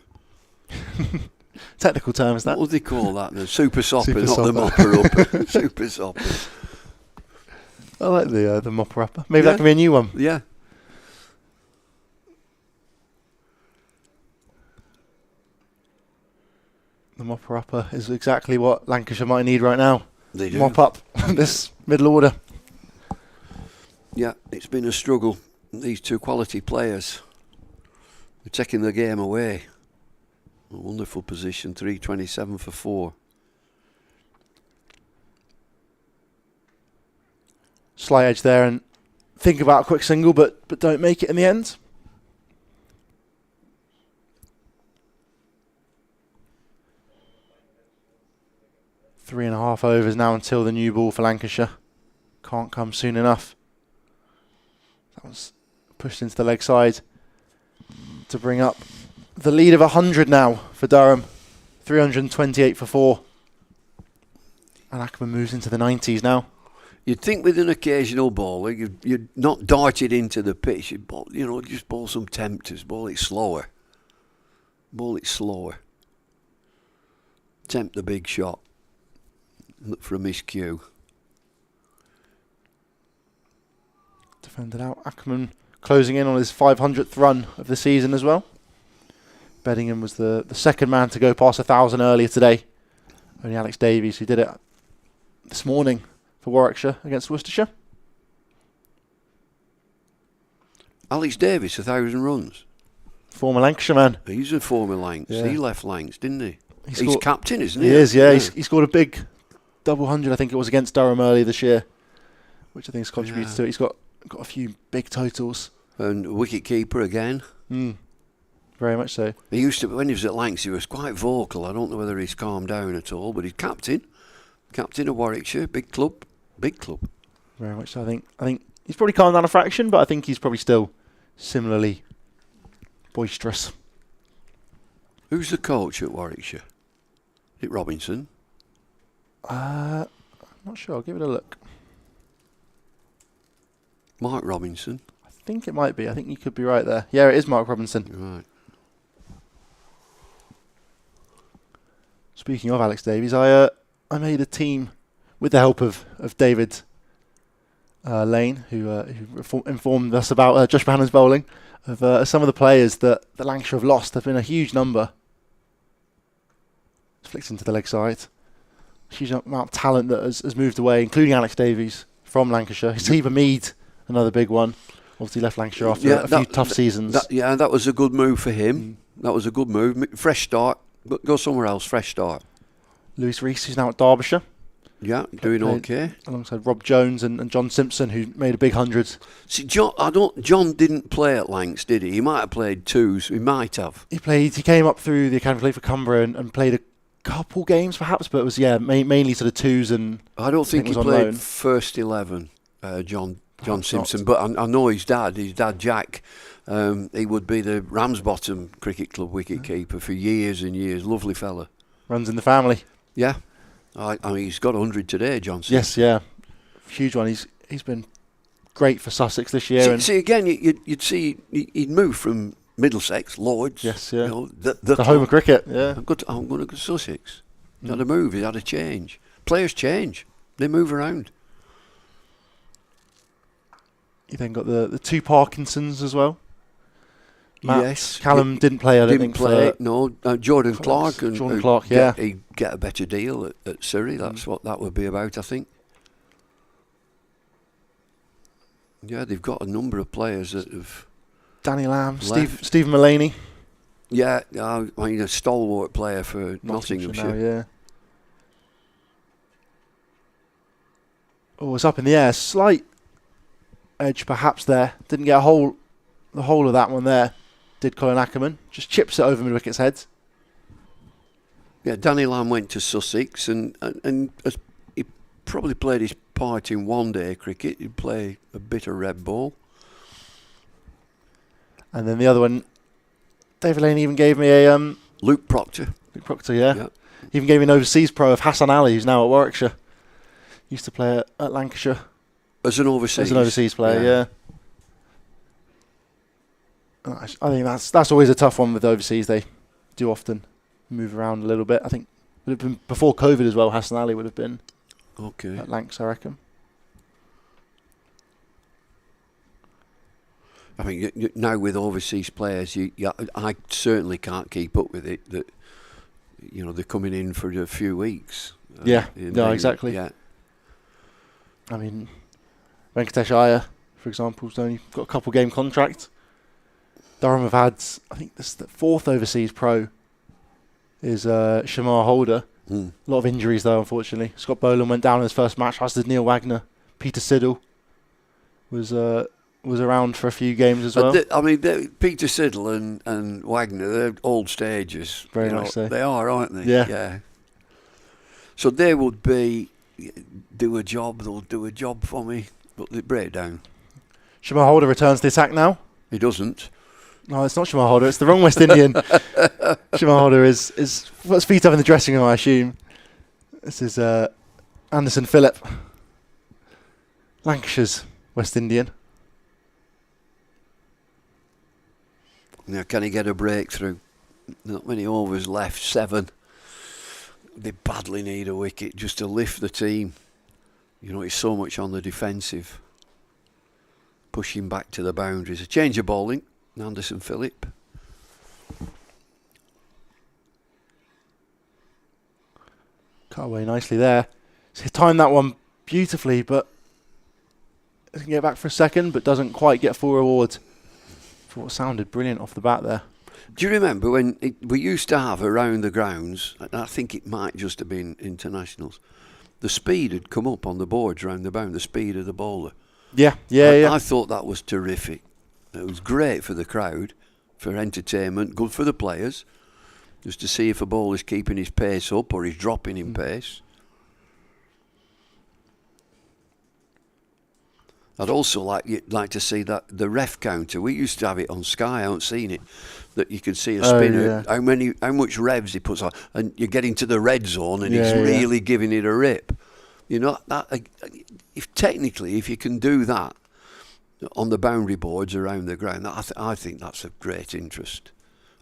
Technical terms, that. What would they call that? The super sopper, Super not the sopper. mopper upper. Super sopper. I like the mopper upper. Maybe Yeah. that can be a new one. Yeah. The mopper upper is exactly what Lancashire might need right now. They do. Mop up this middle order. Yeah, it's been a struggle. These 2 quality players are taking the game away. A wonderful position, 327 for 4. Slight edge there and think about a quick single, but don't make it in the end. Three and a half overs now until the new ball for Lancashire. Can't come soon enough. That was pushed into the leg side to bring up the lead of 100 now for Durham. 328 for 4. And Ackermann moves into the 90s now. You'd think with an occasional bowler, you'd not dart it into the pitch. You'd bowl, just bowl some tempters, bowl it slower. Bowl it slower. Tempt the big shot. Look for a miscue. Defended out. Ackermann closing in on his 500th run of the season as well. Bedingham was the second man to go past 1,000 earlier today. Only Alex Davies who did it this morning for Warwickshire against Worcestershire. Alex Davis, 1,000 runs. Former Lancashire man. He's a former Lancs. Yeah. He left Lancs, didn't he? He He's captain, isn't he? He is, yeah. He scored a big double 100, I think it was, against Durham earlier this year, which I think has contributed to it. He's got a few big totals. And wicket keeper again. Very much so. He used to, when he was at Lancs, he was quite vocal. I don't know whether he's calmed down at all, but he's captain of Warwickshire, big club. Very much so. I think he's probably calmed down a fraction, but I think he's probably still similarly boisterous. Who's the coach at Warwickshire? Is it Robinson? I'm not sure. I'll give it a look. Mark Robinson. I think it might be. I think you could be right there. Yeah, it is Mark Robinson. Right. Speaking of Alex Davies, I made a team with the help of David Lane, who informed us about Josh Bannon's bowling, of some of the players that Lancashire have lost. There have been a huge number. Flicked into the leg side. Huge amount of talent that has moved away, including Alex Davies from Lancashire. Steve Mead, another big one. Obviously left Lancashire after a few tough seasons. That was a good move for him. That was a good move. Fresh start. Go somewhere else. Fresh start. Lewis Rees, who's now at Derbyshire. Yeah, doing okay. Alongside Rob Jones and John Simpson, who made a big 100. See, John didn't play at Lancs, did he? He might have played twos. He might have. He came up through the academy, played for Cumbria and played a couple games perhaps, but it was mainly sort of twos. And I don't think he was on played loan. first 11. John Perhaps Simpson, not. but I know his dad Jack. He would be the Ramsbottom Cricket Club wicket keeper for years and years. Lovely fella. Runs in the family. Yeah, I mean he's got 100 today, John Simpson. Yes, yeah, huge one. He's been great for Sussex this year. See again, you'd see he'd move from Middlesex, Lords. Yes, yeah. You know, the home of cricket. Yeah, I'm going to go to Sussex. He's had a move. He's had a change. Players change. They move around. You then got the two Parkinsons as well. Matt, Yes, Callum didn't play. I don't think play. for No, Jordan Clark. Jordan Clark, yeah. He'd get a better deal at Surrey. That's what that would be about, I think. Yeah, they've got a number of players that have. Danny Lamb, left. Stephen Mullaney. Yeah, I mean a stalwart player for Nottinghamshire. Now, yeah. Oh, it's up in the air. Slight edge perhaps there. Didn't get the whole of that one there. Did Colin Ackermann. Just chips it over mid-wicket's head. Yeah, Danny Lamb went to Sussex and he probably played his part in one-day cricket. He'd play a bit of red ball. And then the other one, David Lane even gave me a Luke Proctor. Luke Proctor, yeah. Yeah. Even gave me an overseas pro of Hassan Ali, who's now at Warwickshire. Used to play at Lancashire As an overseas player, yeah. I think that's always a tough one with overseas. They do often move around a little bit. I think would have been before COVID as well. Hassan Ali would have been Okay. at Lancs, I reckon. I mean, now with overseas players, I certainly can't keep up with it. That they're coming in for a few weeks. Yeah, exactly. Yeah. I mean, Venkatesh Iyer, for example, has only got a couple game contract. Durham have had, I think this is the fourth overseas pro is Shamar Holder. A lot of injuries though, unfortunately. Scott Boland went down in his first match, as did Neil Wagner. Peter Siddle was around for a few games as well. Peter Siddle and Wagner, they're old stagers. Very much so. They are, aren't they? Yeah. So they would they'll do a job for me, but they break down. Shamar Holder returns to the attack now. He doesn't. No, it's not Shamar Holder. It's the wrong West Indian. Shamar Holder is put his feet up in the dressing room, I assume. This is Anderson Phillip, Lancashire's West Indian. Now, can he get a breakthrough? Not many overs left. 7. They badly need a wicket just to lift the team. It's so much on the defensive. Pushing back to the boundaries. A change of bowling. Anderson Phillip. Cut away nicely there. So he timed that one beautifully, but doesn't get back for a second, but doesn't quite get full reward for what sounded brilliant off the bat there. Do you remember when we used to have around the grounds, and I think it might just have been internationals, the speed had come up on the boards around the bound, the speed of the bowler. Yeah. I thought that was terrific. It was great for the crowd, for entertainment, good for the players, just to see if a bowler's keeping his pace up or he's dropping in pace. I'd also like to see that the ref counter. We used to have it on Sky. I haven't seen it, that you can see a spinner, yeah. how much revs he puts on, and you're getting to the red zone, and Yeah, he's yeah. really giving it a rip. You know, if you can do that on the boundary boards around the ground, I think that's of great interest.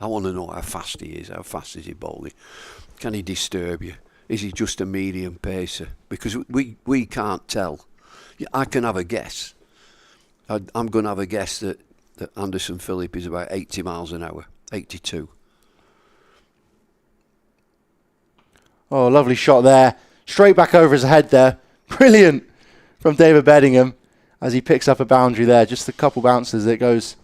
I want to know how fast he is. How fast is he bowling? Can he disturb you? Is he just a medium pacer? Because we can't tell. I can have a guess. I'm going to have a guess that Anderson Phillip is about 80 miles an hour, 82. Oh, lovely shot there. Straight back over his head there. Brilliant from David Bedingham as he picks up a boundary there. Just a couple bounces. It goes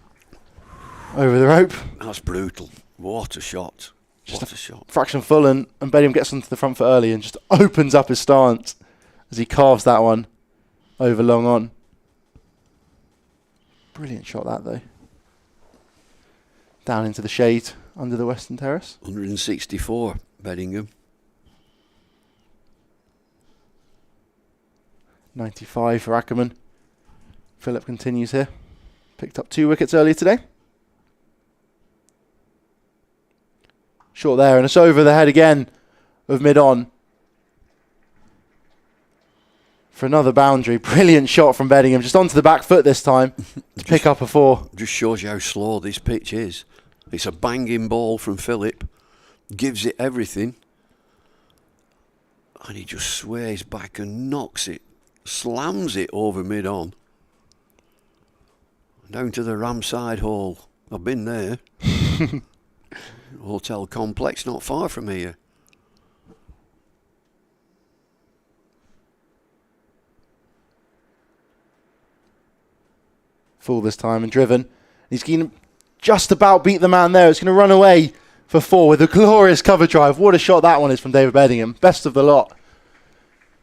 over the rope. That's brutal. What a shot. What a shot. Fraction full, and Bedingham gets onto the front foot early and just opens up his stance as he carves that one over long on. Brilliant shot that, though. Down into the shade under the Western Terrace. 164, Bedingham. 95 for Ackermann. Phillip continues here. Picked up 2 wickets earlier today. Short there, and it's over the head again of mid-on. For another boundary. Brilliant shot from Bedingham. Just onto the back foot this time to pick up a 4. Just shows you how slow this pitch is. It's a banging ball from Phillip. Gives it everything. And he just sways back and knocks it. Slams it over mid-on. Down to the Ramside hole. I've been there. Hotel complex not far from here. Full this time and driven. He's going to just about beat the man there. It's going to run away for 4 with a glorious cover drive. What a shot that one is from David Bedingham. Best of the lot.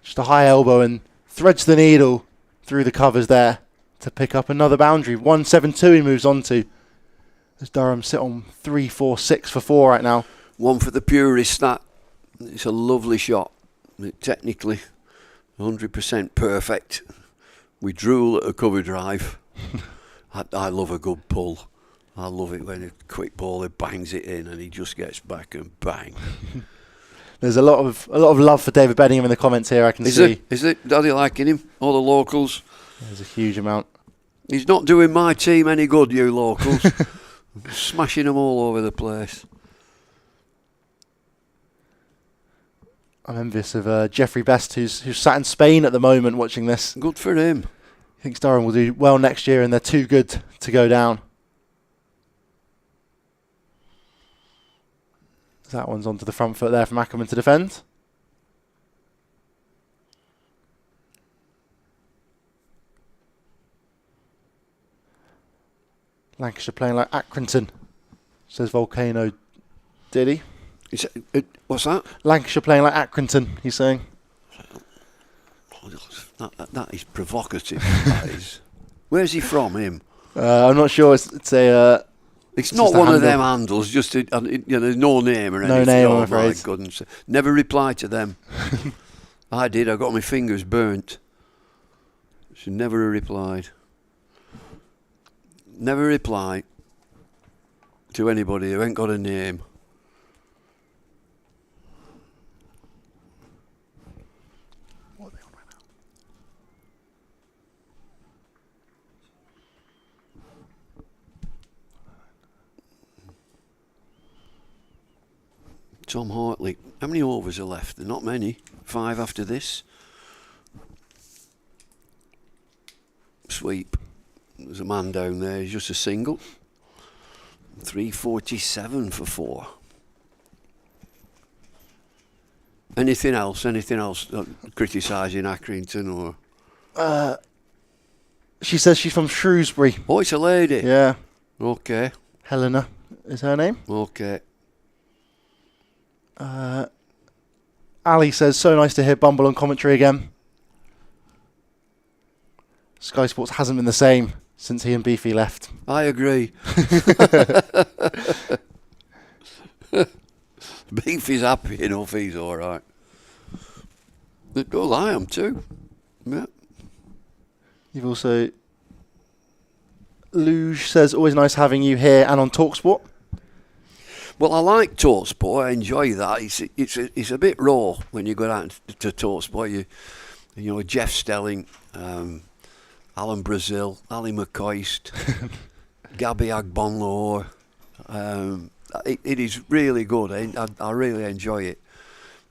Just a high elbow and threads the needle through the covers there to pick up another boundary. 172 he moves on to. As Durham sit on 3, 4, 6 for 4 right now. One for the purists, that. It's a lovely shot. Technically, 100% perfect. We drool at a cover drive. I love a good pull. I love it when a quick bowler bangs it in and he just gets back and bang. There's a lot of love for David Bedingham in the comments here, I can see. Is it? Daddy liking him? All the locals? There's a huge amount. He's not doing my team any good, you locals. Smashing them all over the place. I'm envious of Jeffrey Best, who's sat in Spain at the moment watching this. Good for him. He thinks Durham will do well next year and they're too good to go down. That one's onto the front foot there from Ackermann to defend. Lancashire playing like Accrington, says Volcano Diddy. What's that? Lancashire playing like Accrington, he's saying. That is provocative. That is. Where's he from, him? I'm not sure. It's a... It's not one of them handles, just there's no name or anything. No name, I'm my afraid. goodness. Never reply to them. I did. I got my fingers burnt. She never replied. Never reply to anybody who ain't got a name. Tom Hartley. How many overs are left? There are not many. 5 after this. Sweep. There's a man down there. He's just a single. 347 for 4. Anything else? Criticising Accrington or? She says she's from Shrewsbury. Oh, it's a lady. Yeah. Okay. Helena is her name. Okay. Ali says, so nice to hear Bumble on commentary again. Sky Sports hasn't been the same since he and Beefy left. I agree. Beefy's happy enough, he's alright. Well, I am too. Yeah. You've also... Luge says, always nice having you here and on TalkSport. Well, I like TalkSport. I enjoy that. It's a bit raw when you go out to TalkSport. You know, Jeff Stelling, Alan Brazil, Ali McCoist, Gabby Agbonlor. It is really good. I really enjoy it.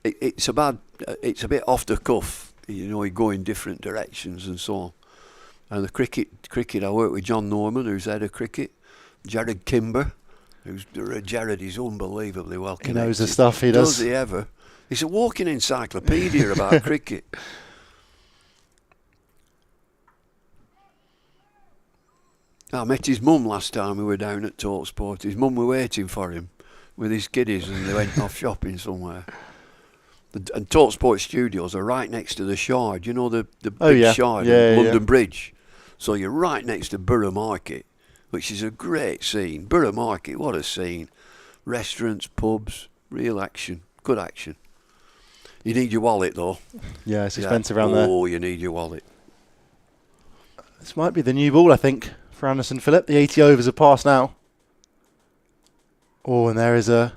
It's a bit off the cuff. You know, you go in different directions and so on. And the cricket, I work with John Norman, who's head of cricket. Jared Kimber, Jared is unbelievably well connected. He knows the stuff, he does. Does he ever? He's a walking encyclopedia about cricket. I met his mum last time we were down at TalkSport. His mum were waiting for him with his kiddies and they went off shopping somewhere. And TalkSport studios are right next to the Shard. You know the big Shard, London Bridge. So you're right next to Borough Market, which is a great scene. Borough Market, what a scene. Restaurants, pubs, real action, good action. You need your wallet though. Yeah, it's expensive around there. Oh, you need your wallet. This might be the new ball, I think, for Anderson Phillip. The 80 overs are passed now. Oh, and there is a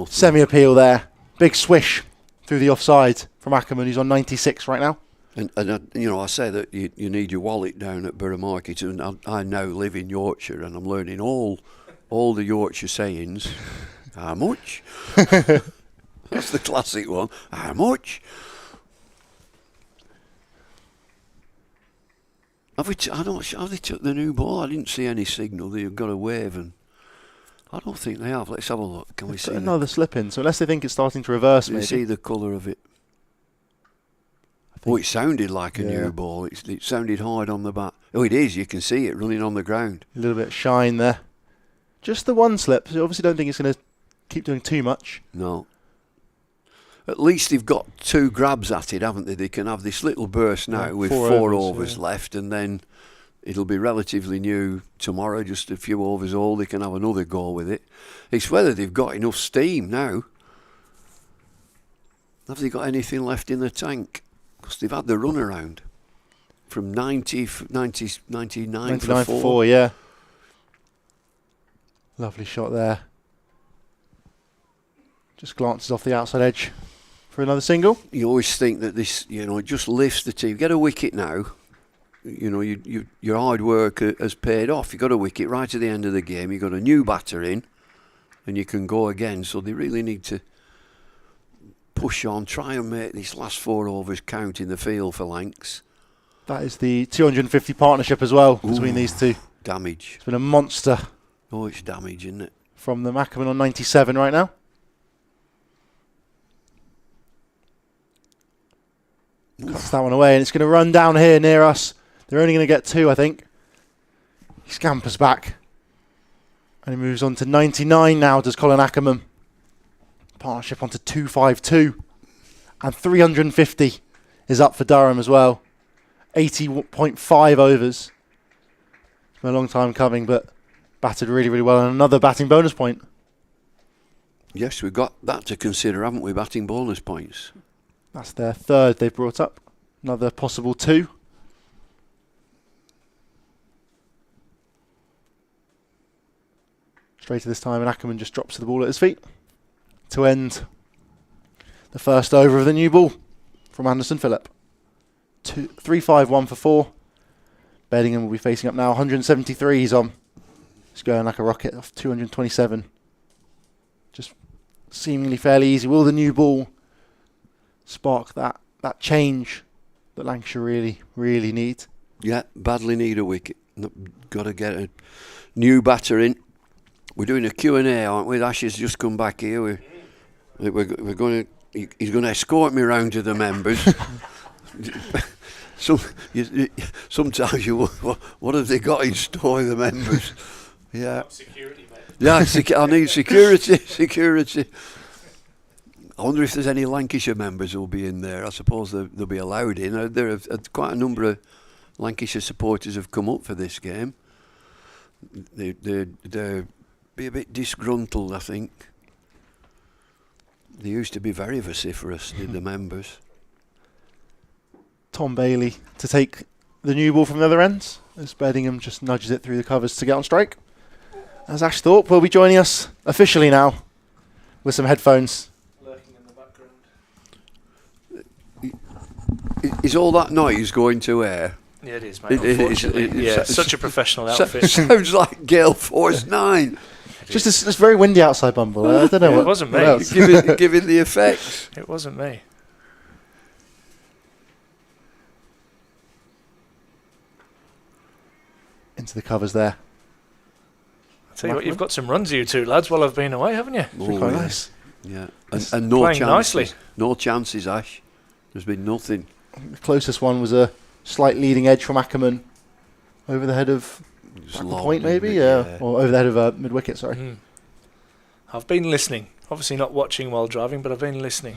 semi-appeal there. Big swish through the offside from Ackermann, who's on 96 right now. And you know, I say that you need your wallet down at Borough Market, and I now live in Yorkshire, and I'm learning all the Yorkshire sayings. How much? That's the classic one. How much? Have they took the new ball? I didn't see any signal. They've got a wave, and I don't think they have. Let's have a look. Can we see another slip in? So unless they think it's starting to reverse, maybe. See the colour of it. Oh, it sounded like a new ball. It sounded hard on the bat. Oh, it is. You can see it running on the ground. A little bit of shine there. Just the one slip. So obviously don't think it's going to keep doing too much. No. At least they've got 2 grabs at it, haven't they? They can have this little burst now with 4 overs left, and then it'll be relatively new tomorrow, just a few overs old. They can have another go with it. It's whether they've got enough steam now. Have they got anything left in the tank? Because they've had the run around from 99 for 4. Yeah. Lovely shot there. Just glances off the outside edge for another single. You always think that this, you know, it just lifts the team. Get a wicket now. You know, your hard work has paid off. You got a wicket right at the end of the game. You got a new batter in, and you can go again. So they really need to push on, try and make these last 4 overs count in the field for Lancs. That is the 250 partnership as well between these two. Damage. It's been a monster. Oh, it's damage, isn't it? From the Ackermann on 97 right now. Cuts that one away, and it's going to run down here near us. They're only going to get 2, I think. He scampers back. And he moves on to 99 now, does Colin Ackermann. Partnership onto 252. And 350 is up for Durham as well. 80.5 overs. It's been a long time coming, but batted really, really well. And another batting bonus point. Yes, we've got that to consider, haven't we? Batting bonus points. That's their 3rd they've brought up. Another possible 2. Straight to this time, and Ackermann just drops the ball at his feet to end the first over of the new ball from Anderson Phillip. 3-5-1 for 4. Bodingham will be facing up now. 173 he's on. He's going like a rocket off 227. Just seemingly fairly easy. Will the new ball spark that change that Lancashire really need? Yeah, badly need a wicket. Got to get a new batter in. We're doing a Q&A, aren't we? Ash's just come back here. We're going to. He's going to escort me round to the members. Sometimes what have they got in store, the members? Yeah. Security, mate. Yeah, I need security. I wonder if there's any Lancashire members who'll be in there. I suppose they'll be allowed in. There are quite a number of Lancashire supporters have come up for this game. They're be a bit disgruntled, I think. They used to be very vociferous, did the members. Tom Bailey to take the new ball from the other end as Bodingham just nudges it through the covers to get on strike. As Ash Thorpe will be joining us officially now with some headphones. Lurking in the background. Is all that noise going to air? Yeah, it is, mate. Unfortunately, such a professional outfit. Sounds like Gale Force 9. Just it's very windy outside Bumble. I don't know. It wasn't me. Giving the effects. It wasn't me. Into the covers there. I tell you what, you've got some runs, you two lads, while I've been away, haven't you? It's been quite nice. Yeah, and no playing chances. nicely. No chances, Ash. There's been nothing. The closest one was a slight leading edge from Ackermann over the head of Just back the lobbed, point, maybe, didn't it? or over the head of mid wicket. Sorry. Mm. I've been listening. Obviously not watching while driving, but I've been listening.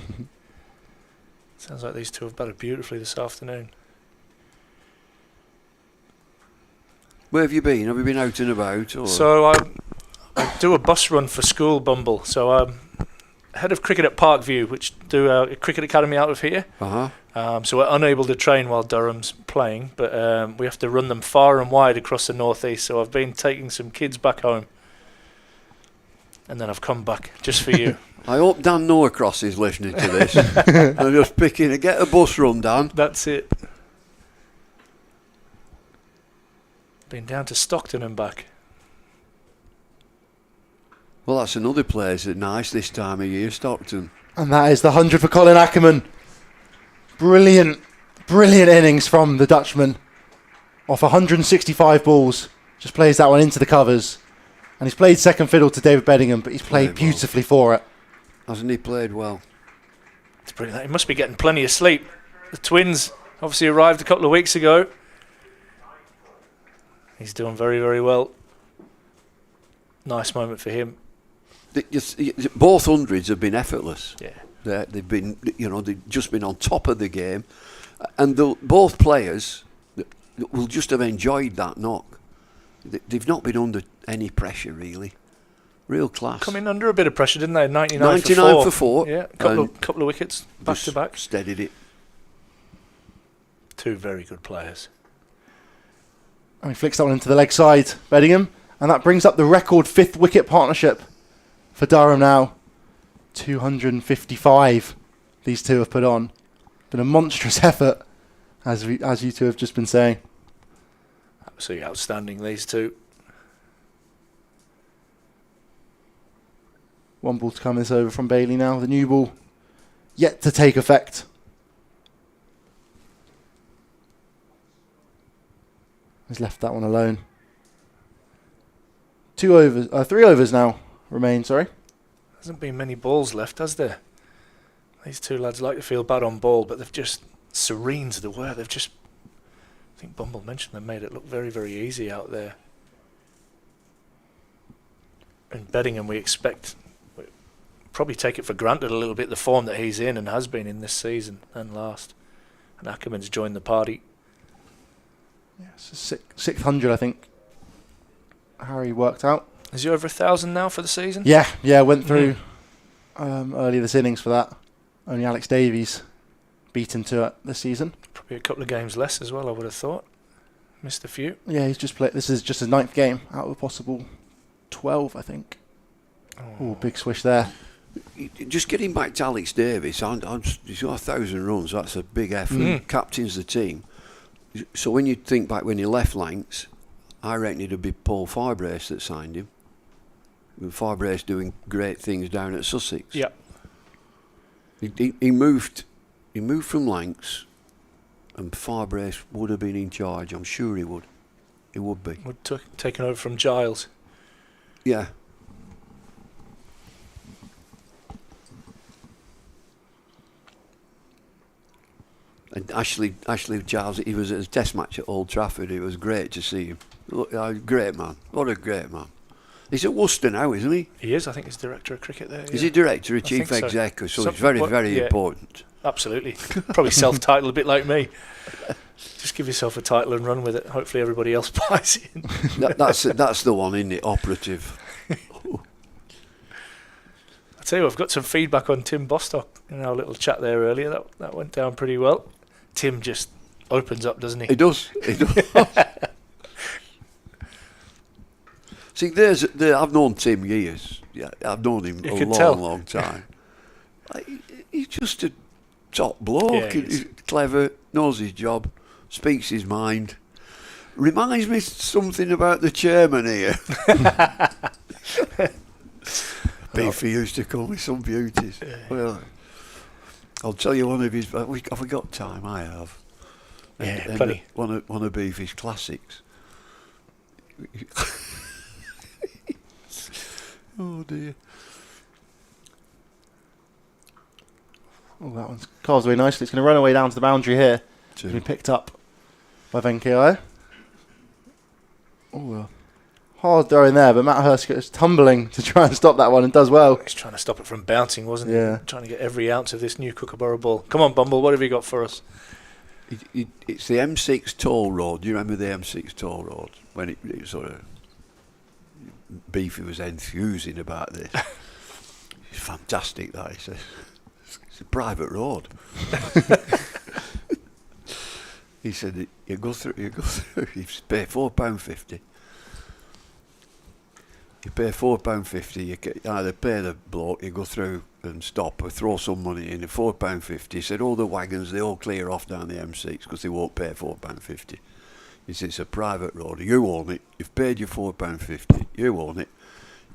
Sounds like these two have batted beautifully this afternoon. Where have you been? Have you been out and about? Or? So I do a bus run for school, Bumble. So I'm head of cricket at Parkview, which do a cricket academy out of here. So we're unable to train while Durham's playing, but we have to run them far and wide across the northeast. So I've been taking some kids back home, and then I've come back just for you. I hope Dan Norcross is listening to this. I'm just picking. Get a bus run, Dan. That's it. Been down to Stockton and back. Well, that's another place that's nice this time of year, Stockton. And that is the 100 for Colin Ackermann. Brilliant innings from the Dutchman. Off 165 balls. Just plays that one into the covers. And he's played second fiddle to David Bodingham, but he's played beautifully for it. Hasn't he played well? It's brilliant. He must be getting plenty of sleep. The twins obviously arrived a couple of weeks ago. He's doing very, very well. Nice moment for him. Both hundreds have been effortless. Yeah. They've been, they've just been on top of the game, and both players will just have enjoyed that knock. They've not been under any pressure really. Real class. Coming under a bit of pressure, didn't they? 99 for 4. Yeah, couple of wickets back to back. Steadied it. Two very good players. And he flicks that one into the leg side, Bodingham. And that brings up the record 5th wicket partnership for Durham now. 255 these two have put on. Been a monstrous effort, as you two have just been saying. Absolutely outstanding, these two. One ball to come this over from Bailey now. The new ball yet to take effect. He's left that one alone. 3 overs now remain, sorry. Hasn't been many balls left, has there? These two lads like to feel bad on ball, but they've just serened the work. They've just, I think Bumble mentioned, they made it look very, very easy out there. And Bodingham, we expect, probably take it for granted a little bit, the form that he's in and has been in this season and last. And Ackermann's joined the party. Yeah, so 600, I think. Harry worked out. Is he over 1,000 now for the season? Yeah, went through earlier this innings for that. Only Alex Davies beat him to it this season. Probably a couple of games less as well, I would have thought. Missed a few. Yeah, he's just played. This is just his 9th game out of a possible 12, I think. Oh, big swish there. Just getting back to Alex Davies, he's got 1,000 runs. That's a big effort. Captains the team. So when you think back when he left Lancs, I reckon it'd be Paul Firebrace that signed him. With Firebrace doing great things down at Sussex. Yeah. He moved from Lancs, and Firebrace would have been in charge. I'm sure he would. He would be. Taken over from Giles. Yeah. And Ashley Giles, he was at a test match at Old Trafford. It was great to see him. Look, great man. What a great man. He's at Worcester now, isn't he? He is. I think he's director of cricket there. Is he director or chief exec? So it's very, very important. Absolutely. Probably self-titled a bit like me. Just give yourself a title and run with it. Hopefully everybody else buys in. That's the one, isn't it? Operative. I tell you what, I've got some feedback on Tim Bostock in our little chat there earlier. That went down pretty well. Tim just opens up, doesn't he? He does. See, I've known Tim years. Yeah, I've known him a long time. He's just a top bloke. Yeah, He's clever, knows his job, speaks his mind. Reminds me something about the chairman here. Beefy used to call me some beauties. Well, I'll tell you one of his. Have we got time? I have. Yeah, plenty. One of Beefy's classics. Oh dear. Oh, that one's carved away nicely. It's going to run away down to the boundary here. It's going to be picked up by Venkayo. Oh, well. Hard throw in there, but Matt Hurst goes tumbling to try and stop that one and does well. He's trying to stop it from bouncing, wasn't Yeah. he? Trying to get every ounce of this new Kookaburra ball. Come on, Bumble, what have you got for us? It's the M6 toll road. Do you remember the M6 toll road? When it sort of... Beefy was enthusing about this. It's fantastic, that, he says. It's a private road. He said, you go through, you pay £4.50. You pay £4.50, you either pay the bloke, you go through and stop or throw some money in, £4.50. He said, all the wagons, they all clear off down the M6 because they won't pay £4.50. He said, it's a private road, you own it, you've paid your £4.50, you own it,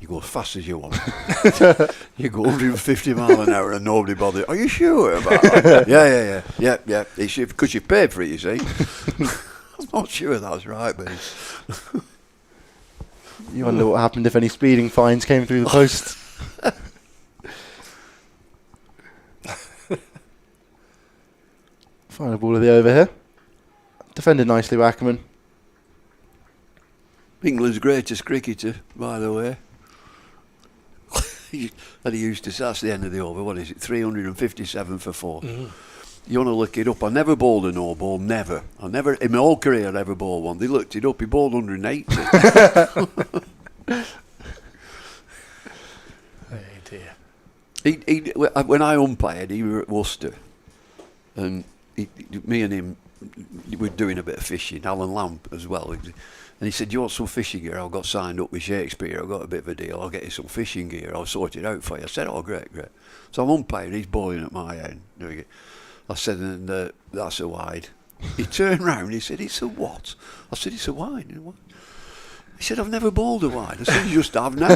you go as fast as you want. You go 150 mile an hour and nobody bothers. Are you sure about that? Yeah. Because you paid for it, you see. I'm not sure that's right, but... You wonder what happened if any speeding fines came through the post. Final ball of the over here. Defended nicely by Ackermann. England's greatest cricketer, by the way. That he used to say, that's the end of the over, what is it, 357 for 4. Mm-hmm. You want to look it up. I never bowled a no ball, never. I never, in my whole career, I never bowled one. They looked it up, he bowled 180. Oh dear. When I umpired, he were at Worcester, and me and him were doing a bit of fishing, Alan Lamb as well. And he said, do you want some fishing gear? I got signed up with Shakespeare, I got a bit of a deal, I'll get you some fishing gear, I'll sort it out for you. I said, oh great. So I'm umpiring, he's bowling at my end. I said, and that's a wide. He turned round, he said, it's a what? I said, it's a wide. He said, I've never bowled a wide. I said, you just have now.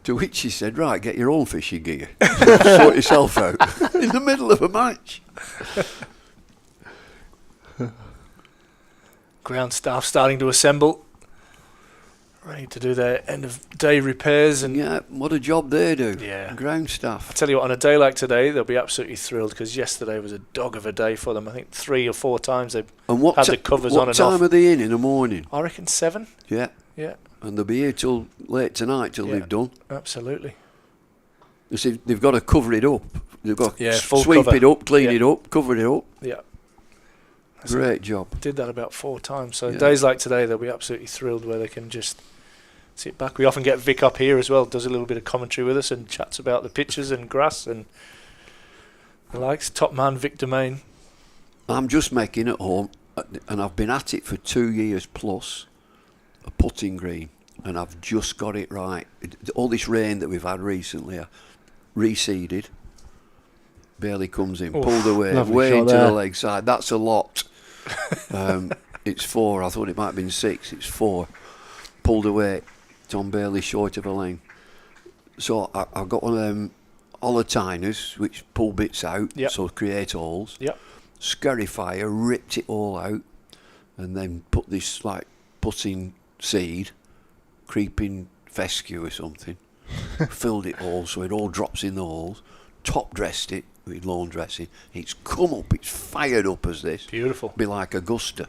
To which he said, right, get your own fishing gear. Sort yourself out. In the middle of a match. Ground staff starting to assemble, ready to do their end of day repairs. And yeah, what a job they do. Yeah. Ground staff. I tell you what, on a day like today, they'll be absolutely thrilled because yesterday was a dog of a day for them. I think 3 or 4 times they've had the covers on and off. What time are they in the morning? I reckon 7. Yeah. Yeah. And they'll be here till late tonight till they've done. Absolutely. You see, they've got to cover it up. They've got to sweep cover. it up, clean it up, cover it up. Yeah. Great job. Did that about 4 times. So days like today, they'll be absolutely thrilled where they can just sit back. We often get Vic up here as well, does a little bit of commentary with us and chats about the pitches and grass and the likes. Top man Vic Domain. I'm just making at home, and I've been at it for 2 years plus, a putting green, and I've just got it right. All this rain that we've had recently, reseeded, barely comes in, pulled away, way into the leg side. That's a lot. It's 4. I thought it might have been 6. It's 4. Pulled away. Tom Bailey short of a length. So I've got one of them holotiners which pull bits out, so create holes. Yep. Scarifier ripped it all out, and then put this like putting seed, creeping fescue or something. Filled it all so it all drops in the holes. Top dressed it with lawn dressing. It's come up. It's fired up as this. Beautiful. Be like Augusta.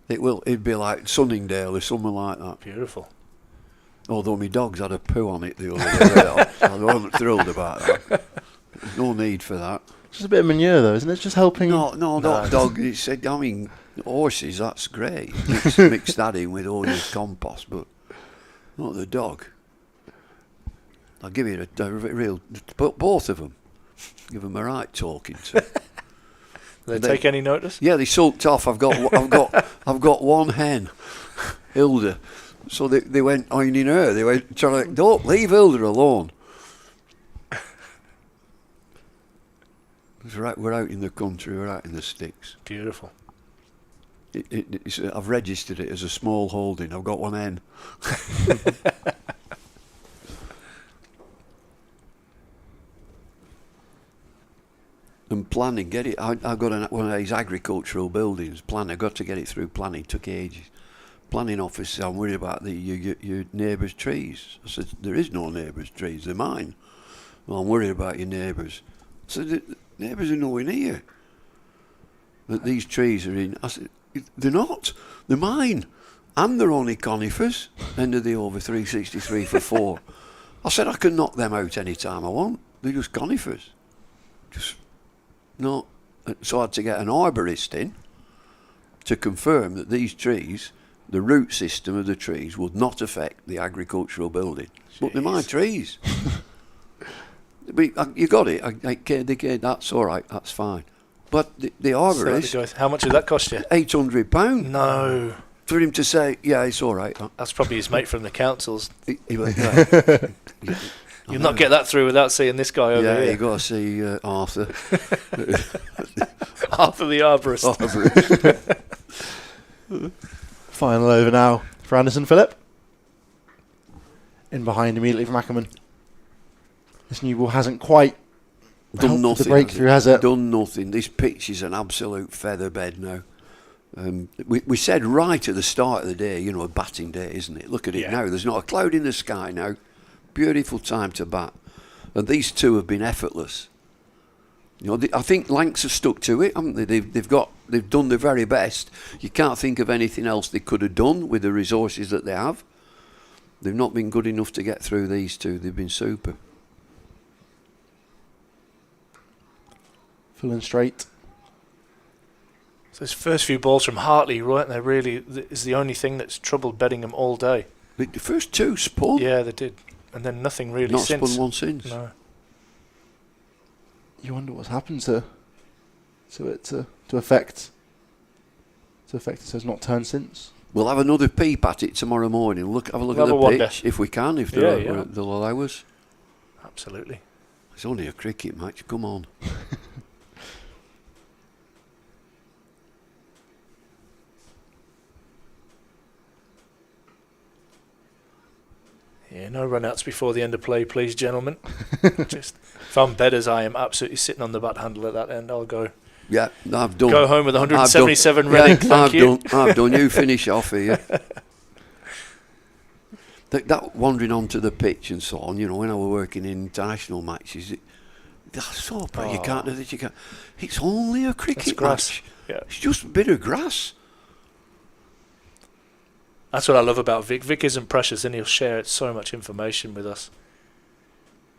It'd be like Sunningdale or something like that. Beautiful. Although my dog's had a poo on it the other day. I wasn't thrilled about that. No need for that. Just a bit of manure though, isn't it? Just helping. No, dog. It said, I mean, horses, that's great. Mix that in with all your compost, but not the dog. I'll give you a real, both of them. Give them a right talking to. Did they take any notice? Yeah, they sulked off. I've got one hen, Hilda. So they went ironing her. They went trying to, don't leave Hilda alone. We're out in the country. We're out in the sticks. Beautiful. I've registered it as a small holding. I've got one hen. And planning, get it. I've got one of these agricultural buildings. Planning, I've got to get it through planning. Took ages. Planning officer, I'm worried about your neighbour's trees. I said, there is no neighbour's trees. They're mine. Well, I'm worried about your neighbours. I said, the neighbours are nowhere near. But these trees are in. I said, they're not. They're mine. And they're only conifers. End of the over 363 for 4. I said, I can knock them out any time I want. They're just conifers. Just. No, so I had to get an arborist in to confirm that these trees, the root system of the trees, would not affect the agricultural building. Jeez. But they're my trees. But you got it. That's all right. That's fine. But the arborist. So how much did that cost you? £800. No. For him to say, yeah, it's all right. That's probably his mate from the councils. He went, yeah. You'll not get that through without seeing this guy over here. Yeah, you got to see Arthur. Arthur the arborist. Final over now for Anderson Phillip. In behind immediately from Ackermann. This new ball hasn't quite done nothing. The breakthrough, has it? Done nothing. This pitch is an absolute feather bed now. We said right at the start of the day, a batting day, isn't it? Look at it now. There's not a cloud in the sky now. Beautiful time to bat, and these two have been effortless. I think Lancs have stuck to it, haven't they? They've done their very best. You can't think of anything else they could have done with the resources that they have. They've not been good enough to get through these two. They've been super. Full and straight. So his first few balls from Hartley, weren't they? Really, is the only thing that's troubled Bedingham all day. The first two spun. Yeah, they did. And then nothing really not since. Not spun one since. No. You wonder what's happened to affect it so it's not turned since. We'll have another peep at it tomorrow morning. Have a look at the pitch if we can, if they'll allow us. Absolutely. It's only a cricket match. Come on. Yeah, no run-outs before the end of play, please, gentlemen. If I'm bedders, I am absolutely sitting on the bat handle at that end. I'll go. Yeah, I've done. Go home with 177 Reading. Thank you. I've done. You finish off here. That wandering onto the pitch and so on. When I were working in international matches, that's so bad. You can't do this. You can't. It's only a cricket match. Yeah. It's just a bit of grass. That's what I love about Vic. Vic isn't precious, and he'll share so much information with us.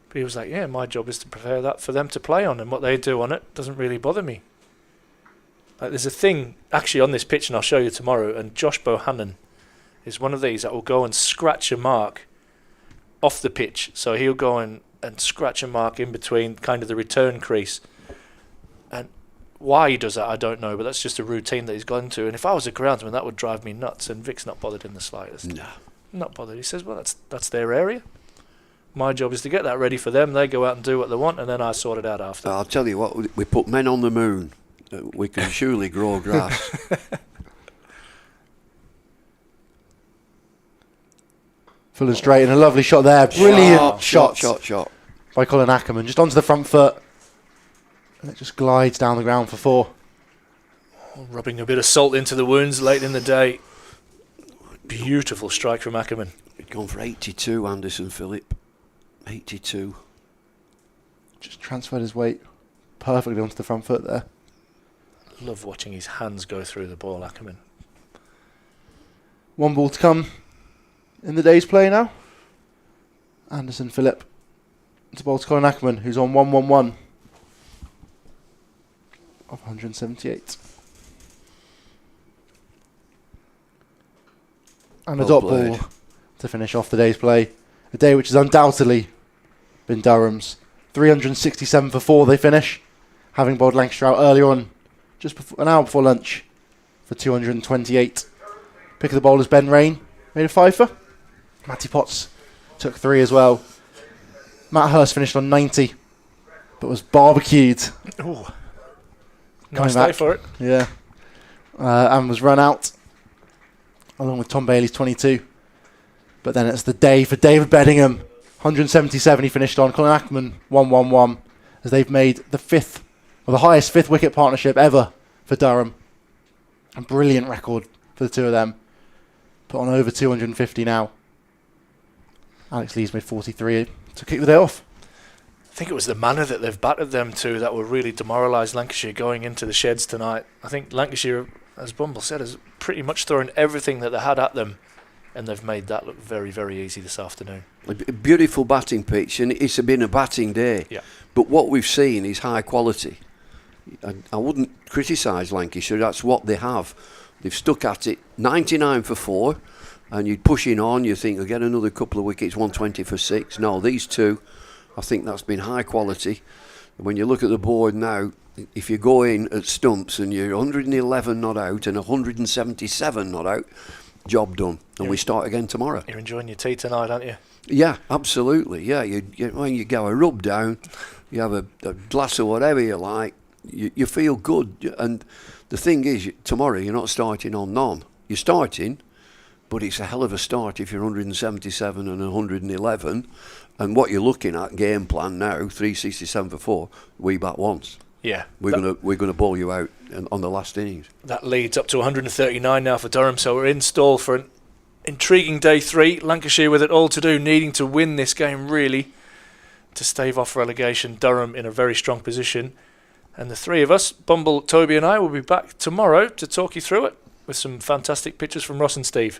But he was like, yeah, my job is to prepare that for them to play on, and what they do on it doesn't really bother me. Like, there's a thing actually on this pitch, and I'll show you tomorrow, and Josh Bohannon is one of these that will go and scratch a mark off the pitch. So he'll go and scratch a mark in between kind of the return crease. And why he does that, I don't know, but that's just a routine that he's gone to. And if I was a groundsman, that would drive me nuts. And Vic's not bothered in the slightest. No. Not bothered. He says, well, that's their area. My job is to get that ready for them. They go out and do what they want, and then I sort it out after. I'll tell you what, we put men on the moon. We can surely grow grass. Full and straight, and a lovely shot there. Brilliant shot by Colin Ackermann. Just onto the front foot. And it just glides down the ground for 4. Rubbing a bit of salt into the wounds late in the day. Beautiful strike from Ackermann. He'd gone for 82, Anderson Phillip. 82. Just transferred his weight perfectly onto the front foot there. Love watching his hands go through the ball, Ackermann. 1 ball to come in the day's play now. Anderson Phillip to bowl to Colin Ackermann, who's on 111 of 178. And a dot ball to finish off the day's play. A day which has undoubtedly been Durham's. 367 for 4 they finish, having bowled Lancashire out earlier on just before, an hour before lunch for 228. Pick of the bowlers, Ben Rain made a fifer. Matty Potts took 3 as well. Matt Hurst finished on 90, but was barbecued. Ooh. Coming Nice day back. for it. Yeah. And was run out, along with Tom Bailey's 22. But then it's the day for David Bedingham. 177 he finished on. Colin Ackermann, 111, as they've made the highest fifth wicket partnership ever for Durham. A brilliant record for the two of them. Put on over 250 now. Alex Lee's made 43 to kick the day off. I think it was the manner that they've battered them to that will really demoralise Lancashire going into the sheds tonight. I think Lancashire, as Bumble said, has pretty much thrown everything that they had at them, and they've made that look very, very easy this afternoon. A beautiful batting pitch, and it's been a batting day. Yeah. But what we've seen is high quality. I wouldn't criticise Lancashire, that's what they have. They've stuck at it, 99 for 4, and you're pushing on, you think, I'll get another couple of wickets, 120 for 6. No, these two, I think that's been high quality. When you look at the board now, if you go in at stumps and you're 111 not out and 177 not out, job done. And we start again tomorrow. You're enjoying your tea tonight, aren't you? Yeah, absolutely. Yeah, when you go a rub down, you have a glass of whatever you like, you feel good. And the thing is, tomorrow you're not starting on none. You're starting, but it's a hell of a start if you're 177 and 111. And what you're looking at, game plan now, 367 for 4, we bat once. Yeah. We're gonna bowl you out on the last innings. That leads up to 139 now for Durham, so we're in stall for an intriguing day 3. Lancashire with it all to do, needing to win this game really to stave off relegation. Durham in a very strong position. And the three of us, Bumble, Toby and I, will be back tomorrow to talk you through it with some fantastic pictures from Ross and Steve.